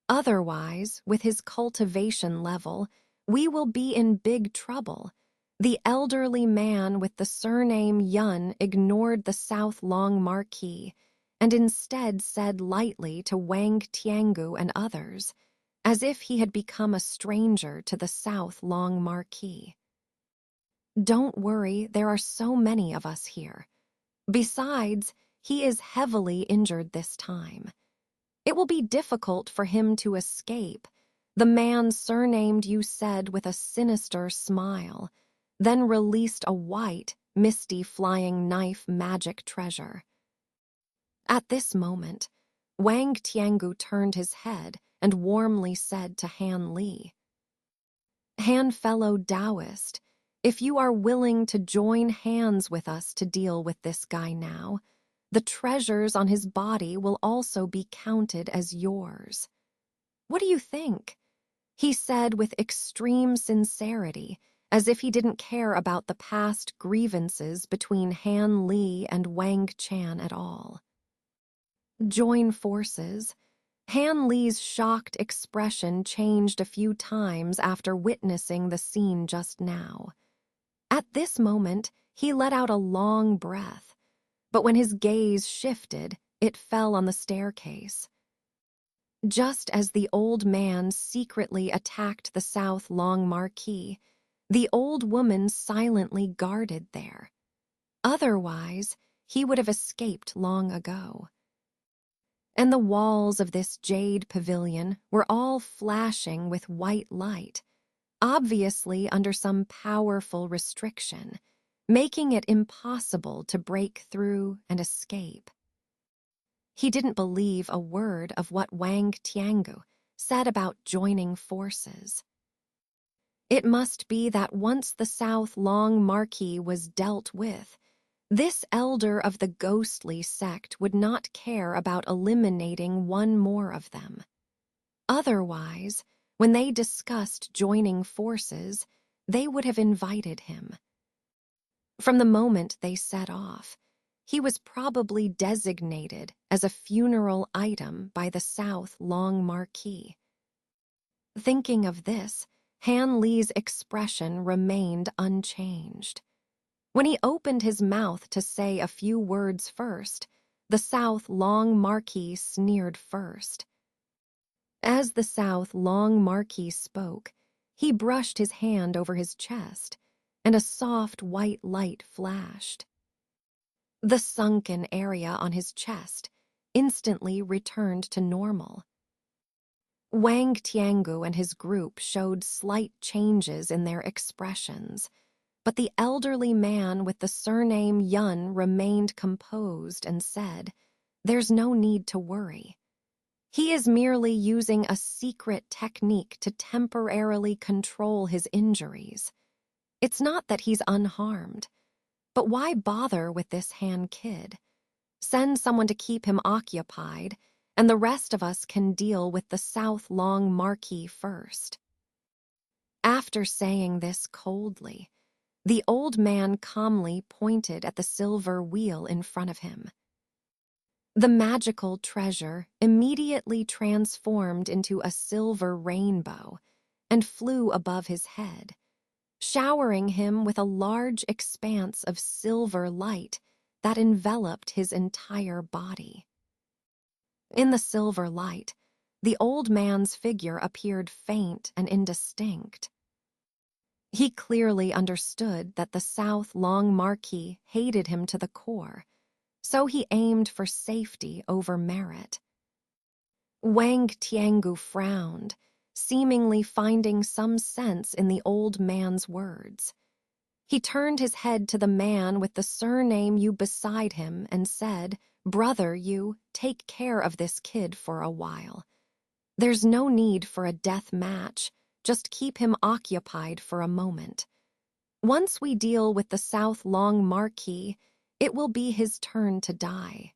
Otherwise, with his cultivation level, we will be in big trouble. The elderly man with the surname Yun ignored the South Long Marquis and instead said lightly to Wang Tiangu and others, as if he had become a stranger to the South Long Marquis. Don't worry, there are so many of us here. Besides, he is heavily injured this time. It will be difficult for him to escape, the man surnamed you said with a sinister smile, then released a white, misty flying knife magic treasure. At this moment, Wang Tiangu turned his head and warmly said to Han Li, Han fellow Taoist, if you are willing to join hands with us to deal with this guy now, the treasures on his body will also be counted as yours. What do you think? He said with extreme sincerity, as if he didn't care about the past grievances between Han Li and Wang Chan at all. Join forces. Han Li's shocked expression changed a few times after witnessing the scene just now. At this moment, he let out a long breath, but when his gaze shifted, it fell on the staircase. Just as the old man secretly attacked the South Long Marquis, the old woman silently guarded there. Otherwise, he would have escaped long ago. And the walls of this jade pavilion were all flashing with white light, obviously under some powerful restriction, making it impossible to break through and escape. He didn't believe a word of what Wang Tiangu said about joining forces. It must be that once the South Long Marquis was dealt with, this elder of the ghostly sect would not care about eliminating one more of them. Otherwise, when they discussed joining forces, they would have invited him. From the moment they set off, he was probably designated as a funeral item by the South Long Marquis. Thinking of this, Han Li's expression remained unchanged. When he opened his mouth to say a few words first, the South Long Marquis sneered first. As the South Long Marquis spoke, he brushed his hand over his chest, and a soft white light flashed. The sunken area on his chest instantly returned to normal. Wang Tiangu and his group showed slight changes in their expressions, but the elderly man with the surname Yun remained composed and said, "There's no need to worry. He is merely using a secret technique to temporarily control his injuries. It's not that he's unharmed. But why bother with this Han kid? Send someone to keep him occupied, and the rest of us can deal with the South Long Marquis first." After saying this coldly, the old man calmly pointed at the silver wheel in front of him. The magical treasure immediately transformed into a silver rainbow and flew above his head, showering him with a large expanse of silver light that enveloped his entire body. In the silver light, the old man's figure appeared faint and indistinct. He clearly understood that the South Long Marquis hated him to the core, so he aimed for safety over merit. Wang Tiangu frowned, seemingly finding some sense in the old man's words. He turned his head to the man with the surname Yu beside him and said, "Brother Yu, take care of this kid for a while. There's no need for a death match, just keep him occupied for a moment. Once we deal with the South Long Marquis, it will be his turn to die.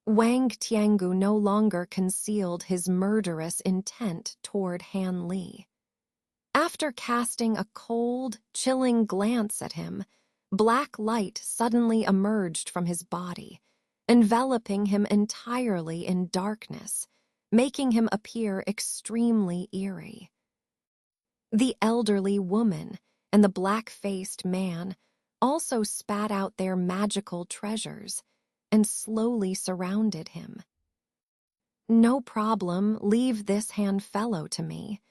Wang Tiangu no longer concealed his murderous intent toward Han Li. After casting a cold, chilling glance at him, black light suddenly emerged from his body, enveloping him entirely in darkness, making him appear extremely eerie. The elderly woman and the black-faced man also spat out their magical treasures and slowly surrounded him. "No problem, leave this handfellow to me."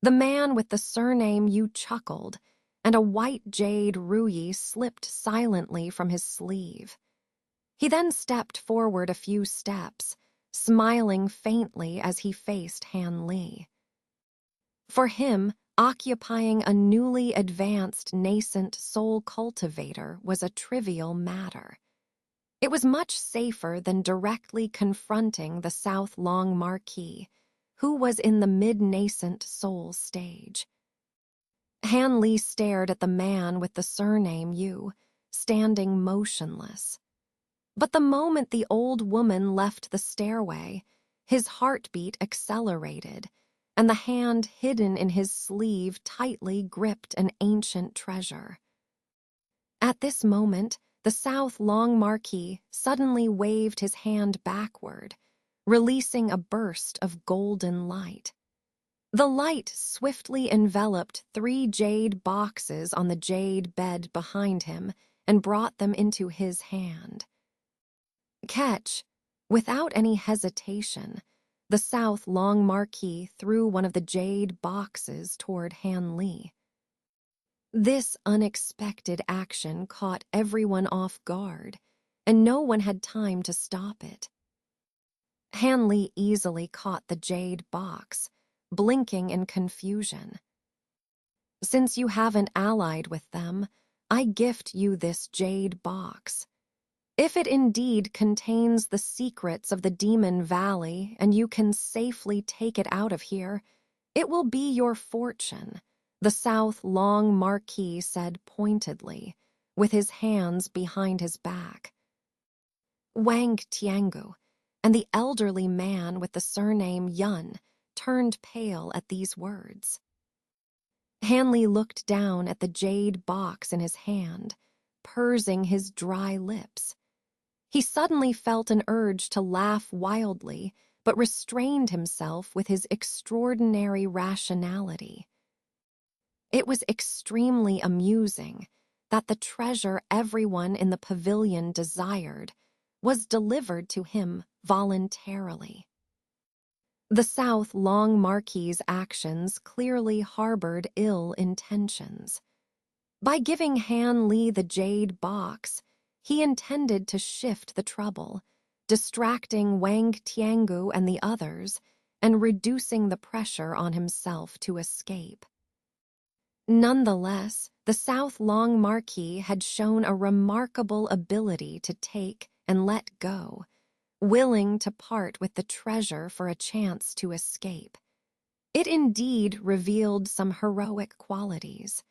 The man with the surname Yu chuckled, and a white jade ruyi slipped silently from his sleeve. He then stepped forward a few steps, smiling faintly as he faced Han Li. For him, occupying a newly advanced nascent soul cultivator was a trivial matter. It was much safer than directly confronting the South Long Marquis, who was in the mid-nascent soul stage. Han Li stared at the man with the surname Yu, standing motionless. But the moment the old woman left the stairway, his heartbeat accelerated, and the hand hidden in his sleeve tightly gripped an ancient treasure. At this moment, the South Long Marquis suddenly waved his hand backward, releasing a burst of golden light. The light swiftly enveloped 3 jade boxes on the jade bed behind him and brought them into his hand. Catch! Without any hesitation, the South Long Marquis threw one of the jade boxes toward Han Li. This unexpected action caught everyone off guard, and no one had time to stop it. Han Li easily caught the jade box, blinking in confusion. "Since you haven't allied with them, I gift you this jade box. If it indeed contains the secrets of the Demon Valley and you can safely take it out of here, it will be your fortune," the South Long Marquis said pointedly, with his hands behind his back. Wang Tiangu and the elderly man with the surname Yun turned pale at these words. Han Li looked down at the jade box in his hand, pursing his dry lips. He suddenly felt an urge to laugh wildly, but restrained himself with his extraordinary rationality. It was extremely amusing that the treasure everyone in the pavilion desired was delivered to him voluntarily. The South Long Marquis's actions clearly harbored ill intentions. By giving Han Li the jade box, he intended to shift the trouble, distracting Wang Tiangu and the others, and reducing the pressure on himself to escape. Nonetheless, the South Long Marquis had shown a remarkable ability to take and let go, willing to part with the treasure for a chance to escape. It indeed revealed some heroic qualities.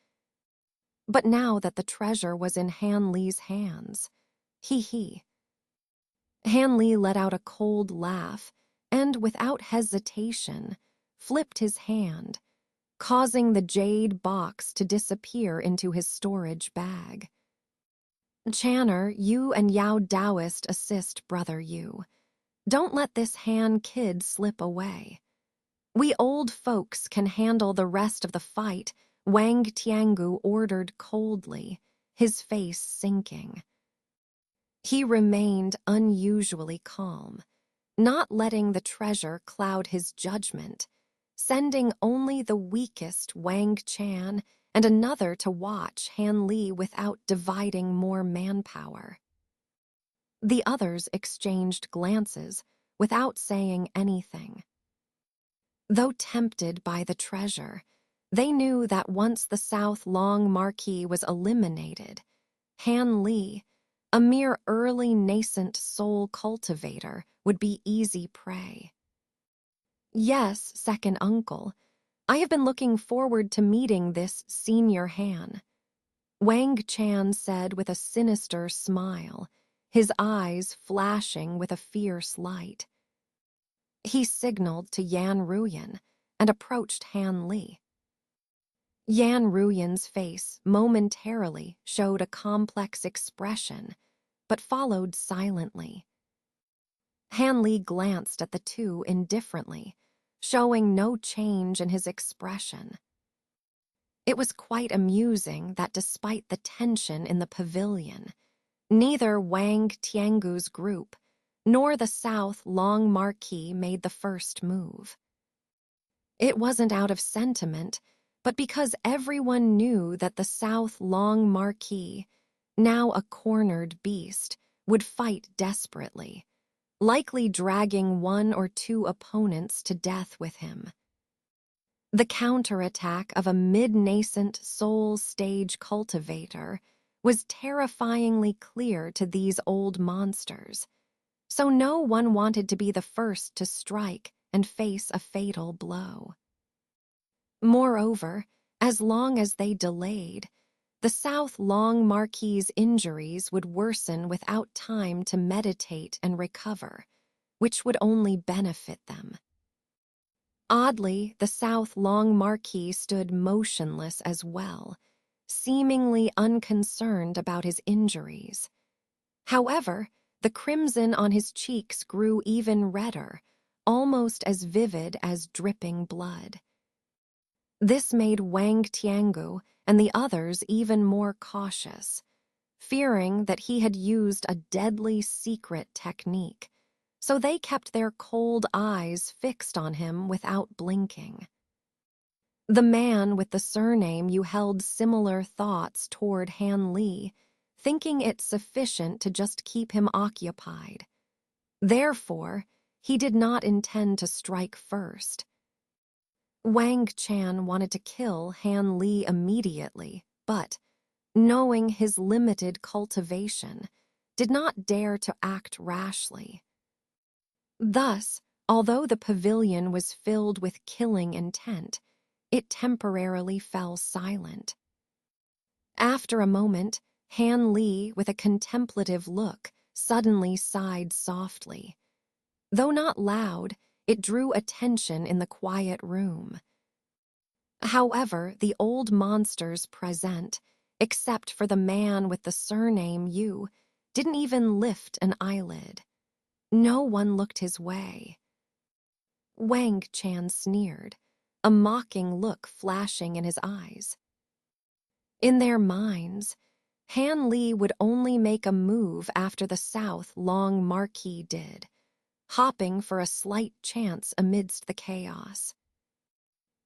But now that the treasure was in Han Li's hands, Han Li let out a cold laugh and, without hesitation, flipped his hand, causing the jade box to disappear into his storage bag. "Channer, you and Yao Daoist assist Brother Yu. Don't let this Han kid slip away. We old folks can handle the rest of the fight," Wang Tiangu ordered coldly, his face sinking. He remained unusually calm, not letting the treasure cloud his judgment, sending only the weakest Wang Chan and another to watch Han Li without dividing more manpower. The others exchanged glances without saying anything. Though tempted by the treasure, they knew that once the South Long Marquis was eliminated, Han Li, a mere early nascent soul cultivator, would be easy prey. "Yes, second uncle, I have been looking forward to meeting this senior Han." Wang Chan said with a sinister smile, his eyes flashing with a fierce light. He signaled to Yan Ruyan and approached Han Li. Yan Ruyan's face momentarily showed a complex expression, but followed silently. Han Li glanced at the two indifferently, showing no change in his expression. It was quite amusing that despite the tension in the pavilion, neither Wang Tiangu's group nor the South Long Marquis made the first move. It wasn't out of sentiment, but because everyone knew that the South Long Marquis, now a cornered beast, would fight desperately, likely dragging one or two opponents to death with him. The counterattack of a mid-nascent soul stage cultivator was terrifyingly clear to these old monsters, so no one wanted to be the first to strike and face a fatal blow. Moreover, as long as they delayed, the South Long Marquis's injuries would worsen without time to meditate and recover, which would only benefit them. Oddly, the South Long Marquis stood motionless as well, seemingly unconcerned about his injuries. However, the crimson on his cheeks grew even redder, almost as vivid as dripping blood. This made Wang Tiangu and the others even more cautious, fearing that he had used a deadly secret technique, so they kept their cold eyes fixed on him without blinking. The man with the surname you held similar thoughts toward Han Li, thinking it sufficient to just keep him occupied. Therefore, he did not intend to strike first. Wang Chan wanted to kill Han Li immediately, but, knowing his limited cultivation, did not dare to act rashly. Thus, although the pavilion was filled with killing intent, it temporarily fell silent. After a moment, Han Li, with a contemplative look, suddenly sighed softly. Though not loud, it drew attention in the quiet room. However, the old monsters present, except for the man with the surname Yu, didn't even lift an eyelid. No one looked his way. Wang Chan sneered, a mocking look flashing in his eyes. In their minds, Han Li would only make a move after the South Long Marquis did, hopping for a slight chance amidst the chaos.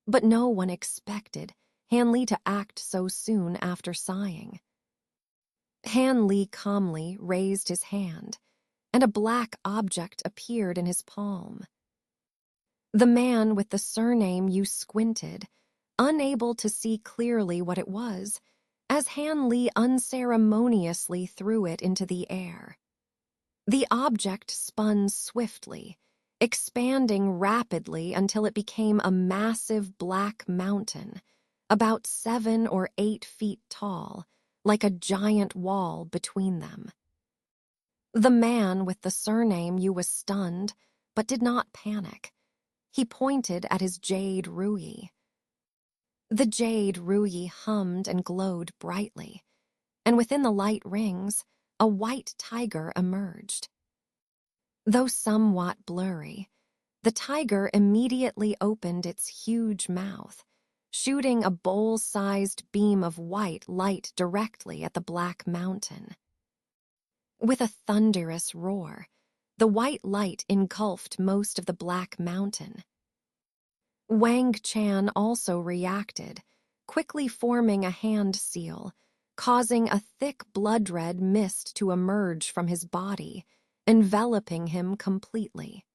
But no one expected Han Li to act so soon after sighing. Han Li calmly raised his hand, and a black object appeared in his palm. The man with the surname you squinted, unable to see clearly what it was, as Han Li unceremoniously threw it into the air. The object spun swiftly, expanding rapidly until it became a massive black mountain, about 7 or 8 feet tall, like a giant wall between them. The man with the surname you was stunned, but did not panic. He pointed at his jade ruyi. The jade ruyi hummed and glowed brightly, and within the light rings, a white tiger emerged. Though somewhat blurry, the tiger immediately opened its huge mouth, shooting a bowl-sized beam of white light directly at the black mountain. With a thunderous roar, the white light engulfed most of the black mountain. Wang Chan also reacted, quickly forming a hand seal, causing a thick blood-red mist to emerge from his body, enveloping him completely.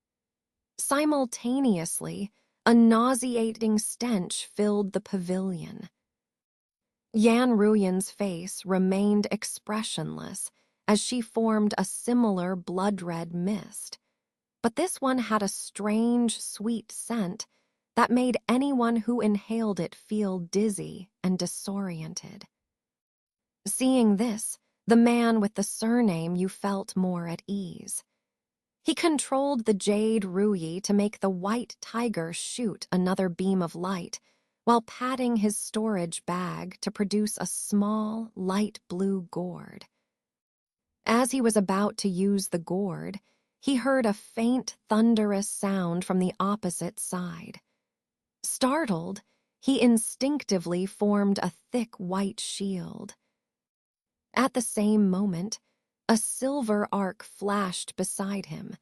Simultaneously, a nauseating stench filled the pavilion. Yan Ruyan's face remained expressionless as she formed a similar blood-red mist, but this one had a strange, sweet scent that made anyone who inhaled it feel dizzy and disoriented. Seeing this, the man with the surname you felt more at ease. He controlled the jade Ruyi to make the white tiger shoot another beam of light, while patting his storage bag to produce a small, light blue gourd. As he was about to use the gourd, he heard a faint, thunderous sound from the opposite side. Startled, he instinctively formed a thick white shield. At the same moment, a silver arc flashed beside him,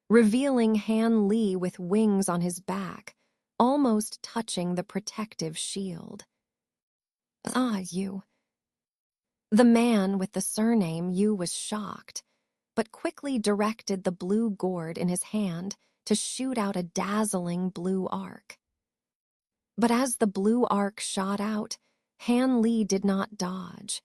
revealing Han Li with wings on his back, almost touching the protective shield. "Ah, you." The man with the surname Yu was shocked, but quickly directed the blue gourd in his hand to shoot out a dazzling blue arc. But as the blue arc shot out, Han Li did not dodge.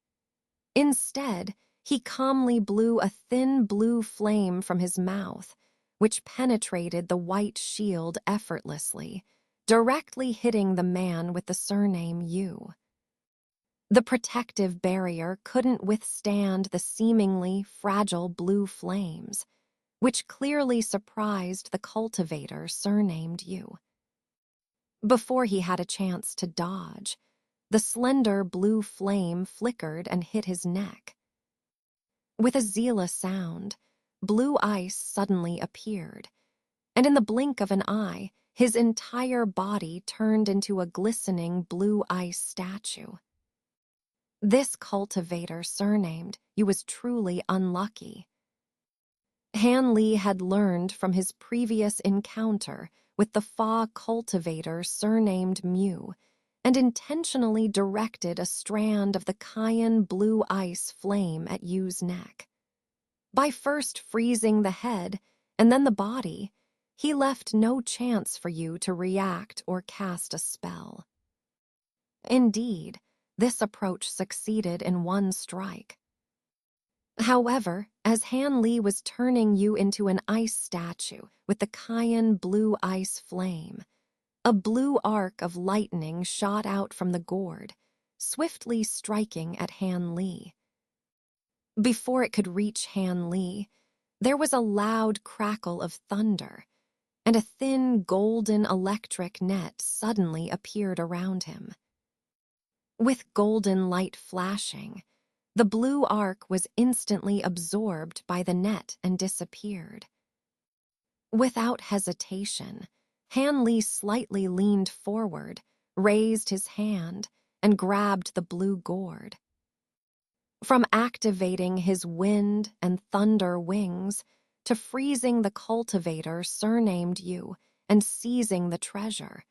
Instead, he calmly blew a thin blue flame from his mouth, which penetrated the white shield effortlessly, directly hitting the man with the surname Yu. The protective barrier couldn't withstand the seemingly fragile blue flames, which clearly surprised the cultivator surnamed Yu. Before he had a chance to dodge, the slender blue flame flickered and hit his neck. With a Zila sound, blue ice suddenly appeared, and in the blink of an eye, his entire body turned into a glistening blue ice statue. This cultivator surnamed Yu was truly unlucky. Han Li had learned from his previous encounter with the Fa cultivator surnamed Mu, and intentionally directed a strand of the cayenne blue ice flame at Yu's neck. By first freezing the head and then the body, he left no chance for Yu to react or cast a spell. Indeed, this approach succeeded in one strike. However, as Han Li was turning Yu into an ice statue with the cayenne blue ice flame, a blue arc of lightning shot out from the gourd, swiftly striking at Han Li. Before it could reach Han Li, there was a loud crackle of thunder, and a thin golden electric net suddenly appeared around him. With golden light flashing, the blue arc was instantly absorbed by the net and disappeared. Without hesitation, Han Li slightly leaned forward, raised his hand, and grabbed the blue gourd. From activating his wind and thunder wings to freezing the cultivator surnamed Yu and seizing the treasure,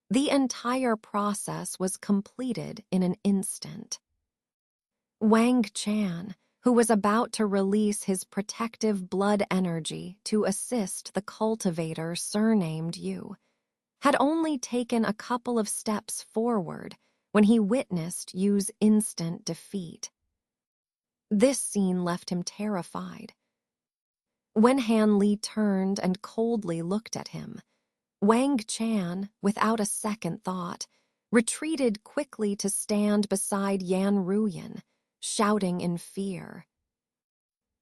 the entire process was completed in an instant. Wang Chan, who was about to release his protective blood energy to assist the cultivator surnamed Yu, had only taken a couple of steps forward when he witnessed Yu's instant defeat. This scene left him terrified. When Han Li turned and coldly looked at him, Wang Chan, without a second thought, retreated quickly to stand beside Yan Ruyan, shouting in fear.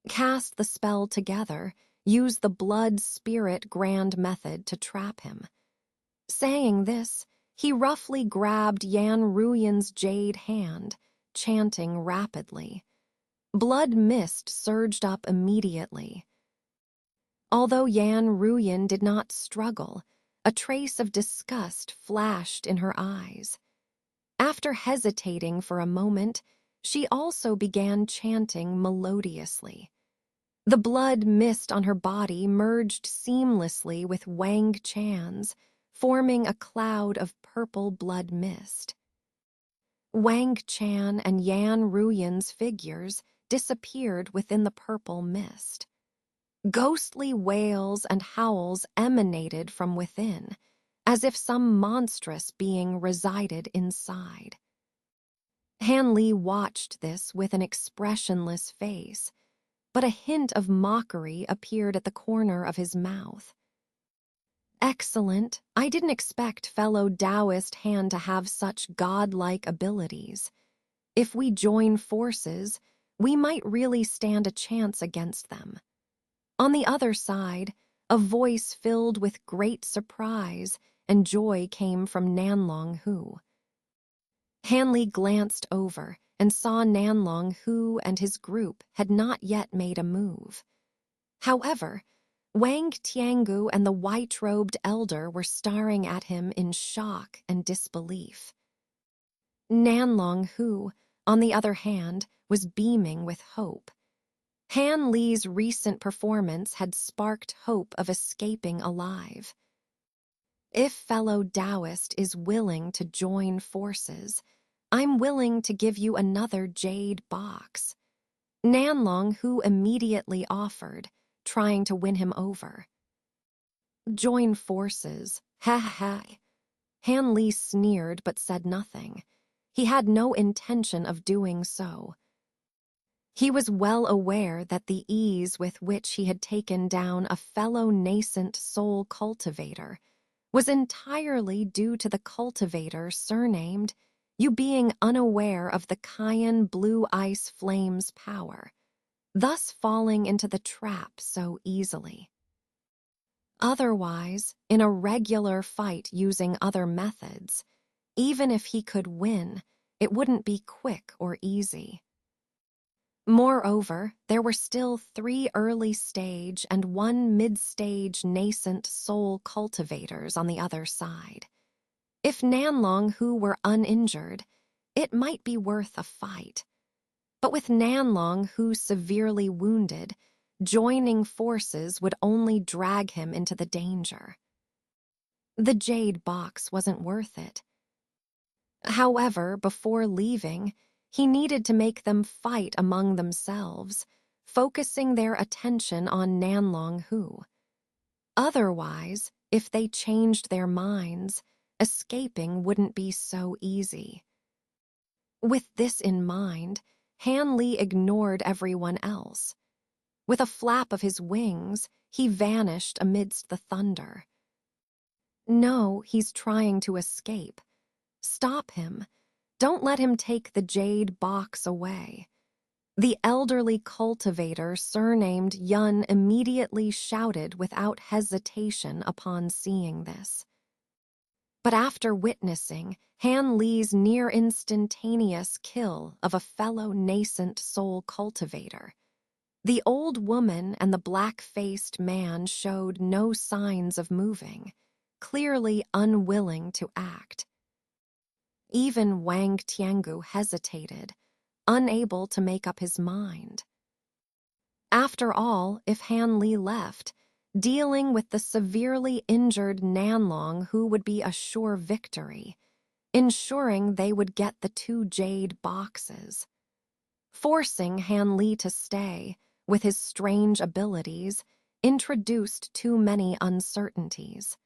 Cast the spell together, use the blood spirit grand method to trap him. Saying this, he roughly grabbed Yan Ruyan's jade hand, chanting rapidly. Blood mist surged up immediately. Although Yan Ruyan did not struggle, a trace of disgust flashed in her eyes. After hesitating for a moment, she also began chanting melodiously. The blood mist on her body merged seamlessly with Wang Chan's, forming a cloud of purple blood mist. Wang Chan and Yan Ruyan's figures disappeared within the purple mist. Ghostly wails and howls emanated from within, as if some monstrous being resided inside. Han Li watched this with an expressionless face, but a hint of mockery appeared at the corner of his mouth. "Excellent. I didn't expect fellow Taoist Han to have such godlike abilities. If we join forces, we might really stand a chance against them. On the other side, a voice filled with great surprise and joy came from Nanlong Hu. Hanley glanced over and saw Nanlong Hu and his group had not yet made a move. However, Wang Tiangu and the white-robed elder were staring at him in shock and disbelief. Nanlong Hu, on the other hand, was beaming with hope. Han Li's recent performance had sparked hope of escaping alive. If fellow Taoist is willing to join forces, I'm willing to give you another jade box. Nanlong Hu immediately offered, trying to win him over. Join forces, ha ha. Han Li sneered but said nothing. He had no intention of doing so. He was well aware that the ease with which he had taken down a fellow nascent soul cultivator was entirely due to the cultivator surnamed you being unaware of the Cayenne blue ice flame's power, thus falling into the trap so easily. Otherwise, in a regular fight using other methods, even if he could win, it wouldn't be quick or easy. Moreover, there were still 3 early-stage and 1 mid-stage nascent soul cultivators on the other side. If Nanlong Hu were uninjured, it might be worth a fight. But with Nanlong Hu severely wounded, joining forces would only drag him into the danger. The jade box wasn't worth it. However, before leaving, he needed to make them fight among themselves, focusing their attention on Nanlong Hu. Otherwise, if they changed their minds, escaping wouldn't be so easy. With this in mind, Han Li ignored everyone else. With a flap of his wings, he vanished amidst the thunder. No, he's trying to escape. Stop him. Don't let him take the jade box away. The elderly cultivator surnamed Yun immediately shouted without hesitation upon seeing this. But after witnessing Han Li's near-instantaneous kill of a fellow nascent soul cultivator, the old woman and the black-faced man showed no signs of moving, clearly unwilling to act. Even Wang Tiangu hesitated, unable to make up his mind. After all, if Han Li left, dealing with the severely injured Nanlong Hu would be a sure victory, ensuring they would get the 2 jade boxes. Forcing Han Li to stay, with his strange abilities, introduced too many uncertainties.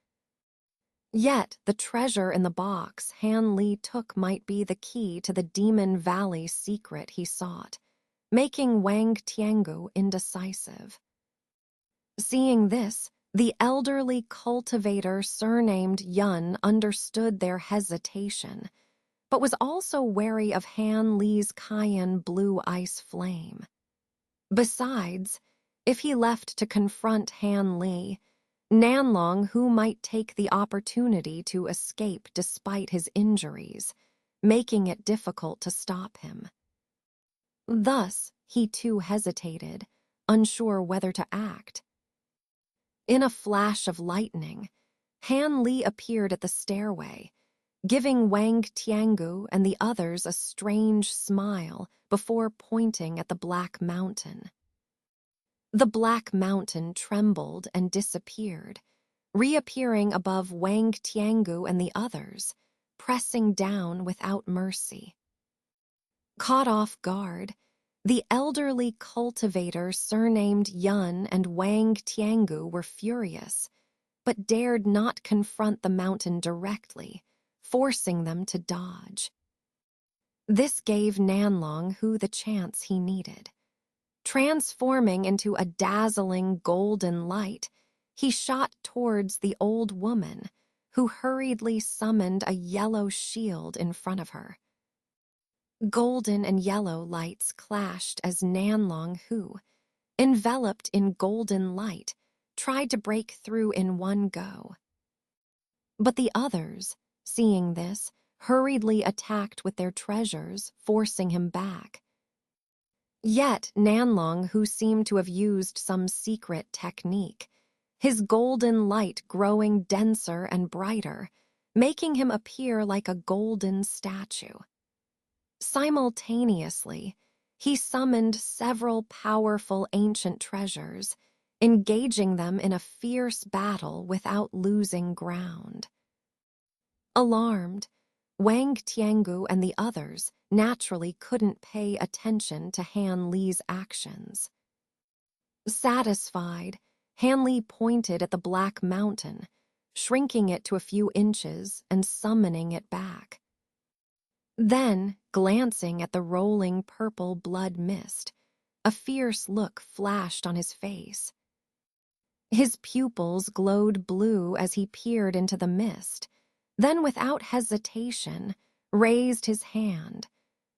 Yet, the treasure in the box Han Li took might be the key to the Demon Valley secret he sought, making Wang Tiangu indecisive. Seeing this, the elderly cultivator surnamed Yun understood their hesitation, but was also wary of Han Li's Cayenne blue ice flame. Besides, if he left to confront Han Li, Nanlong Hu might take the opportunity to escape despite his injuries, making it difficult to stop him. Thus, he too hesitated, unsure whether to act. In a flash of lightning, Han Li appeared at the stairway, giving Wang Tiangu and the others a strange smile before pointing at the Black Mountain. The Black Mountain trembled and disappeared, reappearing above Wang Tiangu and the others, pressing down without mercy. Caught off guard, the elderly cultivator surnamed Yun and Wang Tiangu were furious, but dared not confront the mountain directly, forcing them to dodge. This gave Nanlong Hu the chance he needed. Transforming into a dazzling golden light, he shot towards the old woman, who hurriedly summoned a yellow shield in front of her. Golden and yellow lights clashed as Nanlong Hu, enveloped in golden light, tried to break through in one go. But the others, seeing this, hurriedly attacked with their treasures, forcing him back. Yet Nanlong, who seemed to have used some secret technique, his golden light growing denser and brighter, making him appear like a golden statue. Simultaneously, he summoned several powerful ancient treasures, engaging them in a fierce battle without losing ground. Alarmed, Wang Tiangu and the others naturally couldn't pay attention to Han Li's actions. Satisfied, Han Li pointed at the Black Mountain, shrinking it to a few inches and summoning it back. Then, glancing at the rolling purple blood mist, a fierce look flashed on his face. His pupils glowed blue as he peered into the mist, then without hesitation raised his hand,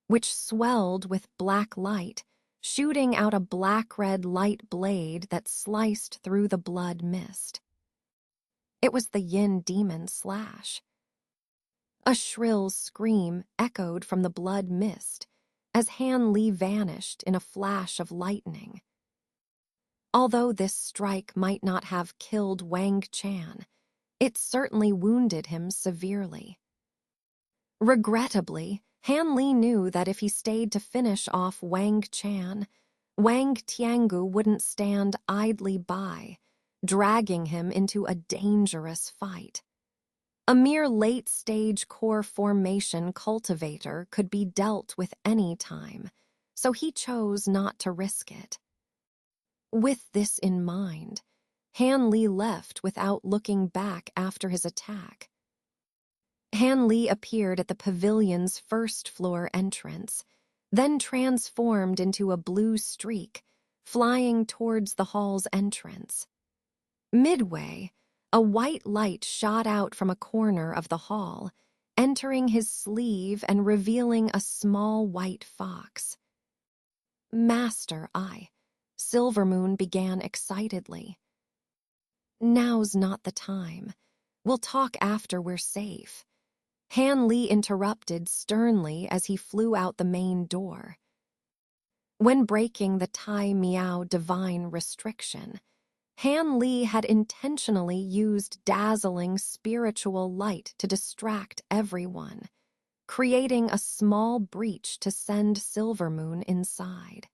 which swelled with black light, shooting out a black-red light blade that sliced through the blood mist. It was the Yin demon slash. A shrill scream echoed from the blood mist as Han Li vanished in a flash of lightning. Although this strike might not have killed Wang Chan, it certainly wounded him severely. Regrettably, Han Li knew that if he stayed to finish off Wang Chan, Wang Tiangu wouldn't stand idly by, dragging him into a dangerous fight. A mere late-stage core formation cultivator could be dealt with any time, so he chose not to risk it. With this in mind, Han Li left without looking back after his attack. Han Li appeared at the pavilion's first-floor entrance, then transformed into a blue streak, flying towards the hall's entrance. Midway, a white light shot out from a corner of the hall, entering his sleeve and revealing a small white fox. "Master, Silvermoon began excitedly. "Now's not the time. We'll talk after we're safe." Han Li interrupted sternly as he flew out the main door. When breaking the Tai Miao divine restriction, Han Li had intentionally used dazzling spiritual light to distract everyone, creating a small breach to send Silvermoon inside.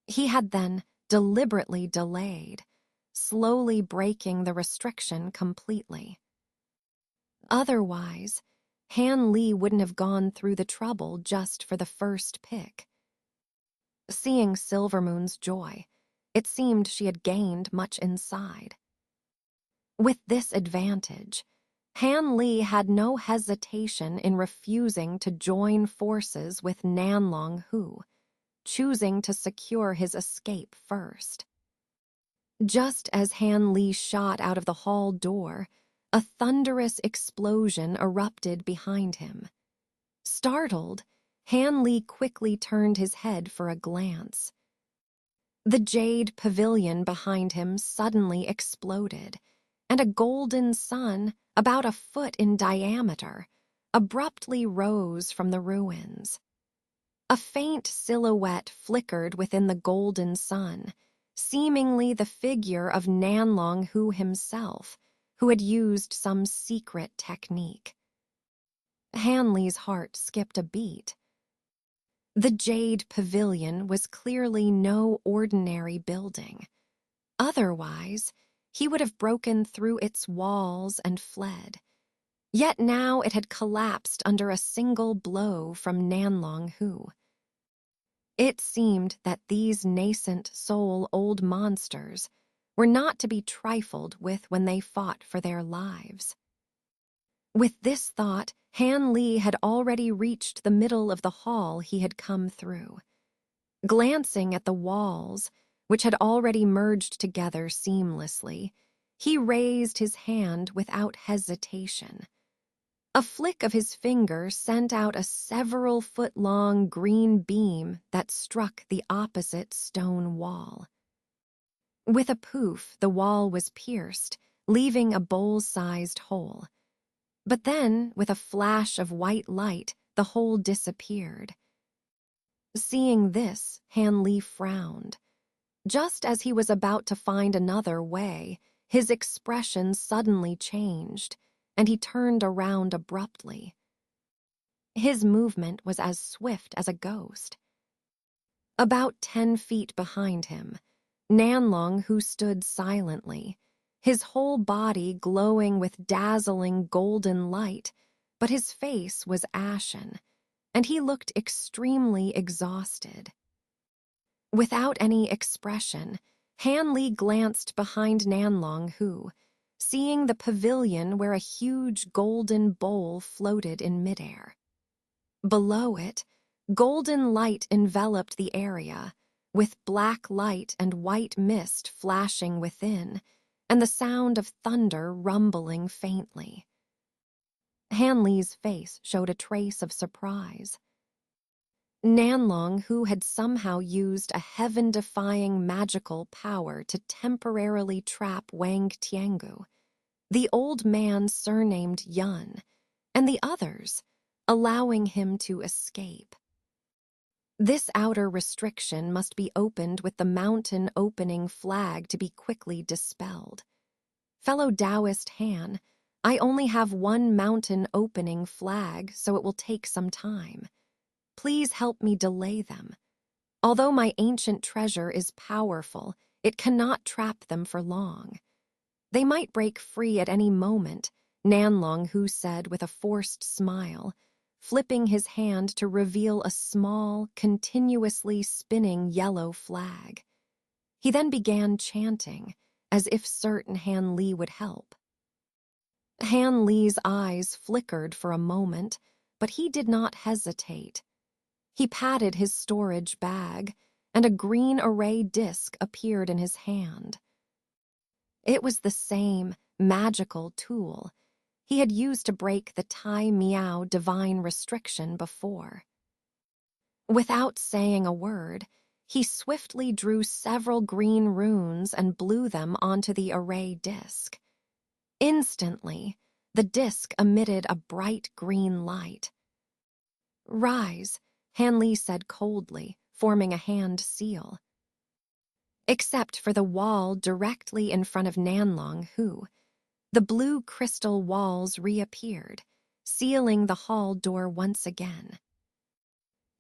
He had then deliberately delayed, slowly breaking the restriction completely. Otherwise, Han Li wouldn't have gone through the trouble just for the first pick. Seeing Silvermoon's joy, it seemed she had gained much inside. With this advantage, Han Li had no hesitation in refusing to join forces with Nanlong Hu, choosing to secure his escape first. Just as Han Li shot out of the hall door, a thunderous explosion erupted behind him. Startled, Han Li quickly turned his head for a glance. The jade pavilion behind him suddenly exploded, and a golden sun, about a foot in diameter, abruptly rose from the ruins. A faint silhouette flickered within the golden sun, seemingly the figure of Nanlong Hu himself, who had used some secret technique. Han Li's heart skipped a beat. The jade pavilion was clearly no ordinary building. Otherwise, he would have broken through its walls and fled. Yet now it had collapsed under a single blow from Nanlong Hu. It seemed that these nascent soul old monsters were not to be trifled with when they fought for their lives. With this thought, Han Li had already reached the middle of the hall he had come through. Glancing at the walls, which had already merged together seamlessly, he raised his hand without hesitation. A flick of his finger sent out a several-foot-long green beam that struck the opposite stone wall. With a poof, the wall was pierced, leaving a bowl-sized hole. But then, with a flash of white light, the hole disappeared. Seeing this, Han Li frowned. Just as he was about to find another way, his expression suddenly changed, and he turned around abruptly. His movement was as swift as a ghost. About 10 feet behind him, Nanlong, who stood silently, his whole body glowing with dazzling golden light, but his face was ashen, and he looked extremely exhausted. Without any expression, Han Li glanced behind Nanlong, who, seeing the pavilion where a huge golden bowl floated in midair. Below it, golden light enveloped the area, with black light and white mist flashing within, and the sound of thunder rumbling faintly. Han Li's face showed a trace of surprise. Nanlong, who had somehow used a heaven-defying magical power to temporarily trap Wang Tiangu, the old man surnamed Yun, and the others, allowing him to escape. This outer restriction must be opened with the mountain opening flag to be quickly dispelled. Fellow Taoist Han, I only have one mountain opening flag, so it will take some time. Please help me delay them. Although my ancient treasure is powerful, it cannot trap them for long. They might break free at any moment, Nanlong Hu said with a forced smile, flipping his hand to reveal a small, continuously spinning yellow flag. He then began chanting, as if certain Han Li would help. Han Li's eyes flickered for a moment, but he did not hesitate. He patted his storage bag, and a green array disc appeared in his hand. It was the same magical tool he had used to break the Tai Miao divine restriction before. Without saying a word, he swiftly drew several green runes and blew them onto the array disc. Instantly, the disc emitted a bright green light. "Rise," Han Li said coldly, forming a hand seal. Except for the wall directly in front of Nanlong Hu, the blue crystal walls reappeared, sealing the hall door once again.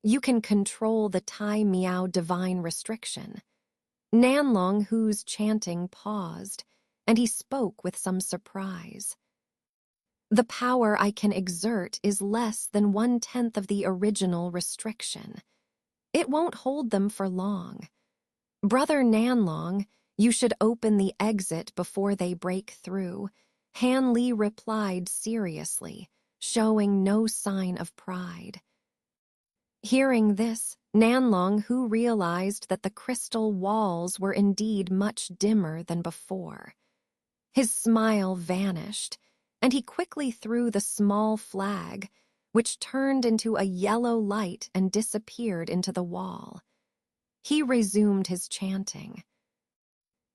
You can control the Tai Miao divine restriction. Nanlong Hu's chanting paused, and he spoke with some surprise. The power I can exert is less than 1/10 of the original restriction. It won't hold them for long. Brother Nanlong, you should open the exit before they break through, Han Li replied seriously, showing no sign of pride. Hearing this, Nanlong Hu realized that the crystal walls were indeed much dimmer than before. His smile vanished, and he quickly threw the small flag, which turned into a yellow light and disappeared into the wall. He resumed his chanting.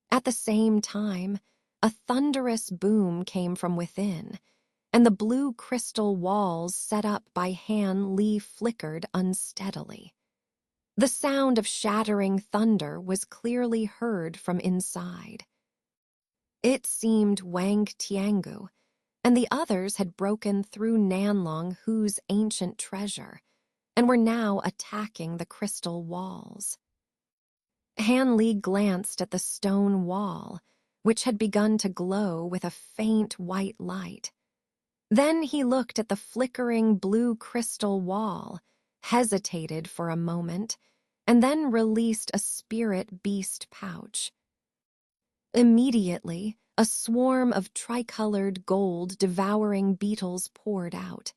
At the same time, a thunderous boom came from within, and the blue crystal walls set up by Han Li flickered unsteadily. The sound of shattering thunder was clearly heard from inside. It seemed Wang Tiangu and the others had broken through Nanlong Hu's ancient treasure and were now attacking the crystal walls. Han Li glanced at the stone wall, which had begun to glow with a faint white light. Then he looked at the flickering blue crystal wall, hesitated for a moment, and then released a spirit beast pouch. Immediately, a swarm of tricolored gold devouring beetles poured out.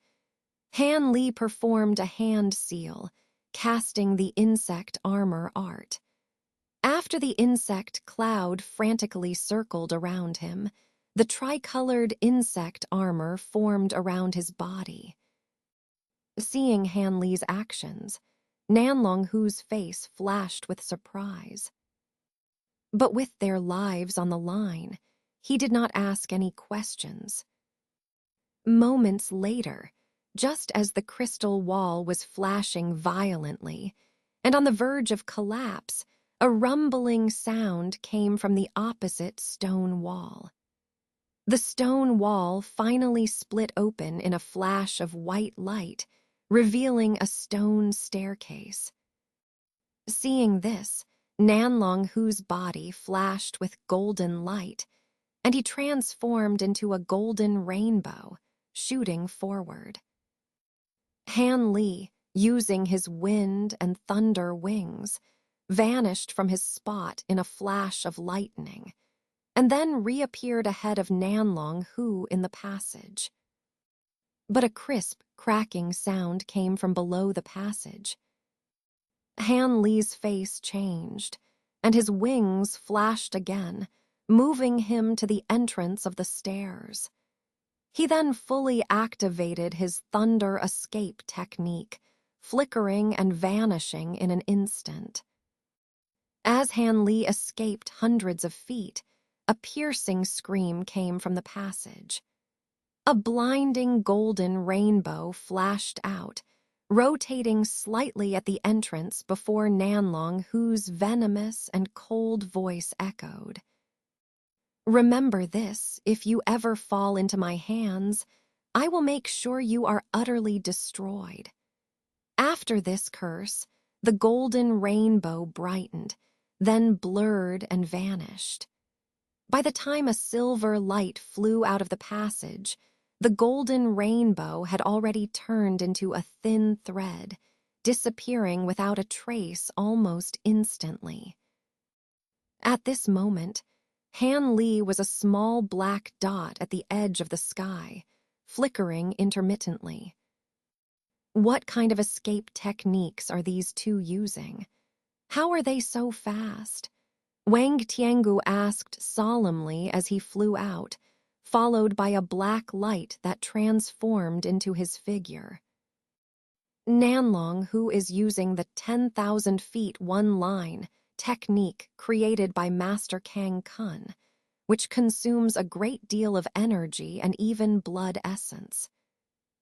Han Li performed a hand seal, casting the insect armor art. After the insect cloud frantically circled around him, The tricolored insect armor formed around his body. Seeing Han Li's actions, Nanlong Hu's face flashed with surprise. But with their lives on the line, he did not ask any questions. Moments later, just as the crystal wall was flashing violently, and on the verge of collapse, a rumbling sound came from the opposite stone wall. The stone wall finally split open in a flash of white light, revealing a stone staircase. Seeing this, Nanlong Hu's body flashed with golden light, and he transformed into a golden rainbow, shooting forward. Han Li, using his wind and thunder wings, vanished from his spot in a flash of lightning, and then reappeared ahead of Nanlong Hu in the passage. But a crisp, cracking sound came from below the passage. Han Li's face changed, and his wings flashed again, moving him to the entrance of the stairs. He then fully activated his thunder escape technique, flickering and vanishing in an instant. As Han Li escaped hundreds of feet, a piercing scream came from the passage. A blinding golden rainbow flashed out, rotating slightly at the entrance before Nanlong Hu's venomous and cold voice echoed. "Remember this, if you ever fall into my hands, I will make sure you are utterly destroyed." After this curse, the golden rainbow brightened, then blurred and vanished. By the time a silver light flew out of the passage, the golden rainbow had already turned into a thin thread, disappearing without a trace almost instantly. At this moment, Han Li was a small black dot at the edge of the sky, flickering intermittently. What kind of escape techniques are these two using? How are they so fast? Wang Tiangu asked solemnly as he flew out, followed by a black light that transformed into his figure. Nanlong, who is using the 10,000 feet one line technique created by Master Kang Kun, which consumes a great deal of energy and even blood essence.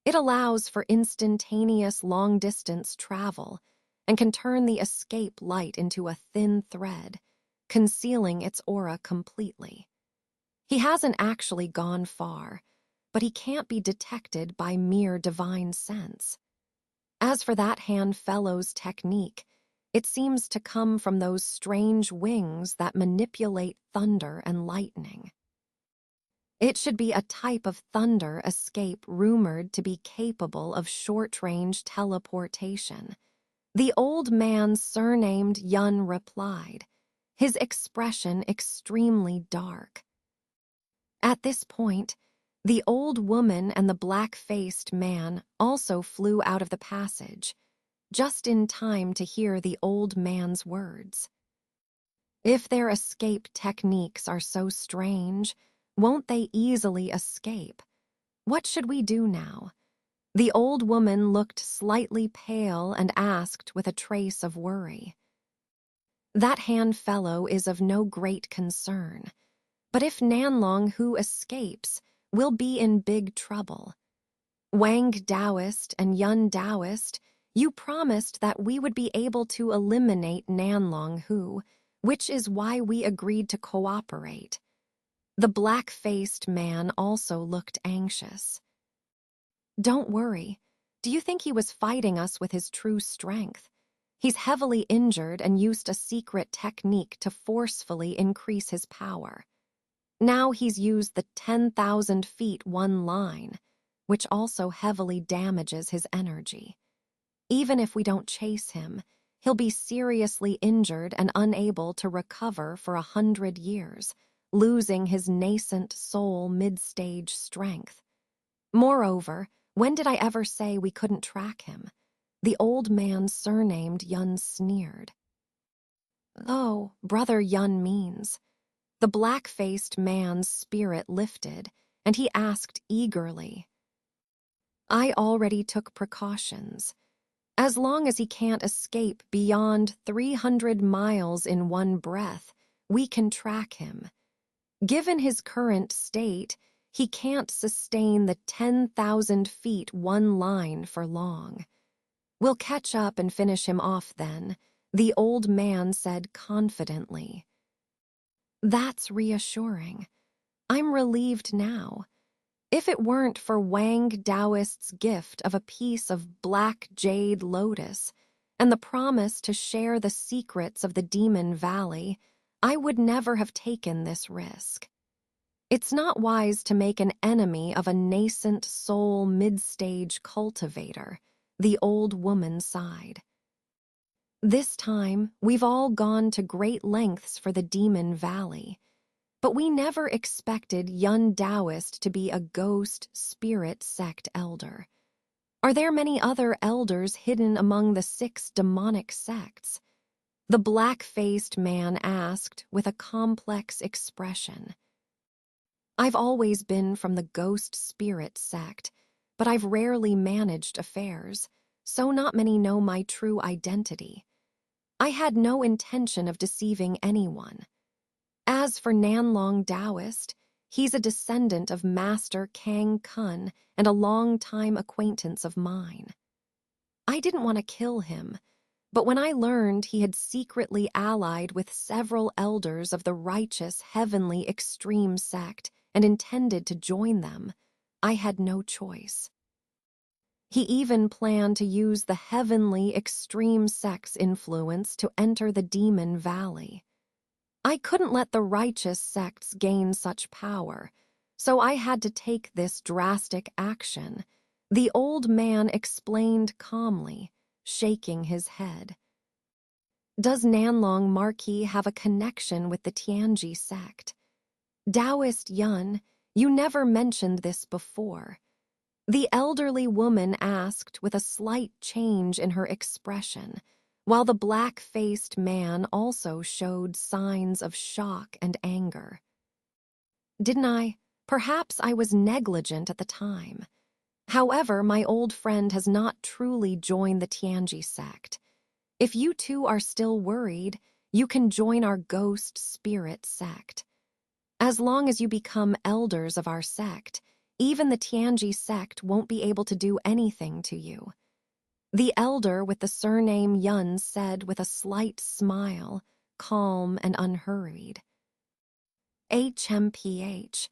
It allows for instantaneous long-distance travel and can turn the escape light into a thin thread, concealing its aura completely. He hasn't actually gone far, but he can't be detected by mere divine sense. As for that Han fellow's technique, it seems to come from those strange wings that manipulate thunder and lightning. It should be a type of thunder escape rumored to be capable of short-range teleportation. The old man surnamed Yun replied, his expression extremely dark. At this point, the old woman and the black-faced man also flew out of the passage, just in time to hear the old man's words. If their escape techniques are so strange, won't they easily escape? What should we do now? The old woman looked slightly pale and asked with a trace of worry. That Han fellow is of no great concern, but if Nanlong Hu escapes, we'll be in big trouble. Wang Taoist and Yun Taoist, you promised that we would be able to eliminate Nanlong Hu, which is why we agreed to cooperate. The black-faced man also looked anxious. Don't worry. Do you think he was fighting us with his true strength? He's heavily injured and used a secret technique to forcefully increase his power. Now he's used the 10,000 feet one line, which also heavily damages his energy. Even if we don't chase him, he'll be seriously injured and unable to recover for 100 years, losing his nascent soul mid-stage strength. Moreover, when did I ever say we couldn't track him? The old man surnamed Yun sneered. Oh, Brother Yun means. The black-faced man's spirit lifted, and he asked eagerly, "I already took precautions. As long as he can't escape beyond 300 miles in one breath, we can track him. Given his current state, he can't sustain the 10,000 feet one line for long. We'll catch up and finish him off then," the old man said confidently. That's reassuring. I'm relieved now. If it weren't for Wang Daoist's gift of a piece of black jade lotus and the promise to share the secrets of the Demon Valley, I would never have taken this risk. It's not wise to make an enemy of a nascent soul mid-stage cultivator, the old woman sighed. This time, we've all gone to great lengths for the Demon Valley, but we never expected Yun Daoist to be a ghost spirit sect elder. Are there many other elders hidden among the 6 demonic sects? The black-faced man asked with a complex expression. I've always been from the ghost spirit sect, but I've rarely managed affairs, so not many know my true identity. I had no intention of deceiving anyone. As for Nanlong Daoist, he's a descendant of Master Kang Kun and a long-time acquaintance of mine. I didn't want to kill him, but when I learned he had secretly allied with several elders of the righteous heavenly extreme sect and intended to join them, I had no choice. He even planned to use the heavenly extreme sect's influence to enter the Demon Valley. I couldn't let the righteous sects gain such power, so I had to take this drastic action, the old man explained calmly, shaking his head. Does Nanlong Marquis have a connection with the Tianji sect? Daoist Yun, you never mentioned this before. The elderly woman asked with a slight change in her expression, while the black-faced man also showed signs of shock and anger. Didn't I? Perhaps I was negligent at the time. However, my old friend has not truly joined the Tianji sect. If you two are still worried, you can join our ghost spirit sect. As long as you become elders of our sect, even the Tianji sect won't be able to do anything to you. The elder with the surname Yun said with a slight smile, calm and unhurried. HMPH,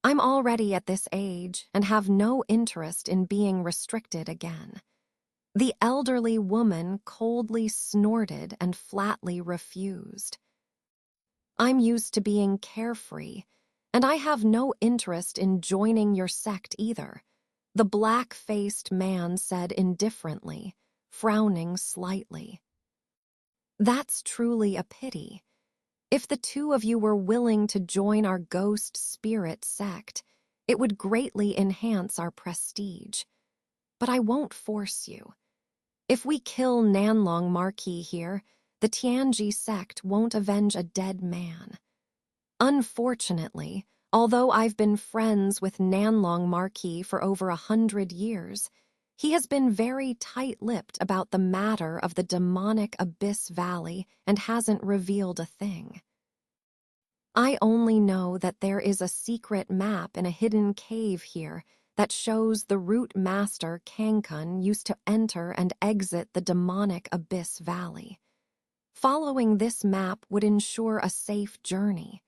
I'm already at this age and have no interest in being restricted again. The elderly woman coldly snorted and flatly refused. I'm used to being carefree, and I have no interest in joining your sect either, the black-faced man said indifferently, frowning slightly. That's truly a pity. If the two of you were willing to join our ghost spirit sect, it would greatly enhance our prestige. But I won't force you. If we kill Nanlong Marquis here, the Tianji sect won't avenge a dead man. Unfortunately, although I've been friends with Nanlong Marquis for over 100 years, he has been very tight-lipped about the matter of the demonic Abyss Valley and hasn't revealed a thing. I only know that there is a secret map in a hidden cave here that shows the root master Kangkun used to enter and exit the demonic Abyss Valley. Following this map would ensure a safe journey.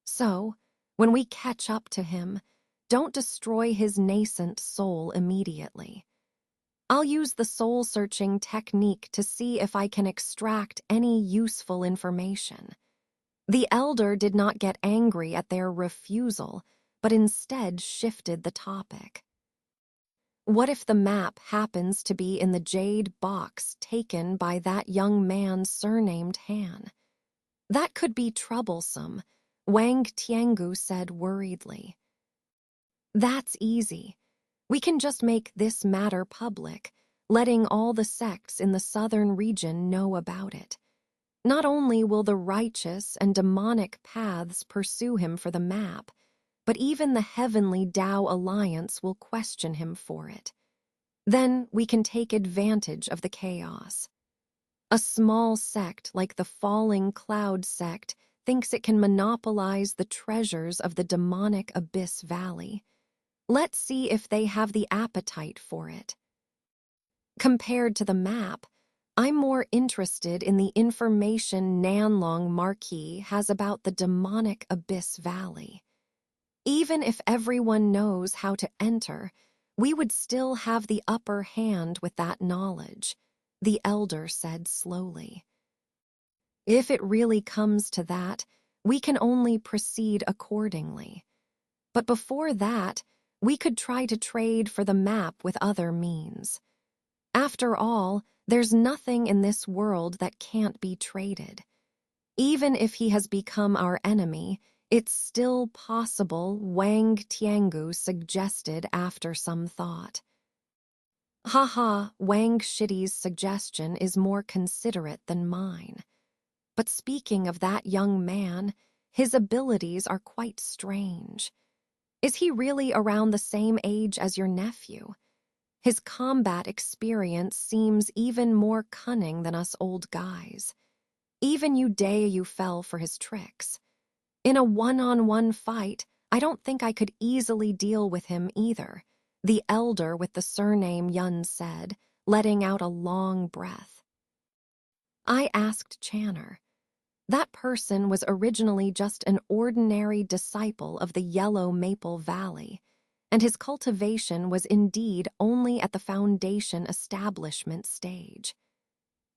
So, when we catch up to him, don't destroy his nascent soul immediately. I'll use the soul-searching technique to see if I can extract any useful information. The elder did not get angry at their refusal, but instead shifted the topic. What if the map happens to be in the jade box taken by that young man surnamed Han? That could be troublesome, Wang Tiangu said worriedly. That's easy. We can just make this matter public, letting all the sects in the southern region know about it. Not only will the righteous and demonic paths pursue him for the map, but even the heavenly Tao Alliance will question him for it. Then we can take advantage of the chaos. A small sect like the Falling Cloud sect thinks it can monopolize the treasures of the demonic Abyss Valley. Let's see if they have the appetite for it. Compared to the map, I'm more interested in the information Nanlong Marquis has about the demonic Abyss Valley. Even if everyone knows how to enter, we would still have the upper hand with that knowledge, the elder said slowly. If it really comes to that, we can only proceed accordingly. But before that, we could try to trade for the map with other means. After all, there's nothing in this world that can't be traded. Even if he has become our enemy, it's still possible, Wang Tiangu suggested after some thought. Haha, Wang Shidi's suggestion is more considerate than mine. But speaking of that young man, his abilities are quite strange. Is he really around the same age as your nephew? His combat experience seems even more cunning than us old guys. Even Udayu fell for his tricks. In a one-on-one fight, I don't think I could easily deal with him either, the elder with the surname Yun said, letting out a long breath. I asked Channer. That person was originally just an ordinary disciple of the Yellow Maple Valley, and his cultivation was indeed only at the foundation establishment stage.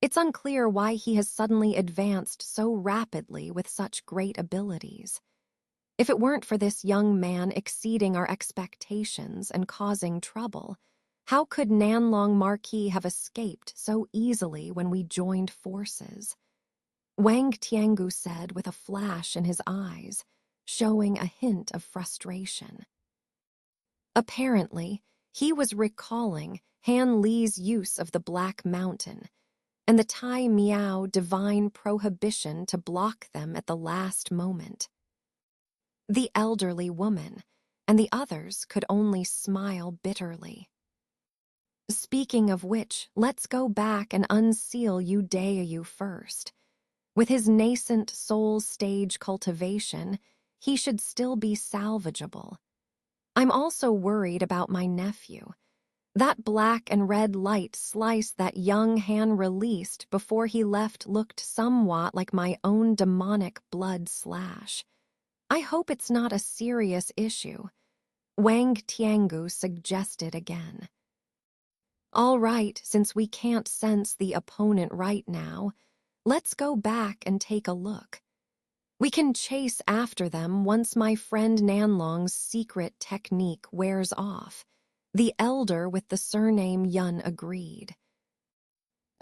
It's unclear why he has suddenly advanced so rapidly with such great abilities. If it weren't for this young man exceeding our expectations and causing trouble, how could Nanlong Marquis have escaped so easily when we joined forces? Wang Tiangu said with a flash in his eyes, showing a hint of frustration. Apparently, he was recalling Han Li's use of the Black Mountain and the Tai Miao divine prohibition to block them at the last moment. The elderly woman and the others could only smile bitterly. Speaking of which, let's go back and unseal Udayu first. With his nascent soul stage cultivation, he should still be salvageable. I'm also worried about my nephew. That black and red light slice that young Han released before he left looked somewhat like my own demonic blood slash. I hope it's not a serious issue. Wang Tiangu suggested again. All right, since we can't sense the opponent right now, let's go back and take a look. We can chase after them once my friend Nanlong's secret technique wears off. The elder with the surname Yun agreed.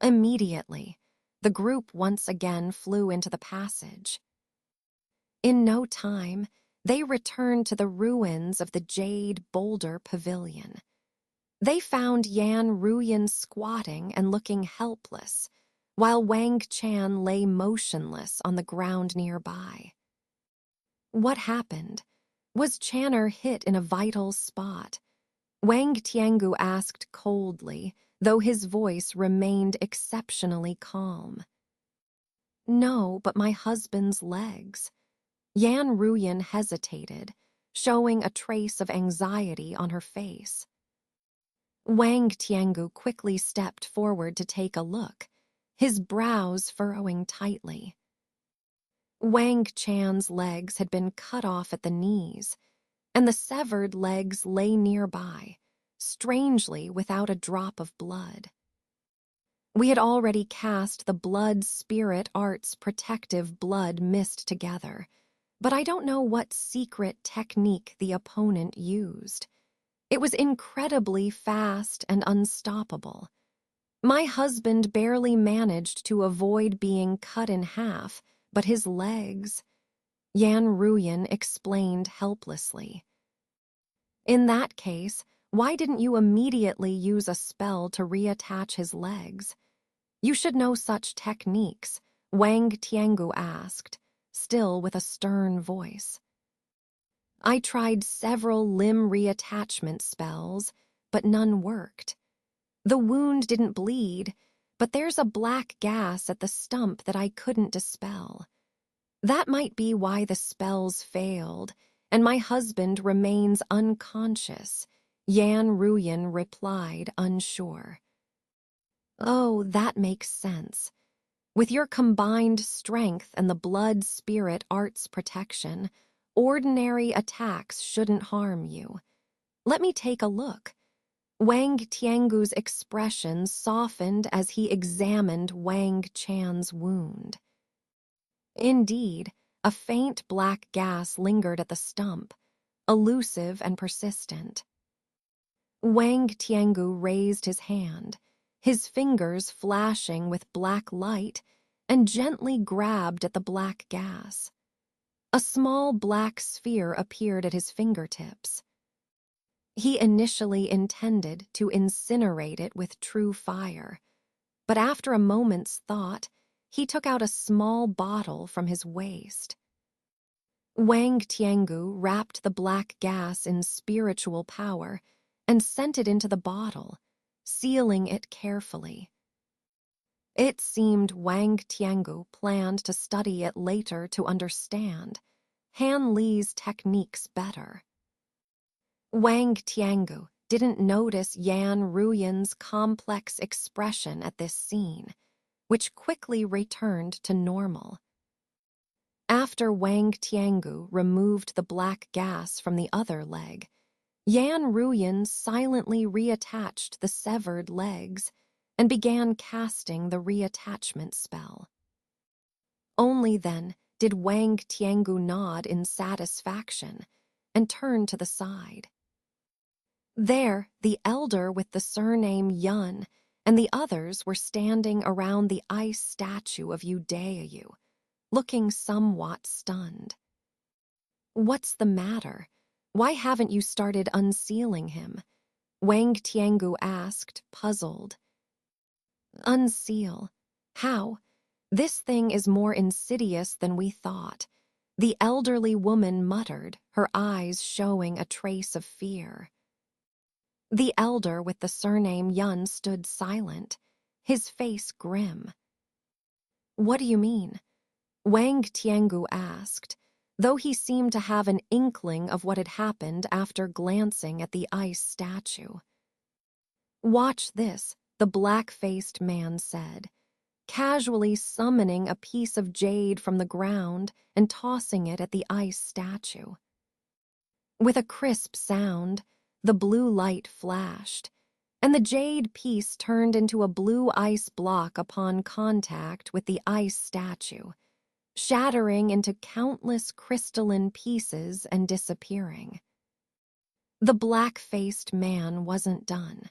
Immediately, the group once again flew into the passage. In no time, they returned to the ruins of the Jade Boulder Pavilion. They found Yan Ruyan squatting and looking helpless, while Wang Chan lay motionless on the ground nearby. What happened? Was Channer hit in a vital spot? Wang Tiangu asked coldly, though his voice remained exceptionally calm. No, but my husband's legs. Yan Ruyan hesitated, showing a trace of anxiety on her face. Wang Tiangu quickly stepped forward to take a look, his brows furrowing tightly. Wang Chan's legs had been cut off at the knees, and the severed legs lay nearby, strangely without a drop of blood. We had already cast the blood spirit art's protective blood mist together, but I don't know what secret technique the opponent used. It was incredibly fast and unstoppable. My husband barely managed to avoid being cut in half, but his legs... Yan Ruyan explained helplessly. In that case, why didn't you immediately use a spell to reattach his legs? You should know such techniques. Wang Tiangu asked, still with a stern voice. I tried several limb reattachment spells, but none worked. The wound didn't bleed, but there's a black gas at the stump that I couldn't dispel. That might be why the spells failed, and my husband remains unconscious, Yan Ruyan replied, unsure. Oh, that makes sense. With your combined strength and the blood-spirit art's protection, ordinary attacks shouldn't harm you. Let me take a look. Wang Tiangu's expression softened as he examined Wang Chan's wound. Indeed, a faint black gas lingered at the stump, elusive and persistent. Wang Tiangu raised his hand, his fingers flashing with black light, and gently grabbed at the black gas. A small black sphere appeared at his fingertips. He initially intended to incinerate it with true fire, but after a moment's thought, he took out a small bottle from his waist. Wang Tiangu wrapped the black gas in spiritual power and sent it into the bottle, sealing it carefully. It seemed Wang Tiangu planned to study it later to understand Han Li's techniques better. Wang Tiangu didn't notice Yan Ruyan's complex expression at this scene, which quickly returned to normal. After Wang Tiangu removed the black gas from the other leg, Yan Ruyan silently reattached the severed legs and began casting the reattachment spell. Only then did Wang Tiangu nod in satisfaction and turn to the side. There, the elder with the surname Yun and the others were standing around the ice statue of Udayu, looking somewhat stunned. What's the matter? Why haven't you started unsealing him? Wang Tiangu asked, puzzled. Unseal? How? This thing is more insidious than we thought, the elderly woman muttered, her eyes showing a trace of fear. The elder with the surname Yun stood silent, his face grim. What do you mean? Wang Tiangu asked, though he seemed to have an inkling of what had happened after glancing at the ice statue. Watch this, the black-faced man said, casually summoning a piece of jade from the ground and tossing it at the ice statue. With a crisp sound, the blue light flashed, and the jade piece turned into a blue ice block upon contact with the ice statue, shattering into countless crystalline pieces and disappearing. The black-faced man wasn't done.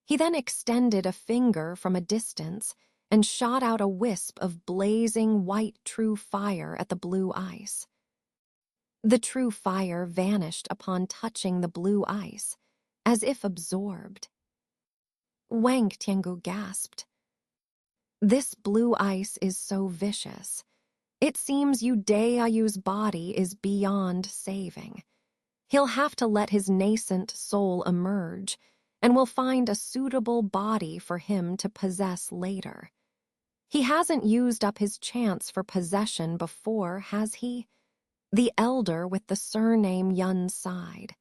He then extended a finger from a distance and shot out a wisp of blazing white true fire at the blue ice. The true fire vanished upon touching the blue ice, as if absorbed. Wang Tiangu gasped. This blue ice is so vicious. It seems Udayayu's body is beyond saving. He'll have to let his nascent soul emerge, and will find a suitable body for him to possess later. He hasn't used up his chance for possession before, has he? The elder with the surname Yun sighed.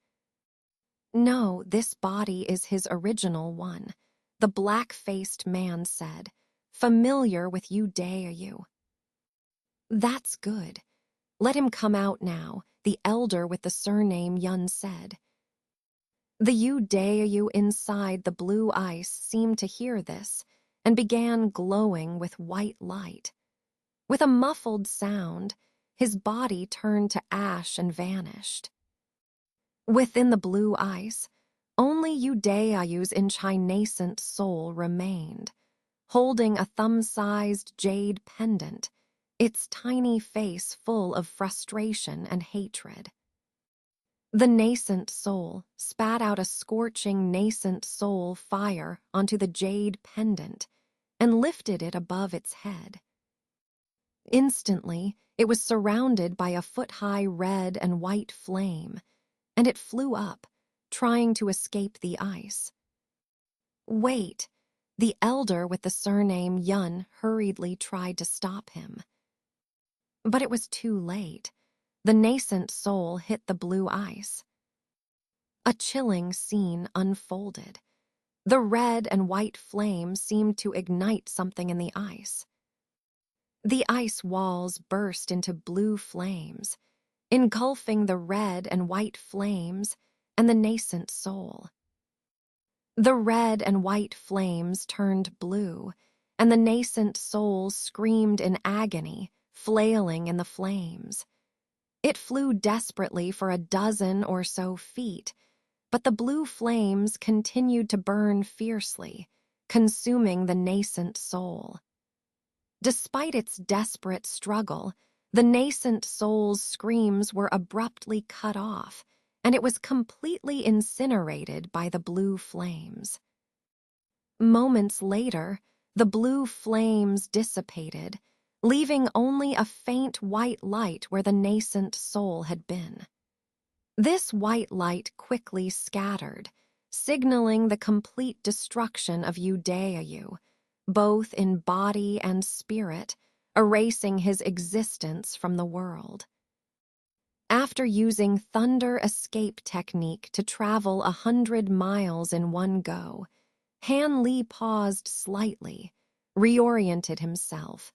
No, this body is his original one, the black-faced man said, familiar with Udayu. That's good. Let him come out now, the elder with the surname Yun said. The Udayu inside the blue ice seemed to hear this and began glowing with white light. With a muffled sound, his body turned to ash and vanished. Within the blue ice, only Udayayu's inchinascent soul remained, holding a thumb-sized jade pendant, its tiny face full of frustration and hatred. The nascent soul spat out a scorching nascent soul fire onto the jade pendant and lifted it above its head. Instantly, it was surrounded by a foot-high red and white flame, and it flew up, trying to escape the ice. Wait! The elder with the surname Yun hurriedly tried to stop him. But it was too late. The nascent soul hit the blue ice. A chilling scene unfolded. The red and white flame seemed to ignite something in the ice. The ice walls burst into blue flames, engulfing the red and white flames and the nascent soul. The red and white flames turned blue, and the nascent soul screamed in agony, flailing in the flames. It flew desperately for a dozen or so feet, but the blue flames continued to burn fiercely, consuming the nascent soul. Despite its desperate struggle, the nascent soul's screams were abruptly cut off, and it was completely incinerated by the blue flames. Moments later, the blue flames dissipated, leaving only a faint white light where the nascent soul had been. This white light quickly scattered, signaling the complete destruction of Udayu, both in body and spirit, erasing his existence from the world. After using thunder escape technique to travel 100 miles in one go, Han Li paused slightly, reoriented himself,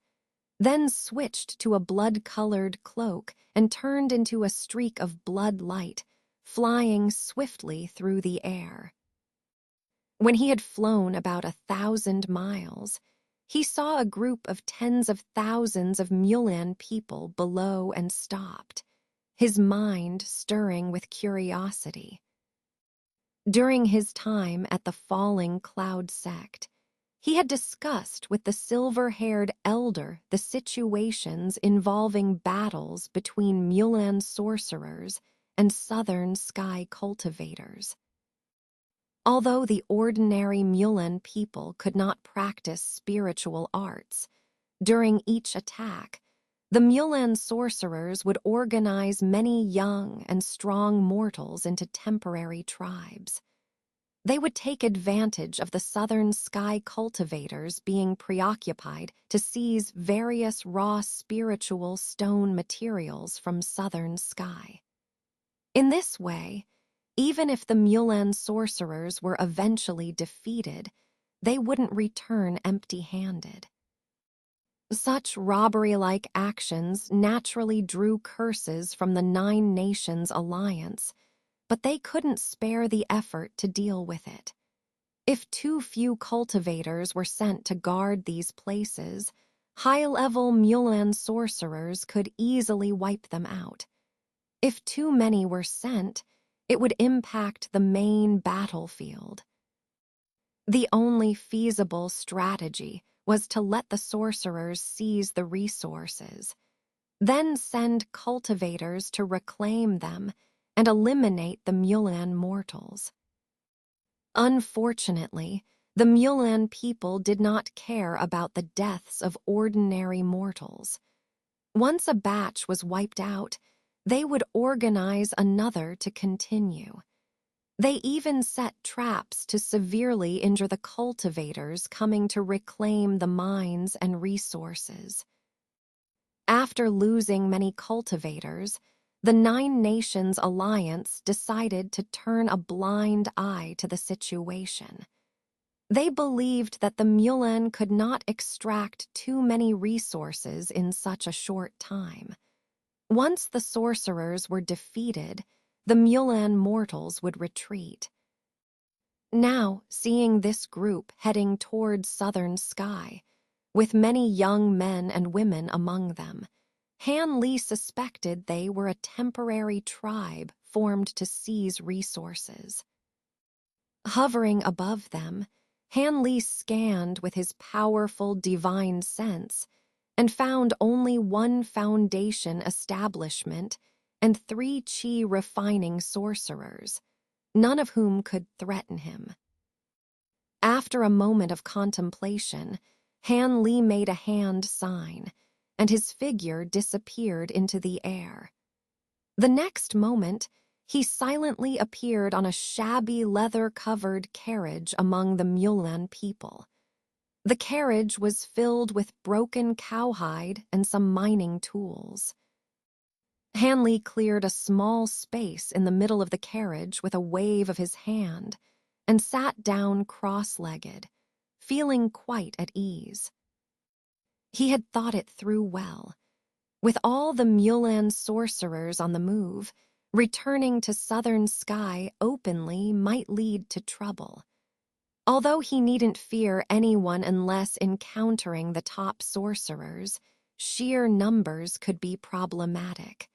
then switched to a blood-colored cloak and turned into a streak of blood light, flying swiftly through the air. When he had flown about 1,000 miles, he saw a group of tens of thousands of Mulan people below and stopped, his mind stirring with curiosity. During his time at the Falling Cloud sect, he had discussed with the silver-haired elder the situations involving battles between Mulan sorcerers and southern sky cultivators. Although the ordinary Mulan people could not practice spiritual arts, during each attack, the Mulan sorcerers would organize many young and strong mortals into temporary tribes. They would take advantage of the southern sky cultivators being preoccupied to seize various raw spiritual stone materials from southern sky. In this way, even if the Mulan sorcerers were eventually defeated, they wouldn't return empty-handed. Such robbery-like actions naturally drew curses from the Nine Nations Alliance, but they couldn't spare the effort to deal with it. If too few cultivators were sent to guard these places, high-level Mulan sorcerers could easily wipe them out. If too many were sent, it would impact the main battlefield. The only feasible strategy was to let the sorcerers seize the resources, then send cultivators to reclaim them and eliminate the Mulan mortals. Unfortunately, the Mulan people did not care about the deaths of ordinary mortals. Once a batch was wiped out, they would organize another to continue. They even set traps to severely injure the cultivators coming to reclaim the mines and resources. After losing many cultivators, the Nine Nations Alliance decided to turn a blind eye to the situation. They believed that the Mulan could not extract too many resources in such a short time. Once the sorcerers were defeated, the Mulan mortals would retreat. Now, seeing this group heading toward southern sky, with many young men and women among them, Han Li suspected they were a temporary tribe formed to seize resources. Hovering above them, Han Li scanned with his powerful divine sense and found only one foundation establishment and 3 qi refining sorcerers, none of whom could threaten him. After a moment of contemplation, Han Li made a hand sign, and his figure disappeared into the air. The next moment, he silently appeared on a shabby leather-covered carriage among the Mulan people. The carriage was filled with broken cowhide and some mining tools. Hanley cleared a small space in the middle of the carriage with a wave of his hand and sat down cross-legged, feeling quite at ease. He had thought it through well. With all the Mulan sorcerers on the move, returning to Southern Sky openly might lead to trouble. Although he needn't fear anyone unless encountering the top sorcerers, sheer numbers could be problematic.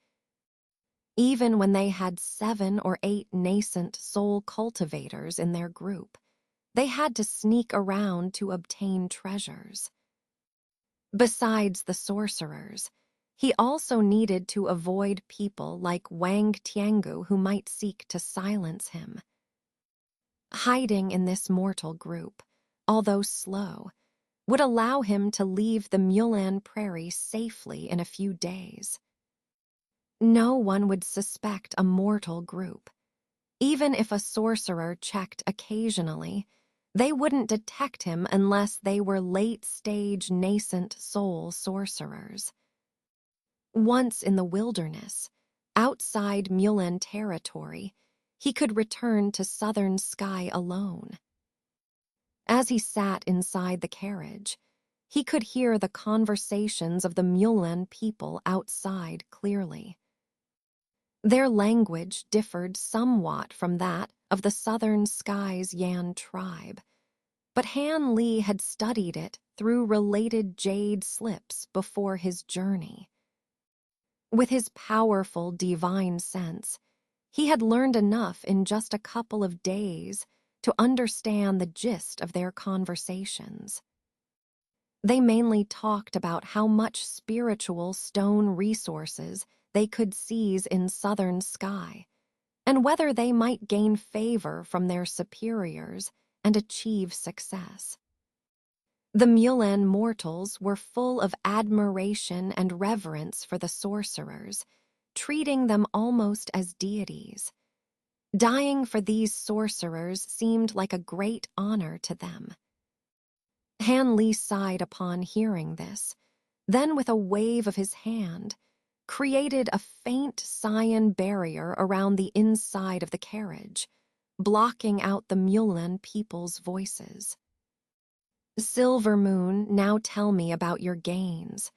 Even when they had 7 or 8 nascent soul cultivators in their group, they had to sneak around to obtain treasures. Besides the sorcerers, he also needed to avoid people like Wang Tiangu who might seek to silence him. Hiding in this mortal group, although slow, would allow him to leave the Mulan prairie safely in a few days. No one would suspect a mortal group. Even if a sorcerer checked occasionally, they wouldn't detect him unless they were late-stage nascent soul sorcerers. Once in the wilderness, outside Mulan territory, he could return to Southern Sky alone. As he sat inside the carriage, he could hear the conversations of the Mulan people outside clearly. Their language differed somewhat from that of the Southern Sky's Yan tribe, but Han Li had studied it through related jade slips before his journey. With his powerful divine sense, he had learned enough in just a couple of days to understand the gist of their conversations. They mainly talked about how much spiritual stone resources they could seize in Southern Sky, and whether they might gain favor from their superiors and achieve success. The Mulan mortals were full of admiration and reverence for the sorcerers, treating them almost as deities. Dying for these sorcerers seemed like a great honor to them. Han Li sighed upon hearing this, then with a wave of his hand, created a faint cyan barrier around the inside of the carriage, blocking out the Mulan people's voices. Silver Moon, now tell me about your gains.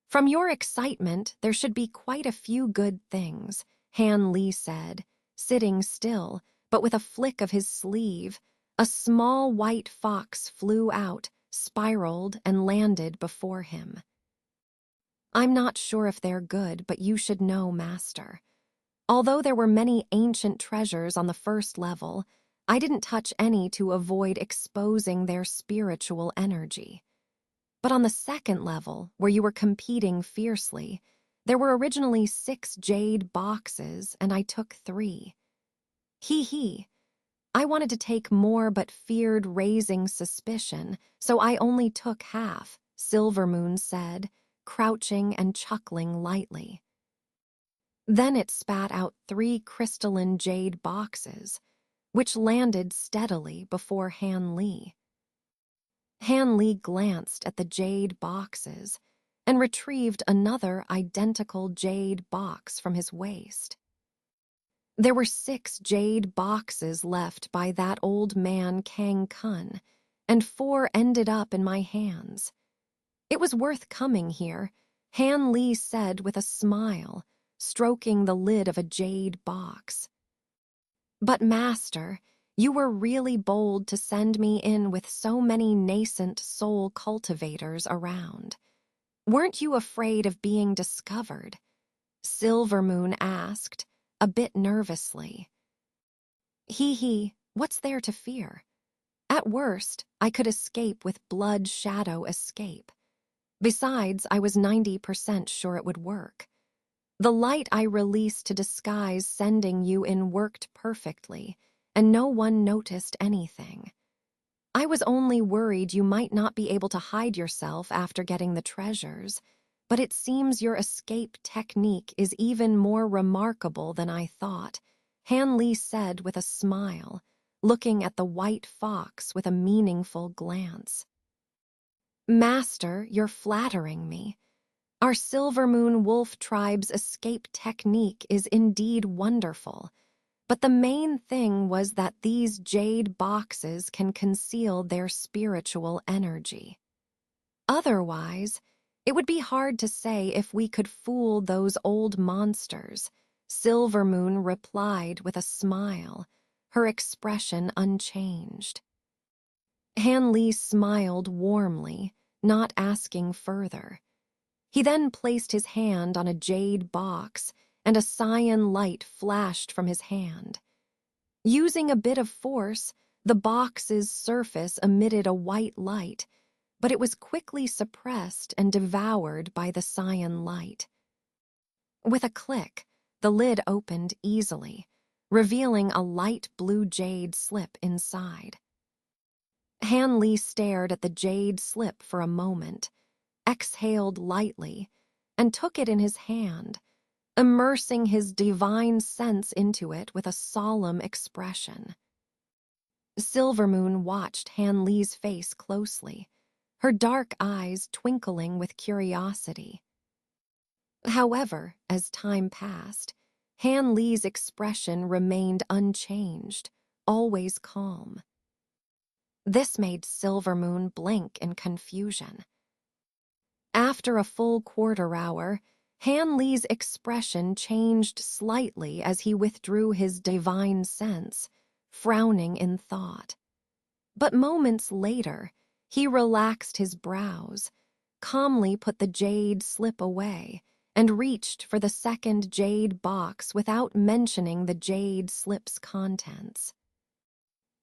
From your excitement, there should be quite a few good things, Han Li said, sitting still, but with a flick of his sleeve, a small white fox flew out, spiraled, and landed before him. I'm not sure if they're good, but you should know, Master. Although there were many ancient treasures on the first level, I didn't touch any to avoid exposing their spiritual energy. But on the second level, where you were competing fiercely, there were originally 6 jade boxes, and I took 3. Hee. I wanted to take more but feared raising suspicion, so I only took half, Silver Moon said, crouching and chuckling lightly. Then it spat out 3 crystalline jade boxes, which landed steadily before Han Li. Han Li glanced at the jade boxes and retrieved another identical jade box from his waist. There were 6 jade boxes left by that old man Kang Kun, and 4 ended up in my hands. It was worth coming here, Han Li said with a smile, stroking the lid of a jade box. But Master, you were really bold to send me in with so many nascent soul cultivators around. Weren't you afraid of being discovered? Silver Moon asked, a bit nervously. Hee, what's there to fear? At worst, I could escape with blood shadow escape. Besides, I was 90% sure it would work. The light I released to disguise sending you in worked perfectly, and no one noticed anything. I was only worried you might not be able to hide yourself after getting the treasures, but it seems your escape technique is even more remarkable than I thought, Han Li said with a smile, looking at the white fox with a meaningful glance. Master, you're flattering me. Our Silver Moon Wolf tribe's escape technique is indeed wonderful, but the main thing was that these jade boxes can conceal their spiritual energy. Otherwise, it would be hard to say if we could fool those old monsters, Silver Moon replied with a smile, her expression unchanged. Han Li smiled warmly, not asking further. He then placed his hand on a jade box, and a cyan light flashed from his hand. Using a bit of force, the box's surface emitted a white light, but it was quickly suppressed and devoured by the cyan light. With a click, the lid opened easily, revealing a light blue jade slip inside. Han Li stared at the jade slip for a moment, exhaled lightly, and took it in his hand, immersing his divine sense into it with a solemn expression. Silvermoon watched Han Li's face closely, her dark eyes twinkling with curiosity. However, as time passed, Han Li's expression remained unchanged, always calm. This made Silvermoon blink in confusion. After a full quarter hour, Han Li's expression changed slightly as he withdrew his divine sense, frowning in thought. But moments later, he relaxed his brows, calmly put the jade slip away, and reached for the second jade box without mentioning the jade slip's contents.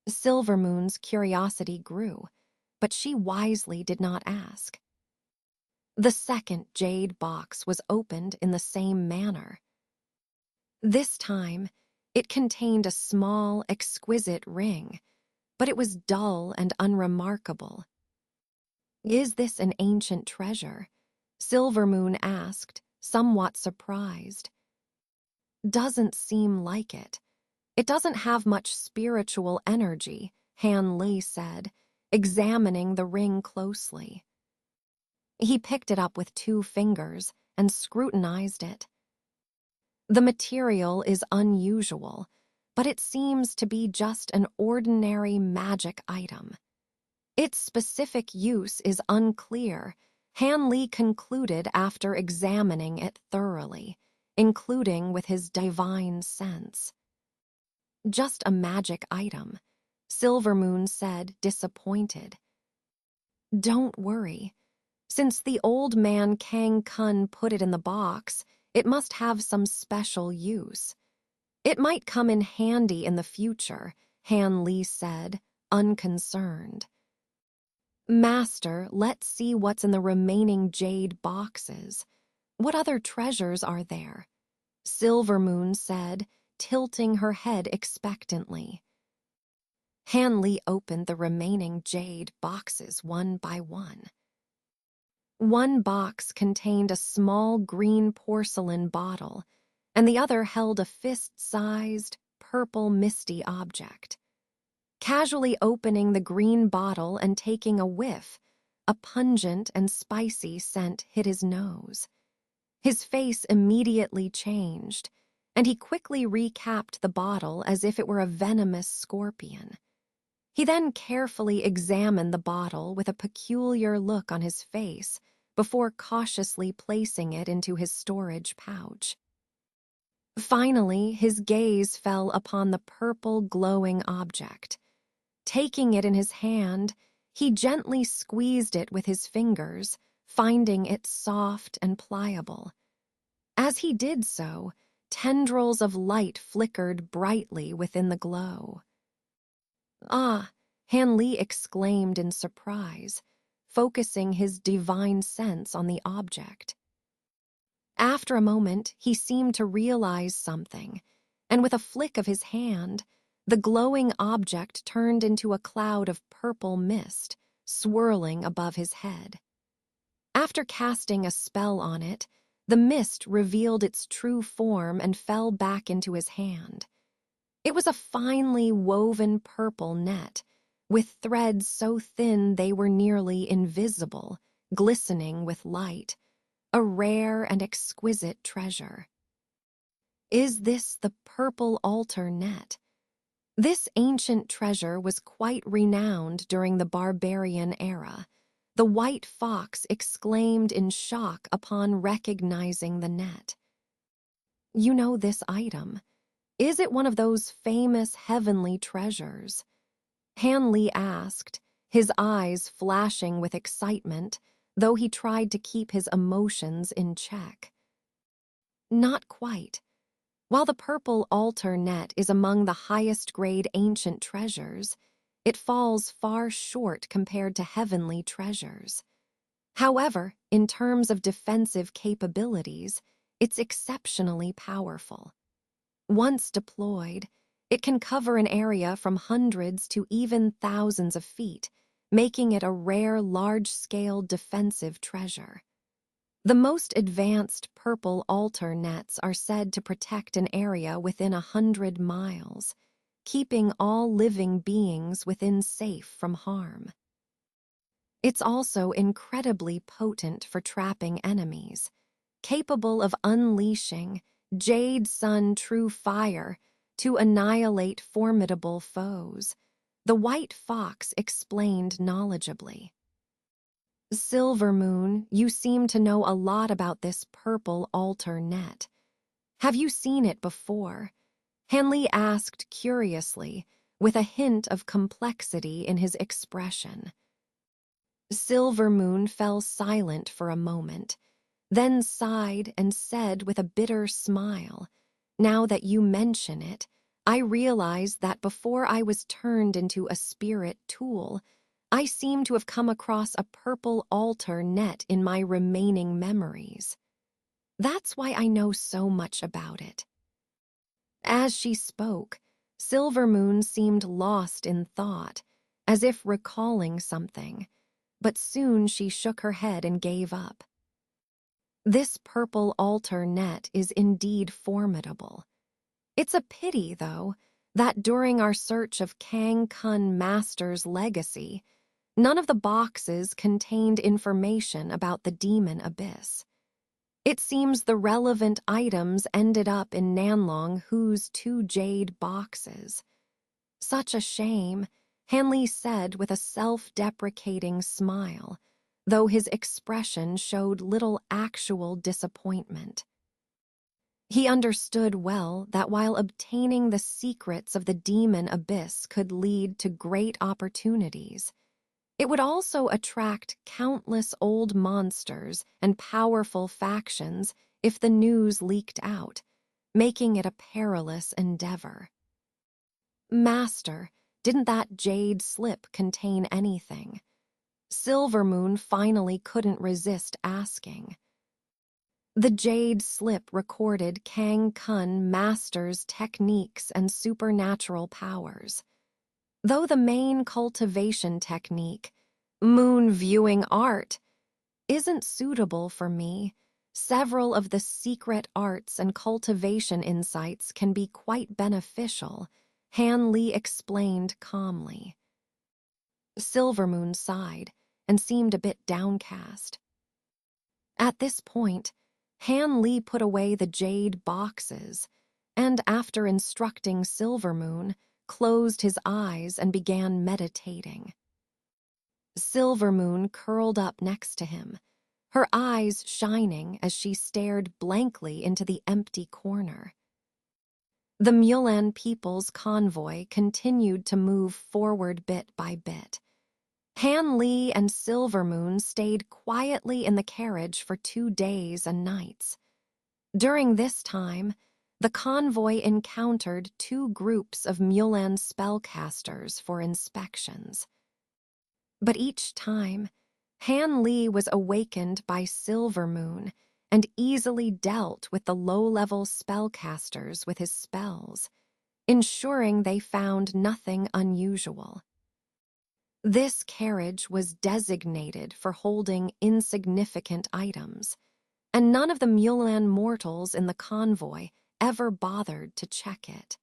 Silvermoon's curiosity grew, but she wisely did not ask. The second jade box was opened in the same manner. This time, it contained a small, exquisite ring, but it was dull and unremarkable. "Is this an ancient treasure?" Silvermoon asked, somewhat surprised. "Doesn't seem like it. It doesn't have much spiritual energy," Han Li said, examining the ring closely. He picked it up with 2 fingers and scrutinized it. The material is unusual, but it seems to be just an ordinary magic item. Its specific use is unclear, Han Li concluded after examining it thoroughly, including with his divine sense. "Just a magic item," Silvermoon said, disappointed. "Don't worry. Since the old man Kang Kun put it in the box, it must have some special use. It might come in handy in the future," Han Li said, unconcerned. "Master, let's see what's in the remaining jade boxes. What other treasures are there?" Silvermoon said, tilting her head expectantly. Han Li opened the remaining jade boxes one by one. One box contained a small green porcelain bottle, and the other held a fist-sized, purple misty object. Casually opening the green bottle and taking a whiff, a pungent and spicy scent hit his nose. His face immediately changed, and he quickly recapped the bottle as if it were a venomous scorpion. He then carefully examined the bottle with a peculiar look on his face before cautiously placing it into his storage pouch. Finally, his gaze fell upon the purple glowing object. Taking it in his hand, he gently squeezed it with his fingers, finding it soft and pliable. As he did so, tendrils of light flickered brightly within the glow. "Ah," Han Li exclaimed in surprise, focusing his divine sense on the object. After a moment, he seemed to realize something, and with a flick of his hand, the glowing object turned into a cloud of purple mist, swirling above his head. After casting a spell on it, the mist revealed its true form and fell back into his hand. It was a finely woven purple net, with threads so thin they were nearly invisible, glistening with light, a rare and exquisite treasure. Is this the purple altar net? This ancient treasure was quite renowned during the barbarian era. The white fox exclaimed in shock upon recognizing the net. You know this item. Is it one of those famous heavenly treasures? Han Li asked, his eyes flashing with excitement, though he tried to keep his emotions in check. Not quite. While the purple altar net is among the highest-grade ancient treasures, it falls far short compared to heavenly treasures. However, in terms of defensive capabilities, it's exceptionally powerful. Once deployed, it can cover an area from hundreds to even thousands of feet, making it a rare large-scale defensive treasure. The most advanced purple altar nets are said to protect an area within 100 miles, keeping all living beings within safe from harm. It's also incredibly potent for trapping enemies, capable of unleashing Jade Sun true fire to annihilate formidable foes, the white fox explained knowledgeably. Silver Moon, you seem to know a lot about this purple altar net. Have you seen it before? Han Li asked curiously, with a hint of complexity in his expression. Silver Moon fell silent for a moment, then sighed and said with a bitter smile, "Now that you mention it, I realize that before I was turned into a spirit tool, I seem to have come across a purple altar net in my remaining memories. That's why I know so much about it." As she spoke, Silver Moon seemed lost in thought, as if recalling something, but soon she shook her head and gave up. This purple altar net is indeed formidable. It's a pity, though, that during our search of Kang Kun Master's legacy, none of the boxes contained information about the demon abyss. It seems the relevant items ended up in Nanlong Hu's 2 jade boxes. Such a shame, Han Li said with a self-deprecating smile, though his expression showed little actual disappointment. He understood well that while obtaining the secrets of the demon abyss could lead to great opportunities, it would also attract countless old monsters and powerful factions if the news leaked out, making it a perilous endeavor. "Master, didn't that jade slip contain anything?" Silver Moon finally couldn't resist asking. The jade slip recorded Kang Kun Master's techniques and supernatural powers. Though the main cultivation technique, moon viewing art, isn't suitable for me, several of the secret arts and cultivation insights can be quite beneficial, Han Li explained calmly. Silvermoon sighed and seemed a bit downcast. At this point, Han Li put away the jade boxes and, after instructing Silvermoon, closed his eyes and began meditating. Silvermoon curled up next to him, her eyes shining as she stared blankly into the empty corner. The Mulan people's convoy continued to move forward bit by bit. Han Li and Silvermoon stayed quietly in the carriage for 2 days and nights. During this time, the convoy encountered 2 groups of Mulan spellcasters for inspections. But each time, Han Li was awakened by Silvermoon and easily dealt with the low-level spellcasters with his spells, ensuring they found nothing unusual. This carriage was designated for holding insignificant items, and none of the Mulan mortals in the convoy ever bothered to check it.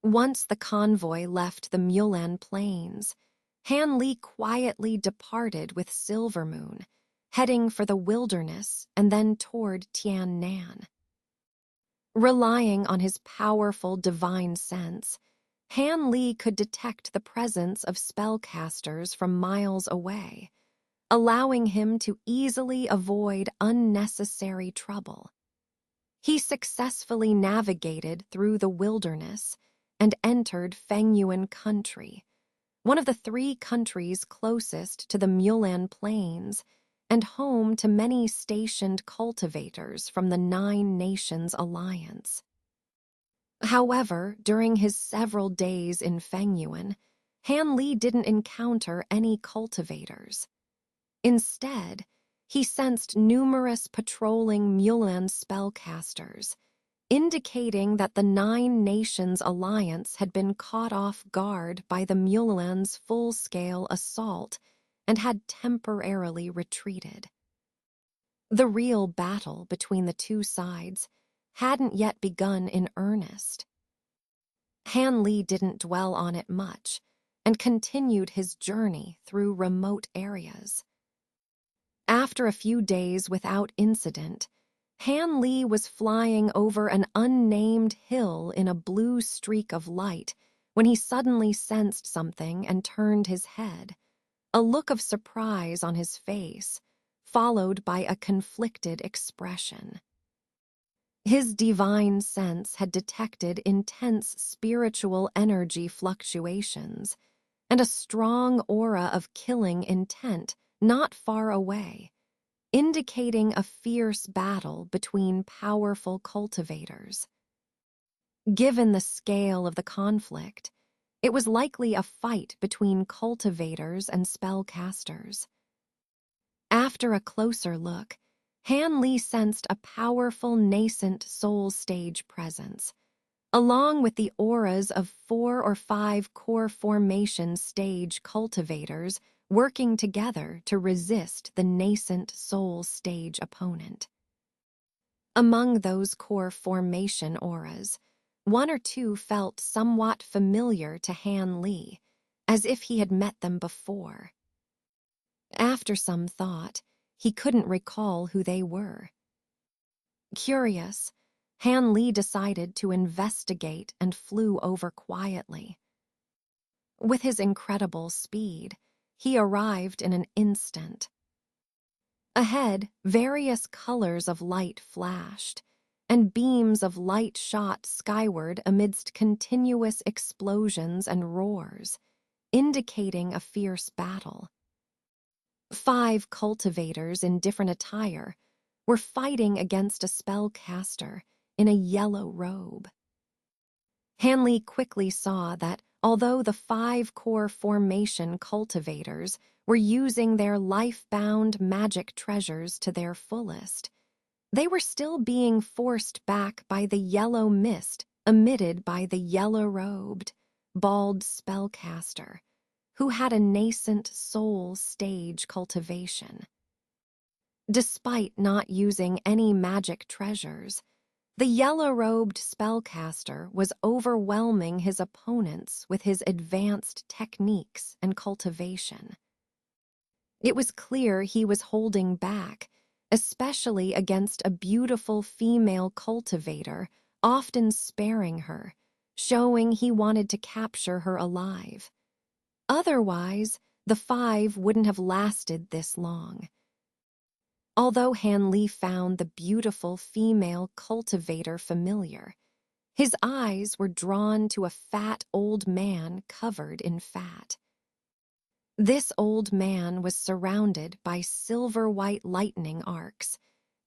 Once the convoy left the Mulan plains, Han Li quietly departed with Silvermoon, heading for the wilderness and then toward Tian Nan. Relying on his powerful divine sense, Han Li could detect the presence of spellcasters from miles away, allowing him to easily avoid unnecessary trouble. He successfully navigated through the wilderness and entered Fengyuan country, one of the 3 countries closest to the Mulan Plains and home to many stationed cultivators from the 9 Nations Alliance. However, during his several days in Fengyuan, Han Li didn't encounter any cultivators. Instead, he sensed numerous patrolling Mulan spellcasters, indicating that the 9 Nations Alliance had been caught off guard by the Mulan's full-scale assault and had temporarily retreated. The real battle between the 2 sides hadn't yet begun in earnest. Han Li didn't dwell on it much and continued his journey through remote areas. After a few days without incident, Han Li was flying over an unnamed hill in a blue streak of light when he suddenly sensed something and turned his head, a look of surprise on his face, followed by a conflicted expression. His divine sense had detected intense spiritual energy fluctuations and a strong aura of killing intent not far away, indicating a fierce battle between powerful cultivators. Given the scale of the conflict, it was likely a fight between cultivators and spellcasters. After a closer look, Han Li sensed a powerful nascent soul stage presence, along with the auras of 4 or 5 core formation stage cultivators working together to resist the nascent soul stage opponent. Among those core formation auras, 1 or 2 felt somewhat familiar to Han Li, as if he had met them before. After some thought, he couldn't recall who they were. Curious, Han Li decided to investigate and flew over quietly. With his incredible speed, he arrived in an instant. Ahead, various colors of light flashed, and beams of light shot skyward amidst continuous explosions and roars, indicating a fierce battle. 5 cultivators in different attire were fighting against a spellcaster in a yellow robe. Han Li quickly saw that although the 5 core formation cultivators were using their life-bound magic treasures to their fullest, they were still being forced back by the yellow mist emitted by the yellow-robed, bald spellcaster, who had a nascent soul stage cultivation. Despite not using any magic treasures, the yellow-robed spellcaster was overwhelming his opponents with his advanced techniques and cultivation. It was clear he was holding back, especially against a beautiful female cultivator, often sparing her, showing he wanted to capture her alive. Otherwise, the 5 wouldn't have lasted this long. Although Han Li found the beautiful female cultivator familiar, his eyes were drawn to a fat old man covered in fat. This old man was surrounded by silver-white lightning arcs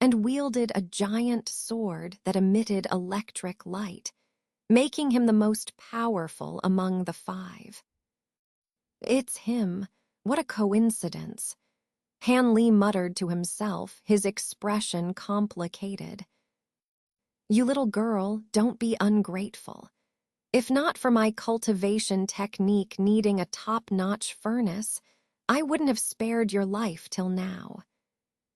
and wielded a giant sword that emitted electric light, making him the most powerful among the 5. It's him. What a coincidence. Han Li muttered to himself, his expression complicated. You little girl, don't be ungrateful. If not for my cultivation technique needing a top-notch furnace, I wouldn't have spared your life till now.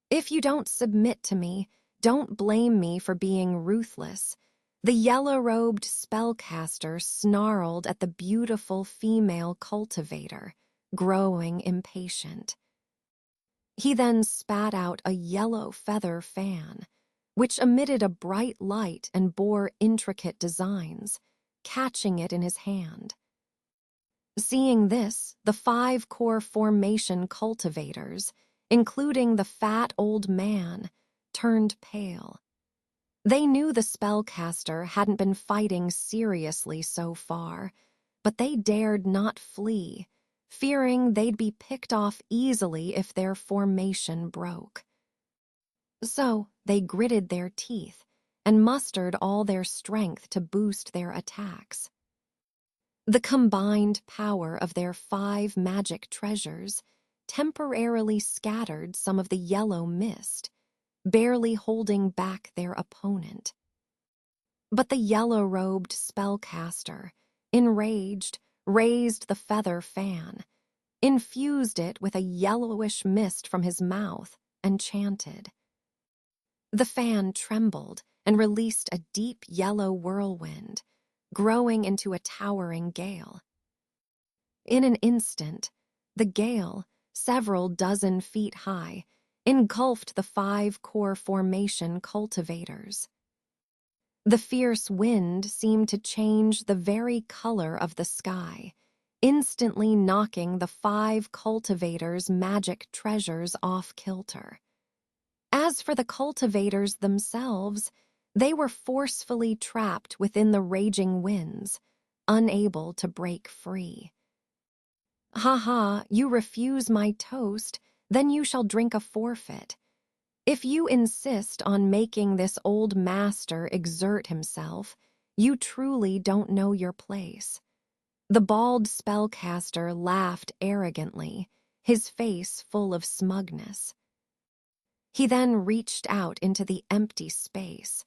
If you don't submit to me, don't blame me for being ruthless." The yellow-robed spellcaster snarled at the beautiful female cultivator, growing impatient. He then spat out a yellow feather fan, which emitted a bright light and bore intricate designs, catching it in his hand. Seeing this, the 5-core formation cultivators, including the fat old man, turned pale. They knew the spellcaster hadn't been fighting seriously so far, but they dared not flee, fearing they'd be picked off easily if their formation broke. So they gritted their teeth and mustered all their strength to boost their attacks. The combined power of their 5 magic treasures temporarily scattered some of the yellow mist, barely holding back their opponent. But the yellow-robed spellcaster, enraged, raised the feather fan, infused it with a yellowish mist from his mouth, and chanted. The fan trembled and released a deep yellow whirlwind, growing into a towering gale. In an instant, the gale, several dozen feet high, engulfed the 5-core formation cultivators. The fierce wind seemed to change the very color of the sky, instantly knocking the 5 cultivators' magic treasures off kilter. As for the cultivators themselves, they were forcefully trapped within the raging winds, unable to break free. "Ha ha, you refuse my toast, then you shall drink a forfeit. If you insist on making this old master exert himself, you truly don't know your place." The bald spellcaster laughed arrogantly, his face full of smugness. He then reached out into the empty space,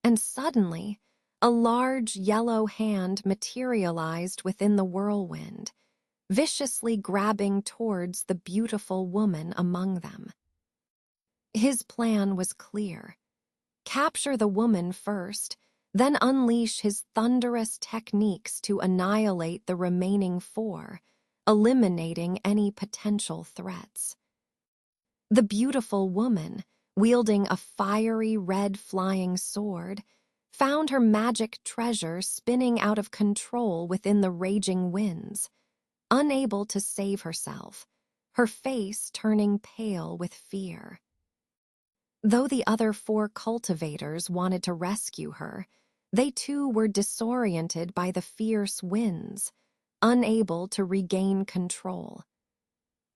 and suddenly, a large yellow hand materialized within the whirlwind, viciously grabbing towards the beautiful woman among them. His plan was clear. Capture the woman first, then unleash his thunderous techniques to annihilate the remaining 4, eliminating any potential threats. The beautiful woman, wielding a fiery red flying sword, found her magic treasure spinning out of control within the raging winds, unable to save herself, her face turning pale with fear. Though the other 4 cultivators wanted to rescue her, they too were disoriented by the fierce winds, unable to regain control.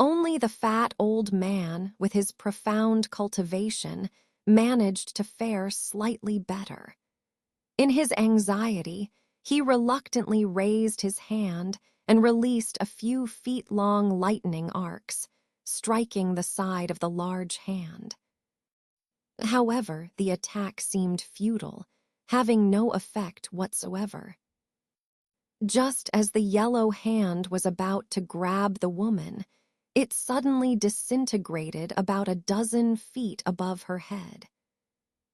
Only the fat old man, with his profound cultivation, managed to fare slightly better. In his anxiety, he reluctantly raised his hand and released a few feet-long lightning arcs, striking the side of the large hand. However, the attack seemed futile, having no effect whatsoever. Just as the yellow hand was about to grab the woman, it suddenly disintegrated about a dozen feet above her head.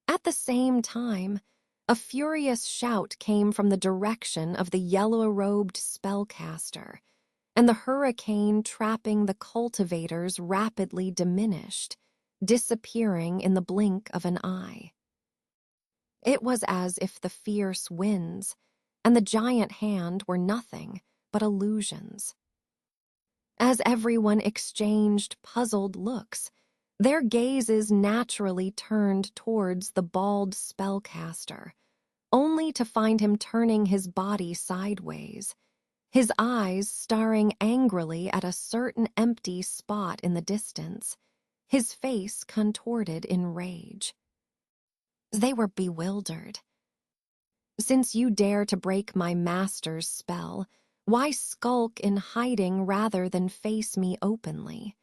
At the same time, a furious shout came from the direction of the yellow-robed spellcaster, and the hurricane trapping the cultivators rapidly diminished, disappearing in the blink of an eye. It was as if the fierce winds and the giant hand were nothing but illusions. As everyone exchanged puzzled looks, their gazes naturally turned towards the bald spellcaster, only to find him turning his body sideways, his eyes staring angrily at a certain empty spot in the distance, his face contorted in rage. They were bewildered. "Since you dare to break my master's spell, why skulk in hiding rather than face me openly?"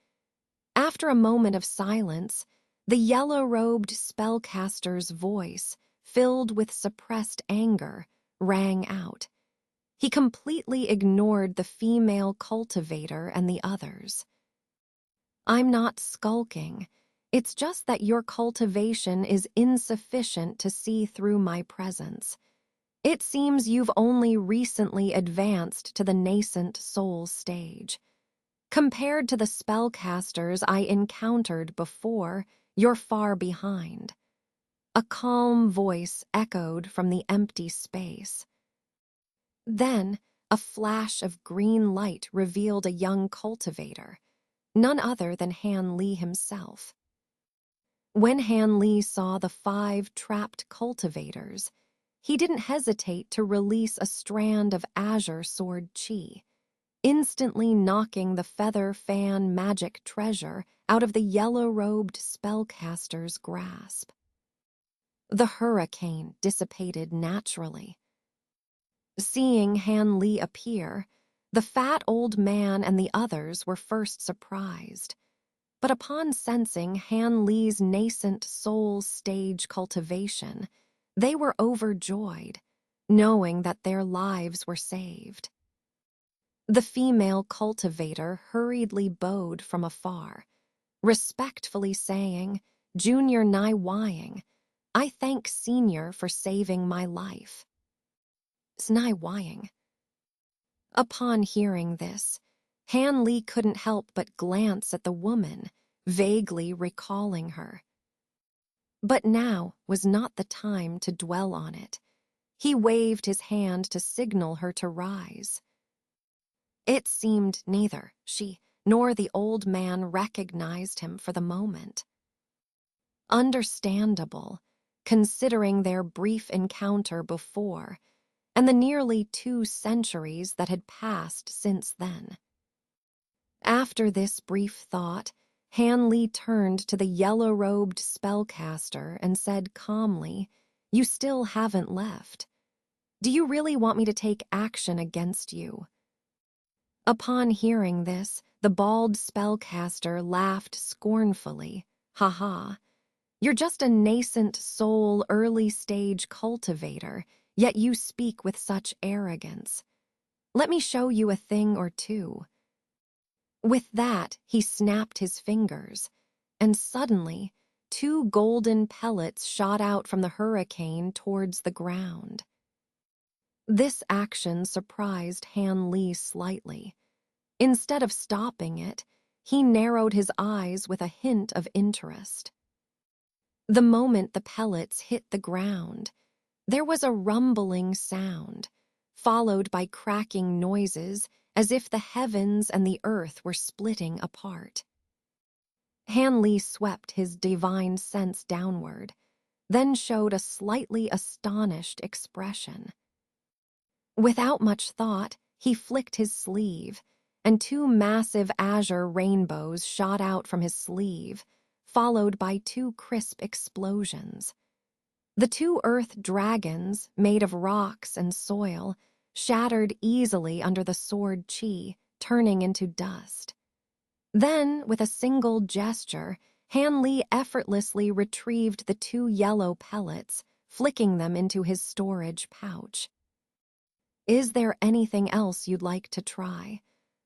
After a moment of silence, the yellow-robed spellcaster's voice, filled with suppressed anger, rang out. He completely ignored the female cultivator and the others. I'm not skulking. It's just that your cultivation is insufficient to see through my presence. It seems you've only recently advanced to the nascent soul stage. Compared to the spellcasters I encountered before, you're far behind. A calm voice echoed from the empty space. Then, a flash of green light revealed a young cultivator, none other than Han Li himself. When Han Li saw the 5 trapped cultivators, he didn't hesitate to release a strand of azure sword chi, instantly knocking the feather fan magic treasure out of the yellow-robed spellcaster's grasp. The hurricane dissipated naturally. Seeing Han Li appear, the fat old man and the others were first surprised. But upon sensing Han Li's nascent soul stage cultivation, they were overjoyed, knowing that their lives were saved. The female cultivator hurriedly bowed from afar, respectfully saying, "Junior Nai Wying, I thank Senior for saving my life." Snai Wying. Upon hearing this, Han Li couldn't help but glance at the woman, vaguely recalling her. But now was not the time to dwell on it. He waved his hand to signal her to rise. It seemed neither she nor the old man recognized him for the moment. Understandable, considering their brief encounter before and the nearly 2 centuries that had passed since then. After this brief thought, Han Li turned to the yellow-robed spellcaster and said calmly, "You still haven't left. Do you really want me to take action against you?" Upon hearing this, the bald spellcaster laughed scornfully. "Ha ha. You're just a nascent soul early-stage cultivator, yet you speak with such arrogance. Let me show you a thing or two." With that, he snapped his fingers, and suddenly, 2 golden pellets shot out from the hurricane towards the ground. This action surprised Han Li slightly. Instead of stopping it, he narrowed his eyes with a hint of interest. The moment the pellets hit the ground, there was a rumbling sound, followed by cracking noises as if the heavens and the earth were splitting apart. Han Li swept his divine sense downward, then showed a slightly astonished expression. Without much thought, he flicked his sleeve, and 2 massive azure rainbows shot out from his sleeve, followed by 2 crisp explosions. The 2 earth dragons, made of rocks and soil, shattered easily under the sword chi, turning into dust. Then, with a single gesture, Han Li effortlessly retrieved the 2 yellow pellets, flicking them into his storage pouch. "Is there anything else you'd like to try?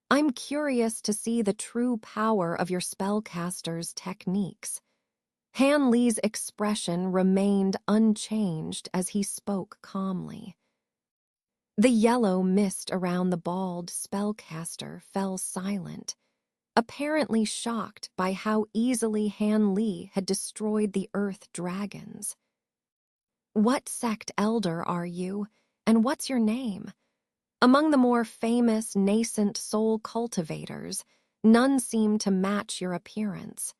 I'm curious to see the true power of your spellcaster's techniques." Han Li's expression remained unchanged as he spoke calmly. The yellow mist around the bald spellcaster fell silent, apparently shocked by how easily Han Li had destroyed the earth dragons. "What sect elder are you, and what's your name?" Among the more famous nascent soul cultivators, none seem to match your appearance.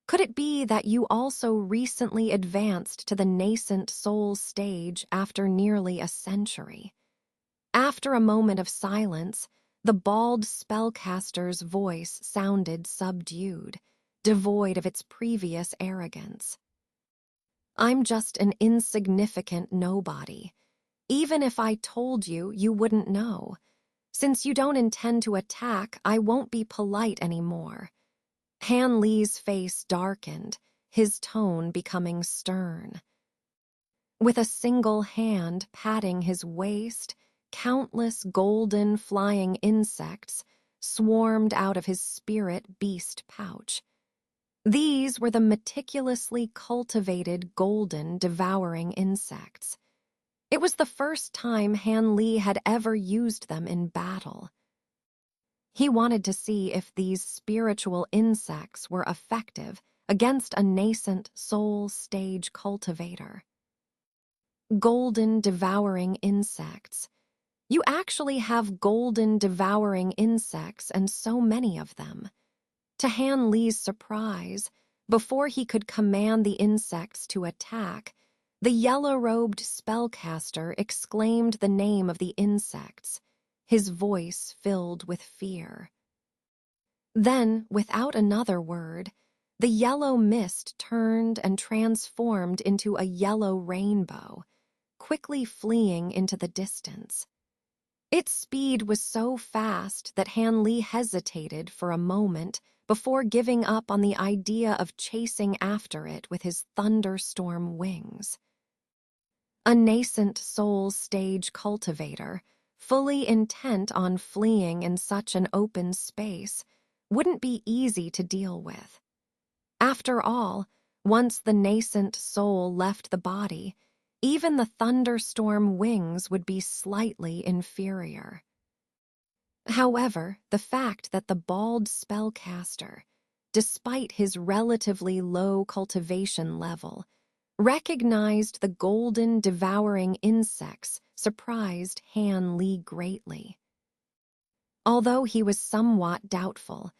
Could it be that you also recently advanced to the nascent soul stage after nearly a century? After a moment of silence, the bald spellcaster's voice sounded subdued, devoid of its previous arrogance. "I'm just an insignificant nobody. Even if I told you, you wouldn't know. Since you don't intend to attack, I won't be polite anymore." Han Li's face darkened, his tone becoming stern. With a single hand patting his waist, countless golden flying insects swarmed out of his spirit beast pouch. These were the meticulously cultivated golden devouring insects. It was the first time Han Li had ever used them in battle. He wanted to see if these spiritual insects were effective against a nascent soul stage cultivator. Golden devouring insects. You actually have golden devouring insects, and so many of them. To Han Li's surprise, before he could command the insects to attack, the yellow-robed spellcaster exclaimed the name of the insects, his voice filled with fear. Then, without another word, the yellow mist turned and transformed into a yellow rainbow, quickly fleeing into the distance. Its speed was so fast that Han Li hesitated for a moment before giving up on the idea of chasing after it with his thunderstorm wings. A nascent soul stage cultivator, fully intent on fleeing in such an open space, wouldn't be easy to deal with. After all, once the nascent soul left the body, even the thunderstorm wings would be slightly inferior. However, the fact that the bald spellcaster, despite his relatively low cultivation level, recognized the golden devouring insects surprised Han Li greatly. Although he was somewhat doubtful,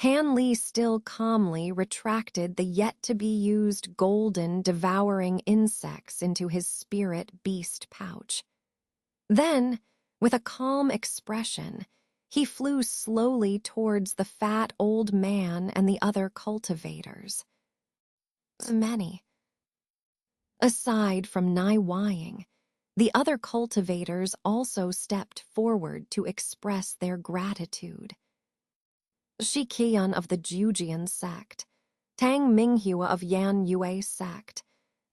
Han Li still calmly retracted the yet-to-be-used golden devouring insects into his spirit beast pouch. Then, with a calm expression, he flew slowly towards the fat old man and the other cultivators. Many. Aside from Nai Wying, the other cultivators also stepped forward to express their gratitude. Shi Qian of the Jujian sect, Tang Minghua of Yan Yue sect,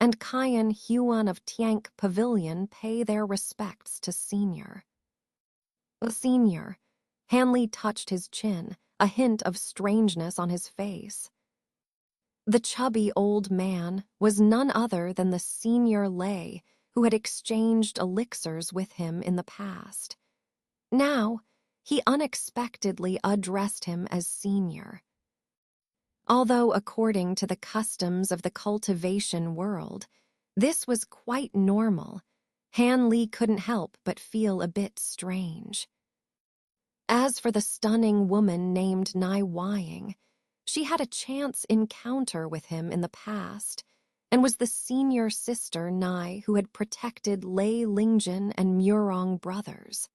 and Kaiyan Huan of Tiank Pavilion pay their respects to Senior. Senior, Han Li touched his chin, a hint of strangeness on his face. The chubby old man was none other than the Senior Lei who had exchanged elixirs with him in the past. Now, he unexpectedly addressed him as Senior. Although according to the customs of the cultivation world, this was quite normal, Han Li couldn't help but feel a bit strange. As for the stunning woman named Nai Wying, she had a chance encounter with him in the past, and was the senior sister Nai who had protected Lei Lingjin and Murong brothers.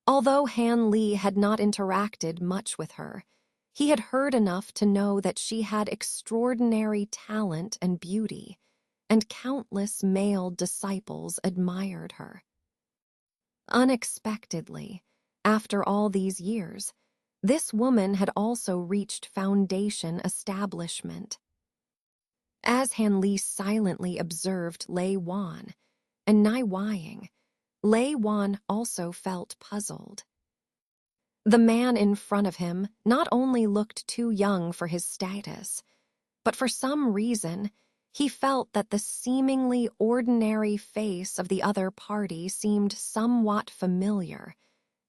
Although Han Li had not interacted much with her, he had heard enough to know that she had extraordinary talent and beauty, and countless male disciples admired her. Unexpectedly, after all these years, this woman had also reached foundation establishment. As Han Li silently observed Lei Wan and Nai Wying, Lei Wan also felt puzzled. The man in front of him not only looked too young for his status, but for some reason, he felt that the seemingly ordinary face of the other party seemed somewhat familiar,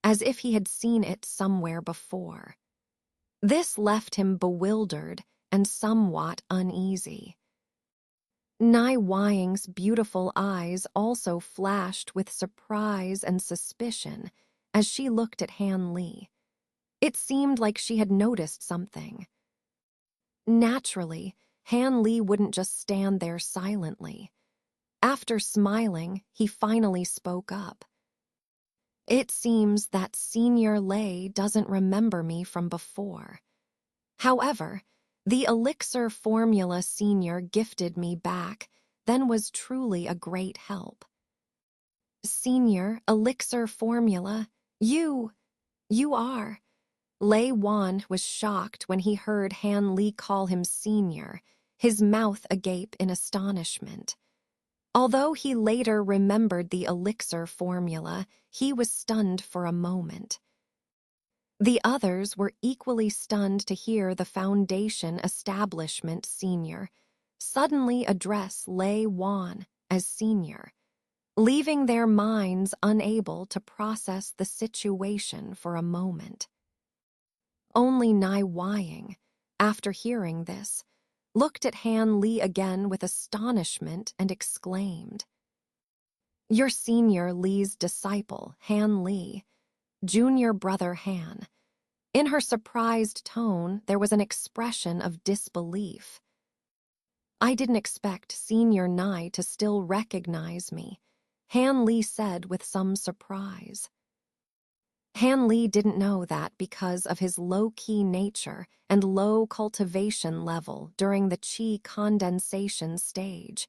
as if he had seen it somewhere before. This left him bewildered and somewhat uneasy. Nai Wying's beautiful eyes also flashed with surprise and suspicion as she looked at Han Li. It seemed like she had noticed something. Naturally, Han Li wouldn't just stand there silently. After smiling, he finally spoke up. It seems that Senior Lei doesn't remember me from before. However, the elixir formula Senior gifted me back then was truly a great help. Senior, elixir formula, you are. Lei Wan was shocked when he heard Han Li call him Senior, his mouth agape in astonishment. Although he later remembered the elixir formula, he was stunned for a moment. The others were equally stunned to hear the Foundation Establishment Senior suddenly address Lei Wan as Senior, leaving their minds unable to process the situation for a moment. Only Nai Wying, after hearing this, looked at Han Li again with astonishment and exclaimed, "You're Senior Li's disciple, Han Li, junior brother Han." In her surprised tone, there was an expression of disbelief. "I didn't expect Senior Nai to still recognize me," Han Li said with some surprise. Han Li didn't know that because of his low-key nature and low cultivation level during the qi condensation stage,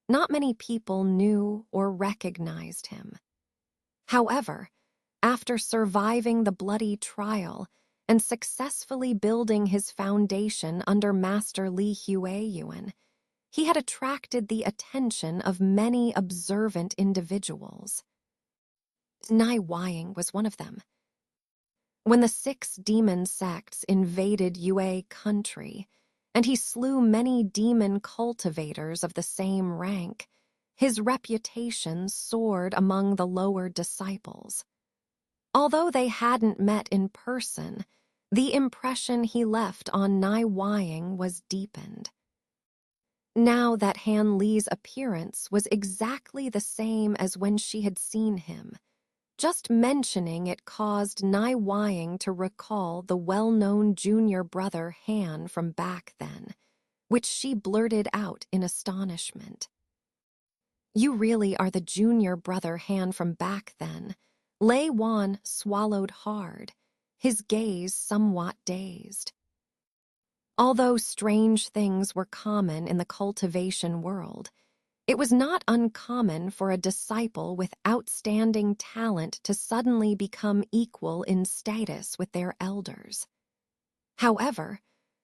not many people knew or recognized him. However, after surviving the bloody trial and successfully building his foundation under Master Li Hueyuan, he had attracted the attention of many observant individuals. Nai Wying was one of them. When the 6 demon sects invaded Yue country, and he slew many demon cultivators of the same rank, his reputation soared among the lower disciples. Although they hadn't met in person, the impression he left on Nai Wying was deepened. Now that Han Li's appearance was exactly the same as when she had seen him, just mentioning it caused Nai Wying to recall the well-known junior brother Han from back then, which she blurted out in astonishment. "You really are the junior brother Han from back then." Lei Wan swallowed hard, his gaze somewhat dazed. Although strange things were common in the cultivation world, it was not uncommon for a disciple with outstanding talent to suddenly become equal in status with their elders. However,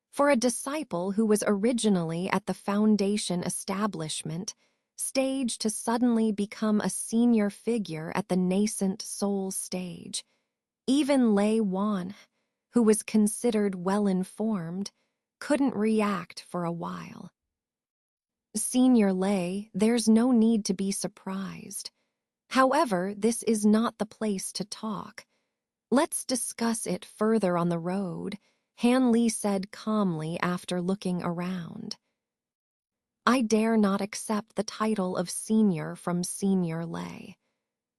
for a disciple who was originally at the Foundation establishment stage to suddenly become a senior figure at the nascent soul stage, even Lei Wan, who was considered well-informed, couldn't react for a while. "Senior Lei, there's no need to be surprised. However, this is not the place to talk. Let's discuss it further on the road," Han Li said calmly after looking around. "I dare not accept the title of Senior from Senior Lei.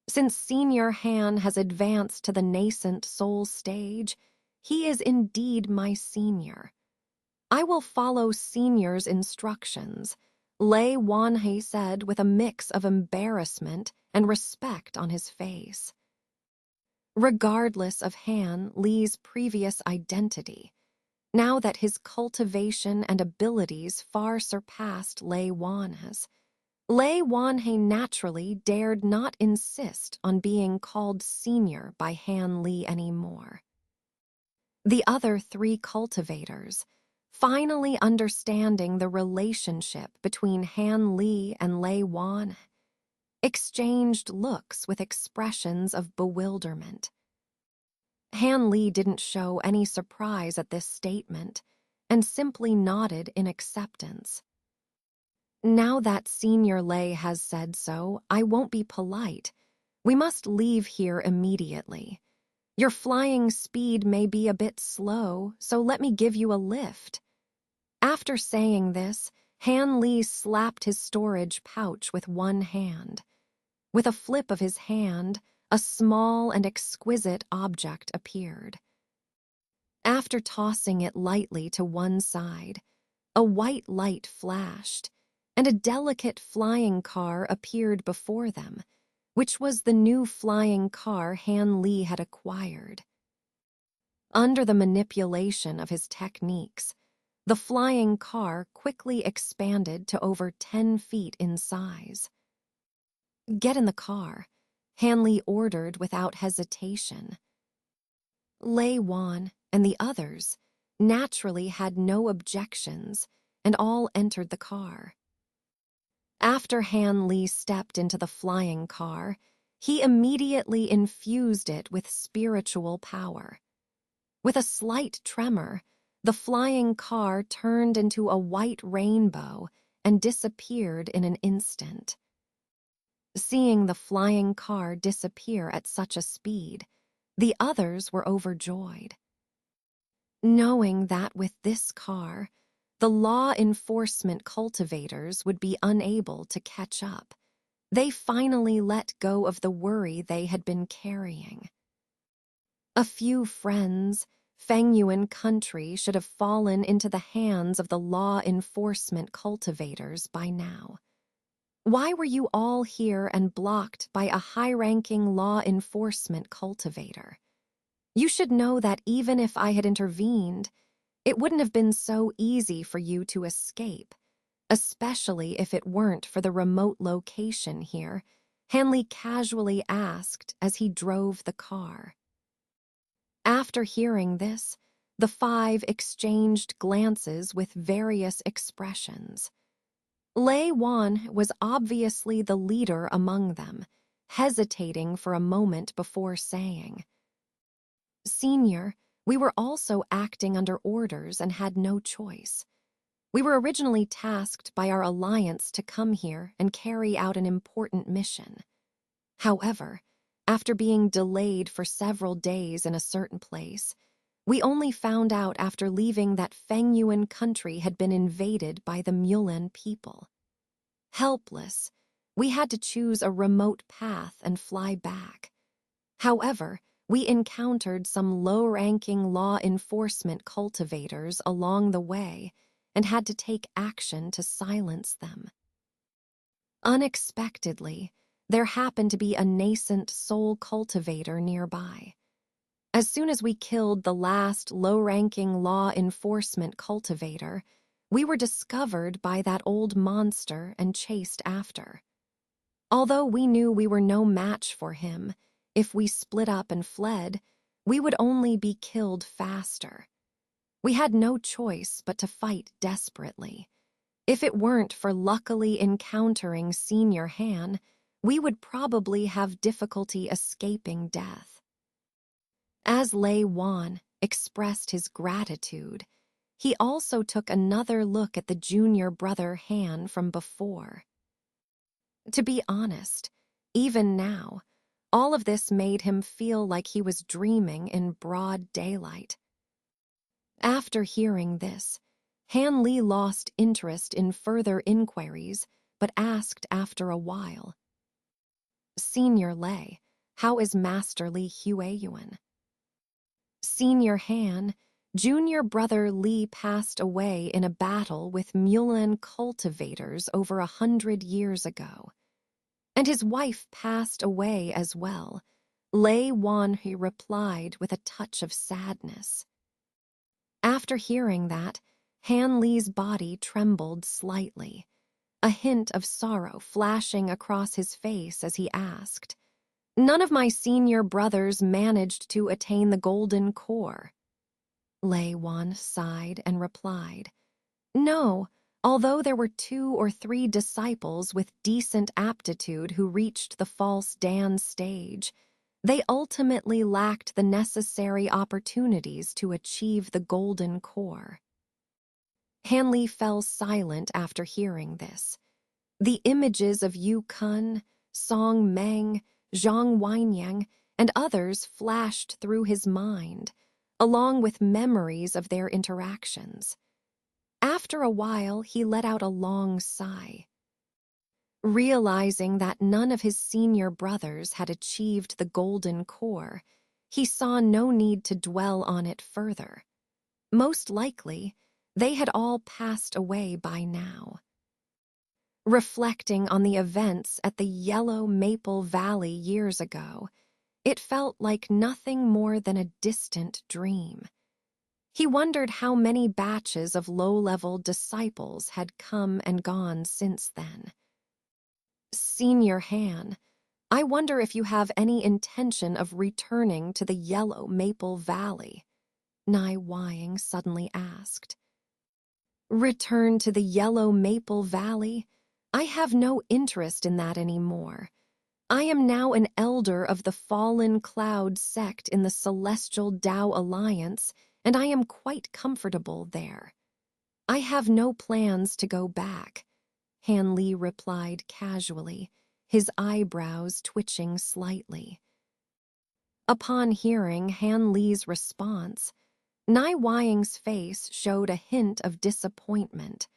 Since Senior Han has advanced to the nascent soul stage, he is indeed my senior. I will follow Senior's instructions," Lei Wanhei said with a mix of embarrassment and respect on his face. Regardless of Han Li's previous identity, now that his cultivation and abilities far surpassed Lei Wan's, Lei Wanhei naturally dared not insist on being called senior by Han Li anymore. The other 3 cultivators, finally understanding the relationship between Han Li and Lei Wan, exchanged looks with expressions of bewilderment. Han Li didn't show any surprise at this statement and simply nodded in acceptance. "Now that Senior Lei has said so, I won't be polite. We must leave here immediately. Your flying speed may be a bit slow, so let me give you a lift." After saying this, Han Li slapped his storage pouch with one hand. With a flip of his hand, a small and exquisite object appeared. After tossing it lightly to one side, a white light flashed, and a delicate flying car appeared before them, which was the new flying car Han Li had acquired. Under the manipulation of his techniques, the flying car quickly expanded to over 10 feet in size. "Get in the car," Han Li ordered without hesitation. Lei Wan and the others naturally had no objections and all entered the car. After Han Li stepped into the flying car, he immediately infused it with spiritual power. With a slight tremor, the flying car turned into a white rainbow and disappeared in an instant. Seeing the flying car disappear at such a speed, the others were overjoyed. Knowing that with this car, the law enforcement cultivators would be unable to catch up, they finally let go of the worry they had been carrying. A few friends, Fengyuan country should have fallen into the hands of the law enforcement cultivators by now. Why were you all here and blocked by a high-ranking law enforcement cultivator? You should know that even if I had intervened, it wouldn't have been so easy for you to escape, especially if it weren't for the remote location here, Hanley casually asked as he drove the car. After hearing this, the five exchanged glances with various expressions. Lei Wan was obviously the leader among them, hesitating for a moment before saying, "Senior, we were also acting under orders and had no choice. We were originally tasked by our alliance to come here and carry out an important mission. However, after being delayed for several days in a certain place, we only found out after leaving that Fengyuan country had been invaded by the Mulan people. Helpless, we had to choose a remote path and fly back. However, we encountered some low-ranking law enforcement cultivators along the way and had to take action to silence them. Unexpectedly, there happened to be a nascent soul cultivator nearby. As soon as we killed the last low-ranking law enforcement cultivator, we were discovered by that old monster and chased after. Although we knew we were no match for him, if we split up and fled, we would only be killed faster. We had no choice but to fight desperately. If it weren't for luckily encountering Senior Han, we would probably have difficulty escaping death." As Lei Wan expressed his gratitude, he also took another look at the junior brother Han from before. To be honest, even now, all of this made him feel like he was dreaming in broad daylight. After hearing this, Han Li lost interest in further inquiries, but asked after a while, "Senior Lei, how is Master Li Hueyuan?" "Senior Han, junior brother Li passed away in a battle with Mulan cultivators over 100 years ago. And his wife passed away as well," Lei Wan he replied with a touch of sadness. After hearing that, Han Li's body trembled slightly, a hint of sorrow flashing across his face as he asked, "None of my senior brothers managed to attain the golden core." Lei Wan sighed and replied, "No, although there were 2 or 3 disciples with decent aptitude who reached the false Dan stage, they ultimately lacked the necessary opportunities to achieve the golden core." Hanley fell silent after hearing this. The images of Yu Kun, Song Meng, Zhang Wenyang, and others flashed through his mind, along with memories of their interactions. After a while, he let out a long sigh. Realizing that none of his senior brothers had achieved the golden core, he saw no need to dwell on it further. Most likely, they had all passed away by now. Reflecting on the events at the Yellow Maple Valley years ago, it felt like nothing more than a distant dream. He wondered how many batches of low-level disciples had come and gone since then. "Senior Han, I wonder if you have any intention of returning to the Yellow Maple Valley?" Nai Wying suddenly asked. "Return to the Yellow Maple Valley? I have no interest in that anymore. I am now an elder of the fallen cloud sect in the Celestial Tao Alliance, and I am quite comfortable there. I have no plans to go back, Han Li replied casually, his eyebrows twitching slightly. Upon hearing Han Li's response, Nai Wying's face showed a hint of disappointment,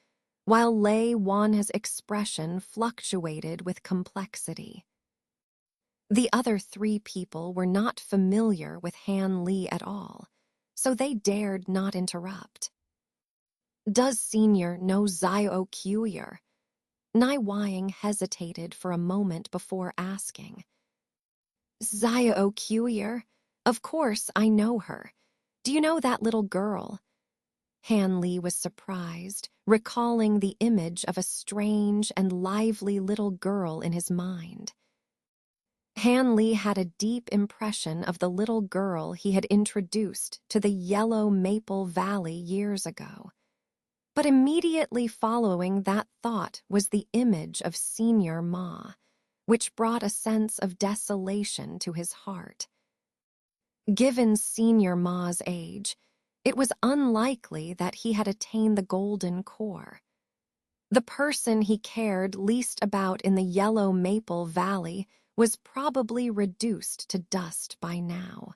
while Lei Wan's expression fluctuated with complexity. The other three people were not familiar with Han Li at all, so they dared not interrupt. Does Senior know Zio Qiuyer? Nai Wying hesitated for a moment before asking. Zio Qiuyer? Of course I know her. Do you know that little girl? Han Li was surprised, recalling the image of a strange and lively little girl in his mind. Han Li had a deep impression of the little girl he had introduced to the Yellow Maple Valley years ago. But immediately following that thought was the image of Senior Ma, which brought a sense of desolation to his heart. Given Senior Ma's age, it was unlikely that he had attained the golden core. The person he cared least about in the Yellow Maple Valley was probably reduced to dust by now.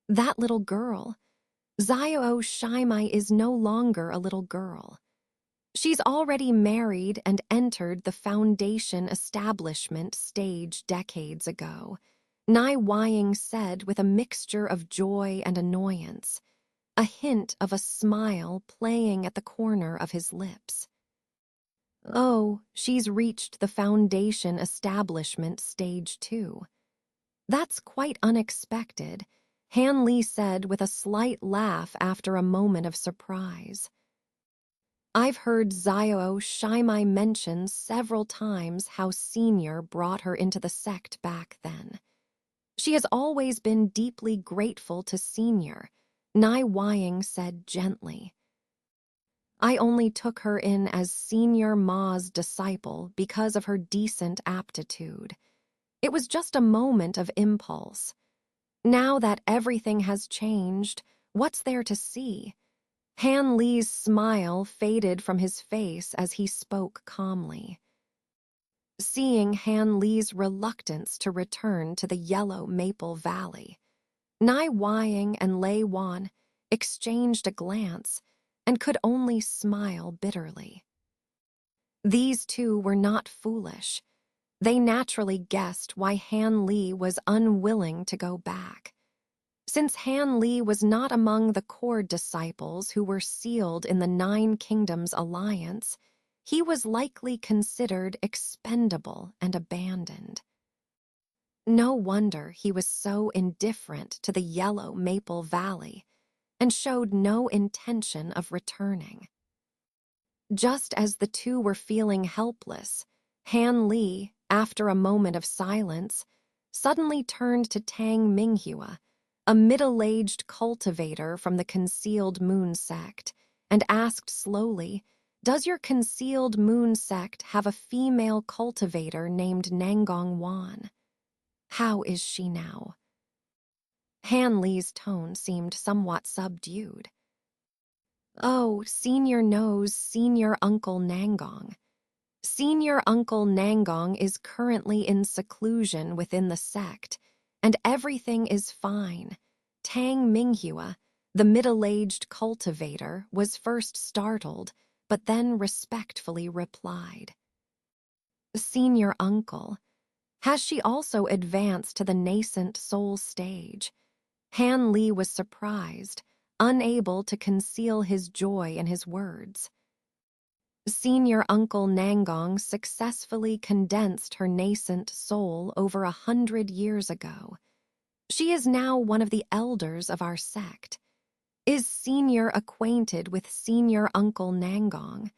That little girl, Zio Shaimai, is no longer a little girl. She's already married and entered the foundation establishment stage decades ago, Nai Wying said with a mixture of joy and annoyance, a hint of a smile playing at the corner of his lips. Oh, she's reached the foundation establishment stage too. That's quite unexpected, Han Li said with a slight laugh after a moment of surprise. I've heard Zio Shaimai mention several times how Senior brought her into the sect back then. She has always been deeply grateful to Senior, Nai Wying said gently. I only took her in as Senior Ma's disciple because of her decent aptitude. It was just a moment of impulse. Now that everything has changed, what's there to see? Han Li's smile faded from his face as he spoke calmly. Seeing Han Li's reluctance to return to the Yellow Maple Valley, Nai Wying and Lei Wan exchanged a glance and could only smile bitterly. These two were not foolish. They naturally guessed why Han Li was unwilling to go back. Since Han Li was not among the core disciples who were sealed in the Nine Kingdoms Alliance, he was likely considered expendable and abandoned. No wonder he was so indifferent to the Yellow Maple Valley and showed no intention of returning. Just as the two were feeling helpless, Han Li, after a moment of silence, suddenly turned to Tang Minghua, a middle-aged cultivator from the Concealed Moon sect, and asked slowly, "Does your Concealed Moon sect have a female cultivator named Nangong Wan? How is she now?" Han Li's tone seemed somewhat subdued. Oh, Senior knows Senior Uncle Nangong. Senior Uncle Nangong is currently in seclusion within the sect, and everything is fine. Tang Minghua, the middle-aged cultivator, was first startled, but then respectfully replied. Senior Uncle, has she also advanced to the nascent soul stage? Han Li was surprised, unable to conceal his joy in his words. Senior Uncle Nangong successfully condensed her nascent soul over 100 years ago. She is now one of the elders of our sect. Is Senior acquainted with Senior Uncle Nangong?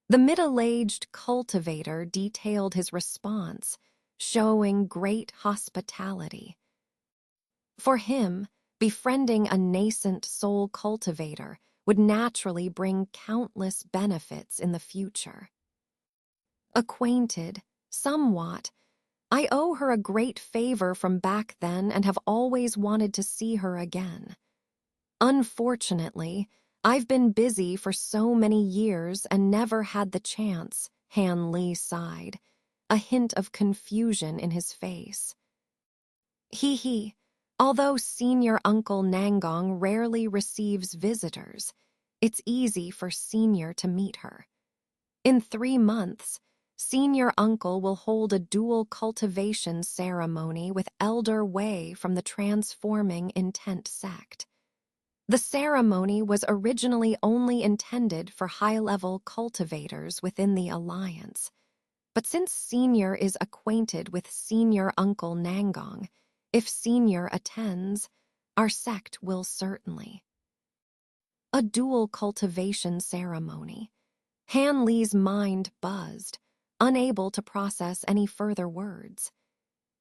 The middle-aged cultivator detailed his response, showing great hospitality. For him, befriending a nascent soul cultivator would naturally bring countless benefits in the future. Acquainted, somewhat. I owe her a great favor from back then and have always wanted to see her again. Unfortunately, I've been busy for so many years and never had the chance, Han Li sighed, a hint of confusion in his face. He. Although Senior Uncle Nangong rarely receives visitors, it's easy for Senior to meet her. In 3 months, Senior Uncle will hold a dual cultivation ceremony with Elder Wei from the Transforming Intent sect. The ceremony was originally only intended for high-level cultivators within the Alliance, but since Senior is acquainted with Senior Uncle Nangong, if Senior attends, our sect will certainly. A dual cultivation ceremony. Han Li's mind buzzed, unable to process any further words.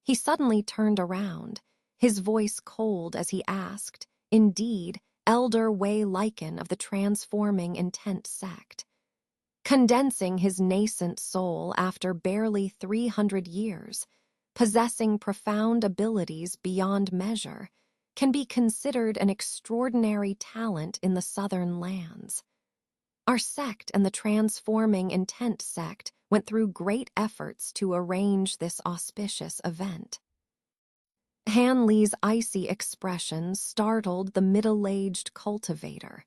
He suddenly turned around, his voice cold as he asked, indeed, Elder Wei Lycan of the Transforming Intent sect. Condensing his nascent soul after barely 300 years, possessing profound abilities beyond measure, can be considered an extraordinary talent in the southern lands. Our sect and the Transforming Intent sect went through great efforts to arrange this auspicious event. Han Li's icy expression startled the middle-aged cultivator.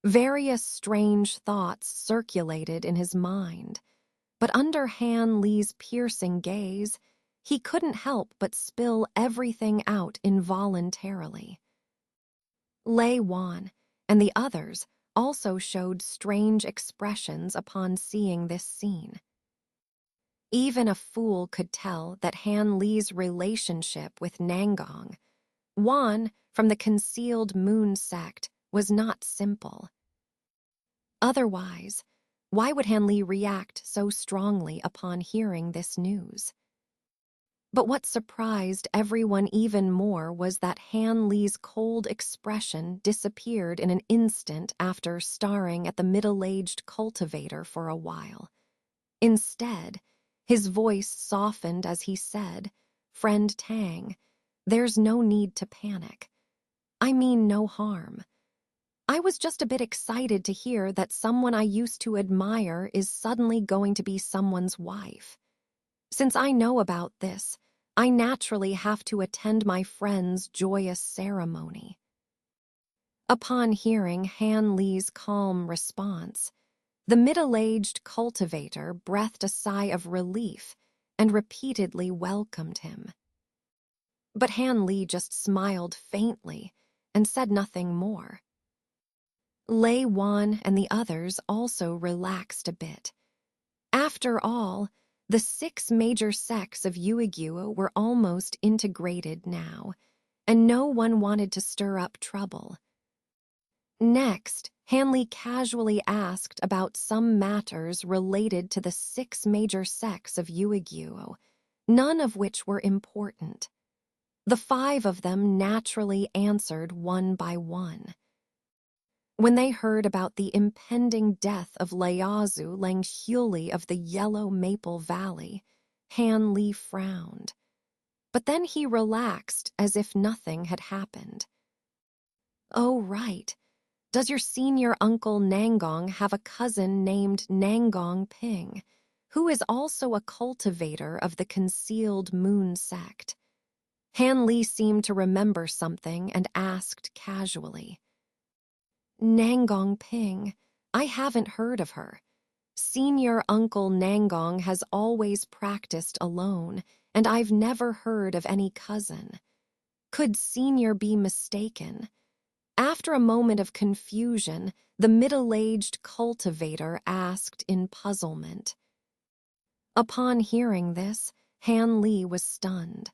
Various strange thoughts circulated in his mind, but under Han Li's piercing gaze, he couldn't help but spill everything out involuntarily. Lei Wan and the others also showed strange expressions upon seeing this scene. Even a fool could tell that Han Li's relationship with Nangong, Wan from the Concealed Moon sect, was not simple. Otherwise, why would Han Li react so strongly upon hearing this news? But what surprised everyone even more was that Han Li's cold expression disappeared in an instant after staring at the middle-aged cultivator for a while. Instead, his voice softened as he said, "Friend Tang, there's no need to panic. I mean no harm. I was just a bit excited to hear that someone I used to admire is suddenly going to be someone's wife. Since I know about this, I naturally have to attend my friend's joyous ceremony." Upon hearing Han Li's calm response, the middle-aged cultivator breathed a sigh of relief and repeatedly welcomed him. But Han Li just smiled faintly and said nothing more. Lei Wan and the others also relaxed a bit. After all, the 6 major sects of Uiguo were almost integrated now, and no one wanted to stir up trouble. Next, Han Li casually asked about some matters related to the 6 major sects of Uiguo, none of which were important. The 5 of them naturally answered one by one. When they heard about the impending death of Leazu Langxuli of the Yellow Maple Valley, Han Li frowned. But then he relaxed as if nothing had happened. "Oh, right. Does your senior uncle Nangong have a cousin named Nangong Ping, who is also a cultivator of the Concealed Moon sect?" Han Li seemed to remember something and asked casually. "Nangong Ping, I haven't heard of her. Senior Uncle Nangong has always practiced alone, and I've never heard of any cousin. Could Senior be mistaken?" After a moment of confusion, the middle-aged cultivator asked in puzzlement. Upon hearing this, Han Li was stunned.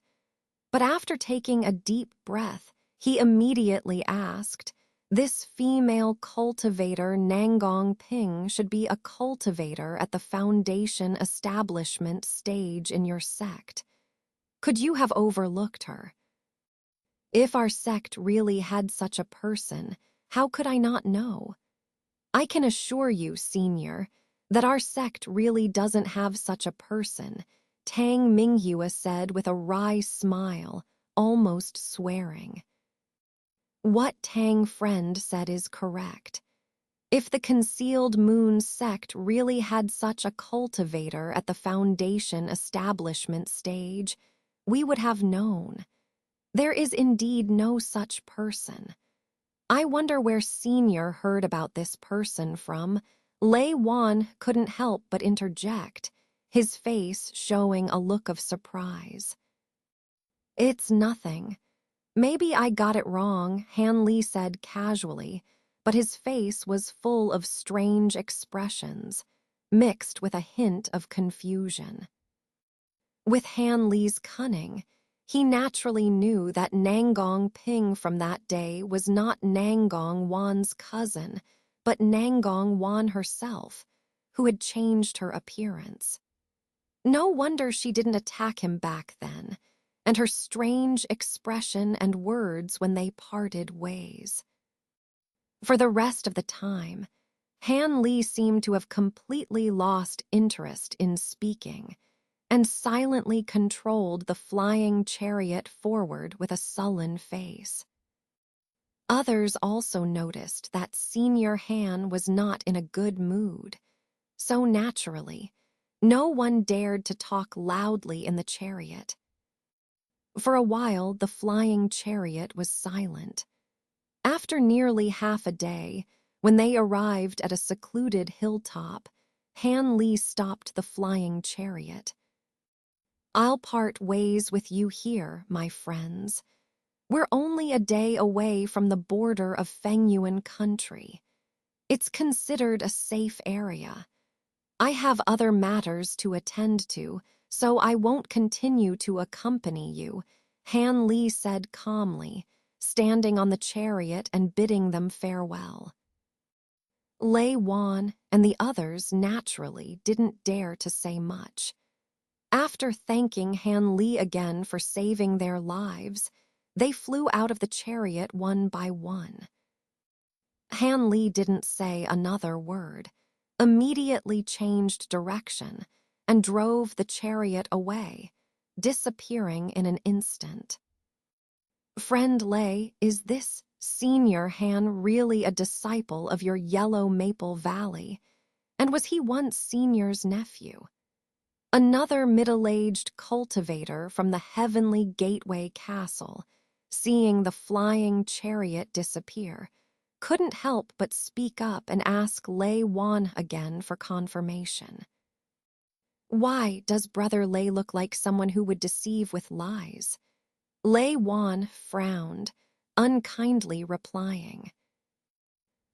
But after taking a deep breath, he immediately asked, "This female cultivator Nangong Ping should be a cultivator at the foundation establishment stage in your sect. Could you have overlooked her? If our sect really had such a person, how could I not know? I can assure you, Senior, That our sect really doesn't have such a person, Tang Minghua said with a wry smile, almost swearing. What Tang friend said is correct. If the concealed moon sect really had such a cultivator at the foundation establishment stage, we would have known. There is indeed no such person. I wonder where Senior heard about this person from. Lei Wan couldn't help but interject, his face showing a look of surprise. It's nothing. Maybe I got it wrong, Han Li said casually, but his face was full of strange expressions, mixed with a hint of confusion. With Han Li's cunning, he naturally knew that Nangong Ping from that day was not Nangong Wan's cousin, but Nangong Wan herself, who had changed her appearance. No wonder she didn't attack him back then, and her strange expression and words when they parted ways. For the rest of the time, Han Li seemed to have completely lost interest in speaking, and silently controlled the flying chariot forward with a sullen face. Others also noticed that Senior Han was not in a good mood, so naturally, no one dared to talk loudly in the chariot. For a while, the flying chariot was silent. After nearly half a day, when they arrived at a secluded hilltop, Han Li stopped the flying chariot. I'll part ways with you here, my friends. We're only a day away from the border of Fengyuan country. It's considered a safe area. I have other matters to attend to, so I won't continue to accompany you, Han Li said calmly, standing on the chariot and bidding them farewell. Lei Wan and the others naturally didn't dare to say much. After thanking Han Li again for saving their lives, they flew out of the chariot one by one. Han Li didn't say another word, immediately changed direction, and drove the chariot away, disappearing in an instant. Friend Lei, is this Senior Han really a disciple of your Yellow Maple Valley? And was he once Senior's nephew? Another middle-aged cultivator from the Heavenly Gateway Castle, seeing the flying chariot disappear, couldn't help but speak up and ask Lei Wan again for confirmation. Why does Brother Lei look like someone who would deceive with lies? Lei Wan frowned, unkindly replying.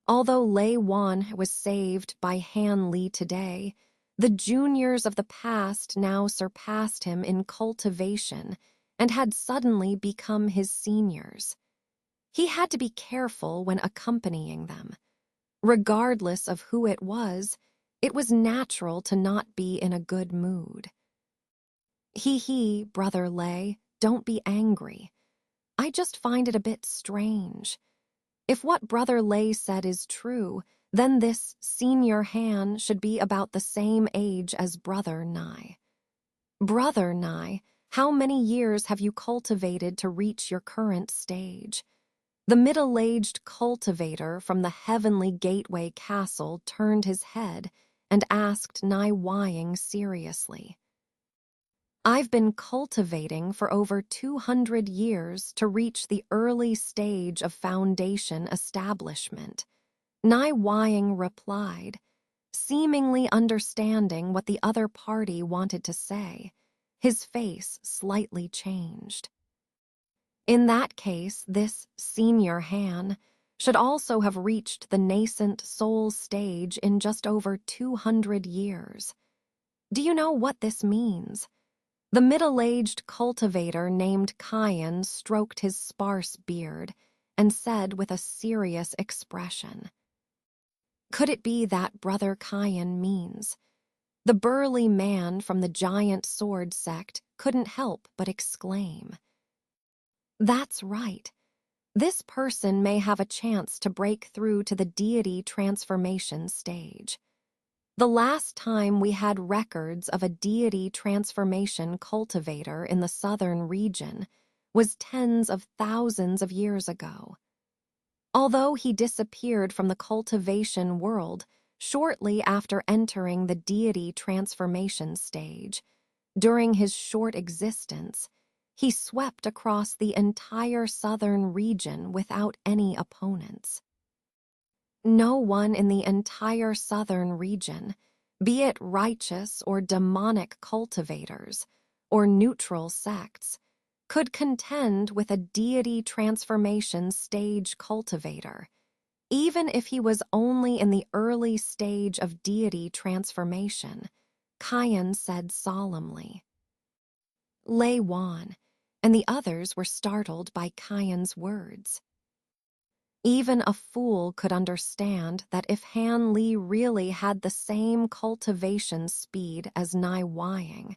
Although Lei Wan was saved by Han Li today, the juniors of the past now surpassed him in cultivation and had suddenly become his seniors. He had to be careful when accompanying them. Regardless of who it was natural to not be in a good mood. He, Brother Lei, don't be angry. I just find it a bit strange. If what Brother Lei said is true, then this Senior Han should be about the same age as Brother Nai. Brother Nai, how many years have you cultivated to reach your current stage? The middle-aged cultivator from the Heavenly Gateway Castle turned his head and asked Nai Wying seriously. I've been cultivating for over 200 years to reach the early stage of foundation establishment, Nai Wying replied, seemingly understanding what the other party wanted to say. His face slightly changed. In that case, this Senior Han should also have reached the nascent soul stage in just over 200 years. Do you know what this means? The middle-aged cultivator named Kyan stroked his sparse beard and said with a serious expression. Could it be that Brother Kyan means? The burly man from the giant sword sect couldn't help but exclaim. That's right. This person may have a chance to break through to the deity transformation stage. The last time we had records of a deity transformation cultivator in the southern region was tens of thousands of years ago. Although he disappeared from the cultivation world shortly after entering the deity transformation stage, during his short existence, he swept across the entire southern region without any opponents. No one in the entire southern region, be it righteous or demonic cultivators or neutral sects, could contend with a deity transformation stage cultivator, even if he was only in the early stage of deity transformation, Kyan said solemnly. Lei Wan and the others were startled by Kyan's words. Even a fool could understand that if Han Li really had the same cultivation speed as Nai Wying,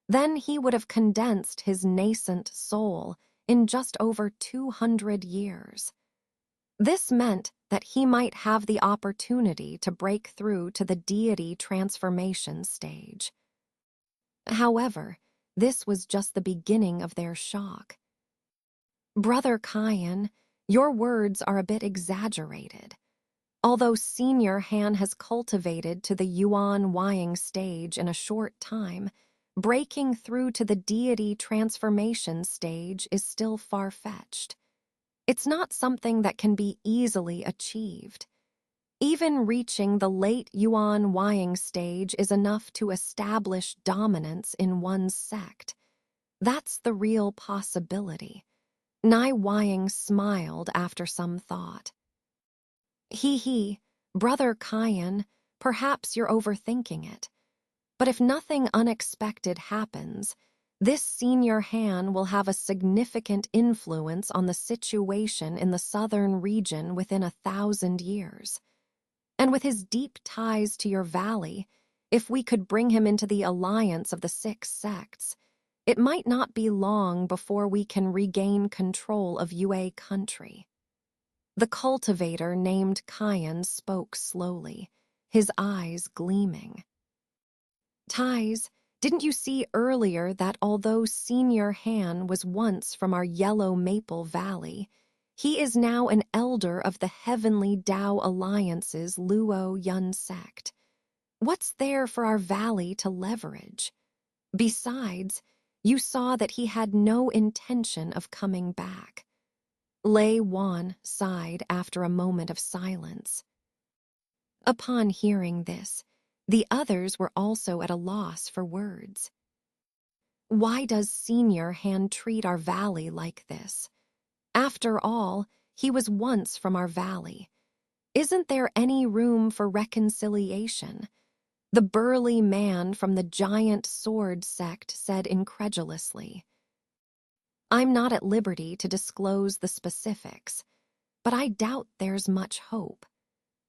then he would have condensed his nascent soul in just over 200 years. This meant that he might have the opportunity to break through to the deity transformation stage. However, this was just the beginning of their shock. Brother Kyan, your words are a bit exaggerated. Although Senior Han has cultivated to the Yuan Wying stage in a short time, breaking through to the deity transformation stage is still far-fetched. It's not something that can be easily achieved. Even reaching the late Yuan Wying stage is enough to establish dominance in one's sect. That's the real possibility. Nai Wying smiled after some thought. He, Brother Kyan, perhaps you're overthinking it. But if nothing unexpected happens, this Senior Han will have a significant influence on the situation in the southern region within 1,000 years. And with his deep ties to your valley, if we could bring him into the alliance of the 6 sects, it might not be long before we can regain control of Yue country. The cultivator named Kyan spoke slowly, his eyes gleaming. Ties, didn't you see earlier that although Senior Han was once from our Yellow Maple Valley, he is now an elder of the Heavenly Tao Alliance's Luo Yun sect? What's there for our valley to leverage? Besides, you saw that he had no intention of coming back. Lei Wan sighed after a moment of silence. Upon hearing this, the others were also at a loss for words. Why does Senior Han treat our valley like this? After all, he was once from our valley. Isn't there any room for reconciliation? The burly man from the giant sword sect said incredulously. I'm not at liberty to disclose the specifics, but I doubt there's much hope.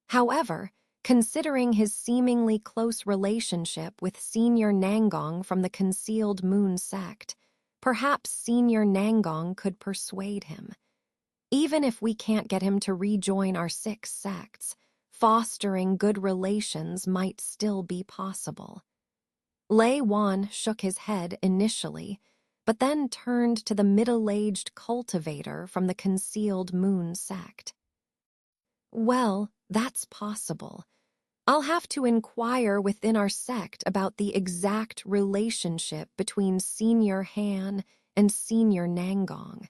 However, considering his seemingly close relationship with Senior Nangong from the Concealed Moon sect, perhaps Senior Nangong could persuade him. Even if we can't get him to rejoin our 6 sects, fostering good relations might still be possible. Lei Wan shook his head initially, but then turned to the middle-aged cultivator from the Concealed Moon sect. Well, that's possible. I'll have to inquire within our sect about the exact relationship between Senior Han and Senior Nangong.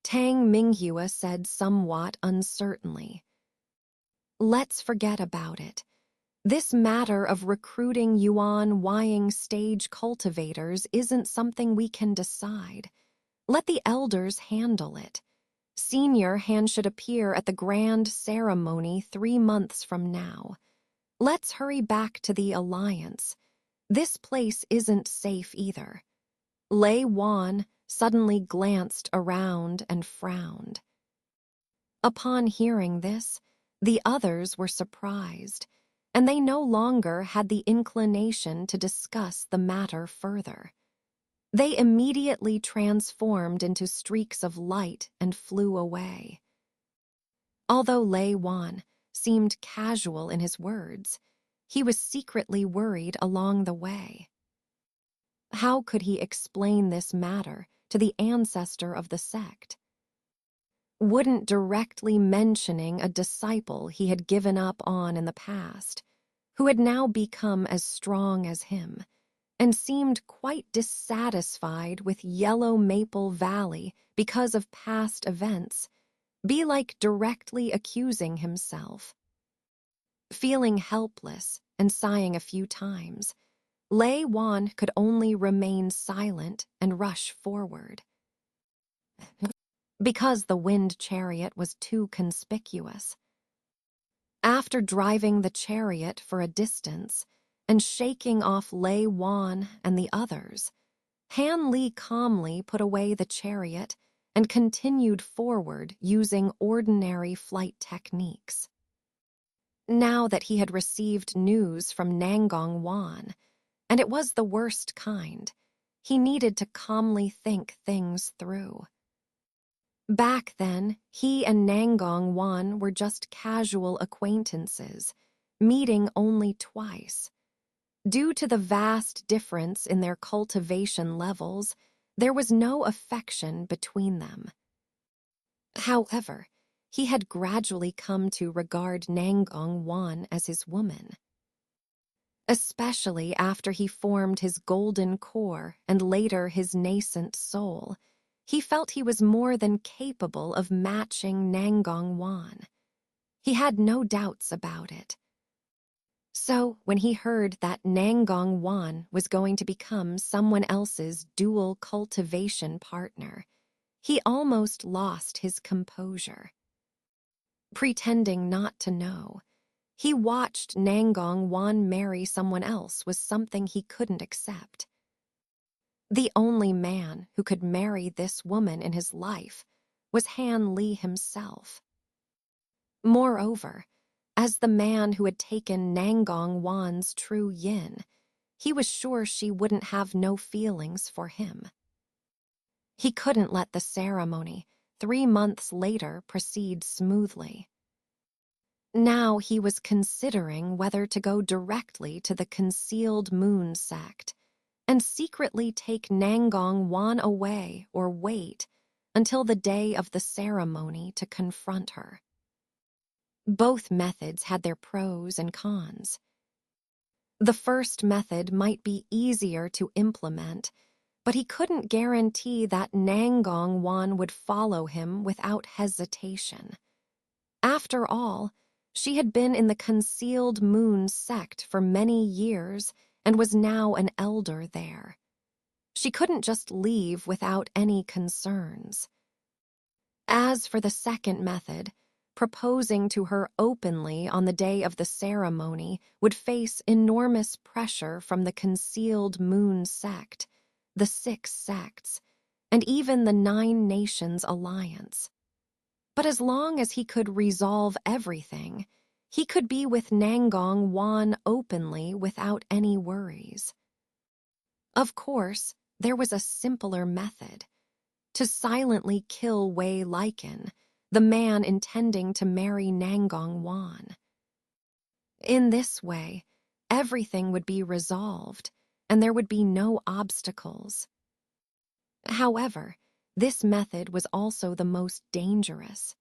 Tang Minghua said somewhat uncertainly. Let's forget about it. This matter of recruiting Yuan Wying stage cultivators isn't something we can decide. Let the elders handle it. Senior Han should appear at the grand ceremony 3 months from now. Let's hurry back to the Alliance. This place isn't safe either. Lei Wan suddenly glanced around and frowned. Upon hearing this, the others were surprised, and they no longer had the inclination to discuss the matter further. They immediately transformed into streaks of light and flew away. Although Lei Wan seemed casual in his words, he was secretly worried along the way. How could he explain this matter to the ancestor of the sect? Wouldn't directly mentioning a disciple he had given up on in the past, who had now become as strong as him, and seemed quite dissatisfied with Yellow Maple Valley because of past events, be like directly accusing himself? Feeling helpless and sighing a few times, Lei Wan could only remain silent and rush forward. Because the wind chariot was too conspicuous. After driving the chariot for a distance and shaking off Lei Wan and the others, Han Li calmly put away the chariot and continued forward using ordinary flight techniques. Now that he had received news from Nangong Wan, and it was the worst kind, he needed to calmly think things through. Back then, he and Nangong Wan were just casual acquaintances, meeting only twice. Due to the vast difference in their cultivation levels, there was no affection between them. However, he had gradually come to regard Nangong Wan as his woman. Especially after he formed his golden core and later his nascent soul, he felt he was more than capable of matching Nangong Wan. He had no doubts about it. So, when he heard that Nangong Wan was going to become someone else's dual cultivation partner, he almost lost his composure. Pretending not to know, he watched Nangong Wan marry someone else was something he couldn't accept. The only man who could marry this woman in his life was Han Li himself. Moreover, as the man who had taken Nangong Wan's true yin, he was sure she wouldn't have no feelings for him. He couldn't let the ceremony, 3 months later, proceed smoothly. Now he was considering whether to go directly to the Concealed Moon sect and secretly take Nangong Wan away or wait until the day of the ceremony to confront her. Both methods had their pros and cons. The first method might be easier to implement, but he couldn't guarantee that Nangong Wan would follow him without hesitation. After all, she had been in the Concealed Moon sect for many years and was now an elder there. She couldn't just leave without any concerns. As for the second method, proposing to her openly on the day of the ceremony would face enormous pressure from the Concealed Moon sect, the 6 sects, and even the 9 Nations Alliance. But as long as he could resolve everything, he could be with Nangong Wan openly without any worries. Of course, there was a simpler method: to silently kill Wei Lichen, the man intending to marry Nangong Wan. In this way, everything would be resolved, and there would be no obstacles. However, this method was also the most dangerous.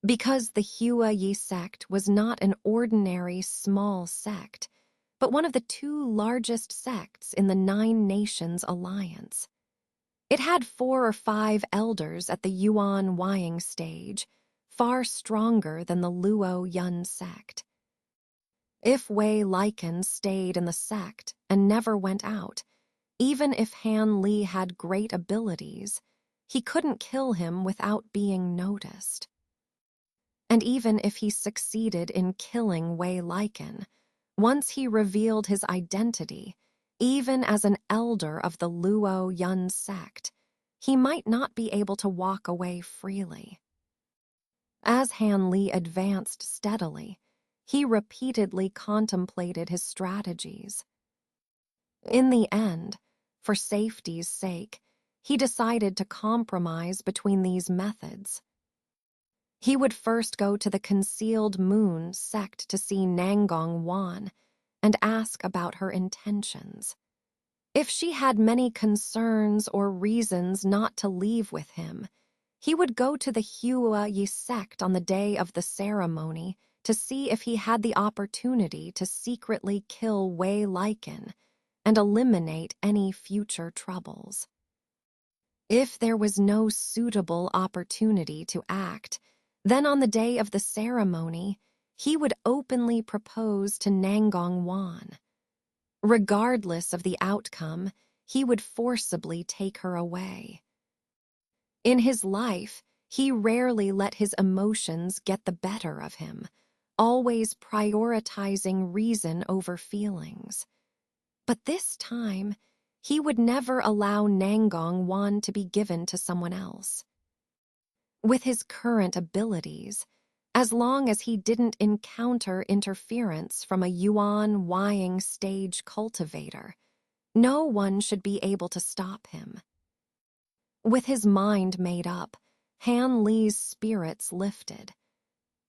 Because the Hua Yi sect was not an ordinary small sect, but one of the 2 largest sects in the 9 Nations Alliance. It had 4 or 5 elders at the Yuan Wying stage, far stronger than the Luo Yun sect. If Wei Lichen stayed in the sect and never went out, even if Han Li had great abilities, he couldn't kill him without being noticed. And even if he succeeded in killing Wei Lichen, once he revealed his identity, even as an elder of the Luo Yun sect, he might not be able to walk away freely. As Han Li advanced steadily, he repeatedly contemplated his strategies. In the end, for safety's sake, he decided to compromise between these methods. He would first go to the Concealed Moon sect to see Nangong Wan and ask about her intentions. If she had many concerns or reasons not to leave with him, he would go to the Hua Yi sect on the day of the ceremony to see if he had the opportunity to secretly kill Wei Lycan and eliminate any future troubles. If there was no suitable opportunity to act, then on the day of the ceremony, he would openly propose to Nangong Wan. Regardless of the outcome, he would forcibly take her away. In his life, he rarely let his emotions get the better of him, always prioritizing reason over feelings. But this time, he would never allow Nangong Wan to be given to someone else. With his current abilities, as long as he didn't encounter interference from a Yuan Wying stage cultivator, no one should be able to stop him. With his mind made up, Han Li's spirits lifted.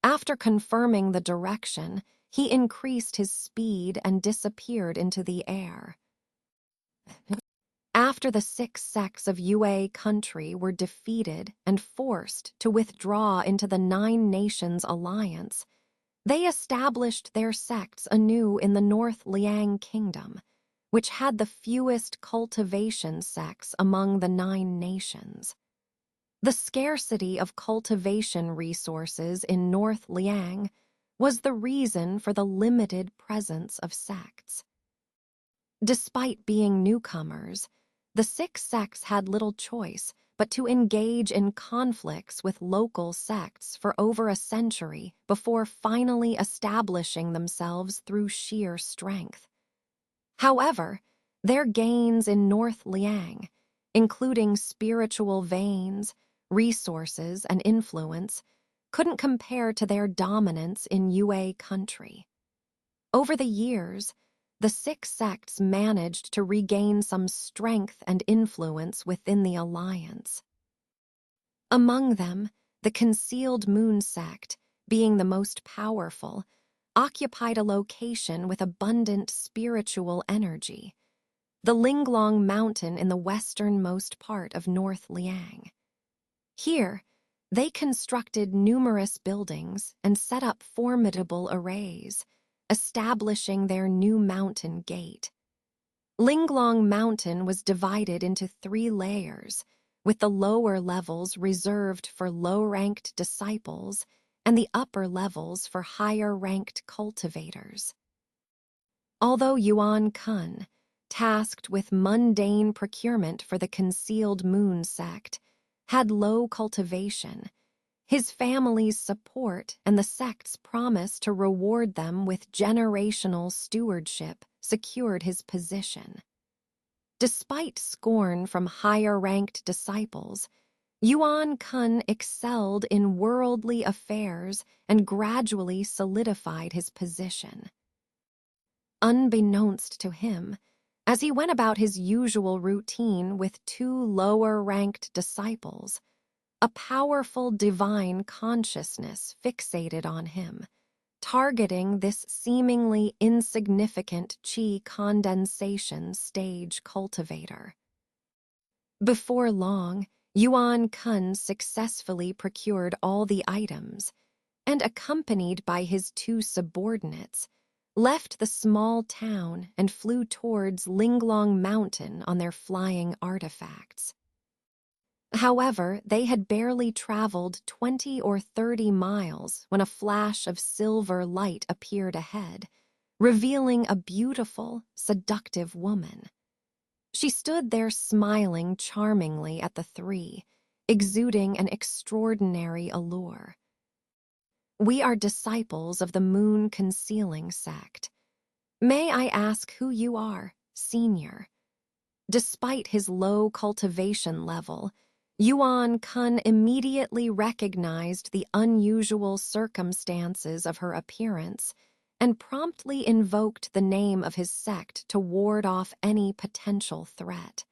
After confirming the direction, he increased his speed and disappeared into the air. After the 6 sects of Yue country were defeated and forced to withdraw into the 9 Nations Alliance, they established their sects anew in the North Liang Kingdom, which had the fewest cultivation sects among the 9 nations. The scarcity of cultivation resources in North Liang was the reason for the limited presence of sects. Despite being newcomers, the 6 sects had little choice but to engage in conflicts with local sects for over a century before finally establishing themselves through sheer strength. However, their gains in North Liang, including spiritual veins, resources, and influence, couldn't compare to their dominance in Yue country. Over the years, the 6 sects managed to regain some strength and influence within the alliance. Among them, the Concealed Moon sect, being the most powerful, occupied a location with abundant spiritual energy, the Linglong Mountain in the westernmost part of North Liang. Here, they constructed numerous buildings and set up formidable arrays, establishing their new mountain gate. Linglong Mountain was divided into 3 layers, with the lower levels reserved for low-ranked disciples and the upper levels for higher-ranked cultivators. Although Yuan Kun, tasked with mundane procurement for the Concealed Moon sect, had low cultivation, his family's support and the sect's promise to reward them with generational stewardship secured his position. Despite scorn from higher-ranked disciples, Yuan Kun excelled in worldly affairs and gradually solidified his position. Unbeknownst to him, as he went about his usual routine with 2 lower-ranked disciples, a powerful divine consciousness fixated on him, targeting this seemingly insignificant qi condensation stage cultivator. Before long, Yuan Kun successfully procured all the items and, accompanied by his 2 subordinates, left the small town and flew towards Linglong Mountain on their flying artifacts. However, they had barely traveled 20 or 30 miles when a flash of silver light appeared ahead, revealing a beautiful, seductive woman. She stood there smiling charmingly at the 3, exuding an extraordinary allure. "We are disciples of the Moon Concealing sect. May I ask who you are, senior?" Despite his low cultivation level, Yuan Kun immediately recognized the unusual circumstances of her appearance and promptly invoked the name of his sect to ward off any potential threat.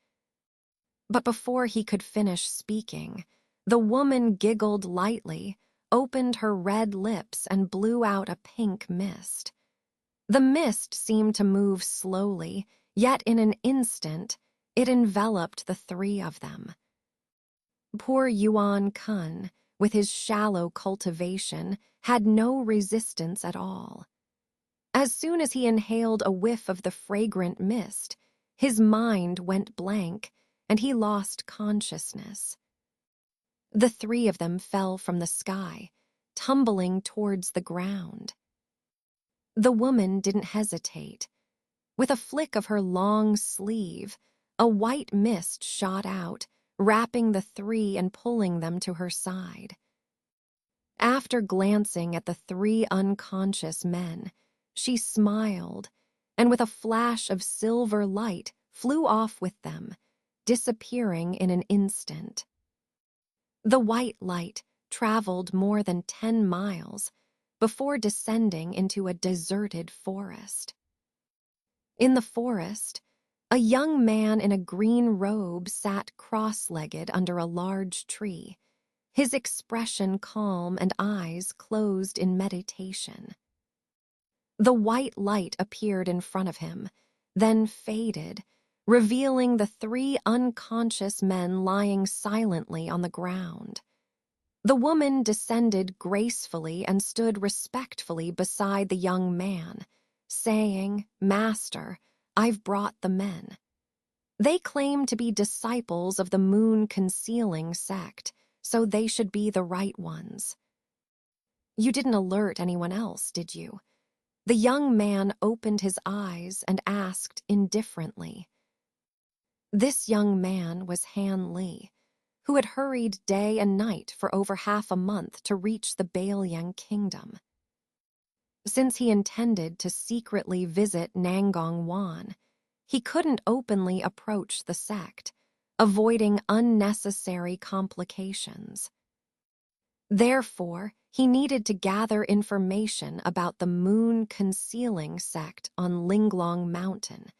But before he could finish speaking, the woman giggled lightly, opened her red lips and blew out a pink mist. The mist seemed to move slowly, yet in an instant, it enveloped the three of them. Poor Yuan Kun, with his shallow cultivation, had no resistance at all. As soon as he inhaled a whiff of the fragrant mist, his mind went blank, and he lost consciousness. The three of them fell from the sky, tumbling towards the ground. The woman didn't hesitate. With a flick of her long sleeve, a white mist shot out, wrapping the three and pulling them to her side. After glancing at the three unconscious men, she smiled, and with a flash of silver light flew off with them, disappearing in an instant. The white light traveled more than 10 miles before descending into a deserted forest. In the forest, a young man in a green robe sat cross-legged under a large tree, his expression calm and eyes closed in meditation. The white light appeared in front of him, then faded, revealing the three unconscious men lying silently on the ground. The woman descended gracefully and stood respectfully beside the young man, saying, "Master, I've brought the men." They claim to be disciples of the moon-concealing sect, so they should be the right ones. You didn't alert anyone else, did you? The young man opened his eyes and asked indifferently. This young man was Han Li, who had hurried day and night for over half a month to reach the Bailiang kingdom. Since he intended to secretly visit Nangong Wan, he couldn't openly approach the sect, avoiding unnecessary complications. Therefore, he needed to gather information about the moon-concealing sect on Linglong Mountain,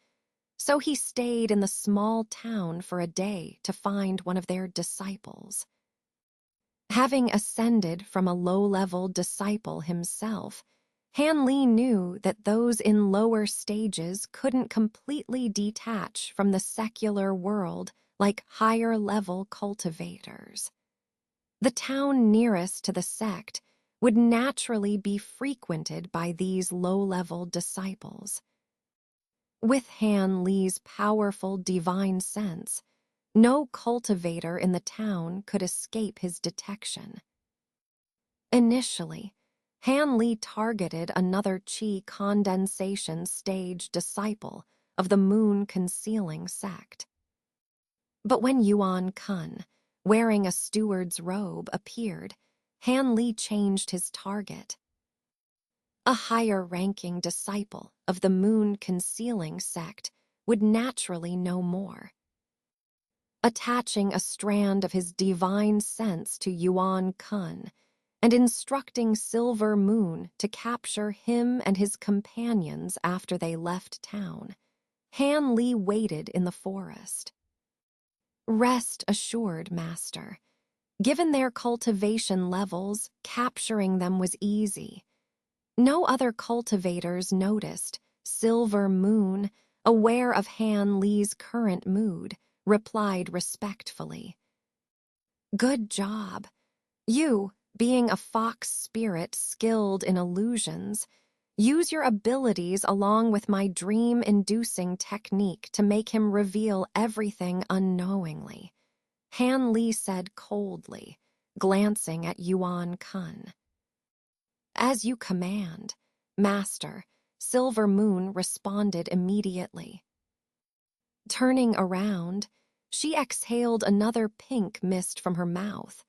so he stayed in the small town for a day to find one of their disciples. Having ascended from a low-level disciple himself, Han Li knew that those in lower stages couldn't completely detach from the secular world like higher-level cultivators. The town nearest to the sect would naturally be frequented by these low-level disciples. With Han Li's powerful divine sense, no cultivator in the town could escape his detection. Initially, Han Li targeted another qi condensation stage disciple of the moon-concealing sect. But when Yuan Kun, wearing a steward's robe, appeared, Han Li changed his target. A higher-ranking disciple of the moon-concealing sect would naturally know more. Attaching a strand of his divine sense to Yuan Kun and instructing Silver Moon to capture him and his companions after they left town, Han Li waited in the forest. Rest assured, Master. Given their cultivation levels, capturing them was easy. No other cultivators noticed. Silver Moon, aware of Han Li's current mood, replied respectfully. Good job. You, being a fox spirit skilled in illusions, use your abilities along with my dream-inducing technique to make him reveal everything unknowingly, Han Li said coldly, glancing at Yuan Kun. As you command, Master, Silver Moon responded immediately. Turning around, she exhaled another pink mist from her mouth,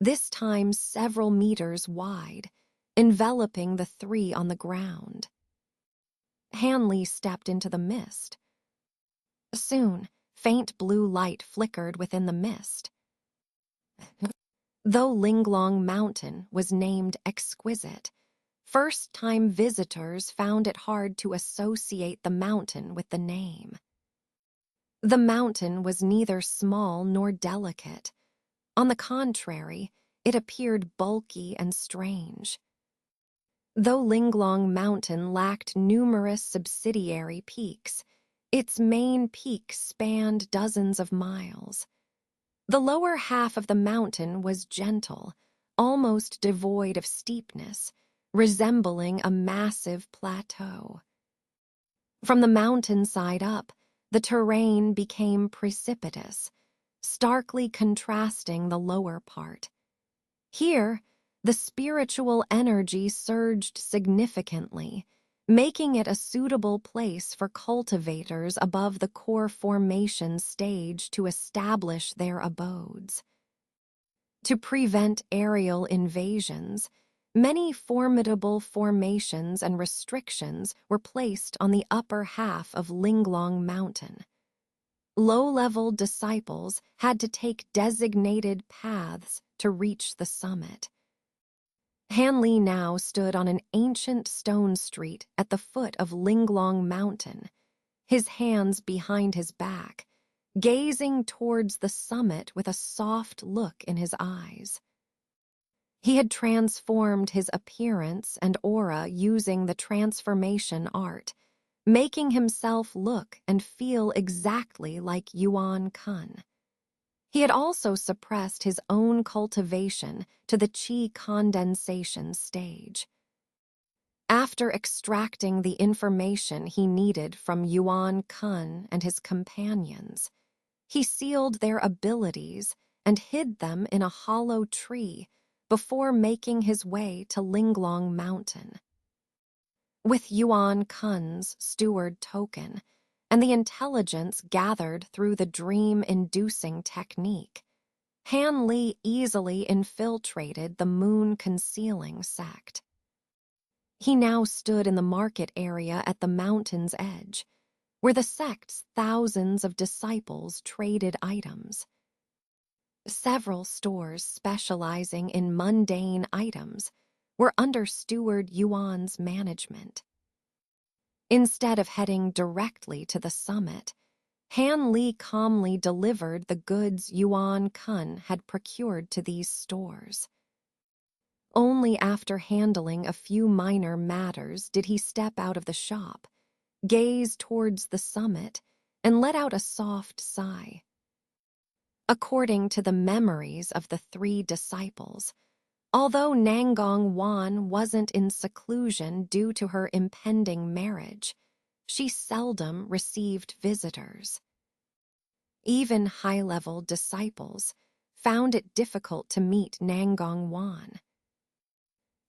this time several meters wide, enveloping the three on the ground. Han Li stepped into the mist. Soon, faint blue light flickered within the mist. Though Linglong Mountain was named exquisite, first-time visitors found it hard to associate the mountain with the name. The mountain was neither small nor delicate. On the contrary, it appeared bulky and strange. Though Linglong Mountain lacked numerous subsidiary peaks, its main peak spanned dozens of miles. The lower half of the mountain was gentle, almost devoid of steepness, resembling a massive plateau. From the mountainside up, the terrain became precipitous, starkly contrasting the lower part. Here, the spiritual energy surged significantly, making it a suitable place for cultivators above the core formation stage to establish their abodes. To prevent aerial invasions, many formidable formations and restrictions were placed on the upper half of Linglong Mountain. Low-level disciples had to take designated paths to reach the summit. Hanli now stood on an ancient stone street at the foot of Linglong Mountain, his hands behind his back, gazing towards the summit with a soft look in his eyes. He had transformed his appearance and aura using the transformation art, making himself look and feel exactly like Yuan Kun. He had also suppressed his own cultivation to the qi condensation stage. After extracting the information he needed from Yuan Kun and his companions, he sealed their abilities and hid them in a hollow tree before making his way to Linglong Mountain. With Yuan Kun's steward token and the intelligence gathered through the dream-inducing technique, Han Li easily infiltrated the moon-concealing sect. He now stood in the market area at the mountain's edge, where the sect's thousands of disciples traded items. Several stores specializing in mundane items were under Steward Yuan's management. Instead of heading directly to the summit, Han Li calmly delivered the goods Yuan Kun had procured to these stores. Only after handling a few minor matters did he step out of the shop, gaze towards the summit, and let out a soft sigh. According to the memories of the three disciples, although Nanggong Wan wasn't in seclusion due to her impending marriage, she seldom received visitors. Even high-level disciples found it difficult to meet Nanggong Wan.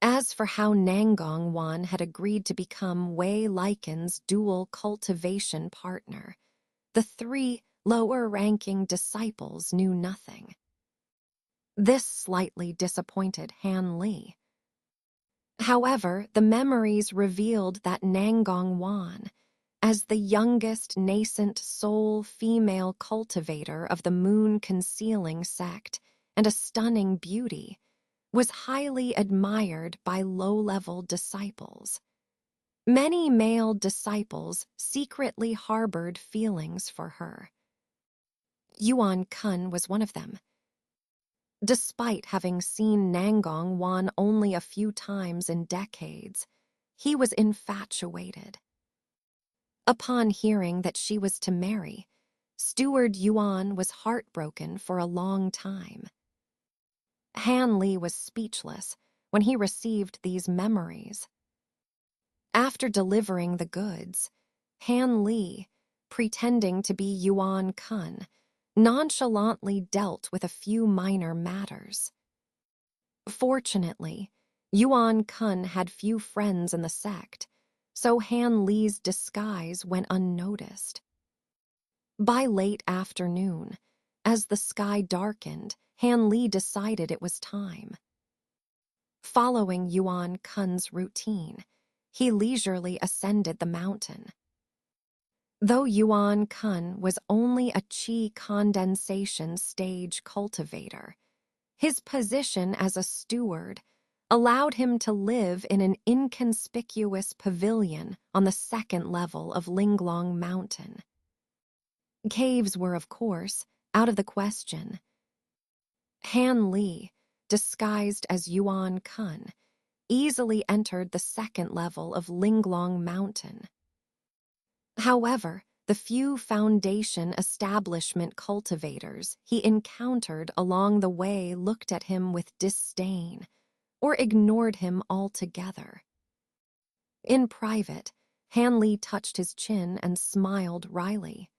As for how Nanggong Wan had agreed to become Wei Liken's dual cultivation partner, the three lower-ranking disciples knew nothing. This slightly disappointed Han Li. However, the memories revealed that Nanggong Wan, as the youngest nascent soul female cultivator of the moon-concealing sect and a stunning beauty, was highly admired by low-level disciples. Many male disciples secretly harbored feelings for her. Yuan Kun was one of them. Despite having seen Nanggong Wan only a few times in decades, he was infatuated. Upon hearing that she was to marry, Steward Yuan was heartbroken for a long time. Han Li was speechless when he received these memories. After delivering the goods, Han Li, pretending to be Yuan Kun, nonchalantly dealt with a few minor matters. Fortunately, Yuan Kun had few friends in the sect, so Han Li's disguise went unnoticed. By late afternoon, as the sky darkened, Han Li decided it was time. Following Yuan Kun's routine, he leisurely ascended the mountain. Though Yuan Kun was only a qi condensation stage cultivator, his position as a steward allowed him to live in an inconspicuous pavilion on the second level of Linglong Mountain. Caves were, of course, out of the question. Han Li, disguised as Yuan Kun, easily entered the second level of Linglong Mountain. However, the few Foundation establishment cultivators he encountered along the way looked at him with disdain or ignored him altogether. In private, Hanley touched his chin and smiled wryly.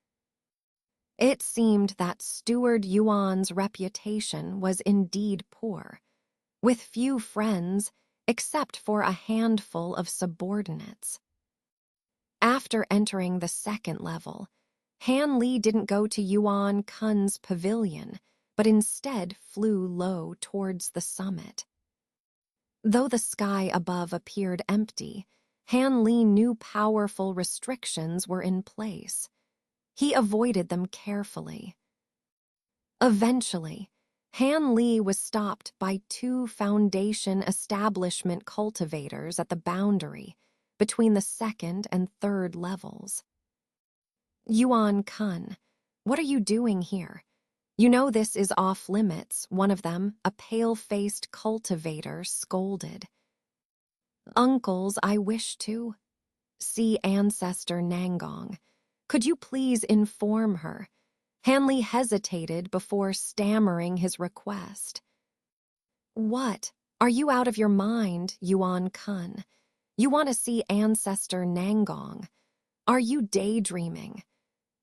It seemed that Steward Yuan's reputation was indeed poor, with few friends except for a handful of subordinates. After entering the second level, Hanley didn't go to Yuan Kun's pavilion, but instead flew low towards the summit. Though the sky above appeared empty, Hanley knew powerful restrictions were in place. He avoided them carefully. Eventually, Hanley was stopped by two Foundation establishment cultivators at the boundary between the second and third levels. Yuan Kun, what are you doing here? You know this is off limits, one of them, a pale-faced cultivator, scolded. Uncles, I wish to. See Ancestor Nangong. Could you please inform her? Hanley hesitated before stammering his request. What? Are you out of your mind, Yuan Kun? You want to see Ancestor Nangong. Are you daydreaming?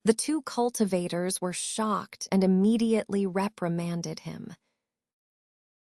The two cultivators were shocked and immediately reprimanded him.